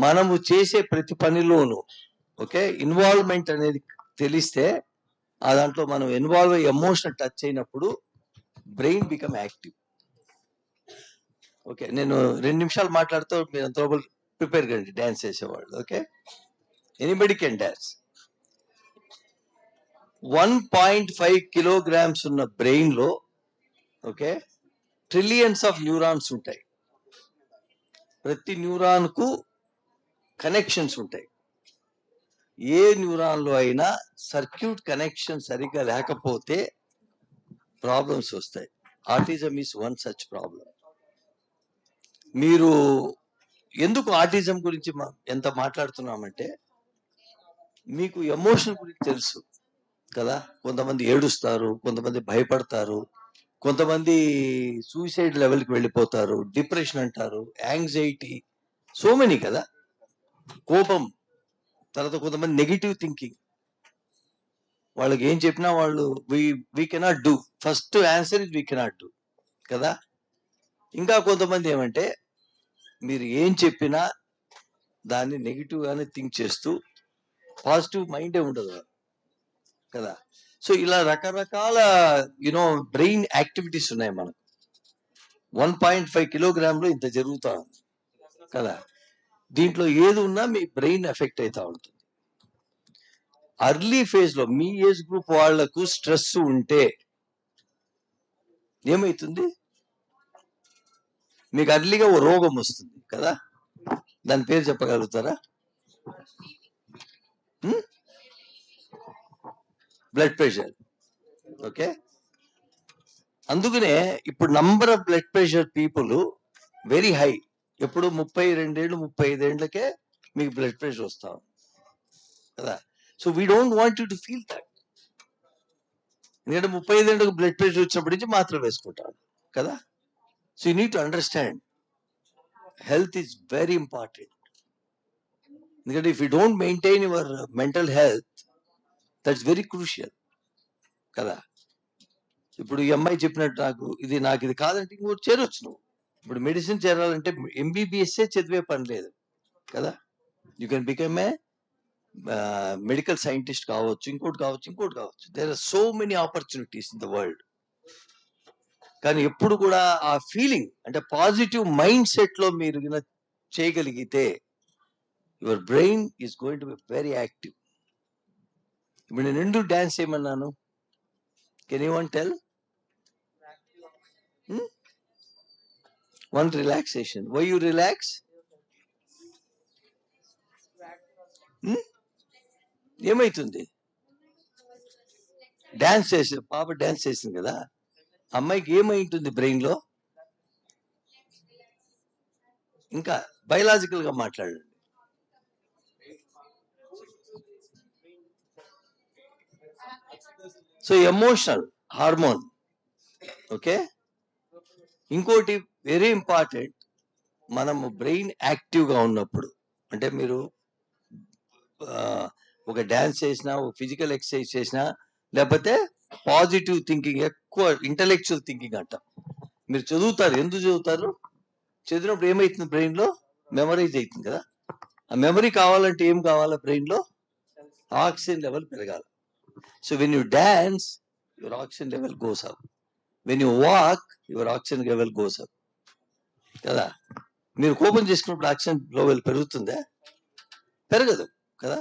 మనము చేసే ప్రతి పనిలోనూ ఓకే ఇన్వాల్వ్మెంట్ అనేది తెలిస్తే ఆ దాంట్లో మనం ఇన్వాల్వ్ అయ్యి ఎమోషన్ టచ్ అయినప్పుడు బ్రెయిన్ బికమ్ యాక్టివ్. ఓకే నేను 2 నిమిషాలు మాట్లాడుతూ మీరు అంత ప్రిపేర్ కండి డాన్స్ చేసేవాళ్ళు. Okay anybody can dance. 1.5 kilograms ఉన్న బ్రెయిన్ లో ఓకే ట్రిలియన్స్ ఆఫ్ న్యూరాన్స్ ఉంటాయి. ప్రతి న్యూరాన్ కు కనెక్షన్స్ ఉంటాయి. ఏ న్యూరాన్ లో అయినా సర్క్యూట్ కనెక్షన్ సరిగ్గా లేకపోతే ప్రాబ్లమ్స్ వస్తాయి. Autism is one such problem. మీరు ఎందుకు ఆటిజం గురించి ఎంత మాట్లాడుతున్నామంటే మీకు ఎమోషన్ గురించి తెలుసు కదా. కొంతమంది ఏడుస్తారు, కొంతమంది భయపడతారు, కొంతమంది సూసైడ్ లెవెల్కి వెళ్ళిపోతారు, డిప్రెషన్ అంటారు, యాంగ్జైటీ, సో మెనీ కదా. కోపం, తర్వాత కొంతమంది నెగిటివ్ థింకింగ్. వాళ్ళకి ఏం చెప్పినా వాళ్ళు we cannot do. First answer is we cannot do కదా. ఇంకా కొంతమంది ఏమంటే మీరు ఏం చెప్పినా దాన్ని నెగిటివ్ గానే థింక్ చేస్తూ పాజిటివ్ మైండే ఉండదు కదా. సో ఇలా రకరకాల బ్రెయిన్ యాక్టివిటీస్ ఉన్నాయి మనకు. 1.5 కిలోగ్రామ్లో ఇంత జరుగుతా ఉంది కదా. దీంట్లో ఏది ఉన్నా మీ బ్రెయిన్ ఎఫెక్ట్ అవుతా ఉంటుంది. అర్లీ ఫేజ్ లో మీ ఏజ్ గ్రూప్ వాళ్లకు స్ట్రెస్ ఉంటే ఏమైతుంది, మీకు అర్లీగా ఓ రోగం వస్తుంది కదా. దాని పేరు చెప్పగలుగుతారా? Blood pressure. ఓకే అందుకనే ఇప్పుడు number of blood pressure people very high. ఎప్పుడు 32 ఏళ్ళు 35 ఏళ్ళకే మీకు బ్లడ్ ప్రెషర్ వస్తాం కదా. So we don't want you to feel that. ఎందుకంటే 35 ఏళ్ళకు బ్లడ్ ప్రెషర్ వచ్చినప్పటి నుంచి మాత్రం వేసుకుంటారు కదా. So you need to understand health is very important. ఎందుకంటే if you don't maintain your mental health that's very crucial కదా. ఇప్పుడు ఈ అమ్మాయి చెప్పినట్టు నాకు ఇది కాదంటే ఇంకోటి చేరొచ్చు. నువ్వు ఇప్పుడు మెడిసిన్ చేరాలంటే ఎంబీబీఎస్ఏ చదివే పని లేదు కదా. You can become a medical scientist కావచ్చు, ఇంకోటి కావచ్చు. There are so many opportunities in the world. కానీ ఎప్పుడు కూడా ఆ ఫీలింగ్ అంటే పాజిటివ్ మైండ్ సెట్ లో మీరు చేయగలిగితే your brain is going to be very active. ఇప్పుడు నేను ఎందుకు డాన్స్ చేయమన్నాను? Can you one tell? One relaxation. Why you relax? ఏమైతుంది? డాన్స్ చేసి పాప డాన్స్ చేసింది కదా, అమ్మాయికి ఏమైంటుంది బ్రెయిన్ లో? ఇంకా బయలాజికల్ గా మాట్లాడండి. So emotional hormone. ఓకే ఇంకోటి వెరీ ఇంపార్టెంట్, మనము బ్రెయిన్ యాక్టివ్ గా ఉన్నప్పుడు అంటే మీరు ఒక డాన్స్ చేసినా, ఒక ఫిజికల్ ఎక్సర్సైజ్ చేసినా, లేకపోతే పాజిటివ్ థింకింగ్, ఎక్కువ ఇంటలెక్చువల్ థింకింగ్ అంటాం. మీరు చదువుతారు, ఎందుకు చదువుతారు? చదివినప్పుడు ఏమైతుంది బ్రెయిన్ లో? మెమరైజ్ అవుతుంది కదా. ఆ మెమరీ కావాలంటే ఏం కావాలా? బ్రెయిన్ లో ఆక్సిజన్ లెవెల్ పెరగాలి. So when you dance your oxygen level goes up. When you walk your oxygen level goes up కదా. మీరు కోపం చేసుకున్నప్పుడు ఆక్సిజన్ లెవెల్ పెరుగుతుందా? పెరగదు కదా.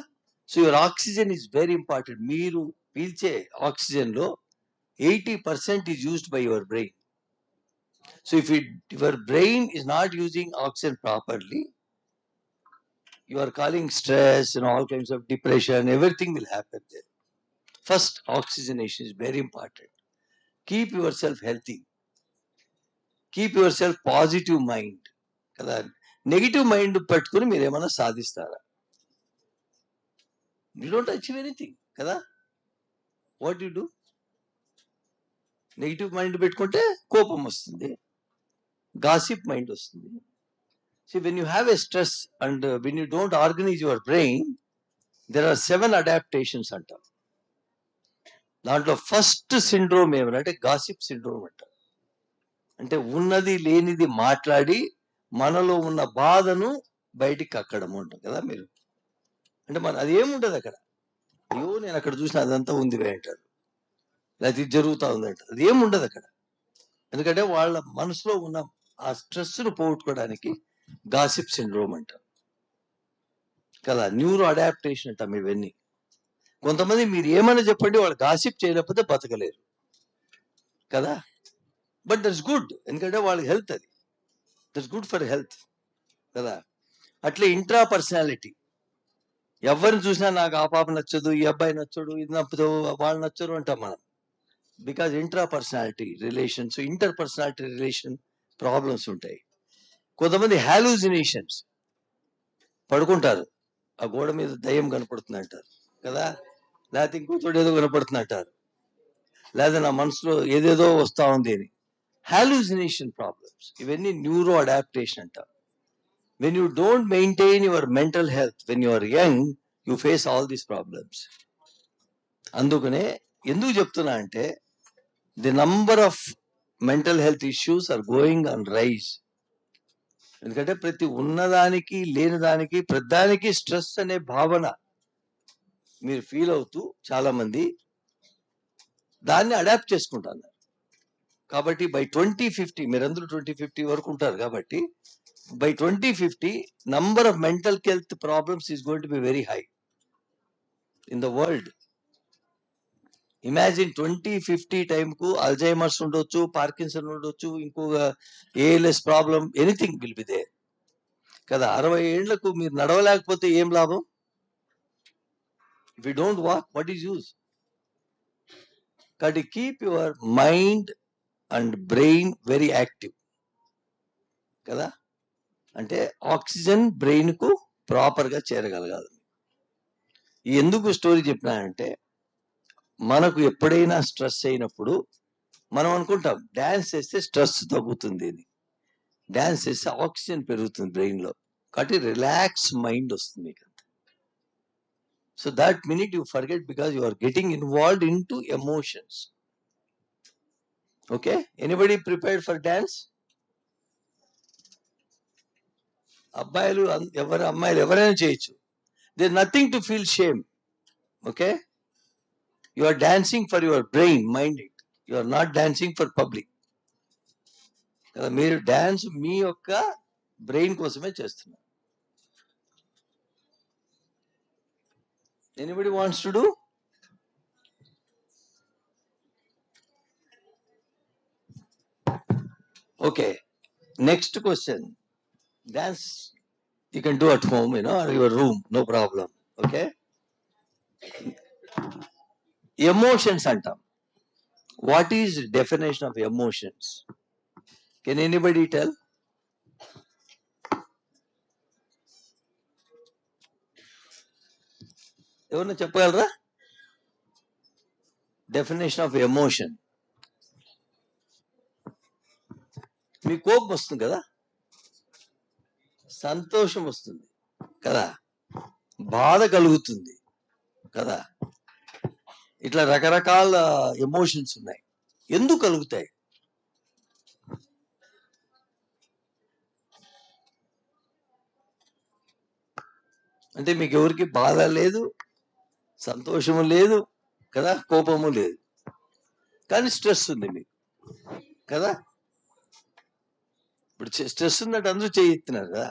So your oxygen is very important. మీరు పీల్చే ఆక్సిజన్ లో 80% is used by your brain. So if your brain is not using oxygen properly, you are calling stress and all kinds of depression, everything will happen there. First, oxygenation is very important. Keep your self healthy, keep your self positive mind కదా. Negative mind పెట్టుకుని మీరు ఏమైనా సాధిస్తారా? You don't achieve anything కదా. What you do? Negative mind పెట్టుకుంటే కోపం వస్తుంది, gossip mind వస్తుంది. See, when you have a stress and when you don't organize your brain, there are 7 adaptations అంటాం. దాంట్లో ఫస్ట్ సిండ్రోమ్ ఏమంటే గాసిప్ సిండ్రోమ్ అంటాం. అంటే ఉన్నది లేనిది మాట్లాడి మనలో ఉన్న బాధను బయటికి కక్కడం ఉంటుంది కదా. మీరు అంటే మన అది ఏముండదు అక్కడ. అయ్యో నేను అక్కడ చూసిన అదంతా ఉంది అంటారు, లేకపోతే ఇది జరుగుతూ ఉంది అంటారు. అది ఏముండదు అక్కడ. ఎందుకంటే వాళ్ళ మనసులో ఉన్న ఆ స్ట్రెస్ను పోగొట్టుకోవడానికి గాసిప్ సిండ్రోమ్ అంటాం కదా. న్యూరో అడాప్టేషన్ అంటాం ఇవన్నీ. కొంతమంది మీరు ఏమైనా చెప్పండి, వాళ్ళు గాసిప్ చేయలేకపోతే బతకలేరు కదా. బట్ దట్స్ గుడ్, ఎందుకంటే వాళ్ళకి హెల్త్, అది దట్స్ గుడ్ ఫర్ హెల్త్ కదా. అట్లే ఇంట్రా పర్సనాలిటీ, ఎవరిని చూసినా నాకు ఆ పాప నచ్చదు, ఈ అబ్బాయి నచ్చడు, ఇది నచ్చదు, వాళ్ళు నచ్చరు అంటాం మనం. Because intra personality relations, inter personality relation problems ఉంటాయి. కొంతమంది హాలూజినేషన్స్, పడుకుంటారు ఆ గోడ మీద దయ్యం కనపడుతుంది అంటారు కదా, లేకపోతే ఇంకోటి ఏదో కనపడుతుంది అంటారు, లేదా నా మనసులో ఏదేదో వస్తూ ఉంది అని. హాలూజినేషన్ ప్రాబ్లమ్స్, ఇవన్నీ న్యూరో అడాప్టేషన్ అంటారు. When you don't maintain your mental health when you are young, you face all these problems. అందుకనే ఎందుకు చెప్తున్నా అంటే the number of mental health issues are going on rise. ఎందుకంటే ప్రతి ఉన్నదానికి లేని దానికి ప్రతిదానికి స్ట్రెస్ అనే భావన మీరు ఫీల్ అవుతూ చాలా మంది దాన్ని అడాప్ట్ చేసుకుంటారు. కాబట్టి బై 2050, మీరందరూ 2050 వరకు ఉంటారు కాబట్టి by 2050 number of mental health problems is going to be very high in the world. Imagine 2050 టైంకు అల్జైమర్స్ ఉండొచ్చు, పార్కిన్సన్ ఉండొచ్చు, ఇంకొక ALS problem, anything will be there కదా. 60 ఏళ్లకు మీరు నడవలేకపోతే ఏం లాభం? If you don't walk, what is use? కాబట్టి keep your mind and brain very active కదా. అంటే ఆక్సిజన్ బ్రెయిన్ కు ప్రాపర్ గా చేరగలగాలి. ఎందుకు స్టోరీ చెప్పినానంటే మనకు ఎప్పుడైనా స్ట్రెస్ అయినప్పుడు మనం అనుకుంటాం డాన్స్ చేస్తే స్ట్రెస్ తగ్గుతుంది అని. డాన్స్ చేస్తే ఆక్సిజన్ పెరుగుతుంది బ్రెయిన్ లో, కాబట్టి రిలాక్స్ మైండ్ వస్తుంది మీకు. So that minute you forget because you are getting involved into emotions. Okay, anybody prepared for dance? అబ్బాయిలు ఎవరు, అమ్మాయిలు ఎవరైనా చేయొచ్చు. There nothing to feel shame. Okay, you are dancing for your brain, mind it. You are not dancing for public కదా. మీరు dance మీ యొక్క brain కోసమే చేస్తున్నారు. Anybody wants to do? Okay, next question. Dance you can do at home, or your room, no problem. Okay, emotions antam. What is the definition of emotions? Can anybody tell? Evarna cheppagalaraa? Definition of emotion. మీ కోపం వస్తుంది కదా, సంతోషం వస్తుంది కదా, బాధ కలుగుతుంది కదా, ఇట్లా రకరకాల ఎమోషన్స్ ఉన్నాయి. ఎందుకు కలుగుతాయి? అంటే మీకు ఎవరికి బాధ లేదు, సంతోషము లేదు కదా, కోపము లేదు, కానీ స్ట్రెస్ ఉంది మీకు కదా. ఇప్పుడు స్ట్రెస్ ఉందంటే అందరూ చేయిస్తున్నారు కదా.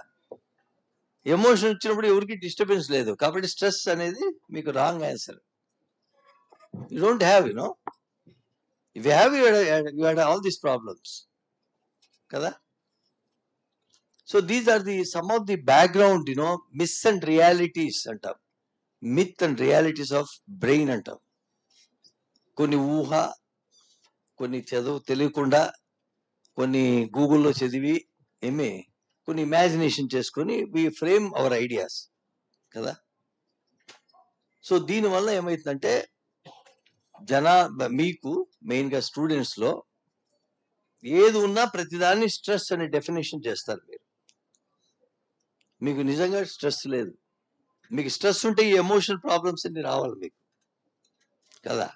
ఎమోషన్ వచ్చినప్పుడు ఎవరికి డిస్టర్బెన్స్ లేదు, కాబట్టి స్ట్రెస్ అనేది మీకు wrong answer. You don't have, if you have you had all these problems కదా. So these are the some of the background myths and realities అంటాం. Myth and realities of brain అంటాం. కొన్ని ఊహ, కొన్ని చదువు తెలియకుండా కొన్ని గూగుల్లో చదివి కొన్ని ఇమాజినేషన్ చేసుకొని వి ఫ్రేమ్ అవర్ ఐడియాస్ కదా. సో దీనివల్ల ఏమవుతుందంటే మీకు మెయిన్గా స్టూడెంట్స్లో ఏది ఉన్నా ప్రతిదాన్ని స్ట్రెస్ అనే డెఫినేషన్ చేస్తారు మీరు. మీకు నిజంగా స్ట్రెస్ లేదు. మీకు స్ట్రెస్ ఉంటే ఈ ఎమోషనల్ ప్రాబ్లమ్స్ అన్ని రావాలి మీకు కదా.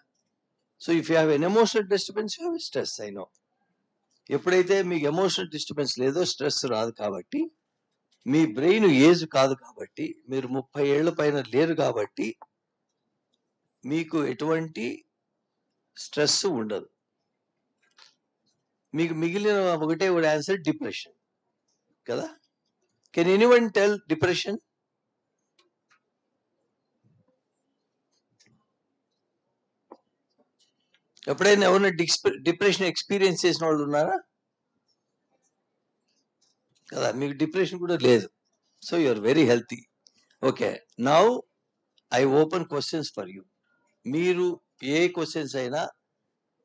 So if you have an emotional disturbance you have stress. I know. ఎప్పుడైతే మీకు ఎమోషనల్ డిస్టర్బెన్స్ లేదో స్ట్రెస్ రాదు. కాబట్టి మీ బ్రెయిన్ ఏజ్ కాదు కాబట్టి మీరు 30 ఏళ్ల పైన లేరు కాబట్టి మీకు ఎటువంటి స్ట్రెస్ ఉండదు. మీకు మిగిలిన ఒకటే ఆన్సర్ డిప్రెషన్ కదా. Can anyone tell depression? ఎప్పుడైనా ఎవరైనా డిప్రెషన్ ఎక్స్పీరియన్స్ చేసిన వాళ్ళు ఉన్నారా కదా. మీకు డిప్రెషన్ కూడా లేదు. So you are very healthy. Okay, now I open questions for you. మీరు ఏ క్వశ్చన్స్ అయినా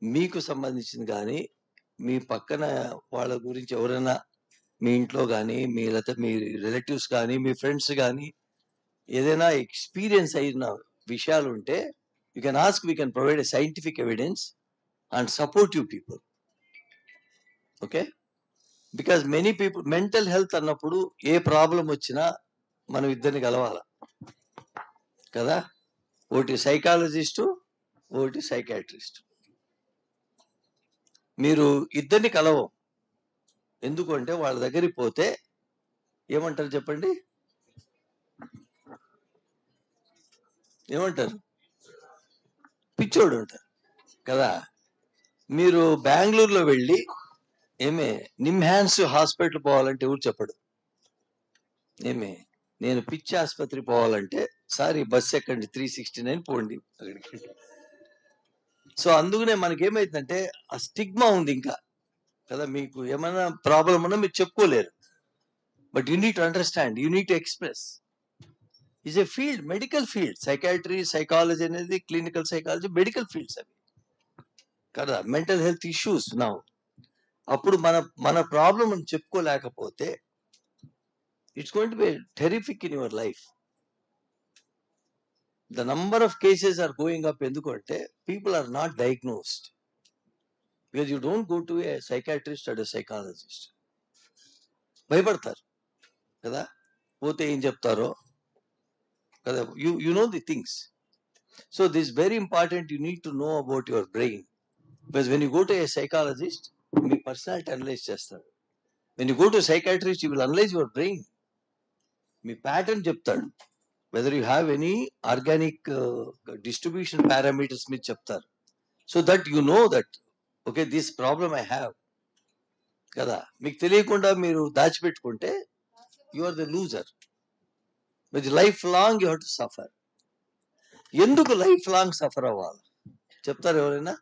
మీకు సంబంధించింది కానీ మీ పక్కన వాళ్ళ గురించి ఎవరైనా మీ ఇంట్లో కానీ లేకపోతే మీ రిలేటివ్స్ కానీ మీ ఫ్రెండ్స్ కానీ ఏదైనా ఎక్స్పీరియన్స్ అయిన విషయాలు ఉంటే you can ask. We can provide a scientific evidence and support you people. Okay, because many people mental health అన్నప్పుడు ఏ ప్రాబ్లం వచ్చినా మనం ఇద్దరిని కలవాలి కదా. ఒకటి సైకాలజిస్టు, ఒకటి సైకాట్రిస్ట్. మీరు ఇద్దరిని కలవం. ఎందుకంటే వాళ్ళ దగ్గరికి పోతే ఏమంటారు చెప్పండి? ఏమంటారు? పిచ్చోడు అంటారు కదా. మీరు బెంగళూరులో వెళ్ళి నిమ్హాన్స్ హాస్పిటల్ పోవాలంటే ఎవరు చెప్పడు. నేను పిచ్చి ఆసుపత్రి పోవాలంటే సార్ ఈ బస్సు ఎక్కండి 369 పోండి అక్కడికి. సో అందుకనే మనకేమైతుందంటే ఆ స్టిగ్మా ఉంది ఇంకా కదా. మీకు ఏమైనా ప్రాబ్లం ఉన్నా మీరు చెప్పుకోలేరు. But you need to understand, you need to express. Is a field, medical field. Psychiatry, psychology అనేది క్లినికల్ సైకాలజీ మెడికల్ ఫీల్డ్స్ అవి కదా. మెంటల్ హెల్త్ ఇష్యూస్ నా అప్పుడు మన ప్రాబ్లం మనం చెప్పుకోలేకపోతే it's going to be terrific in your life. The number of cases are going up. ఎందుకంటే people are not diagnosed because you don't go to a psychiatrist and psychologist. భయపడతారు కదా. పోతే ఏం చెప్తారో కదా. You know the things. So this very important. You need to know about your brain. Because when you go to a psychologist మీ personality analyze చేస్తాడు. When you go to psychiatrist you will analyze your brain. మీ pattern చెప్తాడు. Whether you have any organic distribution parameters మీద చెప్తారు. So that you know that okay this problem I have కదా. మీకు తెలియకుండా మీరు దాచిపెట్టుకుంటే you are the loser. With life long you have to suffer. ఎందుకు లైఫ్ లాంగ్ సఫర్ అవ్వాలి చెప్తారు ఎవరైనా?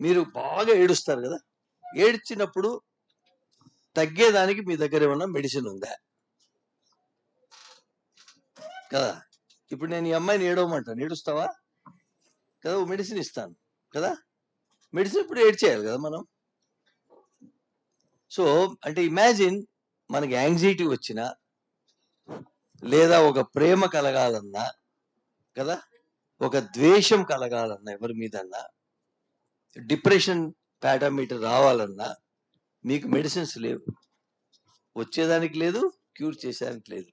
మీరు బాగా ఏడుస్తారు కదా. ఏడ్చినప్పుడు తగ్గేదానికి మీ దగ్గర ఏమన్నా మెడిసిన్ ఉందా కదా. ఇప్పుడు నేను ఈ అమ్మాయిని ఏడవమంటాను, ఏడుస్తావా కదా. మెడిసిన్ ఇస్తాను కదా. మెడిసిన్ ఇప్పుడు ఏడ్చేయాలి కదా మనం. సో అంటే ఇమాజిన్ మనకి యాంగ్జైటీ వచ్చినా లేదా ఒక ప్రేమ కలగాలన్నా కదా, ఒక ద్వేషం కలగాలన్నా ఎవరి మీదన్నా, డిప్రెషన్ పారామీటర్ రావాలన్నా మీకు మెడిసిన్స్ లేవు. వచ్చేదానికి లేదు, క్యూర్ చేసేదానికి లేదు.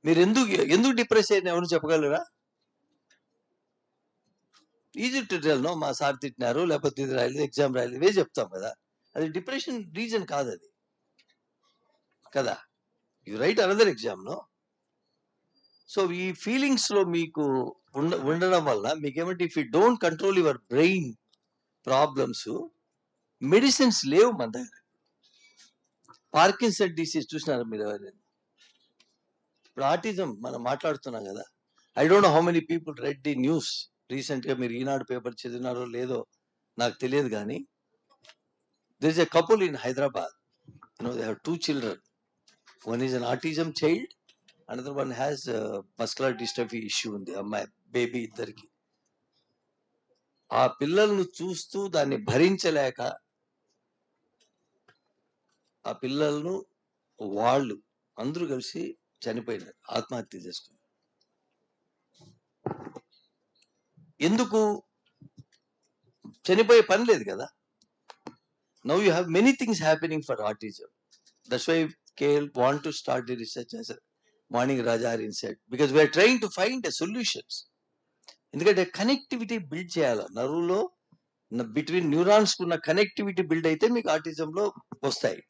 మీరు ఎందుకు డిప్రెస్ అయిన ఎవరు చెప్పగలరా? Easy to tell. నో మా సార్ తిట్టినారు, లేకపోతే ఇది రాయలేదు, ఎగ్జామ్ రాయలేదు, ఇవే చెప్తాం కదా. అది డిప్రెషన్ రీజన్ కాదు అది కదా. You write another exam no. So ఈ ఫీలింగ్స్ లో మీకు ఉండడం వల్ల మీకేమంటే if you don't control your brain problems, medicines లేవు మన దగ్గర. పార్కిన్సన్ డిసీజ్ చూసినారా మీరు ఎవరైనా? ఇప్పుడు ఆటిజం మనం మాట్లాడుతున్నాం కదా. I don't know how many people red the news recent గా. మీరు ఈనాడు పేపర్ చదివినారో లేదో నాకు తెలియదు కానీ there is a couple in Hyderabad. They have 2 children. One is an autism child, another one has muscular dystrophy issue ఉంది. అమ్మాయి baby ఇద్దరికి. ఆ పిల్లలను చూస్తూ దాన్ని భరించలేక ఆ పిల్లలను వాళ్ళు అందరూ కలిసి చనిపోయినారు, ఆత్మహత్య చేసుకున్నారు. ఎందుకు? చనిపోయే పని లేదు కదా. Now you have many things happening for autism. That's why KL want to start the research as a Morning Rajar said, because we are trying to find the solutions. ఎందుకంటే కనెక్టివిటీ బిల్డ్ చేయాలి నరువులో. Between neurons కున్న connectivity build అయితే మీకు ఆటిజంలో వస్తాయి.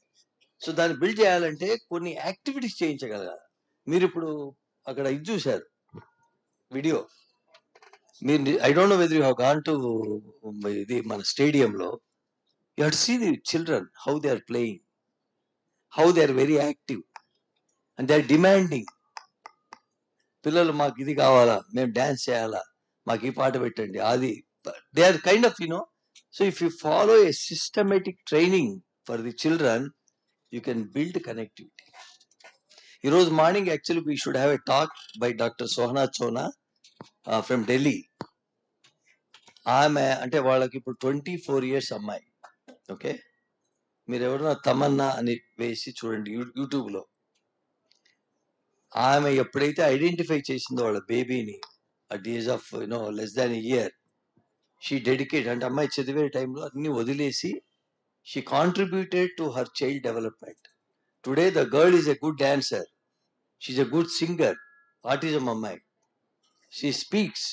So దాన్ని build చేయాలంటే కొన్ని activities చేయించగలగాలి. మీరు ఇప్పుడు అక్కడ ఇది చూశారు వీడియో. మీరు I don't know whether you have gone to ఇది మన స్టేడియంలో. You have to see the children how they are playing, how they are very active and they are demanding. పిల్లలు మాకు ఇది కావాలా, మేము డ్యాన్స్ చేయాలా, మాకు ఈ పాట పెట్టండి, అది. They are kind of you know. So if you follow a systematic training for the children, you can build connectivity. ఈరోజు morning actually we should have a talk by doctor Sohana Chona from Delhi. ఆమె అంటే వాళ్ళకి ఇప్పుడు 24 years అమ్మాయి. ఓకే, మీరు ఎవరైనా తమన్నా అని వేసి చూడండి యూట్యూబ్లో. ఆమె ఎప్పుడైతే ఐడెంటిఫై చేసిందో వాళ్ళ బేబీని at age of less than year, she dedicate అంటే అమ్మాయి చదివే టైంలో అన్ని వదిలేసి she contributed to her child development. Today the girl is a good dancer, she a good singer. Autism అమ్మాయి, she speaks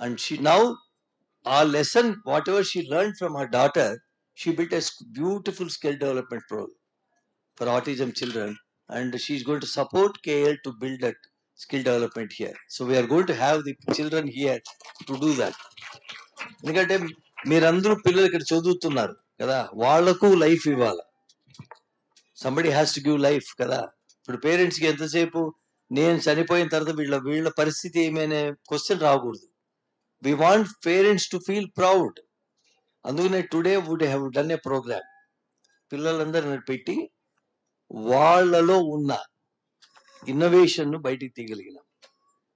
and she now a lesson whatever she learn from her daughter, she built a beautiful skill development programme for autism children, and she is going to support KL to build that skill development here. So we are going to have the children here to do that. ఎందుకంటే మీరందరూ పిల్లలు ఇక్కడ చదువుతున్నారు కదా, వాళ్లకు life ఇవ్వాలి. Somebody has to give life కదా. ఇప్పుడు పేరెంట్స్కి ఎంతసేపు నేను చనిపోయిన తర్వాత వీళ్ళ పరిస్థితి ఏమైనా క్వశ్చన్ రాకూడదు. We want parents to feel proud. అందుకనే today would have done a programme. పిల్లలందరిని పెట్టి వాళ్ళలో ఉన్న ఇన్నోవేషన్ బయటికి తీయగలిగినాం.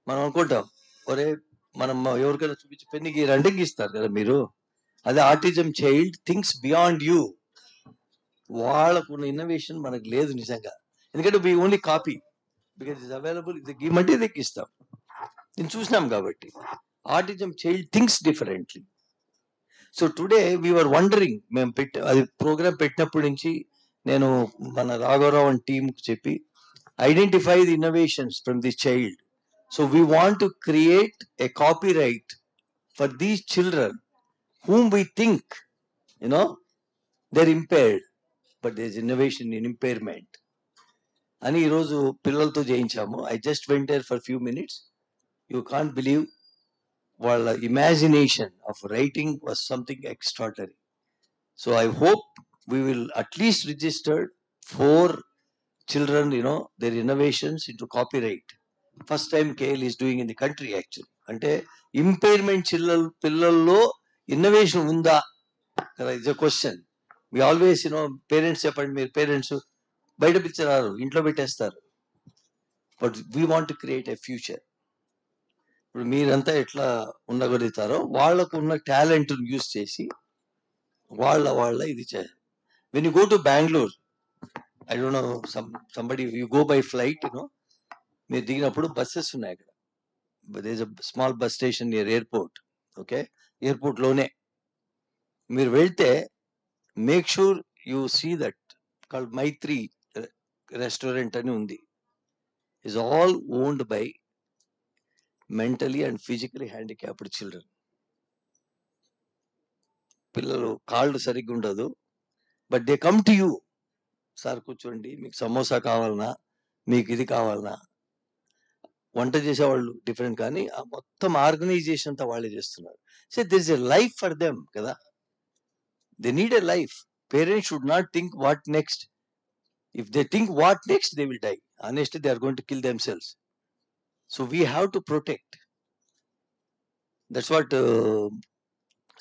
మనం అనుకుంటాం, ఒరే మనం ఎవరికైనా చూపించి పెన్ను గీరంటే గీస్తారు కదా మీరు. అదే autism child thinks beyond you. వాళ్ళకున్న ఇన్నోవేషన్ మనకు లేదు నిజంగా. ఎందుకంటే we only copy, because it's available. ఇది గీమంటే ఇది ఎక్కిస్తాం, నేను చూసినాం కాబట్టి. Autism child thinks differently. So today we're wondering, మేము అది ప్రోగ్రామ్ పెట్టినప్పటి నుంచి నేను మన రాఘవరావు అండ్ టీంకి చెప్పి identify the innovations from this child. So we want to create a copyright for these children whom we think, they're impaired, but there's innovation in impairment. అని ఈరోజు పిల్లలతో చేయించాము. I just went there for a few minutes. You can't believe, వాళ్ళ imagination of writing was something extraordinary. So I hope we will at least register 4 children, their innovations into copyright. First time KL is doing in the country actually. అంటే impairment పిల్లల్లో innovation ఉందా కదా, it's a question. We always parents చెప్పండి, మీరు parents బయట పిచ్చరారు, ఇంట్లో పెట్టేస్తారు. But we want to create a future. ఇప్పుడు మీరంతా ఎట్లా ఉండగలుగుతారో వాళ్ళకు ఉన్న టాలెంట్ యూజ్ చేసి వాళ్ళ ఇది చేయాలి. When you go to Bengaluru, I don't no, somebody you go by flight, మీరు దిగినప్పుడు బస్సెస్ ఉన్నాయి అక్కడ. there is a small bus station near airport. Okay, airport లోనే మీరు వెళ్తే make sure you see that called Maitri restaurant అని ఉంది. is all owned by mentally and physically handicapped children. పిల్లలు కాళ్ళు సరిగ్గా ఉండదు, but they come to you. Sir కూర్చోండి, మీకు సమోసా కావాలన్నా, మీకు ఇది కావాలన్నా. వంట చేసేవాళ్ళు డిఫరెంట్, కానీ ఆ మొత్తం ఆర్గనైజేషన్ అంతా వాళ్ళే చేస్తున్నారు. So this is a life for them కదా. They need a life. Parents should not think what next. If they think what next, they will die. Honestly, they are going to kill themselves. So we have to protect. That's what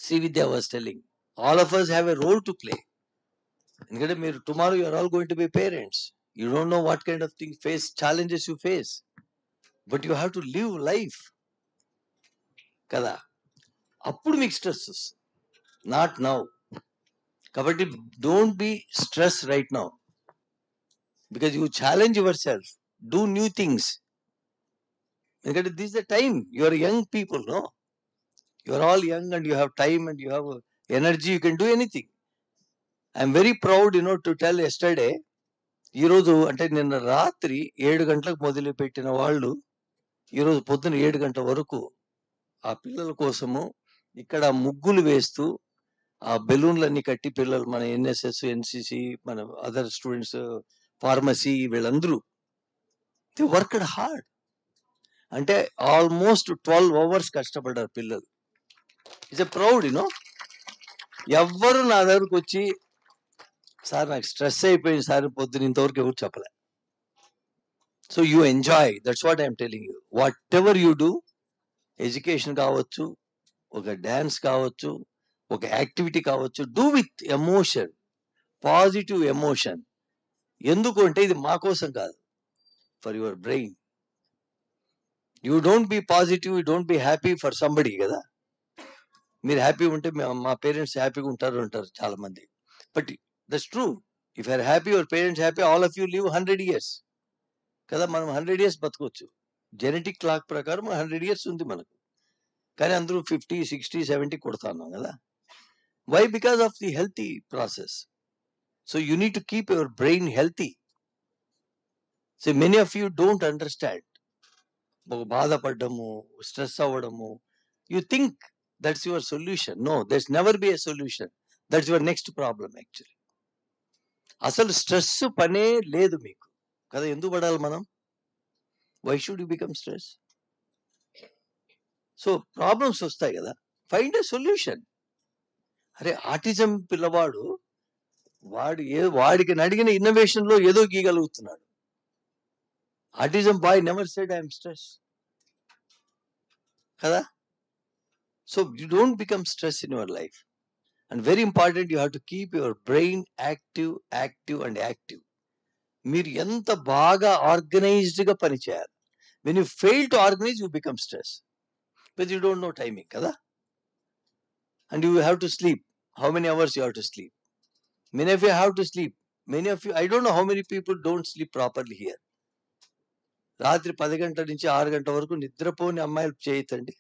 Srividya was telling. All of us have a role to play. Tomorrow you are all going to be parents. You don't know what kind of things challenges you face, but you have to live life. Kada. అప్పుడు మీకు stress వస్తుంది, not now. కాబట్టి don't be stress right now, because you challenge yourself, do new things. ఎందుకంటే this the time, you are young people, no, you are all young and you have time and you have energy, you can do anything. I'm very proud to tell yesterday, ఈరోజు అంటే నిన్న రాత్రి 7 గంటలకు మొదలుపెట్టిన వాళ్ళు ఈరోజు పొద్దున 7 గంటల వరకు ఆ పిల్లల కోసము ఇక్కడ ముగ్గులు వేస్తూ ఆ బెలూన్లన్నీ కట్టి పిల్లలు, మన ఎన్ఎస్ఎస్, ఎన్సిసి, మన అదర్ స్టూడెంట్స్, ఫార్మసీ, వీళ్ళందరూ దే వర్క్డ్ హార్డ్. అంటే ఆల్మోస్ట్ 12 hours కష్టపడ్డారు పిల్లలు. It's a proud. ఎవ్వరు నా దగ్గరకు వచ్చి సార్ నాకు స్ట్రెస్ అయిపోయింది సార్ పొద్దున ఇంతవరకు ఎవరు చెప్పలే. So you enjoy, that's what I'm telling you. What ever you do, education కావచ్చు, ఒక డ్యాన్స్ కావచ్చు, ఒక యాక్టివిటీ కావచ్చు, do with emotion, positive emotion. ఎందుకు అంటే ఇది మా కోసం కాదు, for your brain. You don't be positive, you don't be happy for somebody కదా. మీరు హ్యాపీ ఉంటే మా పేరెంట్స్ హ్యాపీగా ఉంటారు అంటారు చాలా మంది, but that's true. If you're happy, your parents happy, all of you live 100 years కదా. మనం 100 years బతకొచ్చు, జెనెటిక్ క్లాక్ ప్రకారం 100 years ఉంది మనకు. కానీ అందరూ 50, 60, 70 కొడతా ఉన్నాం కదా. Why? Because of the healthy process. So you need to keep your brain healthy. So many of you don't understand. బాధపడ్డము, స్ట్రెస్ అవ్వడము, you think that's your solution. No, that's never be a solution. That's your next problem actually. అసలు stress పనే లేదు మీకు కదా. ఎందుకు పడాలి మనం? Why should you become stress? So problems వస్తాయి కదా, ఫైండ్ ఎ సొల్యూషన్. అరే ఆటిజం పిల్లవాడు, వాడికి అడిగిన ఇన్నోవేషన్ లో ఏదో గీయగలుగుతున్నాడు. Autism boy never said I'm stress కదా. So you don't become stress in your life. And very important, you have to keep your brain active, active and active. మీరు ఎంత బాగా ఆర్గనైజ్డ్ గా పనిచేయాలి. When you fail to organise, you become stress, because you don't know timing కదా. And you have to sleep. How many hours you have to sleep? Many of you have to sleep. Many of you, I don't know how many people don't sleep properly here. రాత్రి 10 గంటల నుంచి 6 గంటల వరకు నిద్రపోని అమ్మాయిలు చేయొద్దండి.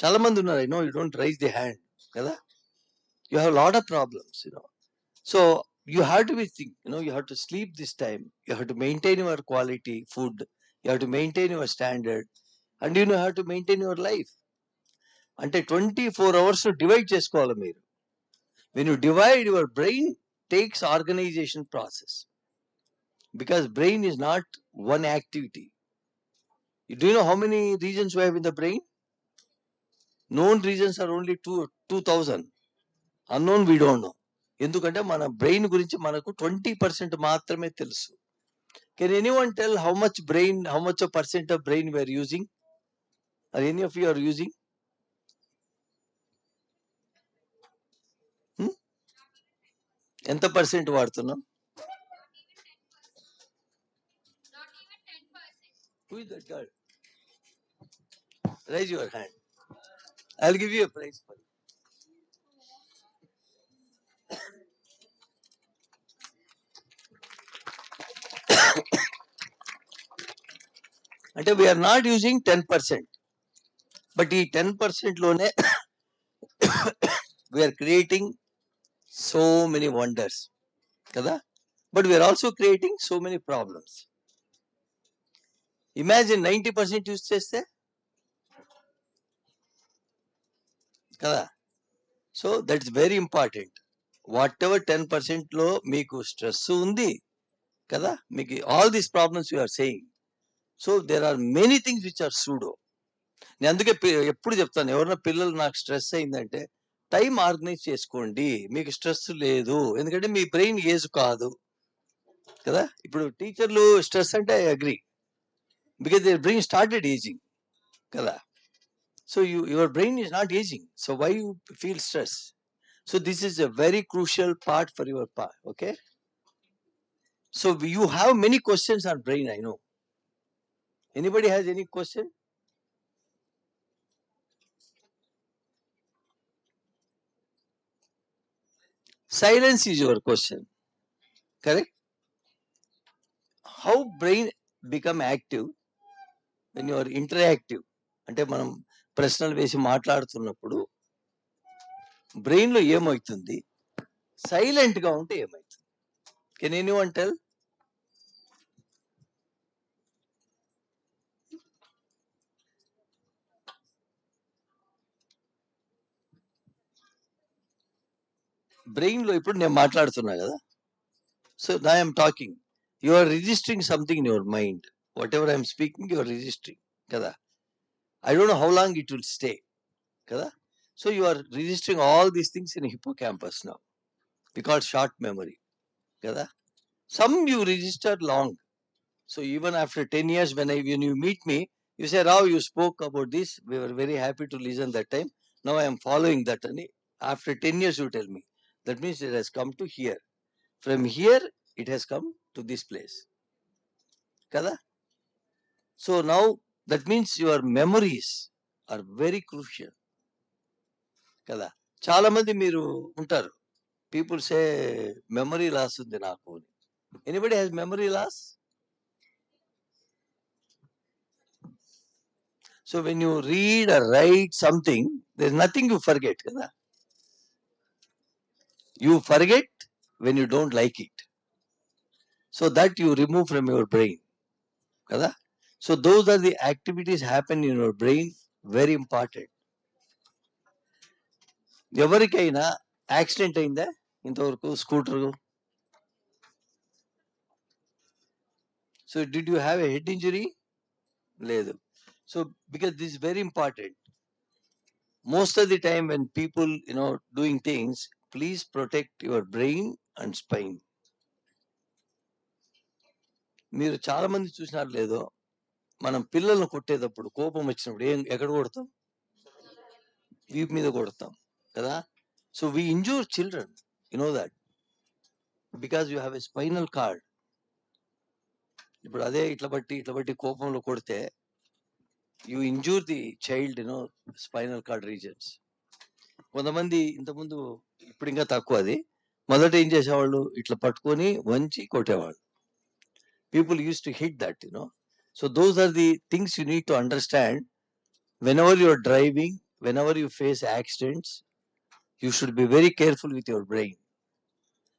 చాలా మంది ఉన్నారు. I know you don't raise the hand కదా. You have a lot of problems. So you have to be think. You have to sleep this time. You have to maintain your quality food. You have to maintain your standard, and you have to maintain your life. అంటే 24 hours divide చేసుకోవాలి మీరు. When you divide, your brain takes organization process, because brain is not one activity. Do you know how many regions we have in the brain? Known regions are only 2,000. Unknown we don't know. ఎందుకంటే మన brain గురించి మనకు 20% మాత్రమే తెలుసు. Can anyone tell how much of percent of brain we are using? Or any of you are using? ఎంత percent వాడుతున్నాం? Who is that girl? Raise your hand. I'll give you a prize for it. అంటే we are not using 10%, but ఈ 10% లోనే we are creating so many wonders కదా. But we are also creating so many problems. Imagine 90% use చేస్తే కదా. So that's very important. Whatever 10% లో మీకు stress ఉంది కదా, మీకు all these problems you are saying. So there are many things which are pseudo. నేను అందుకే ఎప్పుడు చెప్తాను, ఎవరైనా పిల్లలు నాకు స్ట్రెస్ అయిందంటే టైం ఆర్గనైజ్ చేసుకోండి, మీకు స్ట్రెస్ లేదు. ఎందుకంటే మీ బ్రెయిన్ ఏజ్ కాదు కదా. ఇప్పుడు టీచర్లు స్ట్రెస్ అంటే I agree, because their brain started ageing కదా. So your brain is not ageing, so why you feel stress? So this is a very crucial part for your part. Okay, so you have many questions on brain. I know. Anybody has any question? Silence is your question. Correct? How brain become active when you are interactive? అంటే మనం ప్రశ్నలు వేసి మాట్లాడుతున్నప్పుడు బ్రెయిన్లో ఏమవుతుంది, సైలెంట్గా ఉంటే ఏమవుతుంది? Can anyone tell? బ్రెయిన్లో ఇప్పుడు నేను మాట్లాడుతున్నా కదా, సో నా I'm talking, you are registering something in your mind. Whatever I'm speaking you are registering కదా. I don't know how long it will stay. Kada? So you are registering all these things in hippocampus now. We call short memory. Kada? Some you register long. So even after 10 years, when you meet me, you say, Rao, you spoke about this. We were very happy to listen that time. Now I am following that. After 10 years, you tell me. That means it has come to here. From here, it has come to this place. Kada? So now that means your memories are very crucial. కదా. చాలా మంది మీరు ఉంటారు, people say memory loss ఉంది నాకు. Anybody has memory loss? So when you read or write something, there is nothing you forget కదా. You forget when you don't like it, so that you remove from your brain కదా. So those are the activities happen in your brain, very important. ఎవరికైనా accident అయిందా ఇంతవరకు scooter? So did you have a head injury? లేదు. So because this is very important. Most of the time when people doing things, please protect your brain and spine. మీరు చాలా మంది చూసినారు లేదో, మనం పిల్లలను కొట్టేటప్పుడు కోపం వచ్చినప్పుడు ఎక్కడ కొడతాం? వీపు మీద కొడతాం కదా. So we injure children, you know that, because you have a spinal cord. ఇప్పుడు అదే ఇట్లా బట్టి కోపంలో కొడితే you injure the child, spinal cord regions. కొంతమంది ఇంతకుముందు, ఇప్పుడు ఇంకా తక్కువ, అది మొదట ఏం చేసేవాళ్ళు, ఇట్లా పట్టుకొని వంచి కొట్టేవాళ్ళు. People used to hit that. So those are the things you need to understand. Whenever you are driving, whenever you face accidents, you should be very careful with your brain.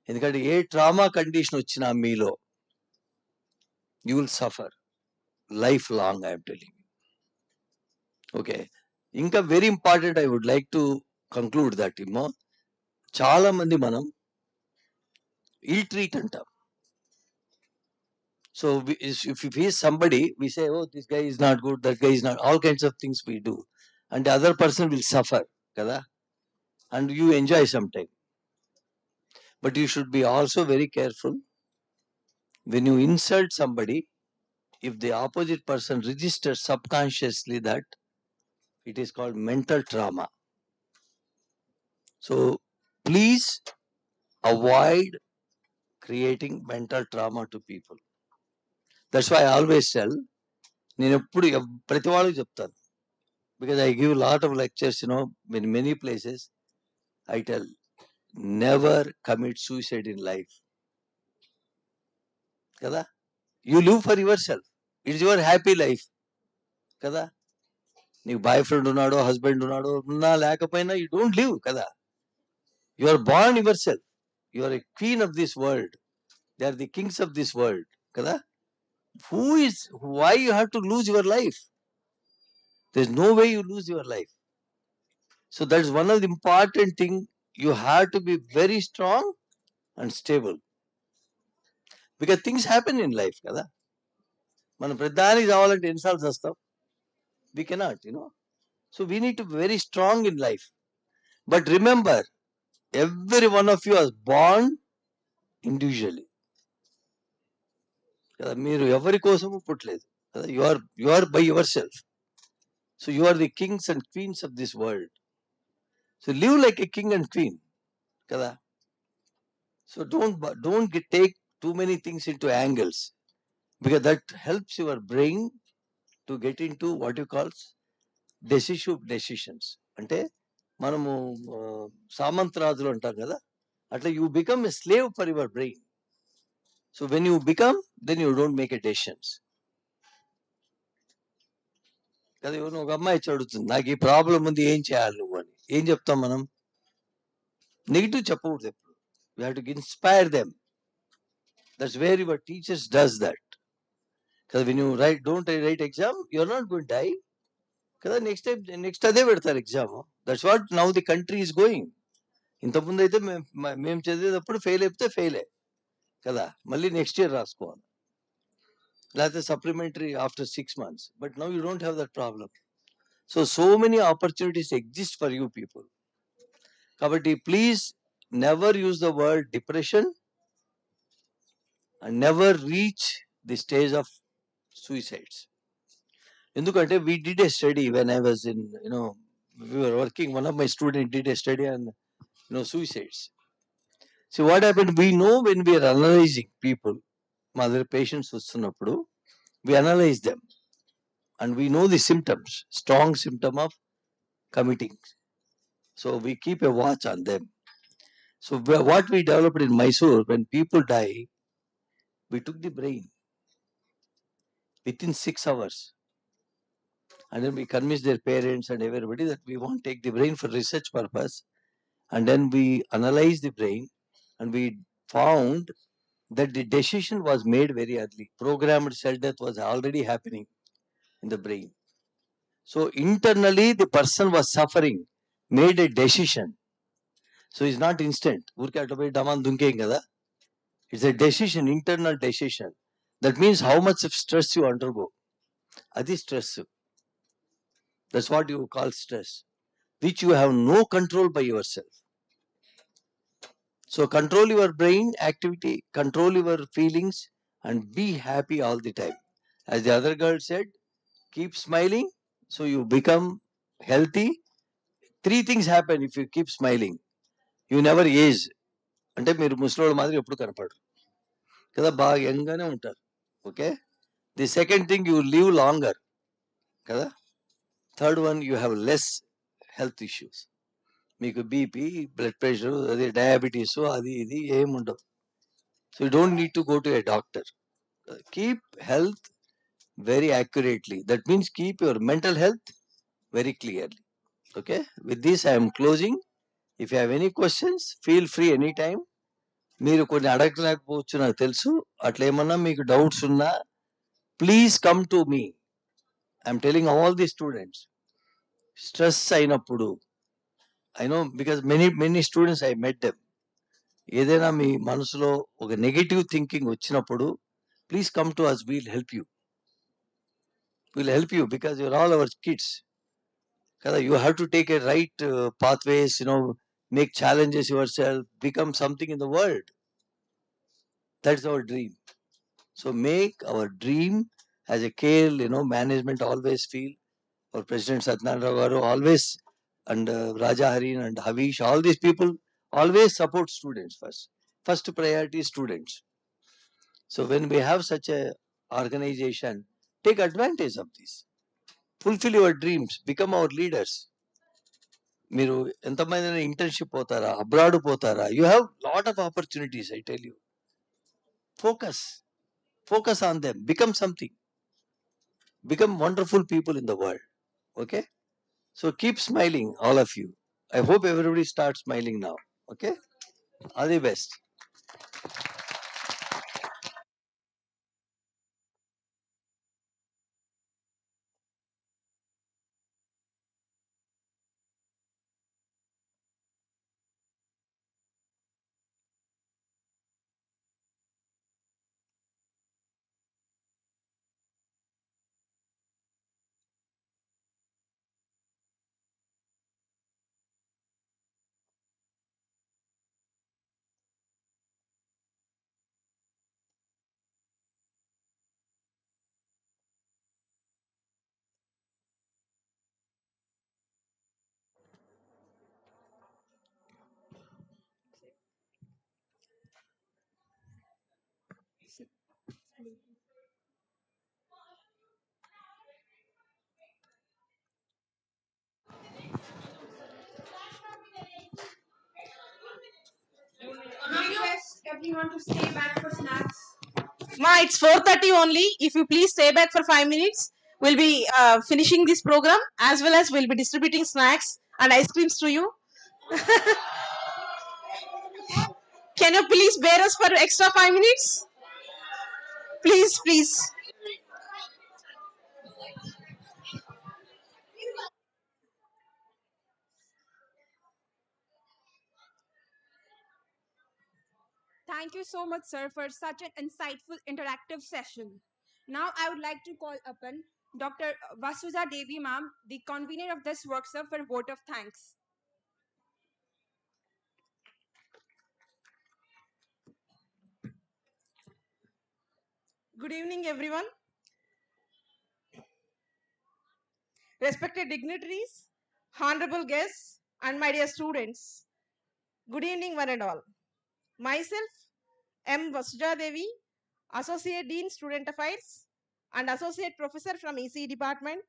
ఎందుకంటే ఏ ట్రామా కండిషన్ వచ్చినా మీలో, you will suffer lifelong, I am telling you. Okay. ఇంకా very important, I would like to conclude that, చాలా మంది మనం ఇల్ treat అంటాం. So if you face somebody, we say, oh, this guy is not good, that guy is not, all kinds of things we do. And the other person will suffer, kada? And you enjoy sometime. But you should be also very careful. When you insult somebody, if the opposite person registers subconsciously that, it is called mental trauma. So please avoid creating mental trauma to people. That's why I always tell, నేను ఎప్పుడు ప్రతి వాళ్ళకి చెప్తాను, because I give a lot of lectures, in many places. I tell, never commit suicide in life. Kada? You live for yourself. It's your happy life. Kada? నీకు boy friend ఉన్నాడో, husband ఉన్నాడో, ఉన్నా లేకపోయినా, you don't live కదా. You are born yourself. You are a queen of this world. They are the kings of this world. Kada? Why you have to lose your life? There's no way you lose your life. So that's one of the important thing. You have to be very strong and stable. Because things happen in life, kada. మనం ప్రధానికి కావాలంటే ఎన్నిసార్లు చేస్తాం? We cannot, So we need to be very strong in life. But remember, every one of you was born individually. కదా, మీరు ఎవరి కోసము పుట్టలేదు కదా. You are by yourself. So you are the kings and queens of this world. So live like a king and queen. Kada. So don't take too many things into angles, because that helps your brain to get into what you call decisive decisions. అంటే మనము సామంతరాజులు అంటాం కదా, At least you become a slave for your brain. So when you become, then you don't make a decisions. కదా ఎవరిని ఒక అమ్మాయి వచ్చి అడుగుతుంది, నాకు ఈ ప్రాబ్లం ఉంది, ఏం చేయాలి నువ్వు అని. ఏం చెప్తాం మనం? నెగిటివ్ చెప్పకూడదు ఎప్పుడు. We have to inspire them. That's where your teachers does that. Because when you don't write exam, you're not going to die. కదా నెక్స్ట్ అదే పెడతారు exam. That's what now the country is going. ఇంతకుముందు అయితే మేము చదివేటప్పుడు fail అయిపోతే ఫెయిలే కదా, మళ్ళీ నెక్స్ట్ ఇయర్ రాసుకోవాలి, లేకపోతే supplementary after 6 months. But now you don't have that problem. So many opportunities exist for you people. కాబట్టి please never use the word depression and never reach the stage of suicides. ఎందుకంటే we did a study when I was in, we were working, one of my students did a study on suicides. See what happened, we know when we are analyzing people, mother patients వస్తున్నప్పుడు we analyze them and we know the symptoms, strong symptom of committing. So we keep a watch on them. So what we developed in Mysore, when people die, we took the brain within 6 hours. And then we convinced their parents and everybody that we want to take the brain for research purpose. And then we analyzed the brain and we found that the decision was made very early. Programmed cell death was already happening in the brain. So internally the person was suffering, made a decision. So it's not instant. It's a decision, internal decision. That means how much of stress you undergo. That is stress. That's what you call stress, which you have no control by yourself. So control your brain activity, control your feelings, and be happy all the time. As the other girl said, keep smiling, so you become healthy. 3 things happen if you keep smiling. You never age. అంటే మీరు ముసలోళ్ళ మాదిరి ఎప్పుడు కనపడరు కదా, బాగా యంగానే ఉంటారు. Okay. The second thing, you live longer కదా. Third one, you have less health issues. మీకు బీపీ, బ్లడ్ ప్రెషర్, అదే డయాబెటీస్, అది ఇది ఏముండవు. So you don't need to go to a doctor. Keep health very accurately. That means keep your mental health very clearly. Okay. With this I am closing. If you have any questions, feel free anytime. మీరు కొన్ని అడగలేకపోవచ్చు నాకు తెలుసు. అట్లా ఏమన్నా మీకు doubts ఉన్నా please come to me. I'm telling all the students, stress అయినప్పుడు, I know because many students I met them. ఏదైనా మీ మనసులో ఒక నెగిటివ్ థింకింగ్ వచ్చినప్పుడు please come to us, we'll help you. We'll help you because you're all our kids. You have to take a right pathways, make challenges yourself, become something in the world. That's our dream. So make our dream as a KL, management always feel, or President Satyanarayana Garu always, and Raja Harin and Havish, all these people always support students first. First priority is students. So when we have such a organization, take advantage of this. Fulfill your dreams, become our leaders. మీరు ఎంతమంది internship పోతారా, abroad పోతారా, you have lot of opportunities. I tell you, focus on them, become something, become wonderful people in the world. Okay. So keep smiling all of you. I hope everybody start smiling now. Okay. All the best. everyone to stay back for snacks. Ma, it's 4:30 only. If you please stay back for 5 minutes, we'll be finishing this program as well as we'll be distributing snacks and ice creams to you. Can you please bear us for extra 5 minutes? Please, please. Thank you so much, sir, for such an insightful interactive session. Now, I would like to call upon Dr. Vasuja Devi, ma'am, the convener of this workshop, for a vote of thanks. Good evening, everyone. Respected dignitaries, honorable guests, and my dear students. Good evening, one and all. Myself, M. Vasuja Devi, Associate Dean, Student Affairs, and Associate Professor from ECE Department,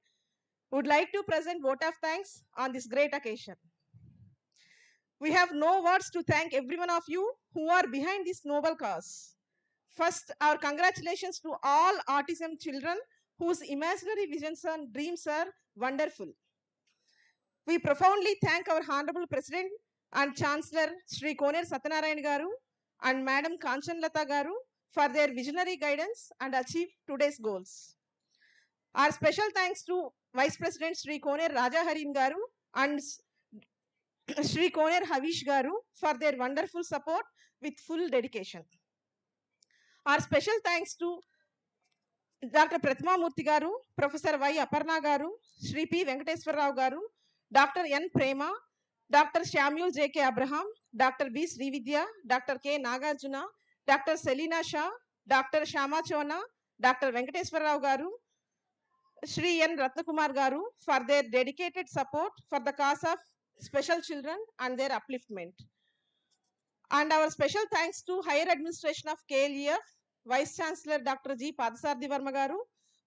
would like to present vote of thanks on this great occasion. We have no words to thank every one of you who are behind this noble cause. First, our congratulations to all autism children whose imaginary visions and dreams are wonderful. We profoundly thank our Honorable President and Chancellor Sri Koner Satyanarayana Garu and Madam Kanchanlata Garu for their visionary guidance and achieve today's goals. Our special thanks to Vice President Sri Koner Raja Harin Garu and Sri Koner Havish Garu for their wonderful support with full dedication. Our special thanks to Dr. Pratima Murthy Garu, Professor Y. Aparna Garu, Sri P. Venkateswara Garu, Dr. N. Prema, Dr. Samuel J.K. Abraham, Dr. B. Srividya, Dr. K. Nagarjuna, Dr. Selina Shah, Dr. Shama Chona, Dr. Venkateswara Garu, Sri N. Ratnakumar Garu for their dedicated support for the cause of special children and their upliftment. And our special thanks to Higher Administration of KLEF, Vice Chancellor Dr. G. Padasarthi Varma Garu,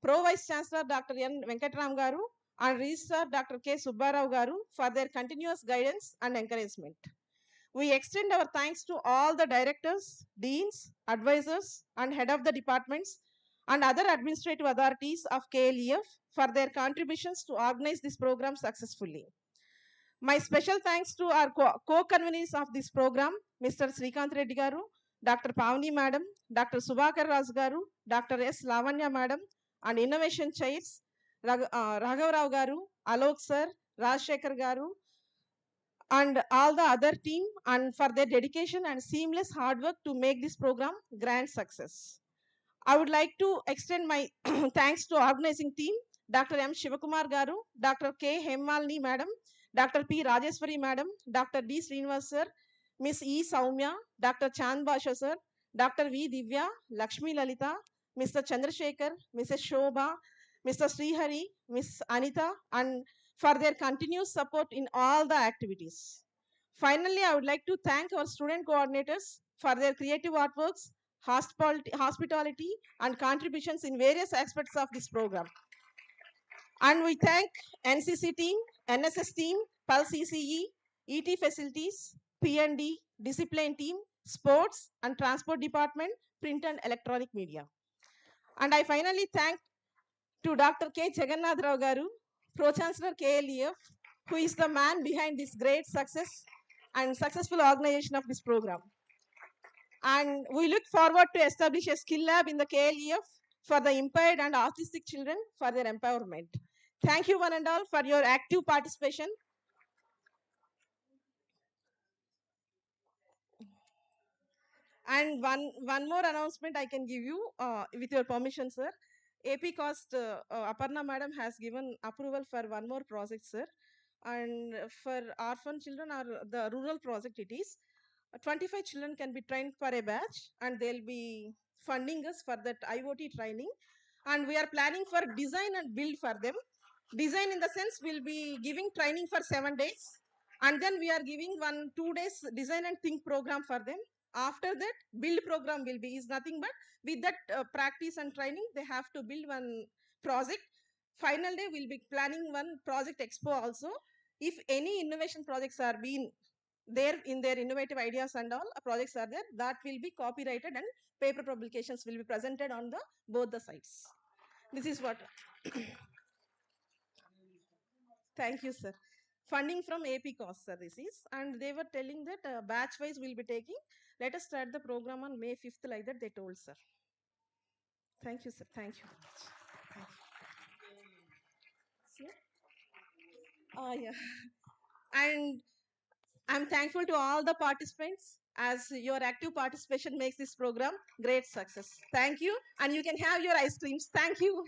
Pro Vice Chancellor Dr. N. Venkatram Garu, and Registrar Dr. K. Subbarao Garu for their continuous guidance and encouragement. We extend our thanks to all the directors, deans, advisors, and head of the departments and other administrative authorities of KLEF for their contributions to organize this program successfully. My special thanks to our co-conveners of this program, Mr. Srikanth Reddy Garu, Dr. Pavni Madam, Dr. Subhakar Raj Garu, Dr. S. Lavanya Madam, and Innovation Chairs, Raghav Rao Garu, Alok Sir, Rajshekhar Garu, and all the other team, and for their dedication and seamless hard work to make this program grand success. I would like to extend my thanks to organizing team, Dr. M. Shivakumar Garu, Dr. K. Hemmalni Madam, Dr. P. Rajeswari Madam, Dr. D. Srinivas Sir, Miss E. Saumya, Dr. Chand Basha Sir, Dr. V. Divya, Lakshmi Lalita, Mr. Chandrasekhar, Mrs. Shobha, Mr. Srihari, Miss Anita, and for their continuous support in all the activities. Finally, I would like to thank our student coordinators for their creative artworks, hospitality, and contributions in various aspects of this program. And we thank NCC team, NSS team, Pulse ECE, ET facilities, P&D, discipline team, sports and transport department, print and electronic media. And I finally thank to Dr. K. Jagannath Rao Garu, Pro-Chancellor KLEF, who is the man behind this great success and successful organization of this program. And we look forward to establish a skill lab in the KLEF for the impaired and autistic children for their empowerment. Thank you one and all for your active participation. And one more announcement I can give you with your permission, sir. AP Cost Aparna Madam has given approval for one more project, sir. And for orphan children or the rural project it is, 25 children can be trained for a batch and they'll be funding us for that IoT training. And we are planning for design and build for them. Design in the sense we'll be giving training for 7 days. And then we are giving 2 days design and think program for them. After that, build program will be is nothing but with that practice and training, they have to build one project. Final day, we'll be planning one project expo also. If any innovation projects are being there in their innovative ideas and all projects are there, that will be copyrighted and paper publications will be presented on the both the sides. This is what. Thank you, sir. Funding from AP cost, sir, this is. And they were telling that batch wise we'll be taking. Let us start the program on May 5th, like that they told, sir. Thank you, sir. Thank you. Yeah. And I'm thankful to all the participants, as your active participation makes this program great success. Thank you. And you can have your ice creams. Thank you.